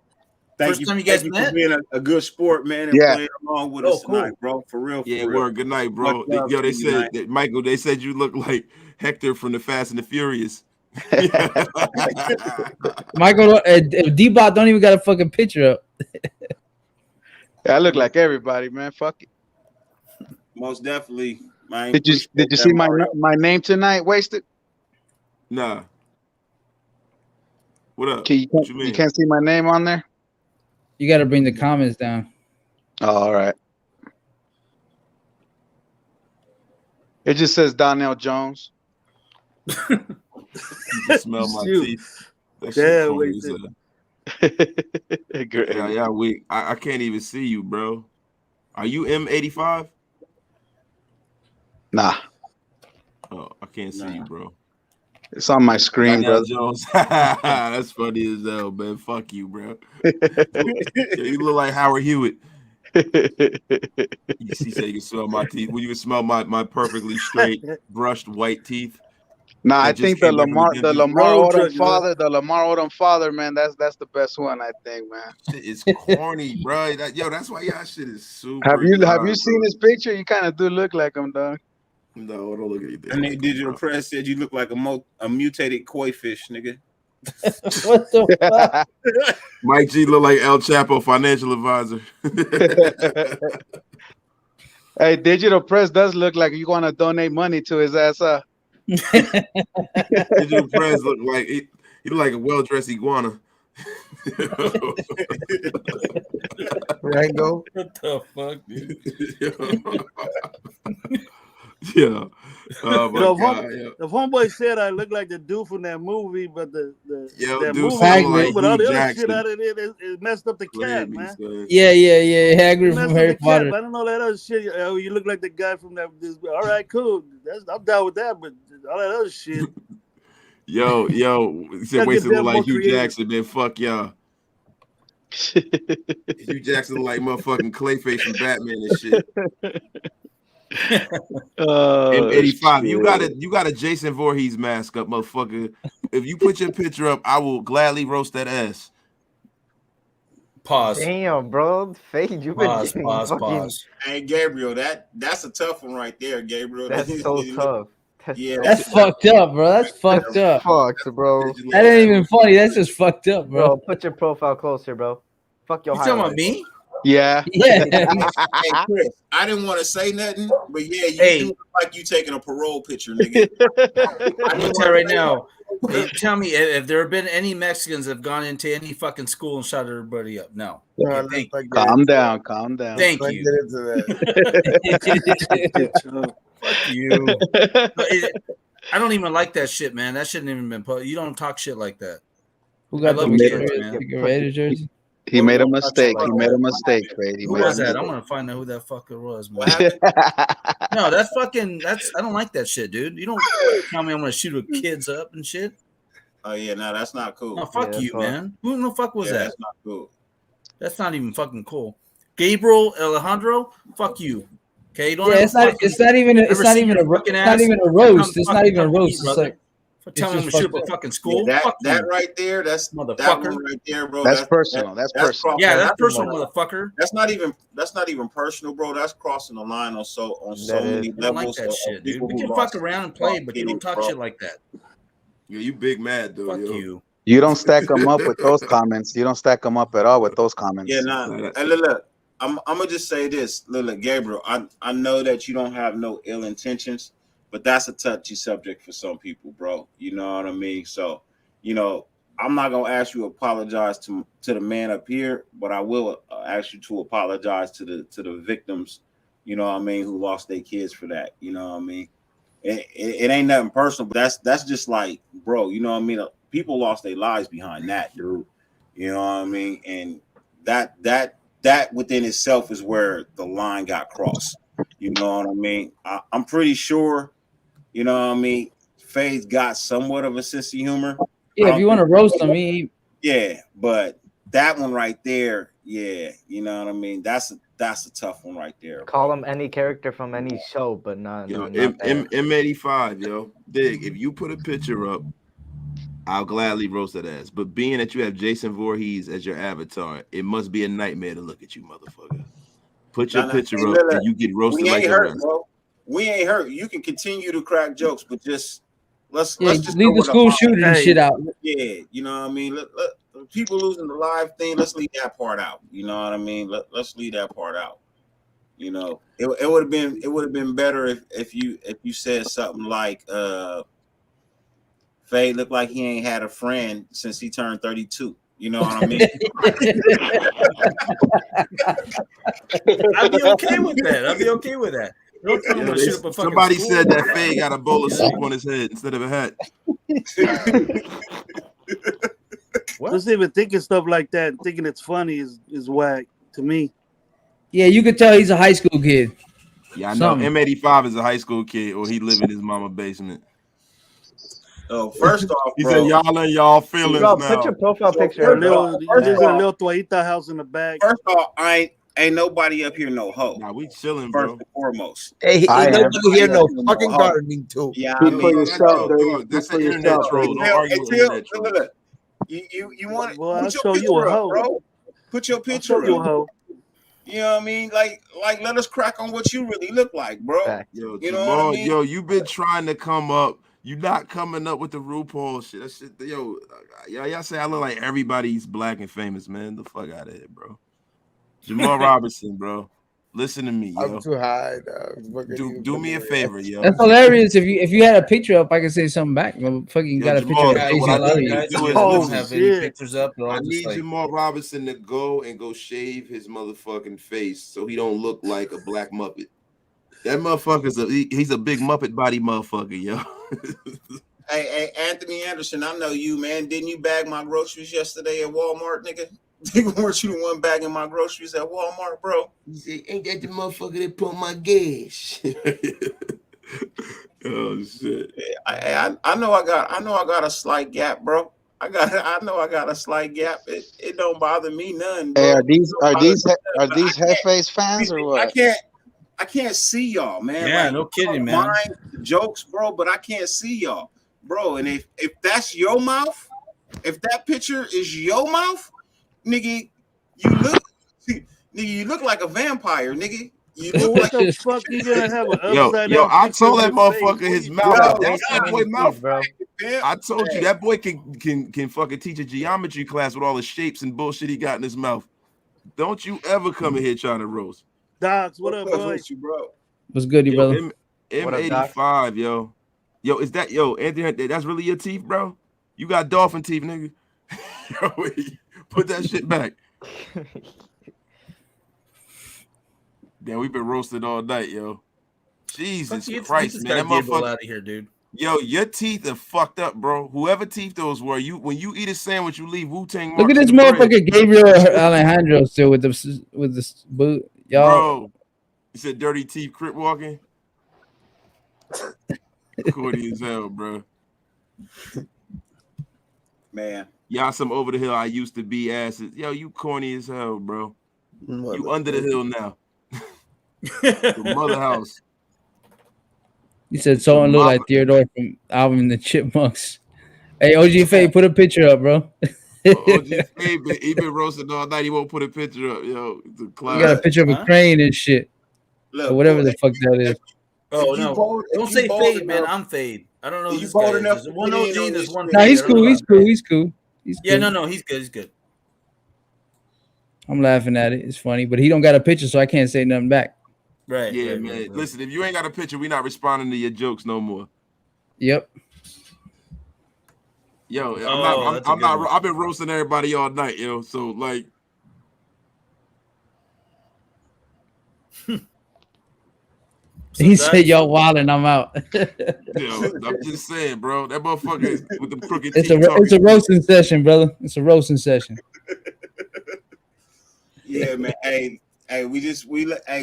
thank you for being a good sport, man, and playing along with us tonight, bro. For real. Yeah, word. Good night, bro. Yo, they said that, Michael. They said you look like Hector from the Fast and the Furious. Michael, D-Bot don't even got a fucking picture up. Yeah, I look like everybody, man. Fuck it. Most definitely. Man. Did you see my name tonight? Wasted? Nah. What up? You can't see my name on there? You got to bring the comments down. Oh, all right. It just says Donnell Jones. You can smell my teeth. Yeah, weak. I can't even see you, bro. Are you M85? Nah. Oh, I can't see you, bro. It's on my screen, bro. Jones. That's funny as hell, man. Fuck you, bro. You look like Howard Hewitt. You see, say you can smell my teeth. Well, you can smell my perfectly straight, brushed white teeth. Nah, I think the Lamar Odom father, man, that's the best one, I think, man. Shit is corny, bro. That's why y'all shit is super. Have you seen his picture? You kind of do look like him, dog. No, don't look at you. And the digital press said you look like a mutated koi fish, nigga. What the fuck? Mike G look like El Chapo, financial advisor. Hey, digital press does look like you want to donate money to his ass. Digital press look like he look like a well-dressed iguana. Rango. What the fuck, dude? Yeah. Oh my God! If homeboy said I look like the dude from that movie, but that dude movie, like but all the Hugh other Jackson. shit out of it messed up the cat, man. Yeah, Hagrid from Harry Potter. I don't know that other shit. Oh, you look like the guy from that. All right, cool. I'm down with that, but all that other shit. Yo, he said, wait till look like Hugh Jackson, then fuck y'all. Hugh Jackson like motherfucking Clayface from Batman and shit. M85, you got a Jason Voorhees mask up, motherfucker. If you put your picture up, I will gladly roast that ass. Pause. Damn, bro. Fade, you Pause. Hey, Gabriel, that's a tough one right there, Gabriel. That's so tough. That's fucked up, bro. That's fucked up. Fucked, bro. That ain't even funny. That's just fucked up, bro. Put your profile closer, bro. Fuck your highlights. You talking about me? Yeah. Hey, Chris, I didn't want to say nothing, but yeah, you look like you taking a parole picture, nigga. I'm gonna tell you right now. Tell me if there have been any Mexicans that have gone into any fucking school and shot everybody up. No. Calm down. Thank you. Fuck you. I don't even like that shit, man. That shouldn't even been put. You don't talk shit like that. Who got the Raider jersey? He made a mistake. Fade. Who was that? I'm gonna find out who that fucker was, man. No, that's I don't like that shit, dude. You don't tell me I'm gonna shoot kids up and shit. Oh yeah, no, that's not cool. No, fuck you, man. Who the fuck was that? That's not cool. That's not even fucking cool. Gabriel Alejandro, fuck you. Okay, you don't. Yeah, it's not even a roast. It's not even a roast. It's like. Tell me to shoot up a fucking school. Yeah, that right there, that's motherfucker. That one right there, bro. That's personal. That's personal. Yeah, that's personal, motherfucker. That's not even personal, bro. That's crossing the line on so many levels. I don't like that shit, dude. We can fuck around and play, but you don't talk shit like that. Yeah, you big mad though. Fuck you. You don't stack them up with those comments. You don't stack them up at all with those comments. Yeah, nah. And look, I'm gonna just say this, look, Gabriel. I know that you don't have no ill intentions. But that's a touchy subject for some people, bro. You know what I mean? So, I'm not gonna ask you to apologize to the man up here, but I will ask you to apologize to the victims. You know what I mean? Who lost their kids for that? You know what I mean? It ain't nothing personal, but that's just like, bro. You know what I mean? People lost their lives behind that, dude. You know what I mean? And that within itself is where the line got crossed. You know what I mean? I'm pretty sure. You know what I mean? Fade's got somewhat of a sense of humor. Yeah, if you want to roast him, yeah, but that one right there, yeah, you know what I mean? That's a tough one right there. Call him any character from any show, but not. Yo, M85, yo, dig. If you put a picture up, I'll gladly roast that ass. But being that you have Jason Voorhees as your avatar, it must be a nightmare to look at you, motherfucker. Put your picture up, and you get roasted like the rest. Bro. We ain't hurt. You can continue to crack jokes, but just let's just leave the school shooting shit out. Yeah, you know what I mean. Let people losing the live thing. Let's leave that part out. You know what I mean. Let's leave that part out. You know, it would have been better if you said something like, Faye looked like he ain't had a friend since he turned 32. You know what I mean? I'd be okay with that. Somebody said that Faye got a bowl of soup on his head instead of a hat. Just even thinking stuff like that, thinking it's funny is whack to me. Yeah, you could tell he's a high school kid. Yeah, I know. M85 is a high school kid, or he live in his mama's basement. Oh, first off, he said y'all in y'all feelings now. Put your profile picture. A little toallita house in the back. First off, ain't nobody up here no hoe. Nah, we chilling, first bro. and foremost. Hey, ain't nobody here no fucking gardening too. Yeah, I mean, that's an internet troll. Don't argue with internet troll. You want well, I'll show you a hoe, bro. Put your picture up. You know what I mean? Like let us crack on what you really look like, bro. Yo, you know what I mean? Yo, you been trying to come up. You not coming up with the RuPaul shit. That shit, yo, y'all say I look like everybody's black and famous, man. The fuck out of here, bro. Jamal Robinson, bro. Listen to me, yo. I'm too high, dog. Do me a favor, yo. That's hilarious. If you had a picture up, I could say something back. Fucking got a picture of have any pictures up. I need Jamal Robinson to go shave his motherfucking face so he don't look like a black Muppet. That motherfucker's he's a big Muppet body motherfucker, yo. Hey, Anthony Anderson, I know you, man. Didn't you bag my groceries yesterday at Walmart, nigga? Weren't you the one bagging my groceries at Walmart, bro? He said, "Ain't that the motherfucker that put my gas?" Oh shit! I know I got a slight gap, bro. I know I got a slight gap. It don't bother me none, bro. Hey, are these Hefe's fans or what? I can't see y'all, man. Yeah, like, no kidding, man. man. Jokes, bro, but I can't see y'all, bro. And if that's your mouth, if that picture is your mouth, nigga, you look like a vampire, nigga. Well, what the fuck you gonna have an upside Yo, down I picture told of that your face? motherfucker his mouth. That's that boy mouth, bro. I told you that boy can fucking teach a geometry class with all the shapes and bullshit he got in his mouth. Don't you ever come in here trying to roast. Docs, what up, boy? Bro? What's good, you brother? M85, yo. Yo, is that Anthony? That's really your teeth, bro? You got dolphin teeth, nigga. Yo, put that shit back. Damn, we've been roasted all night, yo. Jesus Christ, man. That motherfucker out of here, dude. Yo, your teeth are fucked up, bro. Whoever teeth those were, when you eat a sandwich, you leave Wu-Tang marks. Look at this motherfucker Gabriel Alejandro still with the boot. Y'all, bro. You said dirty teeth, crip walking. Corny as hell, bro. Man. Y'all some over the hill I used to be asses. Yo, you corny as hell, bro. You under the hill now. The mother house. He said someone look like Theodore from Alvin and the Chipmunks. Hey, OG Faye, put a picture up, bro. OG Faye, he been roasting all night. He won't put a picture up, yo. It's a clown. You got a picture of a crane and shit. Look, or whatever the fuck that is. Oh no! Don't say fade, man. I'm fade. I don't know. This guy is. There's one OG. There's one. No, he's cool. He's cool. Yeah, no, he's good. He's good. I'm laughing at it. It's funny, but he don't got a picture, so I can't say nothing back. Right. Yeah, right, man. right. Listen, if you ain't got a picture, we not responding to your jokes no more. Yep. Yo, I'm not. I've been roasting everybody all night, yo. So like. He said, "Y'all wildin', I'm out." Yo, I'm just saying, bro. That motherfucker with the crooked It's teeth. it's a roasting session, brother. It's a roasting session. Yeah, man. Hey,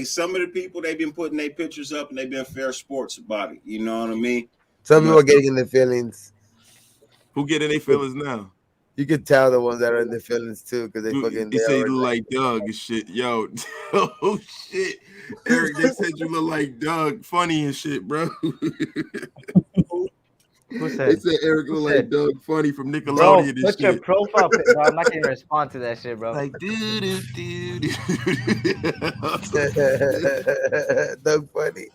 some of the people, they've been putting their pictures up and they've been fair sports about it. You know what I mean? Some people are getting in their feelings. Who get in their feelings now? You could tell the ones that are in their feelings too, because they Dude, fucking. They say you look like Doug and shit. Yo, oh shit. Eric, they said you look like Doug. Funny and shit, bro. Who said? They said Eric look like Doug Funny from Nickelodeon. Bro, and put shit. your profile pic, bro. I'm not gonna respond to that shit, bro. Like, dude. Doug Funny.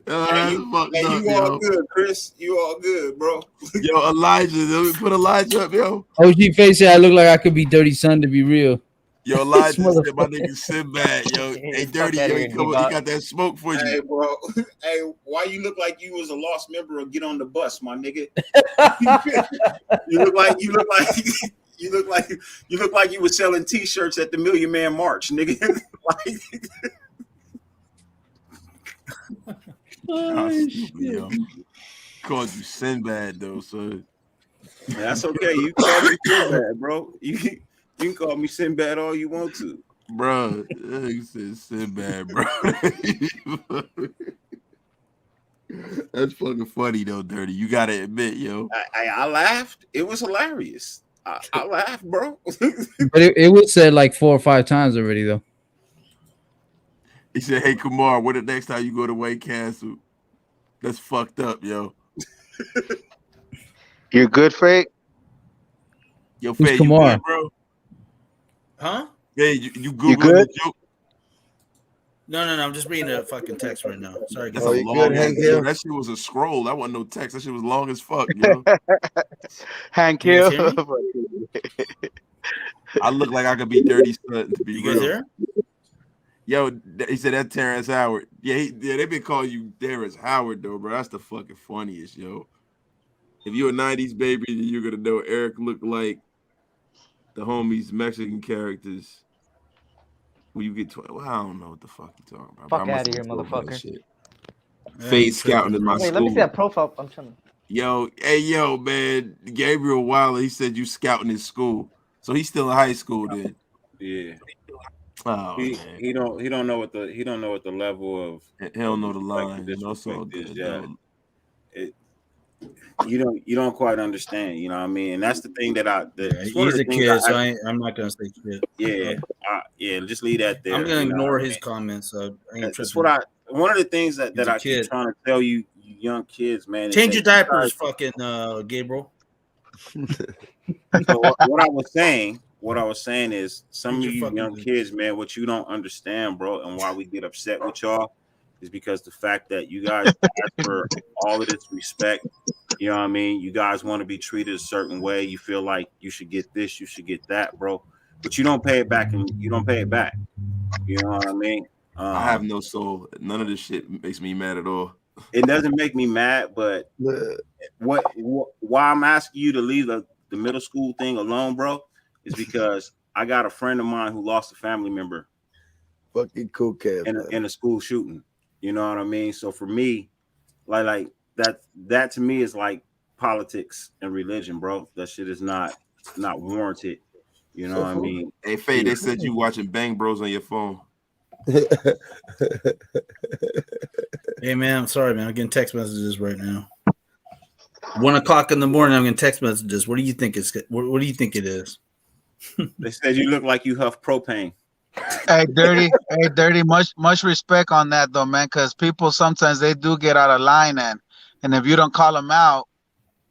You all good, Chris. You all good, bro. Yo, Elijah. Let me put Elijah up, yo. OG Face said, "I look like I could be Dirty Son to be real." Yo, Elijah said my nigga Sinbad, yo. Hey, Dirty, yo, he got that smoke for you. Hey, bro. Hey, why you look like you was a lost member of Get on the Bus, my nigga? you look like you were selling T-shirts at the Million Man March, nigga. Yo. Called you Sinbad though, son. That's okay. You call me Sinbad, bro. You can call me Sinbad all you want to. Bro, he said Sinbad, bro. That's fucking funny though, Dirty. You gotta admit, yo. I laughed. It was hilarious. I laughed, bro. But it was said like 4 or 5 times already, though. He said, "Hey, Kumar, what the next time you go to White Castle?" That's fucked up, yo. You're good, Fake? Yo, Faye, you good, bro? Huh? Yeah, you Googling the joke? No. I'm just reading a fucking text right now. Sorry, guys. That's a long yo, that shit was a scroll. That wasn't no text. That shit was long as fuck, yo. Hank Hill. I look like I could be Dirty Son to be you real. guys there? Yo, he said that Terrence Howard. Yeah, they been calling you Terrence Howard though, bro. That's the fucking funniest, yo. If you're a 90s baby, you're gonna know Eric looked like the homies Mexican characters. When you get 12, well, I don't know what the fuck you talking about. Fuck out of here, motherfucker. Fade scouting in my Wait, school. let me see that profile. I'm trying to. Yo, hey, yo, man, Gabriel Wilder. He said you scouting his school, so he's still in high school then. Yeah. Oh he, man, he don't know what the level of he don't know the like line. disrespect all is. good. Yeah. You don't quite understand, you know what I mean? And that's the thing it's one of He's the a things kid, so I'm not gonna say shit. Yeah, just leave that there. I'm gonna you know ignore what I his mean? comments. So I ain't That's tripping. one of the things that He's a I keep kid. trying to tell you young kids, man, is Change that your diapers, fucking Gabriel. So what I was saying is some Change of your you fucking young kids, man, what you don't understand, bro, and why we get upset with y'all is because the fact that you guys ask for all of this respect. You know what I mean? You guys want to be treated a certain way. You feel like you should get this, you should get that, bro. But you don't pay it back, and you don't pay it back. You know what I mean? I have no soul. None of this shit makes me mad at all. It doesn't make me mad, but why I'm asking you to leave the middle school thing alone, bro, is because I got a friend of mine who lost a family member. Fucking cool kid, in a school shooting. You know what I mean? So for me, like that to me is like politics and religion, bro. That shit is not warranted. You know what I mean? Hey, Faye, they said you watching Bang Bros on your phone. Hey man, I'm sorry, man. I'm getting text messages right now. 1 o'clock in the morning, I'm getting text messages. What do you think what do you think it is? They said you look like you huff propane. Hey, dirty. Much respect on that though, man. Because people sometimes they do get out of line, and if you don't call them out,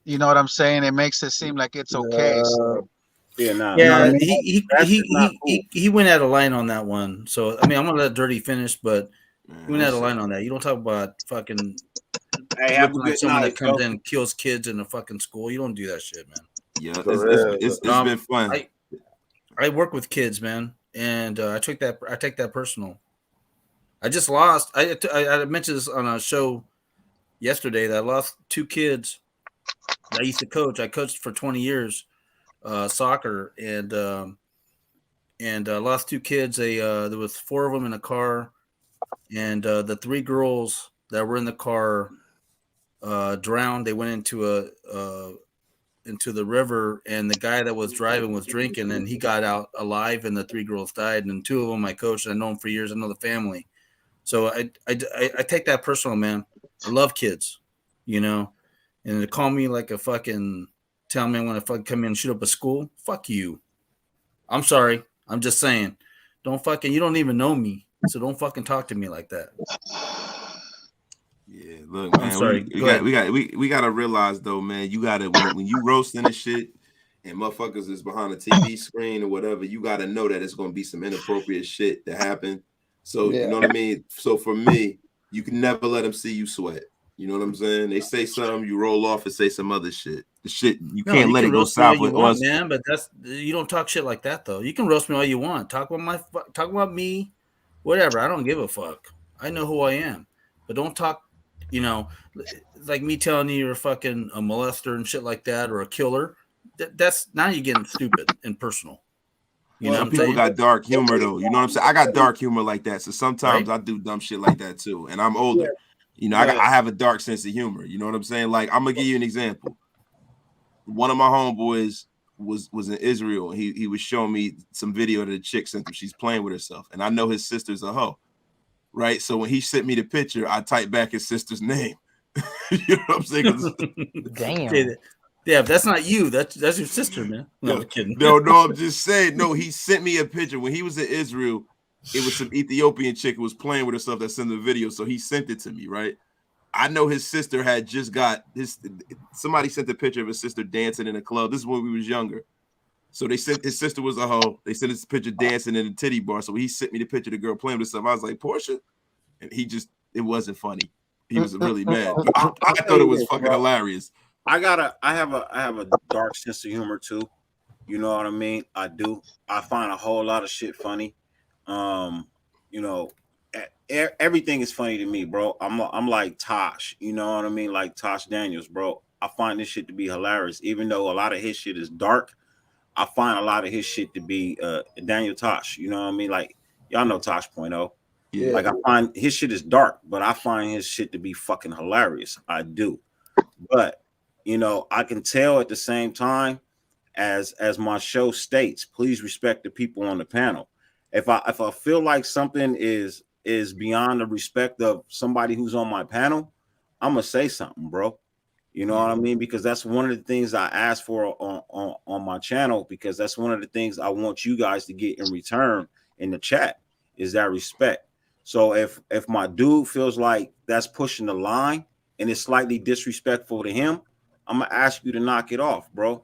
you know what I'm saying. It makes it seem like it's okay. So. Yeah, nah, Yeah, you know what I mean? he went out of line on that one. So I mean, I'm gonna let Dirty finish, but he went out of line on that. You don't talk about fucking hey, have a looking like good someone night, that comes yo. in and kills kids in a fucking school. You don't do that shit, man. Yeah, it's been fun. I work with kids, man, and I take that personal. I just lost. I mentioned this on a show yesterday that I lost 2 kids that I used to coach. I coached for 20 years soccer, and lost 2 kids. There was 4 of them in a car, and the 3 girls that were in the car drowned. They went into the river, and the guy that was driving was drinking, and he got out alive, and the 3 girls died, and 2 of them I coached. And I know them for years. I know the family, so I take that personal, man. I love kids, you know, and to call me like a fucking tell me I want to fucking come in and shoot up a school. Fuck you. I'm sorry. I'm just saying. You don't even know me, so don't fucking talk to me like that. Yeah, look, man. I'm sorry. We gotta realize though, man. You gotta when you roasting this shit and motherfuckers is behind a TV screen or whatever, you gotta know that it's gonna be some inappropriate shit that happen. So you know what I mean. So for me, you can never let them see you sweat. You know what I'm saying? They say something, you roll off and say some other shit. The shit you can't let it go south with us, man. But you don't talk shit like that though. You can roast me all you want. Talk about me, whatever. I don't give a fuck. I know who I am, but don't talk. You know, like me telling you you're fucking a molester and shit like that, or a killer. That's now you're getting stupid and personal. You know, some people got dark humor though. You know what I'm saying? I got dark humor like that. So sometimes I do dumb shit like that too. And I'm older. You know, I have a dark sense of humor. You know what I'm saying? Like, I'm gonna give you an example. One of my homeboys was in Israel. He was showing me some video that the chick sent him. She's playing with herself, and I know his sister's a hoe, right? So when he sent me the picture, I typed back his sister's name. You know what I'm saying? Damn. Yeah, if that's not you, that's your sister, man. No, I'm kidding. No, I'm just saying. No, he sent me a picture when he was in Israel. It was some Ethiopian chick who was playing with herself that sent the video, so he sent it to me, right? I know his sister had just got somebody sent a picture of his sister dancing in a club. This is when we was younger. So they sent his sister was a hoe. They sent his picture dancing in a titty bar. So he sent me the picture of the girl playing with herself. I was like, Portia? And it wasn't funny. He was really mad. I thought it was fucking hilarious. I have a dark sense of humor too. You know what I mean? I do. I find a whole lot of shit funny. You know, everything is funny to me, bro. I'm like Tosh. You know what I mean? Like Tosh Daniels, bro. I find this shit to be hilarious, even though a lot of his shit is dark. I find a lot of his shit to be Daniel Tosh. You know what I mean? Like y'all know Tosh.0. Yeah. Like I find his shit is dark, but I find his shit to be fucking hilarious. I do. But you know, I can tell at the same time as my show states, please respect the people on the panel. If I feel like something is beyond the respect of somebody who's on my panel, I'm gonna say something, bro. You know what I mean? Because that's one of the things I ask for on my channel, because that's one of the things I want you guys to get in return in the chat is that respect. So if my dude feels like that's pushing the line and it's slightly disrespectful to him, I'm gonna ask you to knock it off, bro.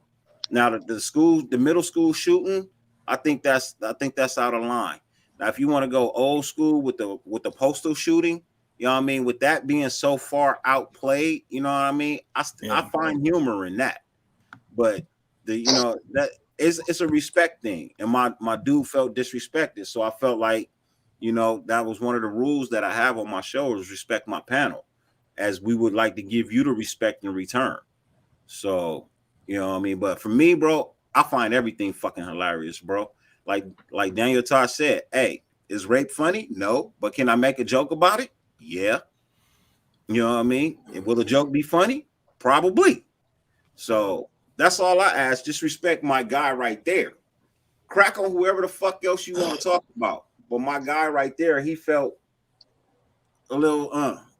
Now the middle school shooting, I think that's out of line. Now, if you want to go old school with the postal shooting, you know what I mean, with that being so far outplayed, you know what I mean, I find humor in that. But that it's a respect thing, and my dude felt disrespected, so I felt like, you know, that was one of the rules that I have on my show is respect my panel, as we would like to give you the respect in return. So, you know what I mean? But for me, bro, I find everything fucking hilarious, bro. Like Daniel Tosh said, hey, is rape funny? No. But can I make a joke about it? Yeah. You know what I mean? And will the joke be funny? Probably. So that's all I ask. Just respect my guy right there. Crack on whoever the fuck else you want to talk about. But my guy right there, he felt a little,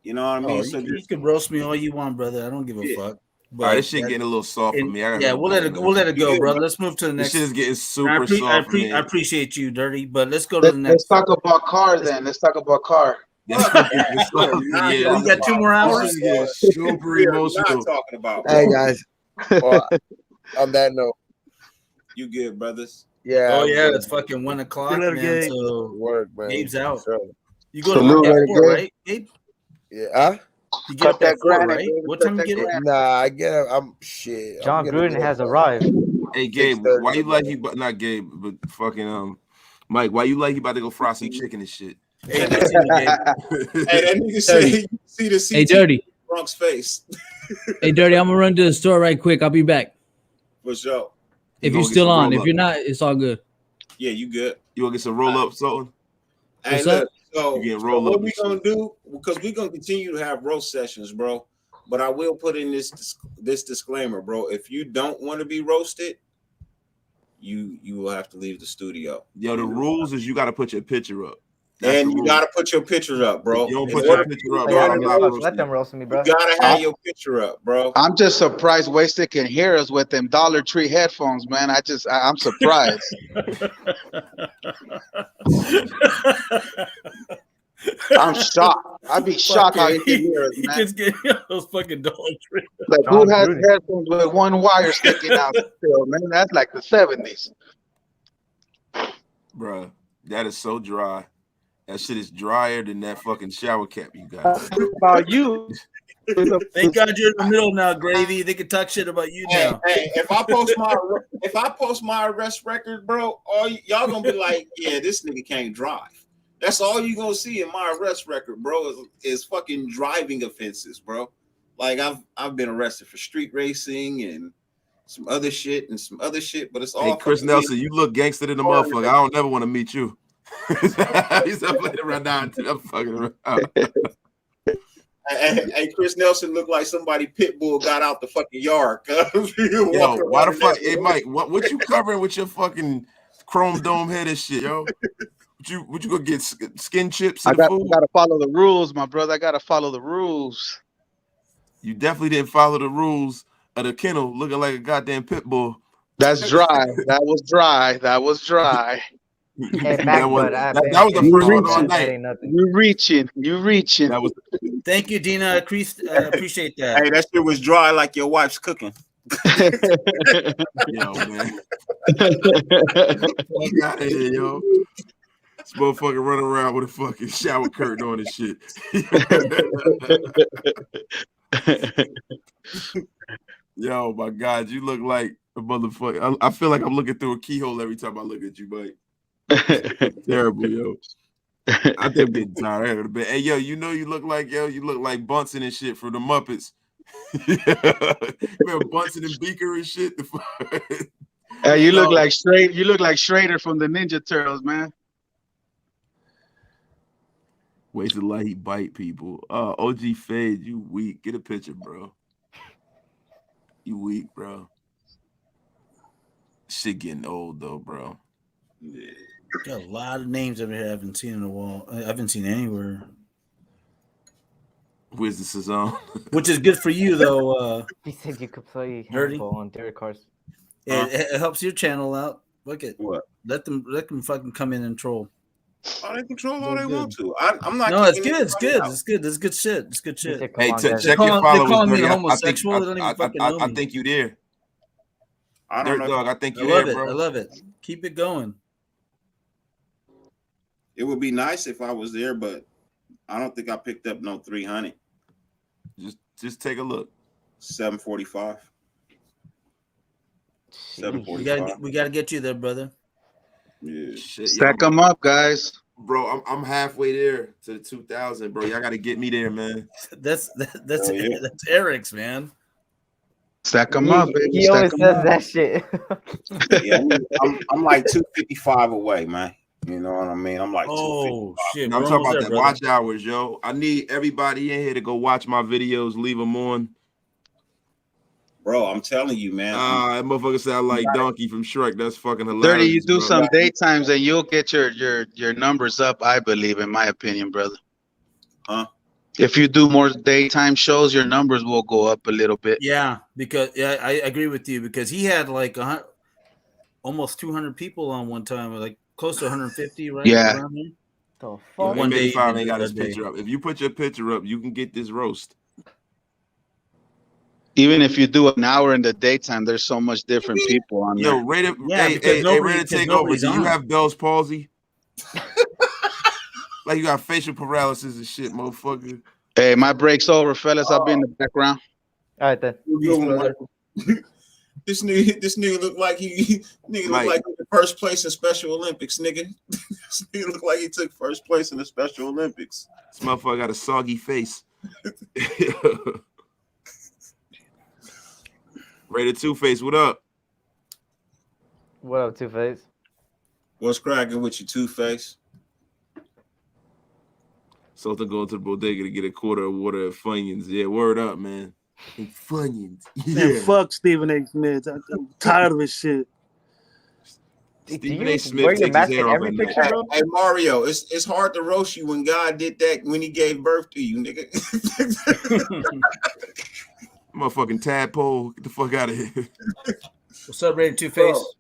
you know what I mean? So you can roast me all you want, brother. I don't give a fuck. But all right, this shit getting a little soft for me. Yeah, we'll let it go, brother. Let's move to the next. This shit is getting super soft. I appreciate you, Dirty, but let's go to the next. Let's talk about car then. Let's talk about car. We got 2 more hours. Super emotional. Talking about. Hey guys, well, on that note, you good, brothers? Yeah. Oh yeah, it's fucking 1 o'clock, man. So work, man. Gabe's out. Sure. You go to work at 4, right, Gabe? Yeah. Huh? You get up at 4, right? What time you get in? Nah, I get up. I'm shit. John Gruden has arrived. Hey Gabe, why you like not Gabe, but fucking Mike? Why you like you about to go fry some chicken and shit? Hey, that nigga say you see the CT Hey, Dirty. Bronx face. Hey, Dirty, I'm gonna run to the store right quick. I'll be back. For sure. If you're still on, if you're not, it's all good. Yeah, you good. You want to get some roll up, something? Hey, What's up? So what we gonna do? Because we're gonna continue to have roast sessions, bro. But I will put in this disclaimer, bro. If you don't want to be roasted, you will have to leave the studio. Yo, the rules is you got to put your picture up. And you gotta put your picture up, bro. You don't put your picture up, bro. Let them roast me, bro. You gotta have your picture up, bro. I'm just surprised Wasted can hear us with them Dollar Tree headphones, man. I'm surprised. I'm shocked. I'd be shocked how he can hear us, man. He just get those fucking Dollar Tree. Like, who has headphones with one wire sticking out still, man? That's like the 70s. Bro, that is so dry. That shit is drier than that fucking shower cap you got. About you. Thank God you're in the middle now, Gravy. They can talk shit about you now. Hey, if I post my arrest record, bro, y'all gonna be like, yeah, this nigga can't drive. That's all you gonna see in my arrest record, bro, is fucking driving offenses, bro. Like I've been arrested for street racing and some other shit, but it's all. Hey, Chris Nelson, you look gangster than the motherfucker. I don't never want to meet you. He's up later right now. I'm fucking around. Hey, Chris Nelson looked like somebody pit bull got out the fucking yard. Yo, why the fuck? Hey, Mike, what you covering with your fucking chrome dome head and shit, yo? Would you go get skin chips? I gotta follow the rules, my brother. I gotta follow the rules. You definitely didn't follow the rules of the kennel, looking like a goddamn pit bull. That's dry. That was dry. That was dry. Hey, that was the first one all night. You reaching. That was. Thank you, Dina. Appreciate that. Hey, that shit was dry like your wife's cooking. Yo, man. Fuck out of here, yo. This motherfucker running around with a fucking shower curtain on and shit. Yo, my God, you look like a motherfucker. I feel like I'm looking through a keyhole every time I look at you, Mike. Terrible, yo. I think I'm getting tired. I gotta bed. Hey, yo, you look like Bunsen and shit from the Muppets. Remember Bunsen and Beaker and shit? Hey, you look like Schrader from the Ninja Turtles, man. Wait till he bite people. OG Fade, you weak. Get a picture, bro. You weak, bro. Shit getting old though, bro. Yeah. Got a lot of names over here I haven't seen in a while. I haven't seen anywhere. Where's the Sazon? Which is good for you though. He said you could play Dirty? handball on Derek Carr's. It helps your channel out. Look at what? Let them fucking come in and troll. Oh, they control all they want to. I'm not. No, it's good. It's good. It's good. It's good shit. It's good shit. Hey, check your followers. They call me Dirty. homosexual. They don't even fucking know me. I think you there. I don't know. Dog, I think you love there, it. bro. I love it. Keep it going. It would be nice if I was there, but I don't think I picked up no 300. Just take a look. 745. 745. We gotta get you there, brother. Yeah. Shit, Stack them up, guys. Bro, I'm halfway there to the 2000, bro. Y'all got to get me there, man. That's Eric's, man. Stack them up, baby. He always says that shit. Yeah, I'm like 255 away, man. You know what I mean? I'm like, oh shit. No, I'm talking about that watch hours, yo. I need everybody in here to go watch my videos, leave them on. Bro, I'm telling you, man. That motherfucker sound like Donkey from Shrek. That's fucking hilarious. Dirty, you do bro. some daytimes and you'll get your numbers up, I believe, in my opinion, brother. Huh? If you do more daytime shows, your numbers will go up a little bit. Yeah, because I agree with you because he had like almost 200 people on one time, like close to 150, right? Yeah. Around there. The fuck? One day ain't got his picture up. If you put your picture up, you can get this roast. Even if you do an hour in the daytime, there's so much different people on there. Yo, ready because to take over. Do you have Bell's palsy? Like you got facial paralysis and shit, motherfucker. Hey, my break's over, fellas. I'll be in the background. All right, then. This nigga look like he look like the first place in Special Olympics, nigga. This nigga look like he took first place in the Special Olympics. This motherfucker got a soggy face. Rated Two-Face, what up? What up, Two-Face? What's cracking with you, Two-Face? Something going to the bodega to get a quarter of water at Funyuns. Yeah, word up, man. Hey, Funyuns. Yeah. Man, fuck Stephen A. Smith. I'm tired of his shit. Stephen A. Smith takes his hair off at night. Hey, Mario, it's hard to roast you when God did that when he gave birth to you, nigga. Motherfucking tadpole. Get the fuck out of here. What's up, Rated Two-Face?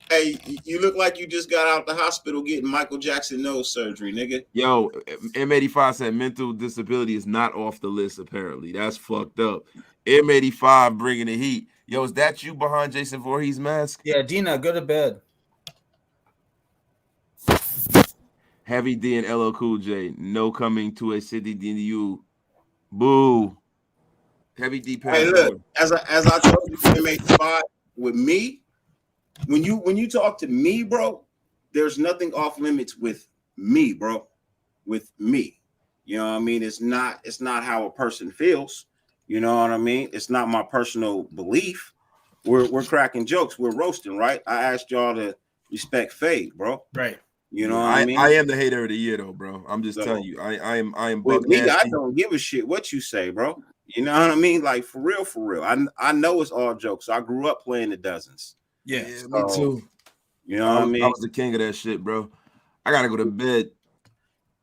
Hey, you look like you just got out the hospital getting Michael Jackson nose surgery, nigga. Yo, M85 said mental disability is not off the list, apparently. That's fucked up. M85 bringing the heat. Yo, is that you behind Jason Voorhees' mask? Yeah, Dina, go to bed. Heavy D and LL Cool J. No coming to a city DU. Boo. Heavy D. Hey, look, as I told you, M85 with me. When you talk to me, bro, there's nothing off limits with me, bro. With me, you know what I mean? It's not how a person feels. You know what I mean? It's not my personal belief. We're cracking jokes. We're roasting, right? I asked y'all to respect Fade, bro. Right. You know what I mean? I am the hater of the year, though, bro. I'm just telling you. I am. With me, I don't give a shit what you say, bro. You know what I mean? Like for real. I know it's all jokes. I grew up playing the dozens. Yeah, me too. You know what I mean? I was the king of that shit, bro. I gotta go to bed.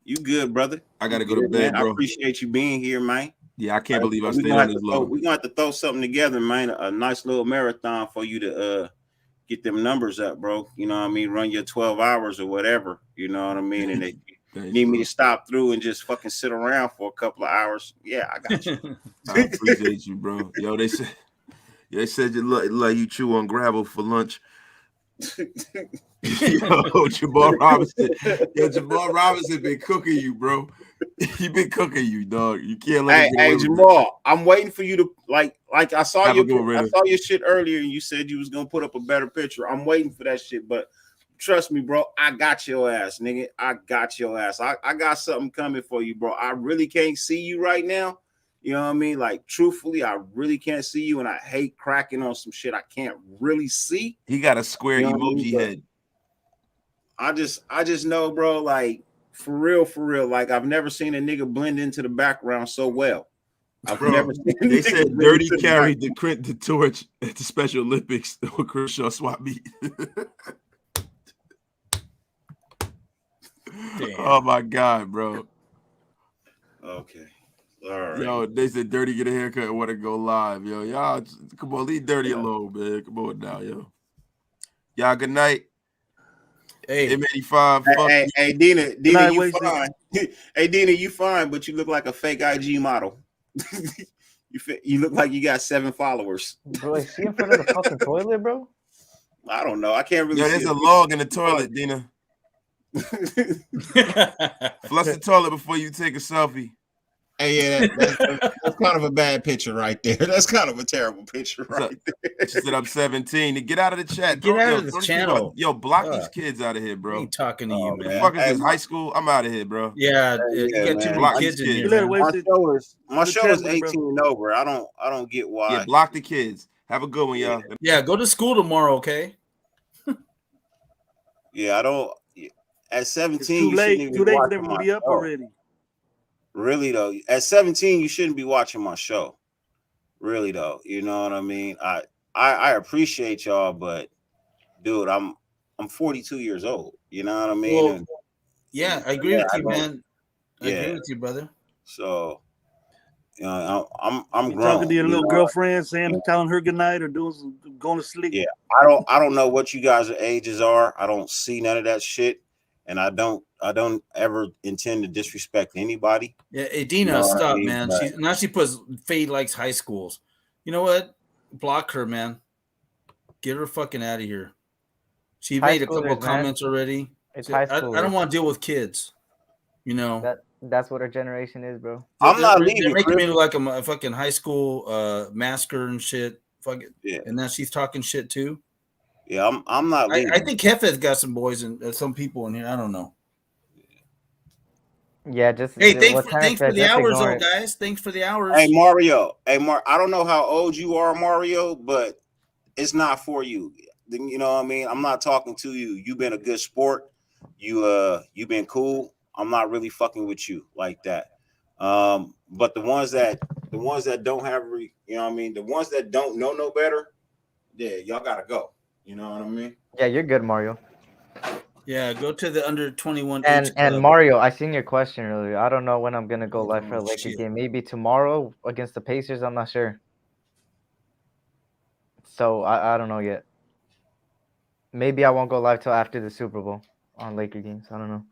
You good, brother? I gotta go to bed, man. bro. I appreciate you being here, man. Yeah, I can't believe I stayed on this long. We're gonna have to throw something together, man. A nice little marathon for you to get them numbers up, bro. You know what I mean? Run your 12 hours or whatever. You know what I mean? And they need me to stop through and just fucking sit around for a couple of hours. Yeah, I got you. I appreciate you, bro. Yo, they said you look like you chew on gravel for lunch. Yo, Jamal Robinson been cooking you, bro. He been cooking you, dog. You can't let Hey, Jamal, I'm waiting for you to like I saw your shit earlier and you said you was gonna put up a better picture. I'm waiting for that shit, but trust me, bro, I got your ass, nigga. I got your ass. I got something coming for you, bro. I really can't see you right now. You know what I mean? Like, truthfully, I really can't see you, and I hate cracking on some shit I can't really see. He got a square emoji head. I just know, bro, like, For real. Like I've never seen a nigga blend into the background so well. I've Bro, never seen a they nigga said blend Dirty into the carried the torch at the Special Olympics with Kershaw swap meet. Oh my God, bro. Okay. All right. Yo, they said Dirty get a haircut and want to go live. Yo, y'all, come on, leave Dirty alone, man. Come on now, yo. Y'all, good night. Hey, M85. Hey, Dina, you fine. Hey, Dina, you fine, but you look like a fake IG model. You look like you got 7 followers. Bro, is she in front of the fucking toilet, bro? I don't know. I can't really. Yo, there's a log in the toilet, Dina. Flush the toilet before you take a selfie. Hey, yeah, that's kind of a bad picture right there. That's kind of a terrible picture right there. She said I'm 17. Get out of the chat. Get out of this channel. Yo, block these kids out of here, bro. I ain't talking to you, man. What the fuck is this? High school? I'm out of here, bro. Yeah, you got too many kids in here. My show is 18 and over. I don't get why. Yeah, block the kids. Have a good one, y'all. Yeah, go to school tomorrow, okay? Yeah, I don't. At 17, it's too late for them to be up already. Really though, at 17, you shouldn't be watching my show. Really though, you know what I mean. I appreciate y'all, but dude, I'm 42 years old. You know what I mean? Well, yeah, I agree with you, man. I agree with you, brother. So, you know, I'm grown. Talking to your little girlfriend, telling her good night or going to sleep. Yeah, I don't know what you guys' ages are. I don't see none of that shit. And I don't ever intend to disrespect anybody. Yeah, hey, Dina, stop, man. She puts Faye likes high schools. You know what? Block her, man. Get her fucking out of here. She made a couple comments already. It's high school. I don't want to deal with kids. You know. That's what our generation is, bro. I'm not leaving. They're making me look like a fucking high school masker and shit. Fuck it. Yeah. And now she's talking shit too. Yeah, I'm not leaving. I think Hefe's got some boys and some people in here. I don't know. Yeah, just thanks for the hours, though, guys. Thanks for the hours. Hey, Mario. I don't know how old you are, Mario, but it's not for you. You know what I mean? I'm not talking to you. You've been a good sport. You've been cool. I'm not really fucking with you like that. But the ones that don't have, you know what I mean? The ones that don't know no better, yeah, y'all gotta go. You know what I mean? Yeah, you're good, Mario. Yeah, go to the under 21. And Mario, I seen your question earlier. I don't know when I'm gonna go live for a Lakers game. Maybe tomorrow against the Pacers. I'm not sure. So I don't know yet. Maybe I won't go live till after the Super Bowl on Laker games. I don't know.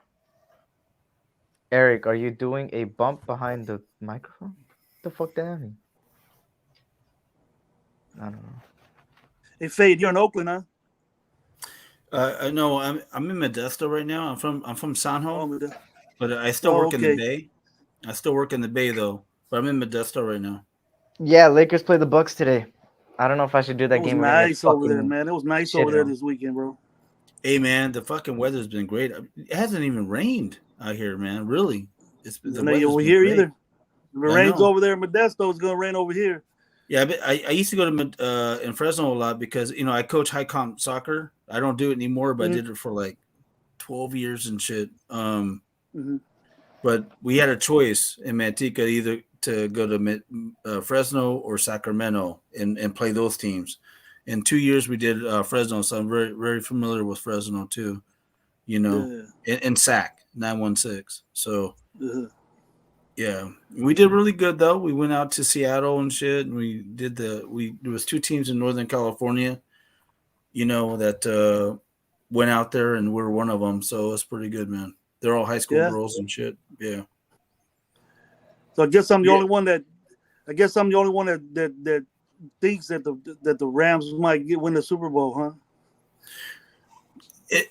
Eric, are you doing a bump behind the microphone? What the fuck that mean? I don't know. Hey, Fade, you're in Oakland, huh? No, I'm in Modesto right now. I'm from San Jose, but I still work in the Bay. I still work in the Bay though, but I'm in Modesto right now. Yeah, Lakers play the Bucks today. I don't know if I should do that game. Nice over there, man. It was nice over there this weekend, bro. Hey, man, the fucking weather's been great. It hasn't even rained out here, man. Really, it's the weather's over here great. Either. If it rains over there in Modesto, it's gonna rain over here. Yeah, but I used to go to in Fresno a lot because I coach high comp soccer. I don't do it anymore, but I did it for like 12 years and shit. But we had a choice in Manteca either to go to Fresno or Sacramento and play those teams. In 2 years we did Fresno, so I'm very, very familiar with Fresno too. In SAC 916. So. Yeah, we did really good though. We went out to Seattle and shit. And there was 2 teams in Northern California, that went out there, and we're one of them. So it's pretty good, man. They're all high school girls and shit. Yeah. So I guess I'm the only one that thinks that the Rams might win the Super Bowl, huh?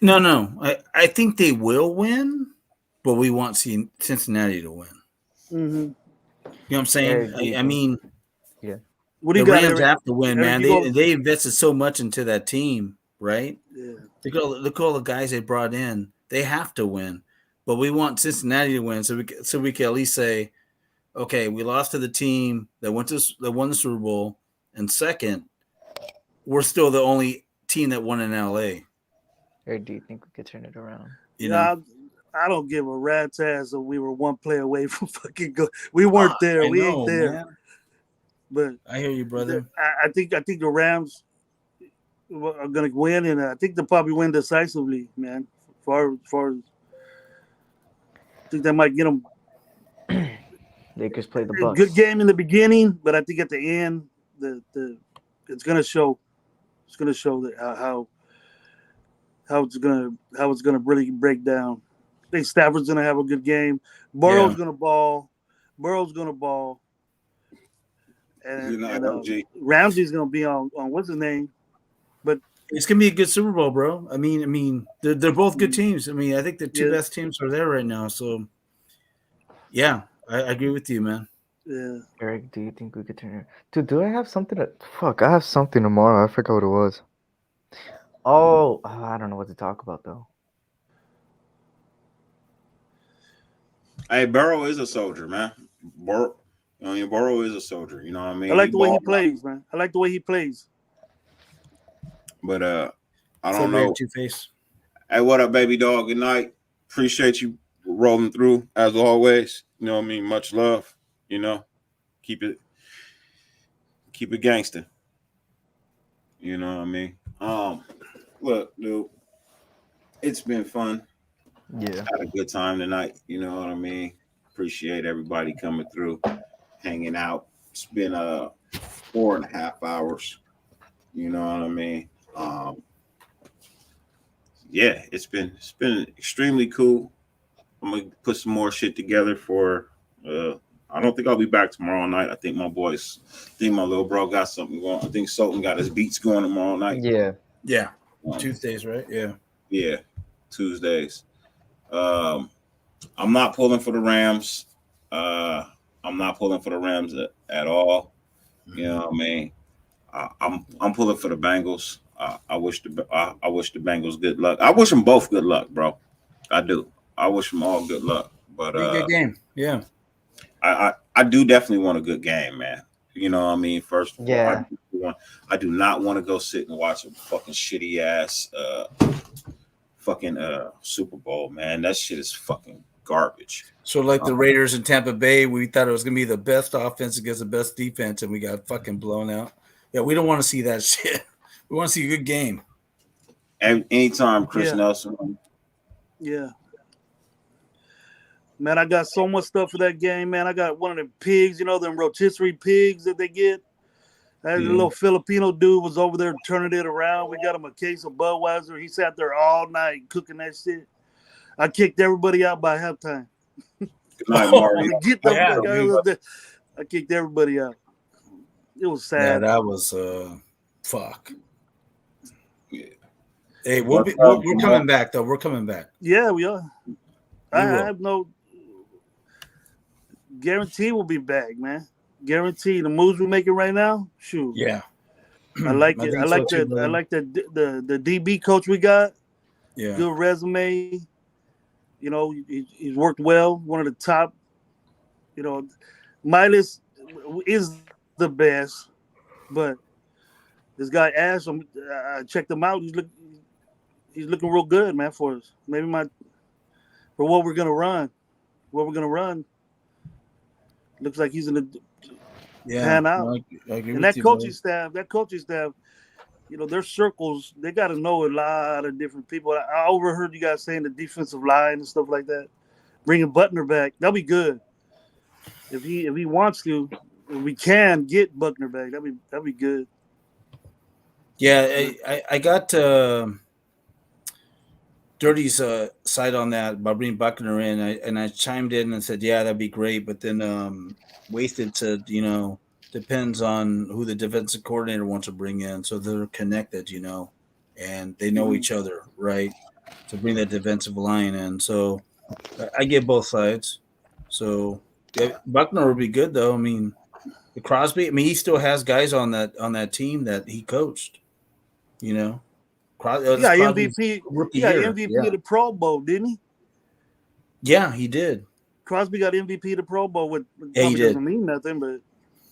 No. I think they will win, but we want Cincinnati to win. Mm-hmm. You know what I'm saying? I mean, yeah. What do you got? Rams have to win, man. They invested so much into that team, right? Yeah. Look at all the guys they brought in. They have to win, but we want Cincinnati to win, so we can at least say, okay, we lost to the team that won the Super Bowl, and second, we're still the only team that won in LA. Or do you think we could turn it around? You know? I don't give a rat's ass if we were one play away from fucking go. We weren't there. We ain't there. Man. But I hear you, brother. I think the Rams are gonna win, and I think they'll probably win decisively, man. Far as I think they might get them. Lakers play the Bucks. Good game in the beginning, but I think at the end, it's gonna show. It's gonna show that how it's gonna really break down. I think Stafford's gonna have a good game. Burrow's gonna ball. And Ramsey's gonna be on what's his name, but it's gonna be a good Super Bowl, bro. I mean, they're both good teams. I mean, I think the two best teams are there right now. So, yeah, I agree with you, man. Yeah, Eric, do you think we could turn it? Dude, do I have something? I have something tomorrow. I forgot what it was. Oh, I don't know what to talk about though. Hey, Burrow is a soldier, man. Burrow is a soldier. You know what I mean? I like the way he plays, man. I like the way he plays. But I don't know. Two-Face. Hey, what up, baby dog? Good night. Appreciate you rolling through as always. You know what I mean? Much love. You know, keep it gangster. You know what I mean? Look, dude, it's been fun. Yeah, had a good time tonight. You know what I mean? Appreciate everybody coming through, hanging out. It's been 4.5 hours. You know what I mean? Yeah, it's been extremely cool. I'm gonna put some more shit together for. I don't think I'll be back tomorrow night. I think my little bro got something going. I think Sultan got his beats going tomorrow night. Yeah. Tuesdays, right? Yeah, Tuesdays. I'm not pulling for the Rams. I'm not pulling for the Rams at all. You know what I mean? I'm pulling for the Bengals. I wish the Bengals good luck. I wish them both good luck, bro. I do. I wish them all good luck. But good game. Yeah. I do definitely want a good game, man. You know what I mean? First of all, I do not want to go sit and watch a fucking shitty ass Super Bowl, man. That shit is fucking garbage. So like the Raiders in Tampa Bay, we thought it was gonna be the best offense against the best defense, and we got fucking blown out. Yeah, we don't want to see that shit. We want to see a good game. And anytime Chris Nelson. Yeah. Man, I got so much stuff for that game, man. I got one of them pigs, you know, them rotisserie pigs that they get. That little Filipino dude was over there turning it around. We got him a case of Budweiser. He sat there all night cooking that shit. I kicked everybody out by halftime. Good night, Mario. I kicked everybody out. It was sad. Yeah, that was fuck. Yeah. Hey, we're coming back though. We're coming back. Yeah, we are. I have no guarantee we'll be back, man. Guarantee the moves we're making right now. Shoot. Yeah. I like it. I like that. I like the DB coach we got. Yeah. Good resume. You know, he's worked well. One of the top. You know, Miles is the best, but this guy Ash, I checked him out. He's looking real good, man, for us. Maybe for what we're gonna run. Looks like he's in the pan out. I agree and that coaching staff, you know, their circles, they got to know a lot of different people. I overheard you guys saying the defensive line and stuff like that. Bringing Buckner back, that'll be good. If he wants to, if we can get Buckner back, that'd be good. Yeah, I got Dirty's side on that about bringing Buckner in, and I chimed in and said, yeah, that'd be great. But then Wasted said, you know, depends on who the defensive coordinator wants to bring in. So they're connected, you know, and they know each other, right? To bring that defensive line in. So I get both sides. So yeah, Buckner would be good, though. I mean, the Crosby, I mean, he still has guys on that team that he coached, you know. Yeah, MVP. Yeah, MVP of the Pro Bowl, didn't he? Yeah, he did. Crosby got MVP of the Pro Bowl. He did. Doesn't mean nothing, but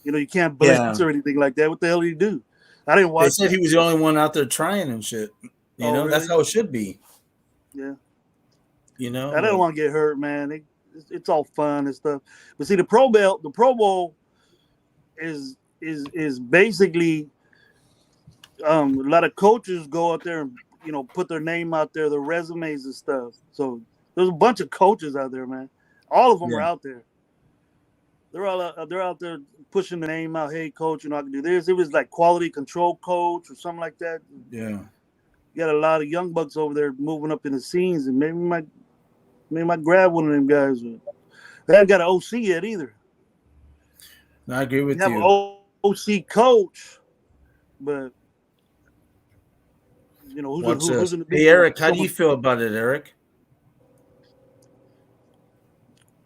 you know you can't blitz or anything like that. What the hell did he do? I didn't watch. They said he was the only one out there trying and shit. You know, really? That's how it should be. Yeah. You know, I don't want to get hurt, man. It's all fun and stuff. But see, the Pro Bowl is basically a lot of coaches go out there and put their name out there, their resumes and stuff. So there's a bunch of coaches out there, man. All of them are out there. They're out there pushing the name out. Hey, coach, I can do this. It was like quality control coach or something like that. Yeah, you got a lot of young bucks over there moving up in the scenes, and maybe might grab one of them guys. They haven't got an OC yet either. No, I agree with you. Have an OC coach, but who's in the Hey, Eric, how do you feel about it, Eric?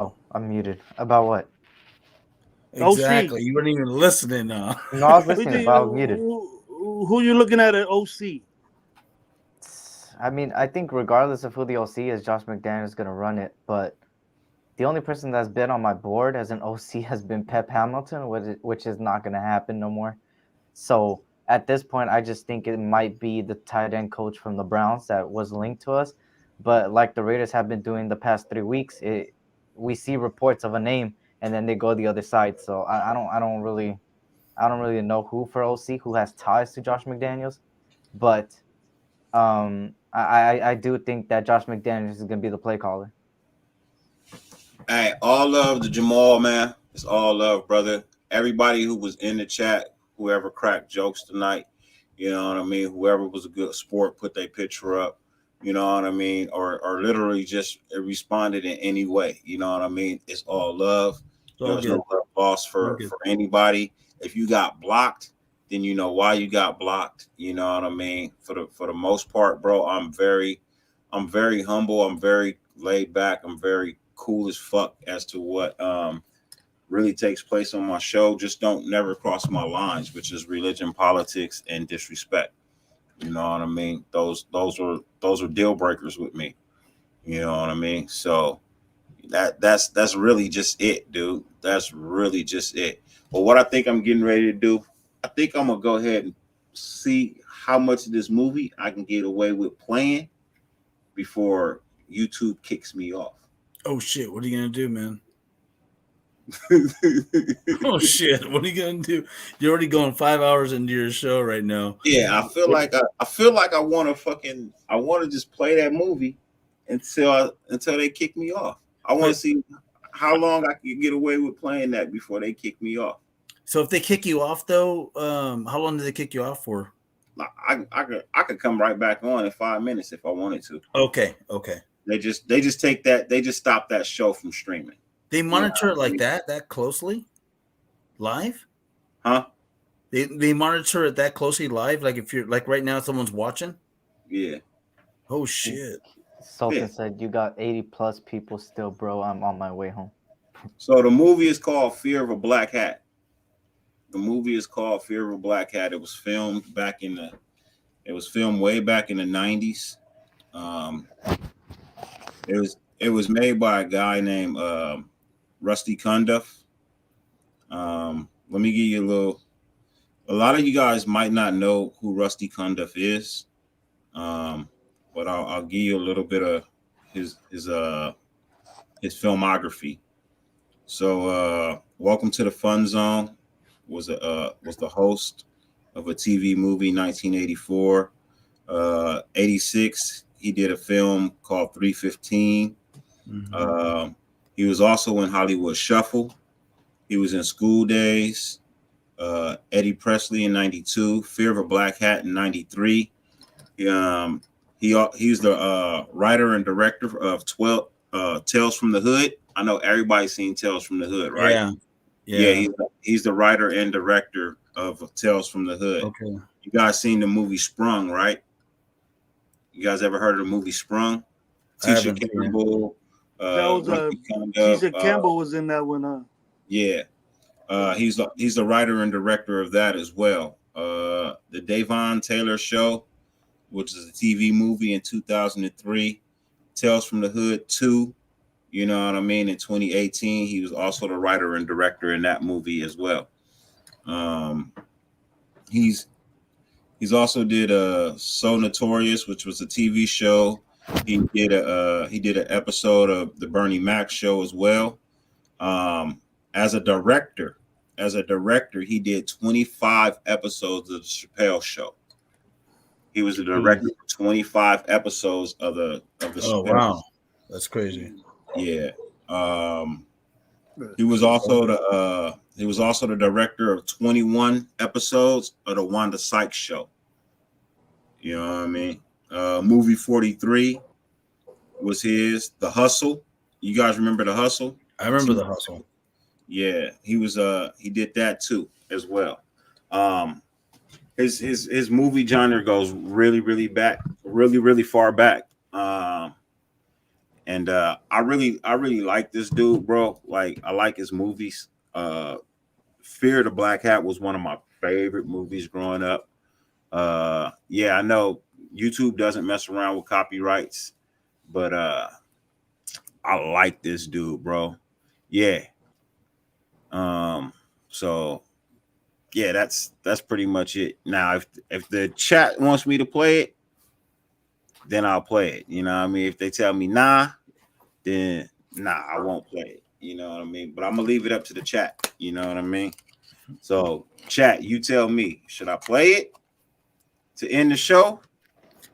Oh, I'm muted. About what? Exactly. OC. You weren't even listening now. No, I was listening, but I was muted. Who you looking at OC? I mean, I think regardless of who the OC is, Josh McDaniels is going to run it. But the only person that's been on my board as an OC has been Pep Hamilton, which is not going to happen no more. So at this point, I just think it might be the tight end coach from the Browns that was linked to us. But like the Raiders have been doing the past 3 weeks, we see reports of a name and then they go the other side. So I don't really know who for OC who has ties to Josh McDaniels, but I do think that Josh McDaniels is going to be the play caller. Hey, all love to Jamal, man. It's all love, brother. Everybody who was in the chat, whoever cracked jokes tonight, you know what I mean? Whoever was a good sport, put their picture up, you know what I mean? Or literally just responded in any way, you know what I mean? It's all love. There's no love lost for anybody. If you got blocked, then you know why you got blocked. You know what I mean? For the most part, bro, I'm very humble. I'm very laid back. I'm very cool as fuck as to what really takes place on my show. Just don't never cross my lines, which is religion, politics, and disrespect. You know what I mean? Those are deal breakers with me. You know what I mean? So that's really just it, dude. That's really just it. But what I think I'm getting ready to do, I think I'm gonna go ahead and see how much of this movie I can get away with playing before YouTube kicks me off. Oh shit! What are you gonna do, man? Oh shit! What are you gonna do? You're already going 5 hours into your show right now. Yeah, I feel like I want to just play that movie until they kick me off. I want to see how long I can get away with playing that before they kick me off. So if they kick you off, though, how long do they kick you off for? I could come right back on in 5 minutes if I wanted to. Okay. They just take that. They just stop that show from streaming. They monitor it like that closely, live. Huh? They monitor it that closely live. Like if you're like right now, someone's watching. Yeah. Oh shit. Sultan said you got 80 plus people still, bro. I'm on my way home. So the movie is called Fear of a Black Hat. The movie is called Fear of a Black Hat. It was filmed way back in the 90s. It was made by a guy named Rusty Cundiff. Let me give you a lot of you guys might not know who Rusty Cundiff is. But I'll give you a little bit of his filmography. So Welcome to the Fun Zone was the host of a TV movie 1984. 86 he did a film called 315. Mm-hmm. He was also in Hollywood Shuffle. He was in School Days. Eddie Presley in 92. Fear of a Black Hat in 93. He's the writer and director of Tales from the Hood. I know everybody's seen Tales from the Hood, right? Yeah. He's the writer and director of Tales from the Hood. Okay. You guys seen the movie Sprung, right? You guys ever heard of the movie Sprung? Tisha Campbell. Tisha Campbell was in that one. Yeah. He's the writer and director of that as well. The Davon Taylor Show, which is a TV movie in 2003. Tales from the Hood 2, you know what I mean? In 2018, he was also the writer and director in that movie as well. He's also did So Notorious, which was a TV show He did an episode of the Bernie Mac show as well. As a director, he did 25 episodes of the Chappelle show. He was the director for 25 episodes of the Oh Chappelle wow, show. that's crazy. Yeah. He was also the director of 21 episodes of the Wanda Sykes show. You know what I mean? Movie 43 was his. The Hustle. You guys remember The Hustle? I remember The Hustle. Yeah, he did that too as well. His movie genre goes really back, really far back. And I really like this dude, bro. Like, I like his movies. Fear the Black Hat was one of my favorite movies growing up. Yeah, I know YouTube doesn't mess around with copyrights, but I like this dude, bro. Yeah. So yeah, that's pretty much it. Now, if the chat wants me to play it, then I'll play it. You know what I mean? If they tell me nah, then nah, I won't play it. You know what I mean? But I'm gonna leave it up to the chat. You know what I mean? So chat, you tell me, should I play it to end the show?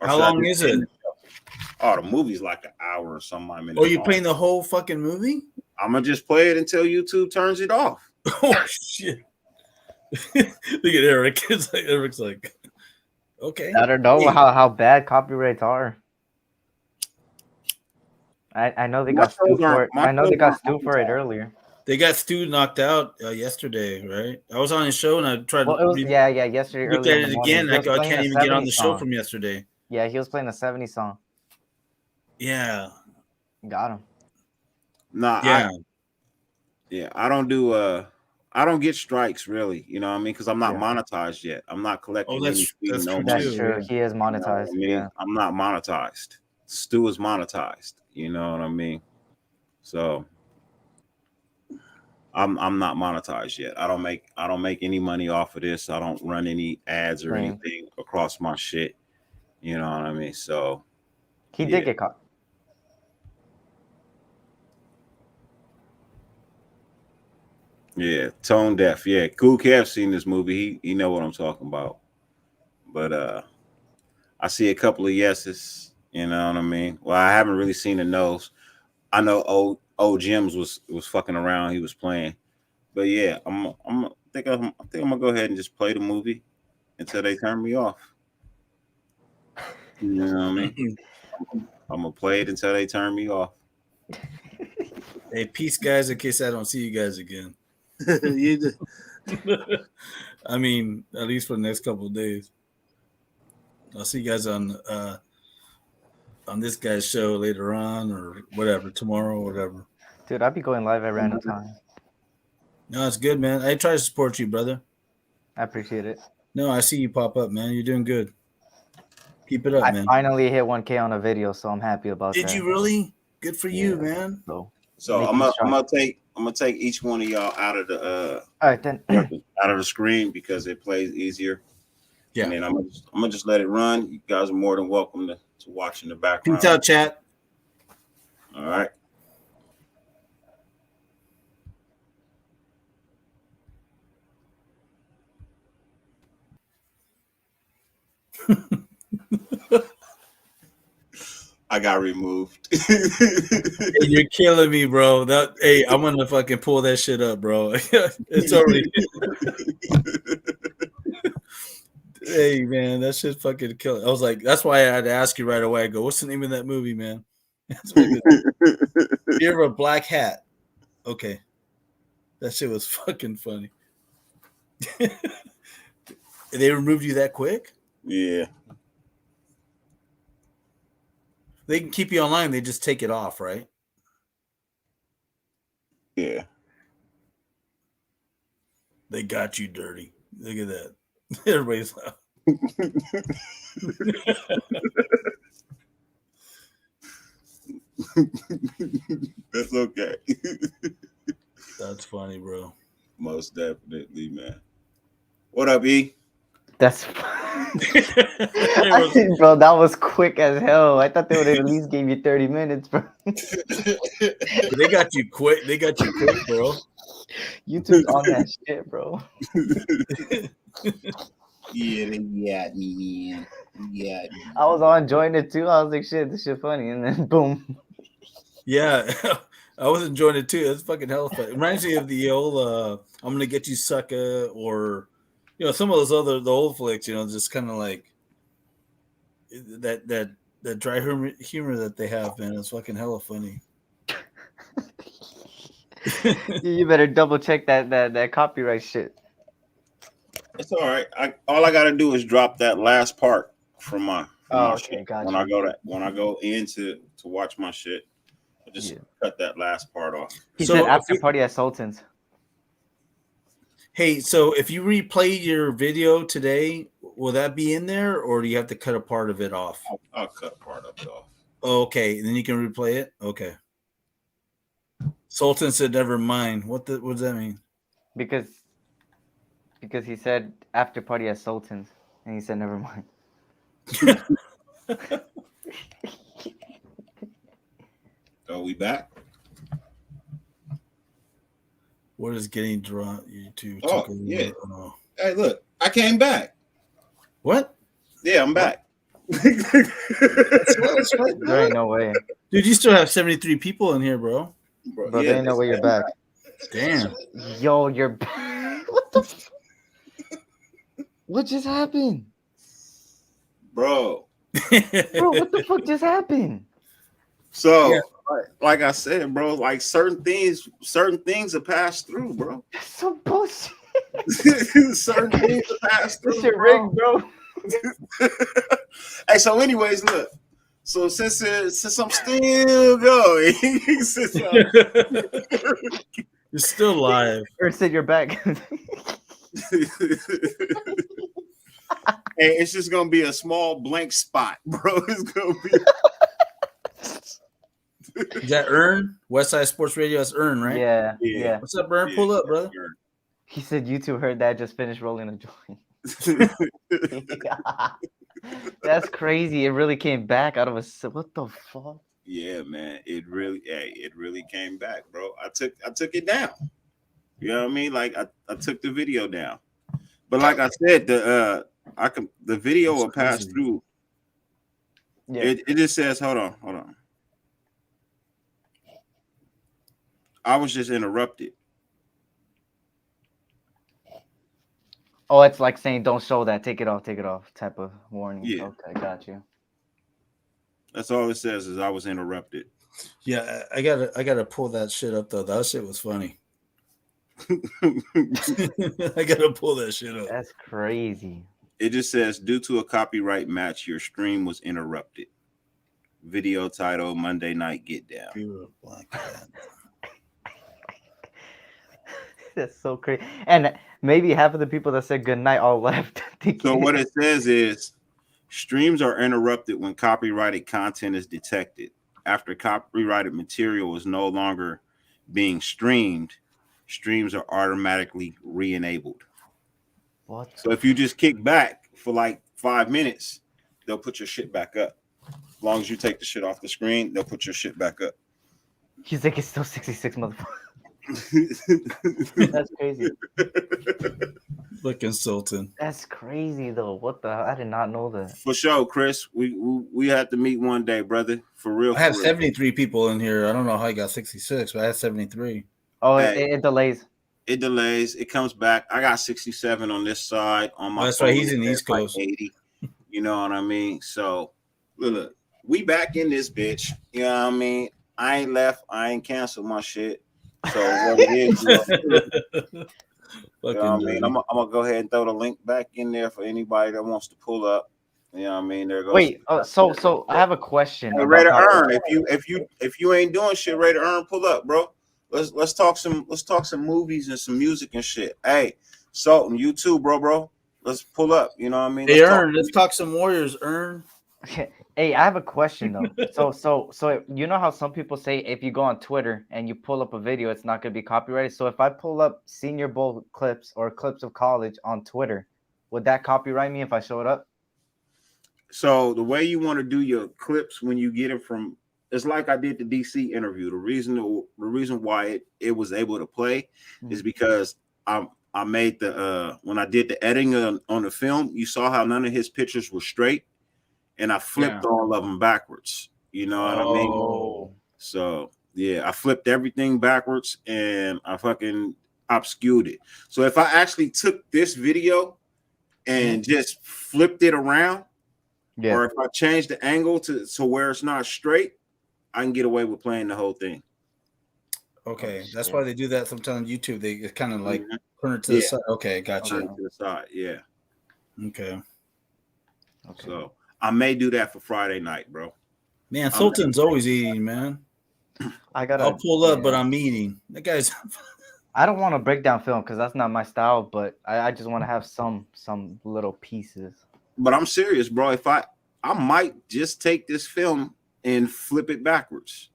How long is it? Oh, the movie's like an hour or something. Oh, you're playing the whole fucking movie? I'm gonna just play it until YouTube turns it off. Oh shit! Look at Eric. Eric's like, okay. I don't know how bad copyrights are. I know they got sued for it. I know they got sued for it earlier. They got Stu knocked out yesterday, right? I was on his show and I tried to yesterday. Looked at it again. I can't even get on the show from yesterday. Yeah, he was playing a 70s song. Yeah. Got him. Nah, yeah. I don't get strikes really, you know what I mean? Because I'm not monetized yet. I'm not collecting any fees. That's true. He is monetized. You know what I mean? I'm not monetized. Stu is monetized. You know what I mean? So I'm not monetized yet. I don't make any money off of this. I don't run any ads or anything across my shit. You know what I mean? So he did get caught. Yeah, tone deaf. Yeah, Cool Kev seen this movie. He know what I'm talking about. But I see a couple of yeses. You know what I mean? Well, I haven't really seen the no's. I know old Jims was fucking around. He was playing. But yeah, I think I'm gonna go ahead and just play the movie until they turn me off. You know what I mean? I'm gonna play it until they turn me off. Hey, peace, guys. In case I don't see you guys again. I mean, at least for the next couple of days. I'll see you guys on this guy's show later on or whatever, tomorrow or whatever. Dude, I'll be going live at random times. No, it's good, man. I try to support you, brother. I appreciate it. No, I see you pop up, man. You're doing good. Keep it up, man. I finally hit 1K on a video, so I'm happy about that. Did you really? Good for you, man. So I'm gonna take each one of y'all out of the all right, then out of the screen because it plays easier. Yeah. And then I'm gonna just let it run. You guys are more than welcome to watch in the background. Peace out, chat. All right. I got removed. Hey, you're killing me, bro. Hey, I'm gonna fucking pull that shit up, bro. It's already. Hey, man, that shit fucking killed. I was like, that's why I had to ask you right away. I go, what's the name of that movie, man? Fear of a Black Hat. Okay, that shit was fucking funny. They removed you that quick? Yeah. They can keep you online. They just take it off, right? Yeah. They got you dirty. Look at that. Everybody's laughing. That's okay. That's funny, bro. Most definitely, man. What up, E? That's bro, that was quick as hell. I thought they would at least give you 30 minutes, bro. They got you quick. They got you quick, bro. YouTube's on that shit, bro. Yeah. I was all enjoying it too. I was like, shit, this shit funny, and then boom. Yeah, I was enjoying it too. It's fucking hell fun. It reminds me of the old "I'm gonna get you, sucker," or some of those the old flicks. Just kind of like that dry humor that they have, man. It's fucking hella funny. You better double check that copyright shit. It's all right. All I gotta do is drop that last part from my okay, shit. gotcha. When I go in to watch my shit, I just cut that last part off. He said after party at Sultan's. Hey, so if you replay your video today, will that be in there, or do you have to cut a part of it off? I'll cut a part of it off. Okay, and then you can replay it. Okay. Sultan said, "Never mind." What does that mean? Because he said after party at Sultan's, and he said, "Never mind." So we back? What is getting drawn? YouTube. Oh, yeah. Hey, look, I came back. What? Yeah, I'm back. There ain't no way. Dude, you still have 73 people in here, bro. Bro, there ain't no way you're back. Damn. Yo, you're back. What the? What just happened? Bro, what the fuck just happened? So, like I said, bro, like certain things have passed through, bro. That's so bullshit. Certain things have passed through. This shit rigged, bro. Hey, so anyways, look. So since I'm still going, you're still live. Or said you're back. Hey, it's just gonna be a small blank spot, bro. It's gonna be. Is that Earn? Westside Sports Radio. That's Earn, right? Yeah. What's up, Earn? Pull up, brother. He said YouTube heard that, just finished rolling a joint. That's crazy. It really came back out of a. What the fuck? Yeah, man. It really came back, bro. I took it down. You know what I mean? Like I took the video down. But like I said, the video will pass through. Yeah. It just says, hold on. I was just interrupted. Oh, it's like saying don't show that, take it off type of warning. Yeah. Okay, got you. That's all it says is I was interrupted. Yeah, I gotta pull that shit up though. That shit was funny. I gotta pull that shit up. That's crazy. It just says, due to a copyright match, your stream was interrupted. Video title, Monday Night Get Down. That's so crazy. And maybe half of the people that said good night all left. So what it says is, streams are interrupted when copyrighted content is detected. After copyrighted material is no longer being streamed, streams are automatically re-enabled. What? So if you just kick back for like 5 minutes, they'll put your shit back up. As long as you take the shit off the screen, they'll put your shit back up. He's like, it's still 66, motherfucker. That's crazy. Looking Sultan. That's crazy though. What the hell? I did not know that. For sure, Chris. We have to meet one day, brother. For real. I have 73 people in here. I don't know how I got 66, but I have 73. Oh, it delays. It delays. It comes back. I got 67 on this side. On my that's right. He's in the East Coast. Like 80. You know what I mean? So look, we back in this bitch. You know what I mean? I ain't left. I ain't canceled my shit. So what it is, you know what I mean? I'm gonna go ahead and throw the link back in there for anybody that wants to pull up. You know what I mean? There goes. Wait, so I have a question. Hey, Ray to Earn. If you ain't doing shit, Ray to Earn, pull up, bro. Let's talk some movies and some music and shit. Hey, Sultan, you too, bro. Let's pull up. You know what I mean? Let's talk some Warriors. Earn. Hey, I have a question though. So you know how some people say if you go on Twitter and you pull up a video, it's not gonna be copyrighted. So if I pull up Senior Bowl clips or clips of college on Twitter, would that copyright me if I show it up? So the way you want to do your clips when you get it from, it's like I did the DC interview. The reason why it was able to play is because I made the when I did the editing on the film, you saw how none of his pictures were straight, and I flipped all of them backwards. You know what I mean? So yeah, I flipped everything backwards and I fucking obscured it. So if I actually took this video and just flipped it around, or if I change the angle to where it's not straight, I can get away with playing the whole thing. Okay, that's why they do that sometimes on YouTube. They kind of like turn it to the side. Okay, gotcha. Turn it to the side, yeah. Okay. So I may do that for Friday night, bro. Man, Sultan's always eating, man. I'll pull up, but I'm eating. That guy's. I don't want to break down film because that's not my style, but I just want to have some little pieces. But I'm serious, bro. If I might just take this film and flip it backwards.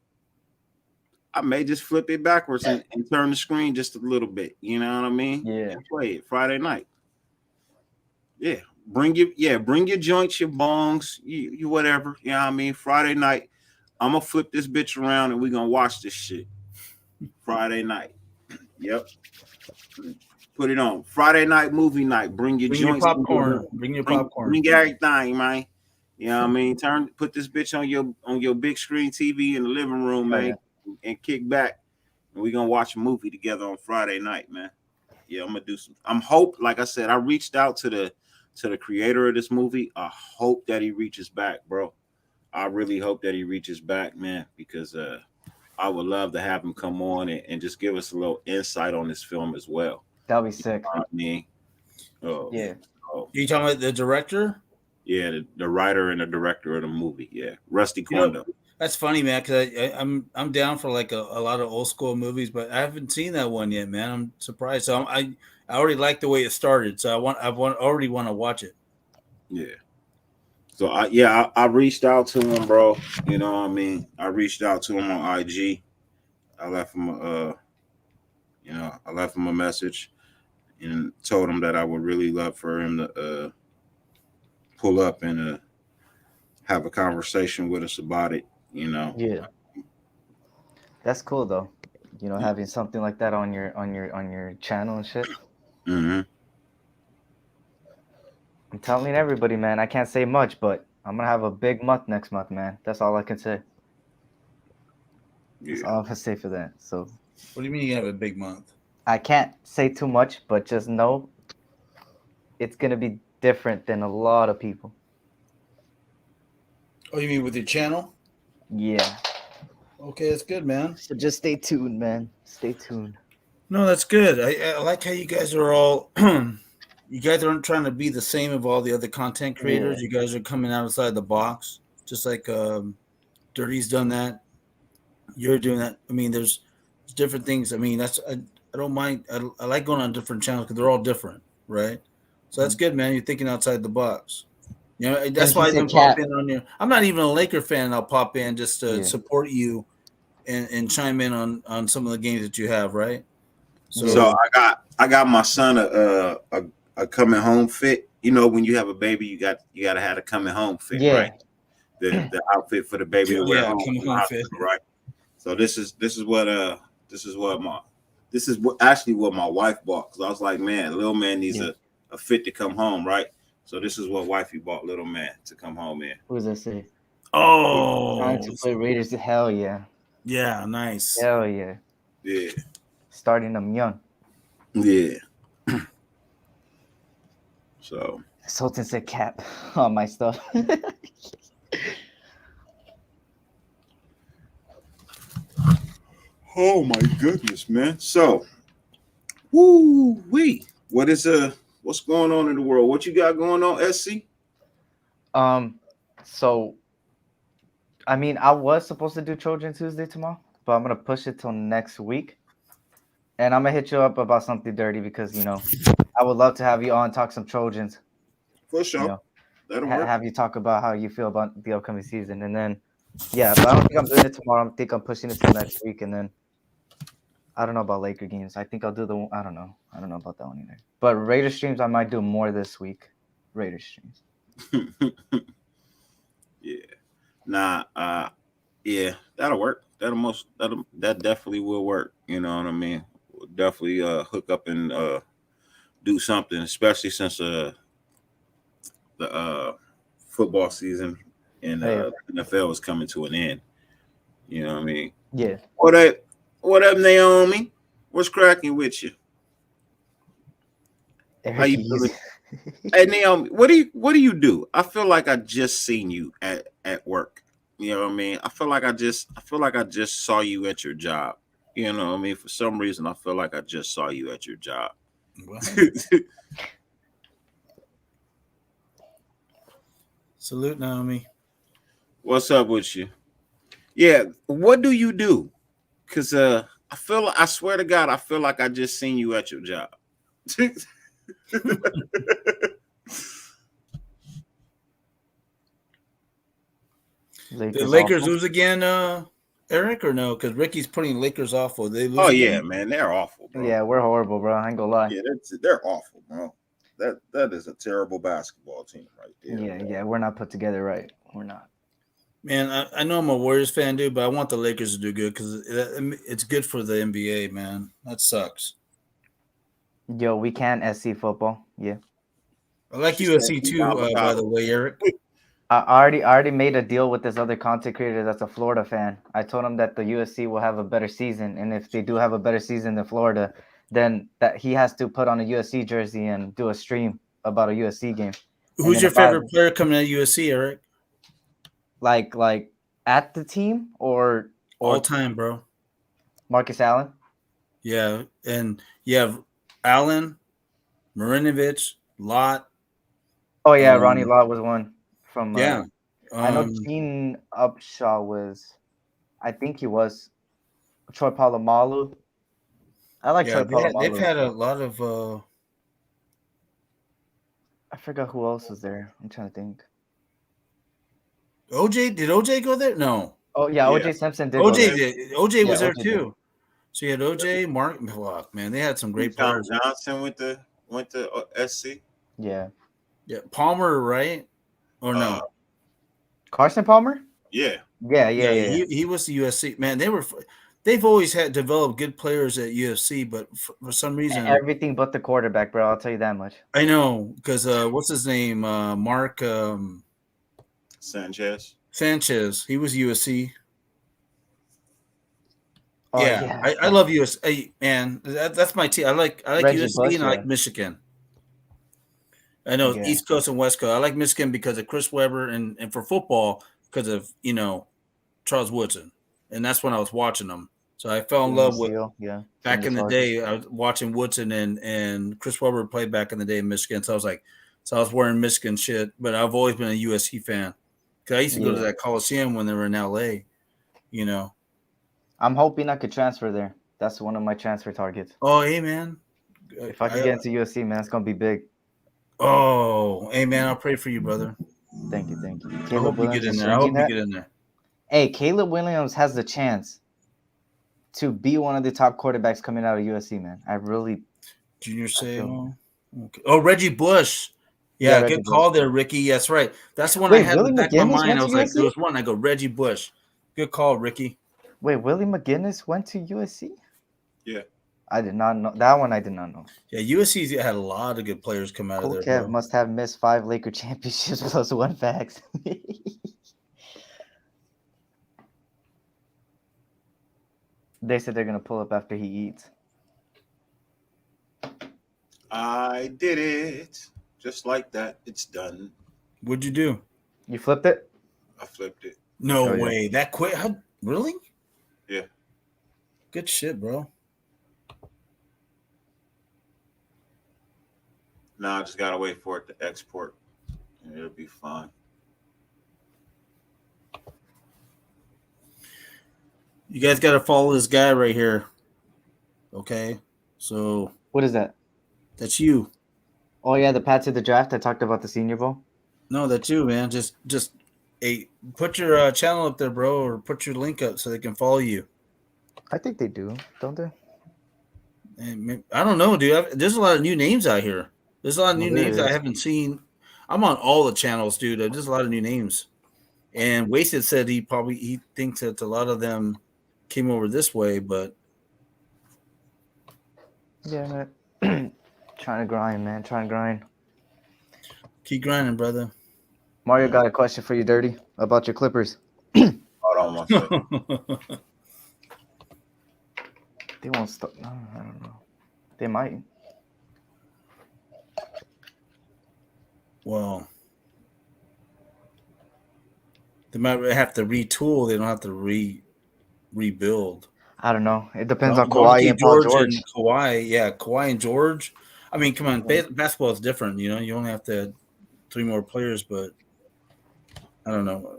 I may just flip it backwards and turn the screen just a little bit. You know what I mean? Yeah. And play it Friday night. Yeah. Bring your joints, your bongs, you whatever. You know what I mean? Friday night, I'm gonna flip this bitch around and we're gonna watch this shit. Friday night. Yep. Put it on. Friday night, movie night. Bring your joints. Popcorn. Bring your popcorn. Bring everything, man. You know what I mean? Put this bitch on your big screen TV in the living room, man, and kick back. And we're gonna watch a movie together on Friday night, man. Yeah, I'm gonna do some. Like I said, I reached out to the creator of this movie. I hope that he reaches back, bro. I really hope that he reaches back, man, because I would love to have him come on and just give us a little insight on this film as well. That'll be sick. You know what I mean? Yeah. You talking about the director? Yeah, the writer and the director of the movie. Yeah, Rusty Kondo. That's funny, man, because I'm down for like a lot of old school movies, but I haven't seen that one yet, man. I'm surprised. So I already like the way it started, so I already want to watch it. Yeah. So I reached out to him, bro. You know what I mean? I reached out to him on IG. I left him a message and told him that I would really love for him to pull up and have a conversation with us about it, you know. Yeah. That's cool though. You know, having something like that on your channel and shit. Mm-hmm. I'm telling everybody, man, I can't say much, but I'm gonna have a big month next month, man. That's all I can say. Yeah. That's all I can say for that. So what do you mean you have a big month? I can't say too much, but just know it's gonna be different than a lot of people. Oh, you mean with your channel? Yeah. Okay, that's good, man. So just stay tuned, man. Stay tuned. No, that's good. I like how you guys are all you guys aren't trying to be the same of all the other content creators. Yeah. You guys are coming outside the box, just like Dirty's done that. You're doing that. I mean, there's different things. I mean, I don't mind. I like going on different channels because they're all different, right? So that's good, man. You're thinking outside the box. You know, that's why I can pop in on you. I'm not even a Laker fan. I'll pop in just to support you and chime in on some of the games that you have, right? So I got my son a coming home fit. You know, when you have a baby, you got to have a coming home fit, right? The outfit for the baby to wear home fit, right? So this is what my wife bought, because I was like, man, little man needs a fit to come home, right? So this is what wifey bought little man to come home in. Who does that say? Oh, trying to play Raiders. Hell yeah. Yeah, nice. Hell yeah. Yeah. Starting them young. Yeah. So Sultan said cap on my stuff. Oh my goodness, man. So what's going on in the world? What you got going on, SC? So I mean, I was supposed to do Trojan Tuesday tomorrow, but I'm gonna push it till next week. And I'm gonna hit you up about something dirty because, you know, I would love to have you on, talk some Trojans. For sure. You know, that'll work. Have you talk about how you feel about the upcoming season. And then, yeah, but I don't think I'm doing it tomorrow. I think I'm pushing it till next week. And then I don't know about Laker games. I think I'll do the. I don't know. I don't know about that one either. But Raider streams, I might do more this week. Raider streams. Yeah. Nah. Yeah, that'll work. That definitely will work. You know what I mean? We'll definitely hook up and do something, especially since the football season and NFL is coming to an end. You know what I mean? Yeah. What up, Naomi? What's cracking with you? How you feeling? Hey, Naomi, what do you do? I feel like I just seen you at work. You know what I mean? I feel like I just saw you at your job. You know what I mean? For some reason, I feel like I just saw you at your job. Salute, Naomi. What's up with you? Yeah, what do you do? Because I swear to God, I feel like I just seen you at your job. The Lakers lose again, Eric, or no? Because Ricky's putting Lakers awful. They lose. Oh again? yeah, man, they're awful, bro. Yeah, we're horrible, bro. I ain't gonna lie. Yeah, they're awful, bro. That is a terrible basketball team right there. Yeah, we're not put together right. We're not. Man, I know I'm a Warriors fan, dude, but I want the Lakers to do good because it's good for the NBA, man. That sucks. Yo, we can SC football. Yeah. I like USC too, by the way, Eric. I already made a deal with this other content creator that's a Florida fan. I told him that the USC will have a better season, and if they do have a better season than Florida, then that he has to put on a USC jersey and do a stream about a USC game. Who's your favorite player coming at USC, Eric? Like at the team or all time, bro? Marcus Allen. Yeah, and you have Allen, Marinovich, Lott. Oh yeah, Ronnie Lott was one from. Yeah, I know Gene Upshaw was. I think he was. Troy Polamalu. I like Troy Polamalu. They've had a lot of. I forgot who else was there. I'm trying to think. OJ, did OJ go there? No. Oh yeah, OJ Simpson did. OJ did. OJ was there too. So you had OJ, Mark. Fuck, man, they had some great players. Johnson went to SC. Yeah. Yeah, Palmer, right? Or no? Carson Palmer. Yeah. He was the USC man. They've always had developed good players at UFC, but for some reason, everything but the quarterback, bro. I'll tell you that much. I know because what's his name? Mark. Sanchez. He was USC. Oh, yeah. I love USC, man. That's my team. I like Reggie USC Bush, and I like Michigan. I know East Coast and West Coast. I like Michigan because of Chris Webber and for football because of Charles Woodson, and that's when I was watching them. So I fell in love with back in the day. I was watching Woodson and Chris Webber played back in the day in Michigan. So I was wearing Michigan shit, but I've always been a USC fan. Because I used to go to that Coliseum when they were in LA, I'm hoping I could transfer there. That's one of my transfer targets. Oh, hey, man. If I could get into USC, man, that's going to be big. Oh, hey, man, I'll pray for you, brother. Thank you. I hope you get in there. Hey, Caleb Williams has the chance to be one of the top quarterbacks coming out of USC, man. I really. Junior Seau. Okay. Oh, Reggie Bush. Yeah, good call there, Ricky. That's right. That's the one I had in the back of my mind. I was like, there was one. I go, Reggie Bush. Good call, Ricky. Wait, Willie McGinnis went to USC? Yeah. I did not know. That one I did not know. Yeah, USC's had a lot of good players come out of there. Kev must have missed 5 Laker championships plus 1 facts. They said they're going to pull up after he eats. I did it. Just like that. It's done. What'd you do? You flipped it? I flipped it. No way. That quick? Really? Yeah. Good shit, bro. Now I just got to wait for it to export. And it'll be fine. You guys got to follow this guy right here. Okay? So. What is that? That's you. Oh, yeah, the Pat to the draft. I talked about the Senior Bowl. No, that's you, man. Just put your channel up there, bro, or put your link up so they can follow you. I think they do, don't they? And I don't know, dude. There's a lot of new names out here. There's a lot of new names I is. haven't seen. I'm on all the channels, dude. There's a lot of new names. And Wasted said he thinks that a lot of them came over this way, but Yeah, man. Trying to grind, man. Trying to grind. keep grinding, brother. Mario got a question for you, Dirty, about your Clippers. Hold on one second. They won't stop. No, I don't know. They might. Well, they might have to retool. They don't have to rebuild. I don't know. It depends on Don't Kawhi keep and Paul George George. and Kawhi. Yeah, Kawhi and George. I mean, come on, basketball is different. You know, you only have to 3 more players, but I don't know.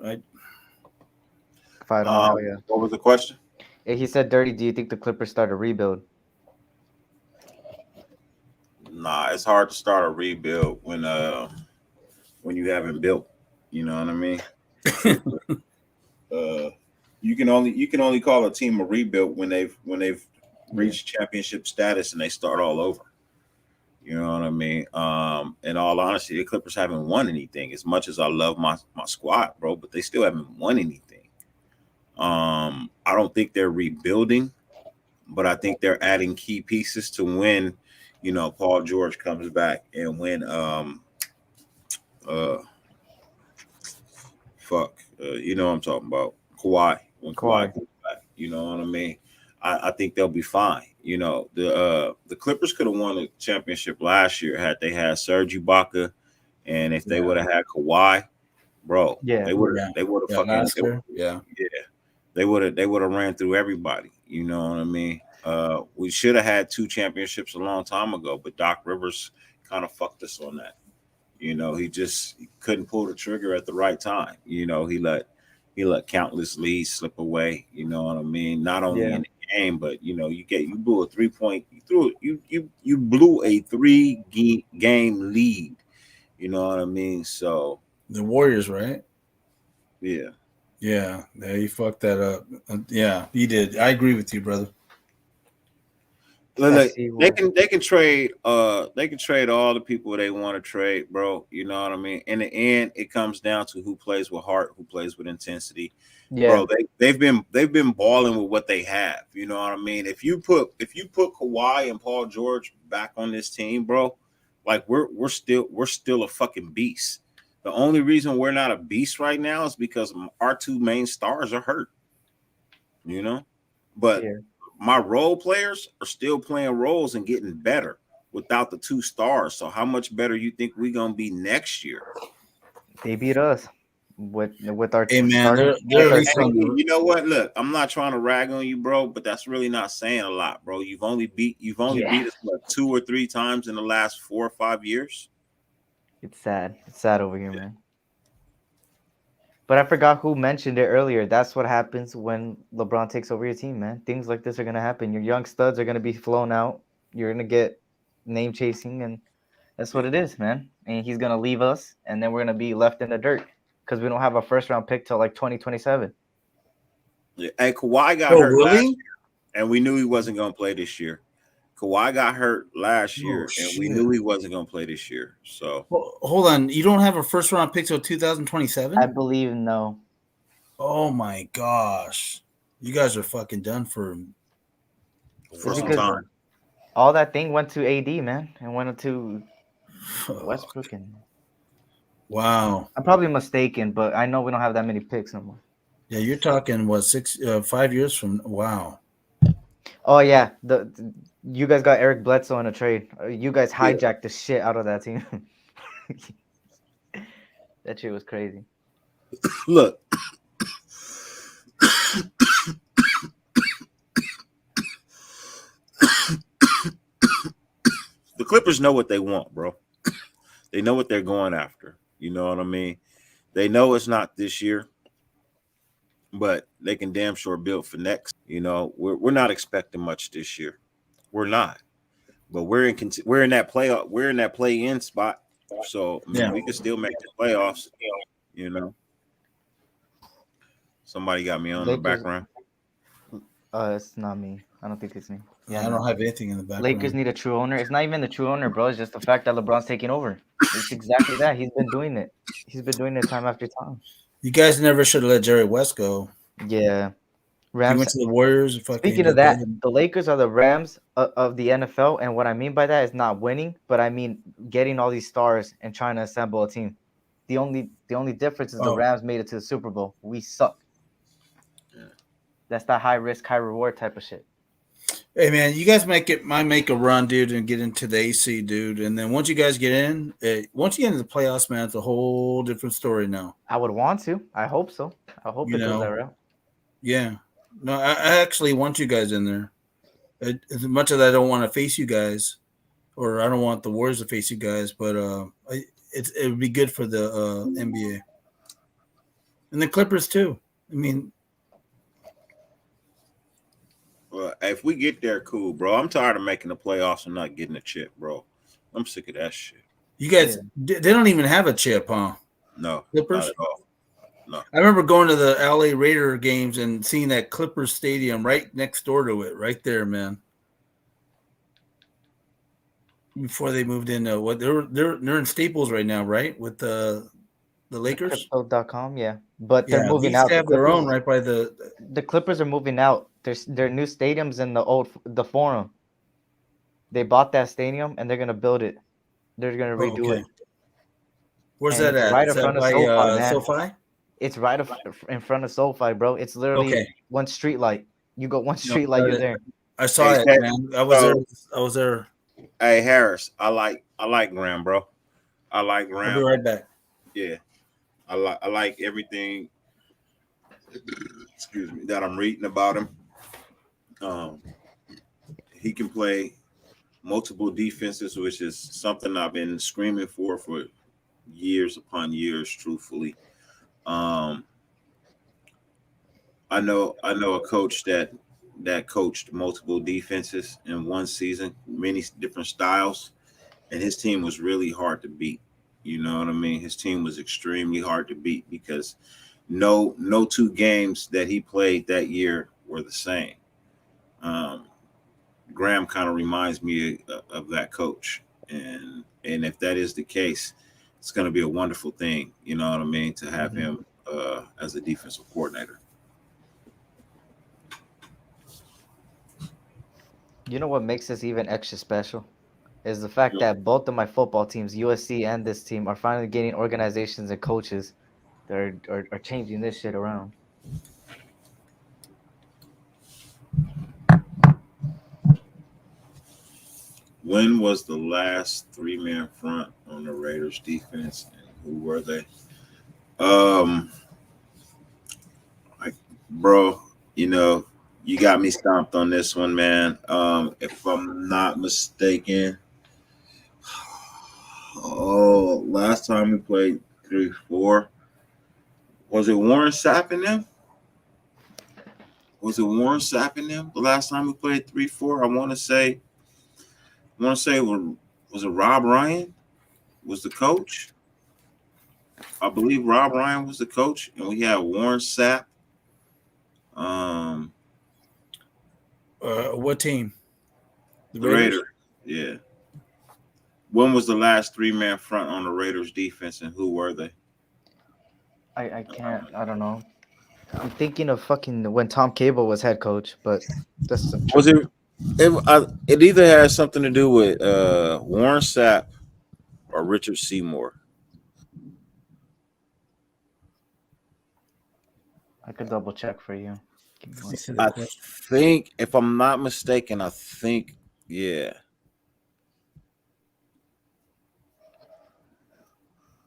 If I don't know, yeah. What was the question? He said, "Dirty, do you think the Clippers start a rebuild?" Nah, it's hard to start a rebuild when you haven't built. You know what I mean? You can only call a team a rebuild when they've reached championship status and they start all over. You know what I mean? In all honesty, the Clippers haven't won anything. As much as I love my squad, bro, but they still haven't won anything. I don't think they're rebuilding, but I think they're adding key pieces to when, you know, Paul George comes back and when you know what I'm talking about, Kawhi. When Kawhi comes back, you know what I mean? I think they'll be fine. You know, the Clippers could have won the championship last year had they had Serge Ibaka, and if they would have had Kawhi, bro, they would have fucking they would have ran through everybody. You know what I mean? We should have had 2 championships a long time ago, but Doc Rivers kind of fucked us on that. You know, he couldn't pull the trigger at the right time. You know, he let countless leads slip away. You know what I mean? Not only in the game, but you know, you blew a 3-point, you blew a 3-game lead. You know what I mean? So the Warriors, right? Yeah. Yeah, you fucked that up. Yeah, you did. I agree with you, brother. Look, they can trade all the people they want to trade, bro. You know what I mean? In the end, it comes down to who plays with heart, who plays with intensity. Yeah. Bro, they've been balling with what they have. You know what I mean? If you put Kawhi and Paul George back on this team, bro, like we're still a fucking beast. The only reason we're not a beast right now is because our 2 main stars are hurt. You know, but my role players are still playing roles and getting better without the 2 stars. So how much better you think we're gonna be next year? They beat us with our. Hey man, you know what? Look, I'm not trying to rag on you, bro, but that's really not saying a lot, bro. You've only beat us like 2 or 3 times in the last 4 or 5 years. It's sad. It's sad over here, man. But I forgot who mentioned it earlier. That's what happens when LeBron takes over your team, man. Things like this are going to happen. Your young studs are going to be flown out. You're going to get name chasing, and that's what it is, man. And he's going to leave us, and then we're going to be left in the dirt because we don't have a first-round pick till like 2027. Yeah. Hey, Kawhi got hurt last year, and we knew he wasn't going to play this year. Kawhi got hurt last year, and we knew he wasn't going to play this year. So hold on, you don't have a first round pick till 2027? I believe no. Oh my gosh, you guys are fucking done for some time. All that thing went to AD, man, and went to Westbrook. And wow, I'm probably mistaken, but I know we don't have that many picks no more. Yeah, you're talking 5 years from wow. Oh yeah, you guys got Eric Bledsoe in a trade. You guys hijacked the shit out of that team. That shit was crazy. Look, the Clippers know what they want, bro. They know what they're going after. You know what I mean? They know it's not this year, but they can damn sure build for next. You know, we're not expecting much this year. We're not, but we're in that playoff. We're in that play-in spot, so I mean, we can still make the playoffs. You know, somebody got me on the background. It's not me. I don't think it's me. Yeah, I don't have anything in the background. Lakers need a true owner. It's not even the true owner, bro. It's just the fact that LeBron's taking over. It's exactly that. He's been doing it. He's been doing it time after time. You guys never should have let Jerry West go. Yeah. He Rams. went to the Warriors. Speaking of that, the Lakers are the Rams of the NFL, and what I mean by that is not winning, but I mean getting all these stars and trying to assemble a team. The only difference is the Rams made it to the Super Bowl. We suck. Yeah. That's that high risk, high reward type of shit. Hey man, you guys might make a run, dude, and get into the AC, dude. And then once you guys get in, once you get into the playoffs, man, it's a whole different story now. I would want to. I hope so. I hope it goes that route. Yeah. No, I actually want you guys in there. As much as I don't want to face you guys, or I don't want the Warriors to face you guys, but it would be good for the NBA and the Clippers too. I mean, well, if we get there, cool, bro. I'm tired of making the playoffs and not getting a chip, bro. I'm sick of that shit. You guys, they don't even have a chip, huh? No, Clippers. Not at all. No. I remember going to the LA Raider games and seeing that Clippers stadium right next door to it, right there, man. Before they moved into what they're in Staples right now, right? With the Lakers. Crypto.com, yeah. But they're moving out. They have their own right by the Clippers are moving out. There's their new stadiums in the Forum. They bought that stadium and they're gonna build it. They're gonna redo it. Where's that at? Right in front of SoFi, man. SoFi? It's right in front of SoFi, bro. It's literally one street light. You go one street light, you're there. I saw it, man. I was there. Hey Harris, I like Graham, bro. I like Graham. I'll be right back. Yeah, I like everything. Excuse me, that I'm reading about him. He can play multiple defenses, which is something I've been screaming for years upon years. Truthfully, I know a coach that coached multiple defenses in one season, many different styles, and his team was really hard to beat. You know what I mean? His team was extremely hard to beat because no two games that he played that year were the same. Graham kind of reminds me of that coach, and if that is the case, it's going to be a wonderful thing. You know what I mean? To have him as a defensive coordinator. You know what makes this even extra special is the fact that both of my football teams, USC and this team, are finally getting organizations and coaches that are changing this shit around. When was the last three-man front on the Raiders defense, and who were they? Bro, you know, you got me stomped on this one, man. If I'm not mistaken, last time we played 3-4, was it Warren Sapp and them? Was it Warren Sapp and them the last time we played 3-4? I want to say was it Rob Ryan was the coach? I believe Rob Ryan was the coach, and we had Warren Sapp. What team? The Raiders. Yeah. When was the last three-man front on the Raiders defense, and who were they? I can't. I don't know. I'm thinking of fucking when Tom Cable was head coach, but that's was it. It either has something to do with Warren Sapp or Richard Seymour. I could double check for you. I think, if I'm not mistaken, yeah,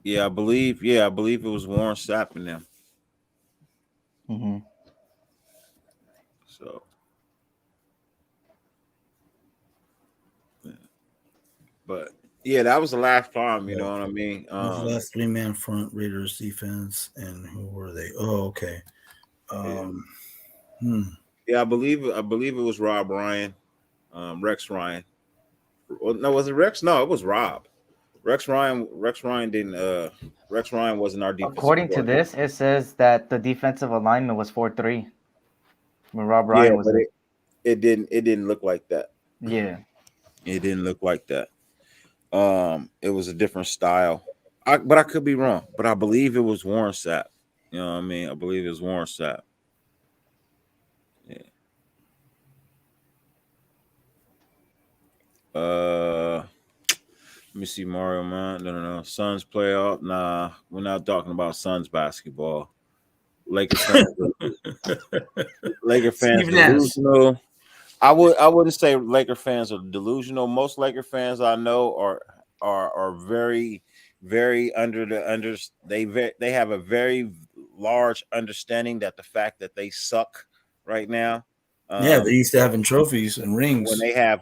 I believe it was Warren Sapp and them. Mm-hmm. So. But yeah, that was the last time, you know what I mean? Last three-man front Raiders defense, and who were they? Oh, okay. Yeah, I believe it was Rob Ryan, Rex Ryan. No, was it Rex? No, it was Rob. Rex Ryan didn't. Rex Ryan wasn't our defensive. According to this, it says that the defensive alignment was 4-3 when Rob Ryan was there. it didn't look like that. Yeah. It didn't look like that. It was a different style. But I could be wrong. But I believe it was Warren Sapp. You know what I mean? I believe it was Warren Sapp. Yeah. Let me see, Mario, man. No. Suns playoff. Nah, we're not talking about Suns basketball. Laker fans. Laker fans delusional. I wouldn't say Laker fans are delusional. Most Laker fans I know are very, very they have a very large understanding that the fact that they suck right now. Yeah, they're used to having trophies and rings. When they have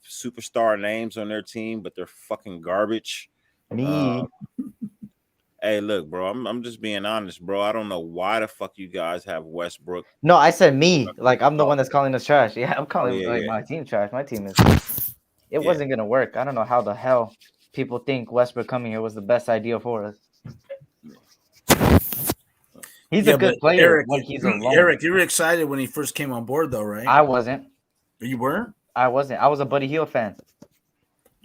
superstar names on their team, but they're fucking garbage. Me. Hey, look, bro. I'm just being honest, bro. I don't know why the fuck you guys have Westbrook. No, I said me. Like I'm the one that's calling us trash. Yeah, I'm calling my team trash. My team is. It wasn't gonna work. I don't know how the hell people think Westbrook coming here was the best idea for us. He's a good player. Eric, when he's alone. Eric, you were excited when he first came on board, though, right? I wasn't. You were? I wasn't. I was a Buddy Hield fan.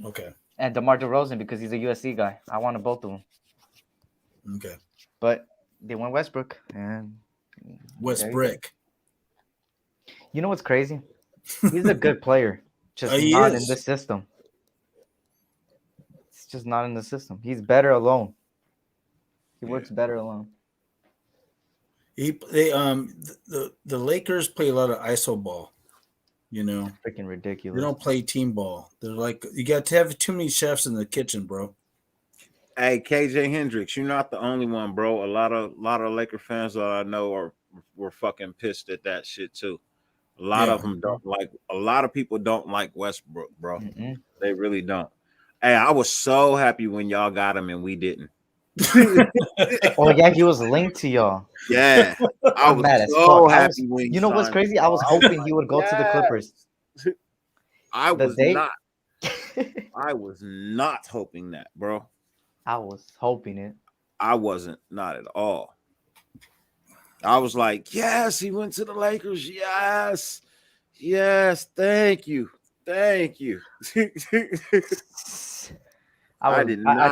Okay. And DeMar DeRozan because he's a USC guy. I wanted both of them. Okay. But they went Westbrook and Westbrook. You know what's crazy? He's a good player, just not in the system. It's just not in the system. He's better alone. He works better alone. The Lakers play a lot of iso ball. You know, freaking ridiculous. They don't play team ball. They're like, you got to have too many chefs in the kitchen, bro. Hey, KJ Hendricks, you're not the only one, bro. A lot of Laker fans that I know were fucking pissed at that shit too. A lot of them don't like. A lot of people don't like Westbrook, bro. Mm-mm. They really don't. Hey, I was so happy when y'all got him and we didn't. Oh yeah, he was linked to y'all. Yeah, I was mad as so fuck. happy when you know what's crazy? I was hoping he would go to the Clippers. I was not hoping that, bro. I was hoping it. I wasn't, not at all. I was like, yes, he went to the Lakers. Yes, thank you. I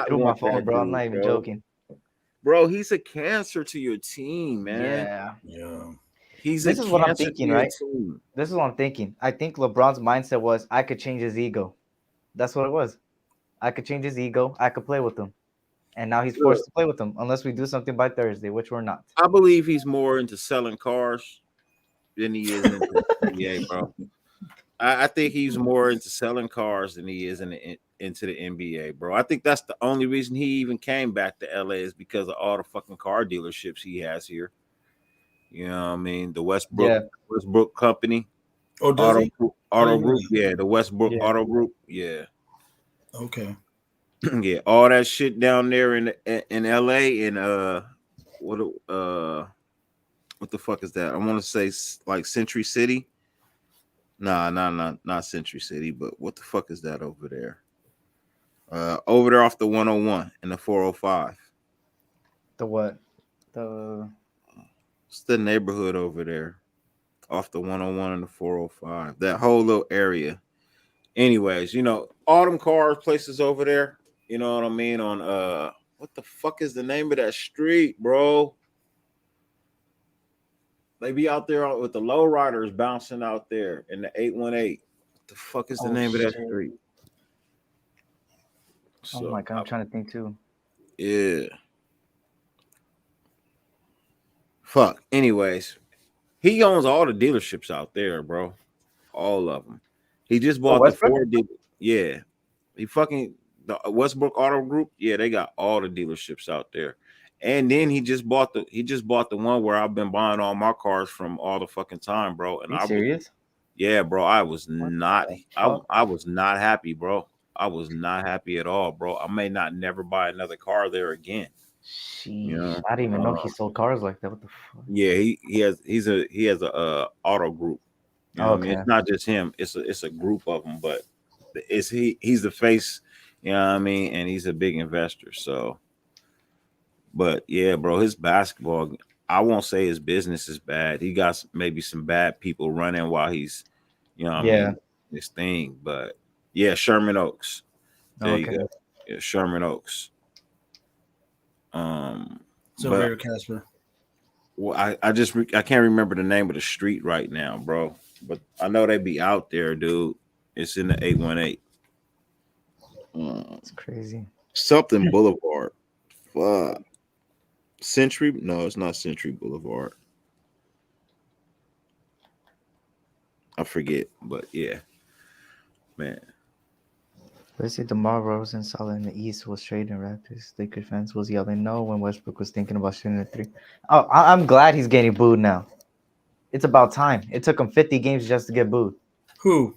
threw my phone, bro. I'm not even joking. Bro, he's a cancer to your team, man. Yeah. This is what I'm thinking, right? This is what I'm thinking. I think LeBron's mindset was I could change his ego. That's what it was. I could change his ego. I could play with him. And now he's forced to play with them unless we do something by Thursday, which we're not. I believe he's more into selling cars than he is into the NBA, bro. I think he's more into selling cars than he is into the NBA, bro. I think that's the only reason he even came back to LA is because of all the fucking car dealerships he has here. You know what I mean? The Westbrook company. Oh, does Auto Group. Yeah, the Westbrook Auto Group. Yeah. Okay. Yeah, all that shit down there in LA and what the fuck is that? I want to say like Century City. Nah, not Century City, but what the fuck is that over there? Over there off the 101 and the 405. The what? It's the neighborhood over there off the 101 and the 405. That whole little area. Anyways, you know, all them cars places over there. You know what I mean? On what the fuck is the name of that street, bro? They be out there with the lowriders bouncing out there in the 818. What the fuck is the name of that street? Oh my god, I'm trying to think too. Yeah. Fuck. Anyways, he owns all the dealerships out there, bro. All of them. He just bought the Ford dealer. Yeah. He fucking the Westbrook Auto Group. Yeah, they got all the dealerships out there. And then he just bought the one where I've been buying all my cars from all the fucking time, bro. And Are you serious? Yeah, bro. I was not happy, bro. I was not happy at all, bro. I may not never buy another car there again. You know? I didn't even know he sold cars like that. What the fuck? Yeah, he has a auto group. You know what I mean? It's not just him. It's a group of them, but he's the face. You know what I mean? And he's a big investor. So, but yeah, bro, his basketball. I won't say his business is bad. He got maybe some bad people running while he's, you know what I mean, this thing. But yeah, Sherman Oaks. There you go. Yeah, Sherman Oaks. So but Raider Casper. well, I can't remember the name of the street right now, bro. But I know they be out there, dude. It's in the 818. It's crazy. Something Boulevard. Fuck. Century? No, it's not Century Boulevard. I forget, but yeah, man. Let's see. DeMar Rosen saw in the East was trading Raptors. Lakers fans was yelling no when Westbrook was thinking about shooting a three. Oh, I'm glad he's getting booed now. It's about time. It took him 50 games just to get booed. Who?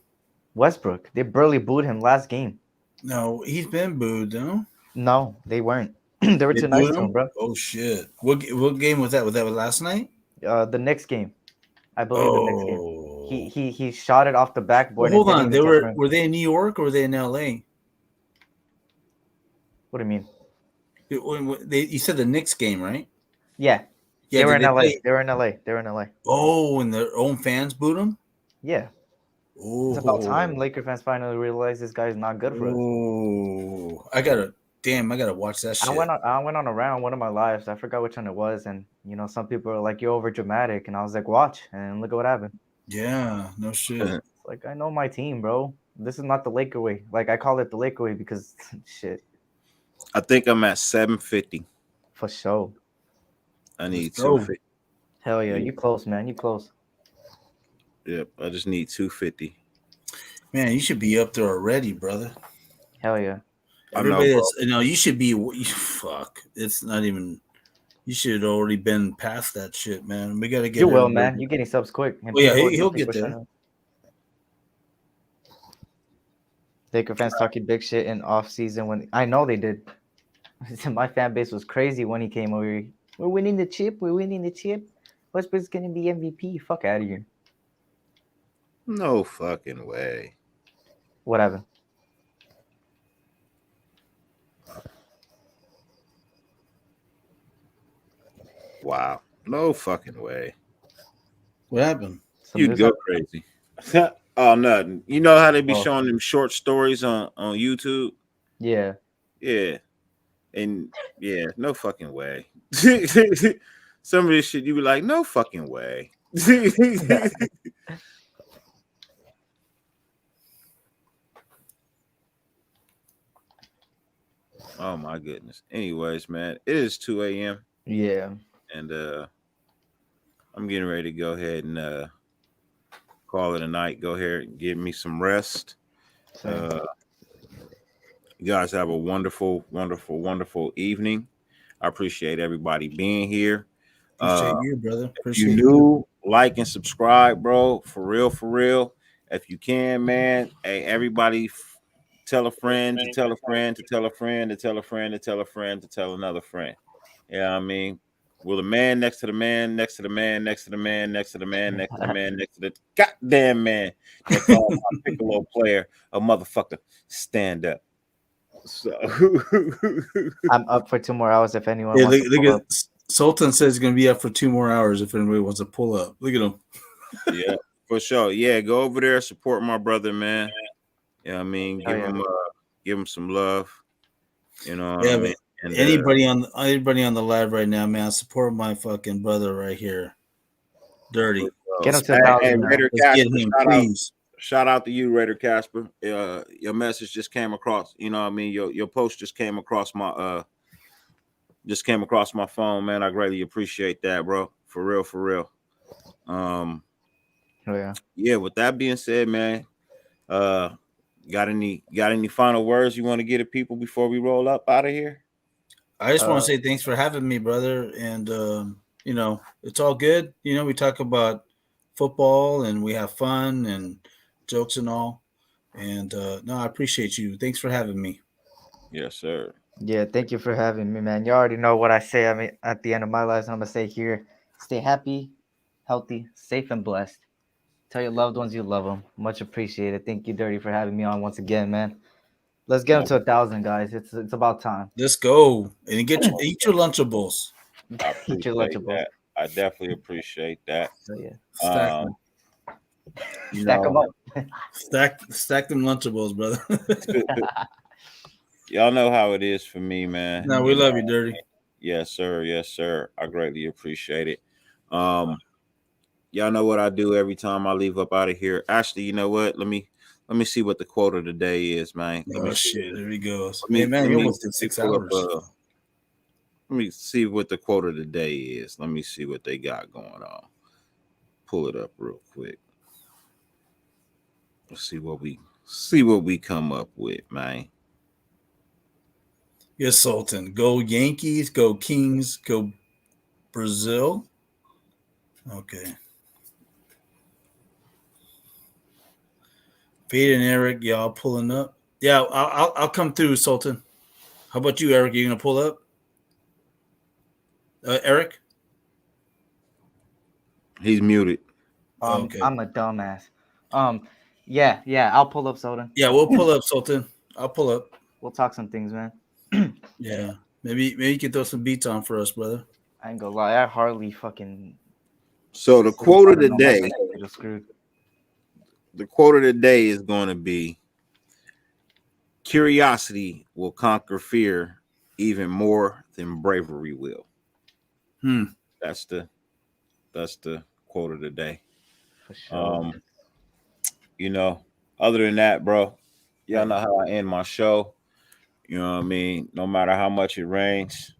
Westbrook. They barely booed him last game. No, he's been booed, no? No, they weren't. They were too nice to him, bro. Oh shit! What game was that? Was that last night? The next game, I believe. The next game. He shot it off the backboard. Well, hold on. Were they in New York or were they in LA? What do you mean? You said the Knicks game, right? Yeah. They were in LA. They were in LA. Oh, and their own fans booed them? Yeah. Oh, it's about time Laker fans finally realize this guy's not good for us. Oh, I gotta watch that shit. I went on around one of my lives. I forgot which one it was, and some people are like, "You're over dramatic," and I was like, "Watch," and look at what happened. Yeah, no shit. It's like, I know my team, bro. This is not the Laker way. Like, I call it the Laker way because shit. I think I'm at 750. For sure. I need 250. Hell yeah, you close, man. You close. Yep, I just need 250. Man, you should be up there already, brother. Hell yeah. Everybody you should be. Fuck, it's not even. You should have already been past that shit, man. We gotta get. You will, man. You're getting subs quick. Oh, yeah, he'll get there. Laker fans talking big shit in off season when I know they did. My fan base was crazy when he came over here. We're winning the chip. We're winning the chip. Westbrook's gonna be MVP. Fuck out of here. No fucking way. What happened? Wow. No fucking way. What happened? You'd go crazy. Oh, nothing. You know how they be showing them short stories on YouTube? Yeah. Yeah. And yeah, no fucking way. Some of this shit, you be like, no fucking way. Oh my goodness. Anyways, man, it is 2 a.m. Yeah. And I'm getting ready to go ahead and call it a night. Go ahead and give me some rest. You guys have a wonderful, wonderful, wonderful evening. I appreciate everybody being here. Appreciate you, brother. Appreciate if you new, like and subscribe, bro. For real, for real. If you can, man. Hey, everybody, tell a friend to tell a friend to tell a friend to tell a friend to tell a friend to tell another friend. Yeah, I mean, will the man next to the man, next to the man, next to the man, next to the man, next to the man, next to the goddamn man that calls my Piccolo player a motherfucker stand up. So I'm up for 2 more hours if anyone wants to pull up. Sultan says he's gonna be up for 2 more hours if anybody wants to pull up. Look at him. Yeah, for sure. Yeah, go over there, support my brother, man. Yeah, I mean, give him some love. You know, yeah, I mean? And, anybody on the live right now, man, support my fucking brother right here. Dirty. Get him to 1,000. Raider Casper, shout out to you, Raider Casper. Your message just came across. You know what I mean? Your post just came across my phone, man. I greatly appreciate that, bro. For real, for real. Yeah, with that being said, man, got any final words you want to give to people before we roll up out of here? I just want to say thanks for having me, brother. And you know, it's all good. You know, we talk about football and we have fun and jokes and all. And no, I appreciate you. Thanks for having me. Yes, sir. Yeah, thank you for having me, man. You already know what I say. I mean, at the end of my life, I'm gonna say here: stay happy, healthy, safe, and blessed. Tell your loved ones you love them. Much appreciated. Thank you, Dirty, for having me on once again, man. Let's get them to 1,000, guys. It's about time. Let's go and eat your Lunchables. Eat your Lunchables. I definitely appreciate that. So yeah, Stack them. stack them up. Stack them Lunchables, brother. Y'all know how it is for me, man. No, we love you, Dirty. Yes, sir. Yes, sir. I greatly appreciate it. Y'all know what I do every time I leave up out of here. Actually, you know what? Let me see what the quote of the day is, man. Shit, there he goes. Hey, man, you almost did 6 hours. Let me see what the quote of the day is. Let me see what they got going on. Pull it up real quick. Let's see what we come up with, man. Yes, Sultan. Go Yankees, go Kings, go Brazil. Okay. Fade and Eric, y'all pulling up. Yeah, I'll come through, Sultan. How about you, Eric? You gonna pull up? Eric? He's muted. Okay. I'm a dumbass. Yeah, I'll pull up, Sultan. Yeah, we'll pull up, Sultan. I'll pull up. We'll talk some things, man. Yeah. Maybe you can throw some beats on for us, brother. I ain't gonna lie, I hardly fucking. So the quote of the day. Screwed. The quote of the day is going to be: curiosity will conquer fear even more than bravery will. That's the quote of the day. For sure. You know, other than that, bro, y'all know how I end my show. You know what I mean? No matter how much it rains,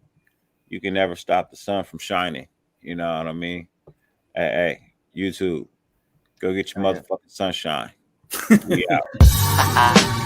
you can never stop the sun from shining. You know what I mean? Hey, YouTube, go get your motherfucking sunshine. We out.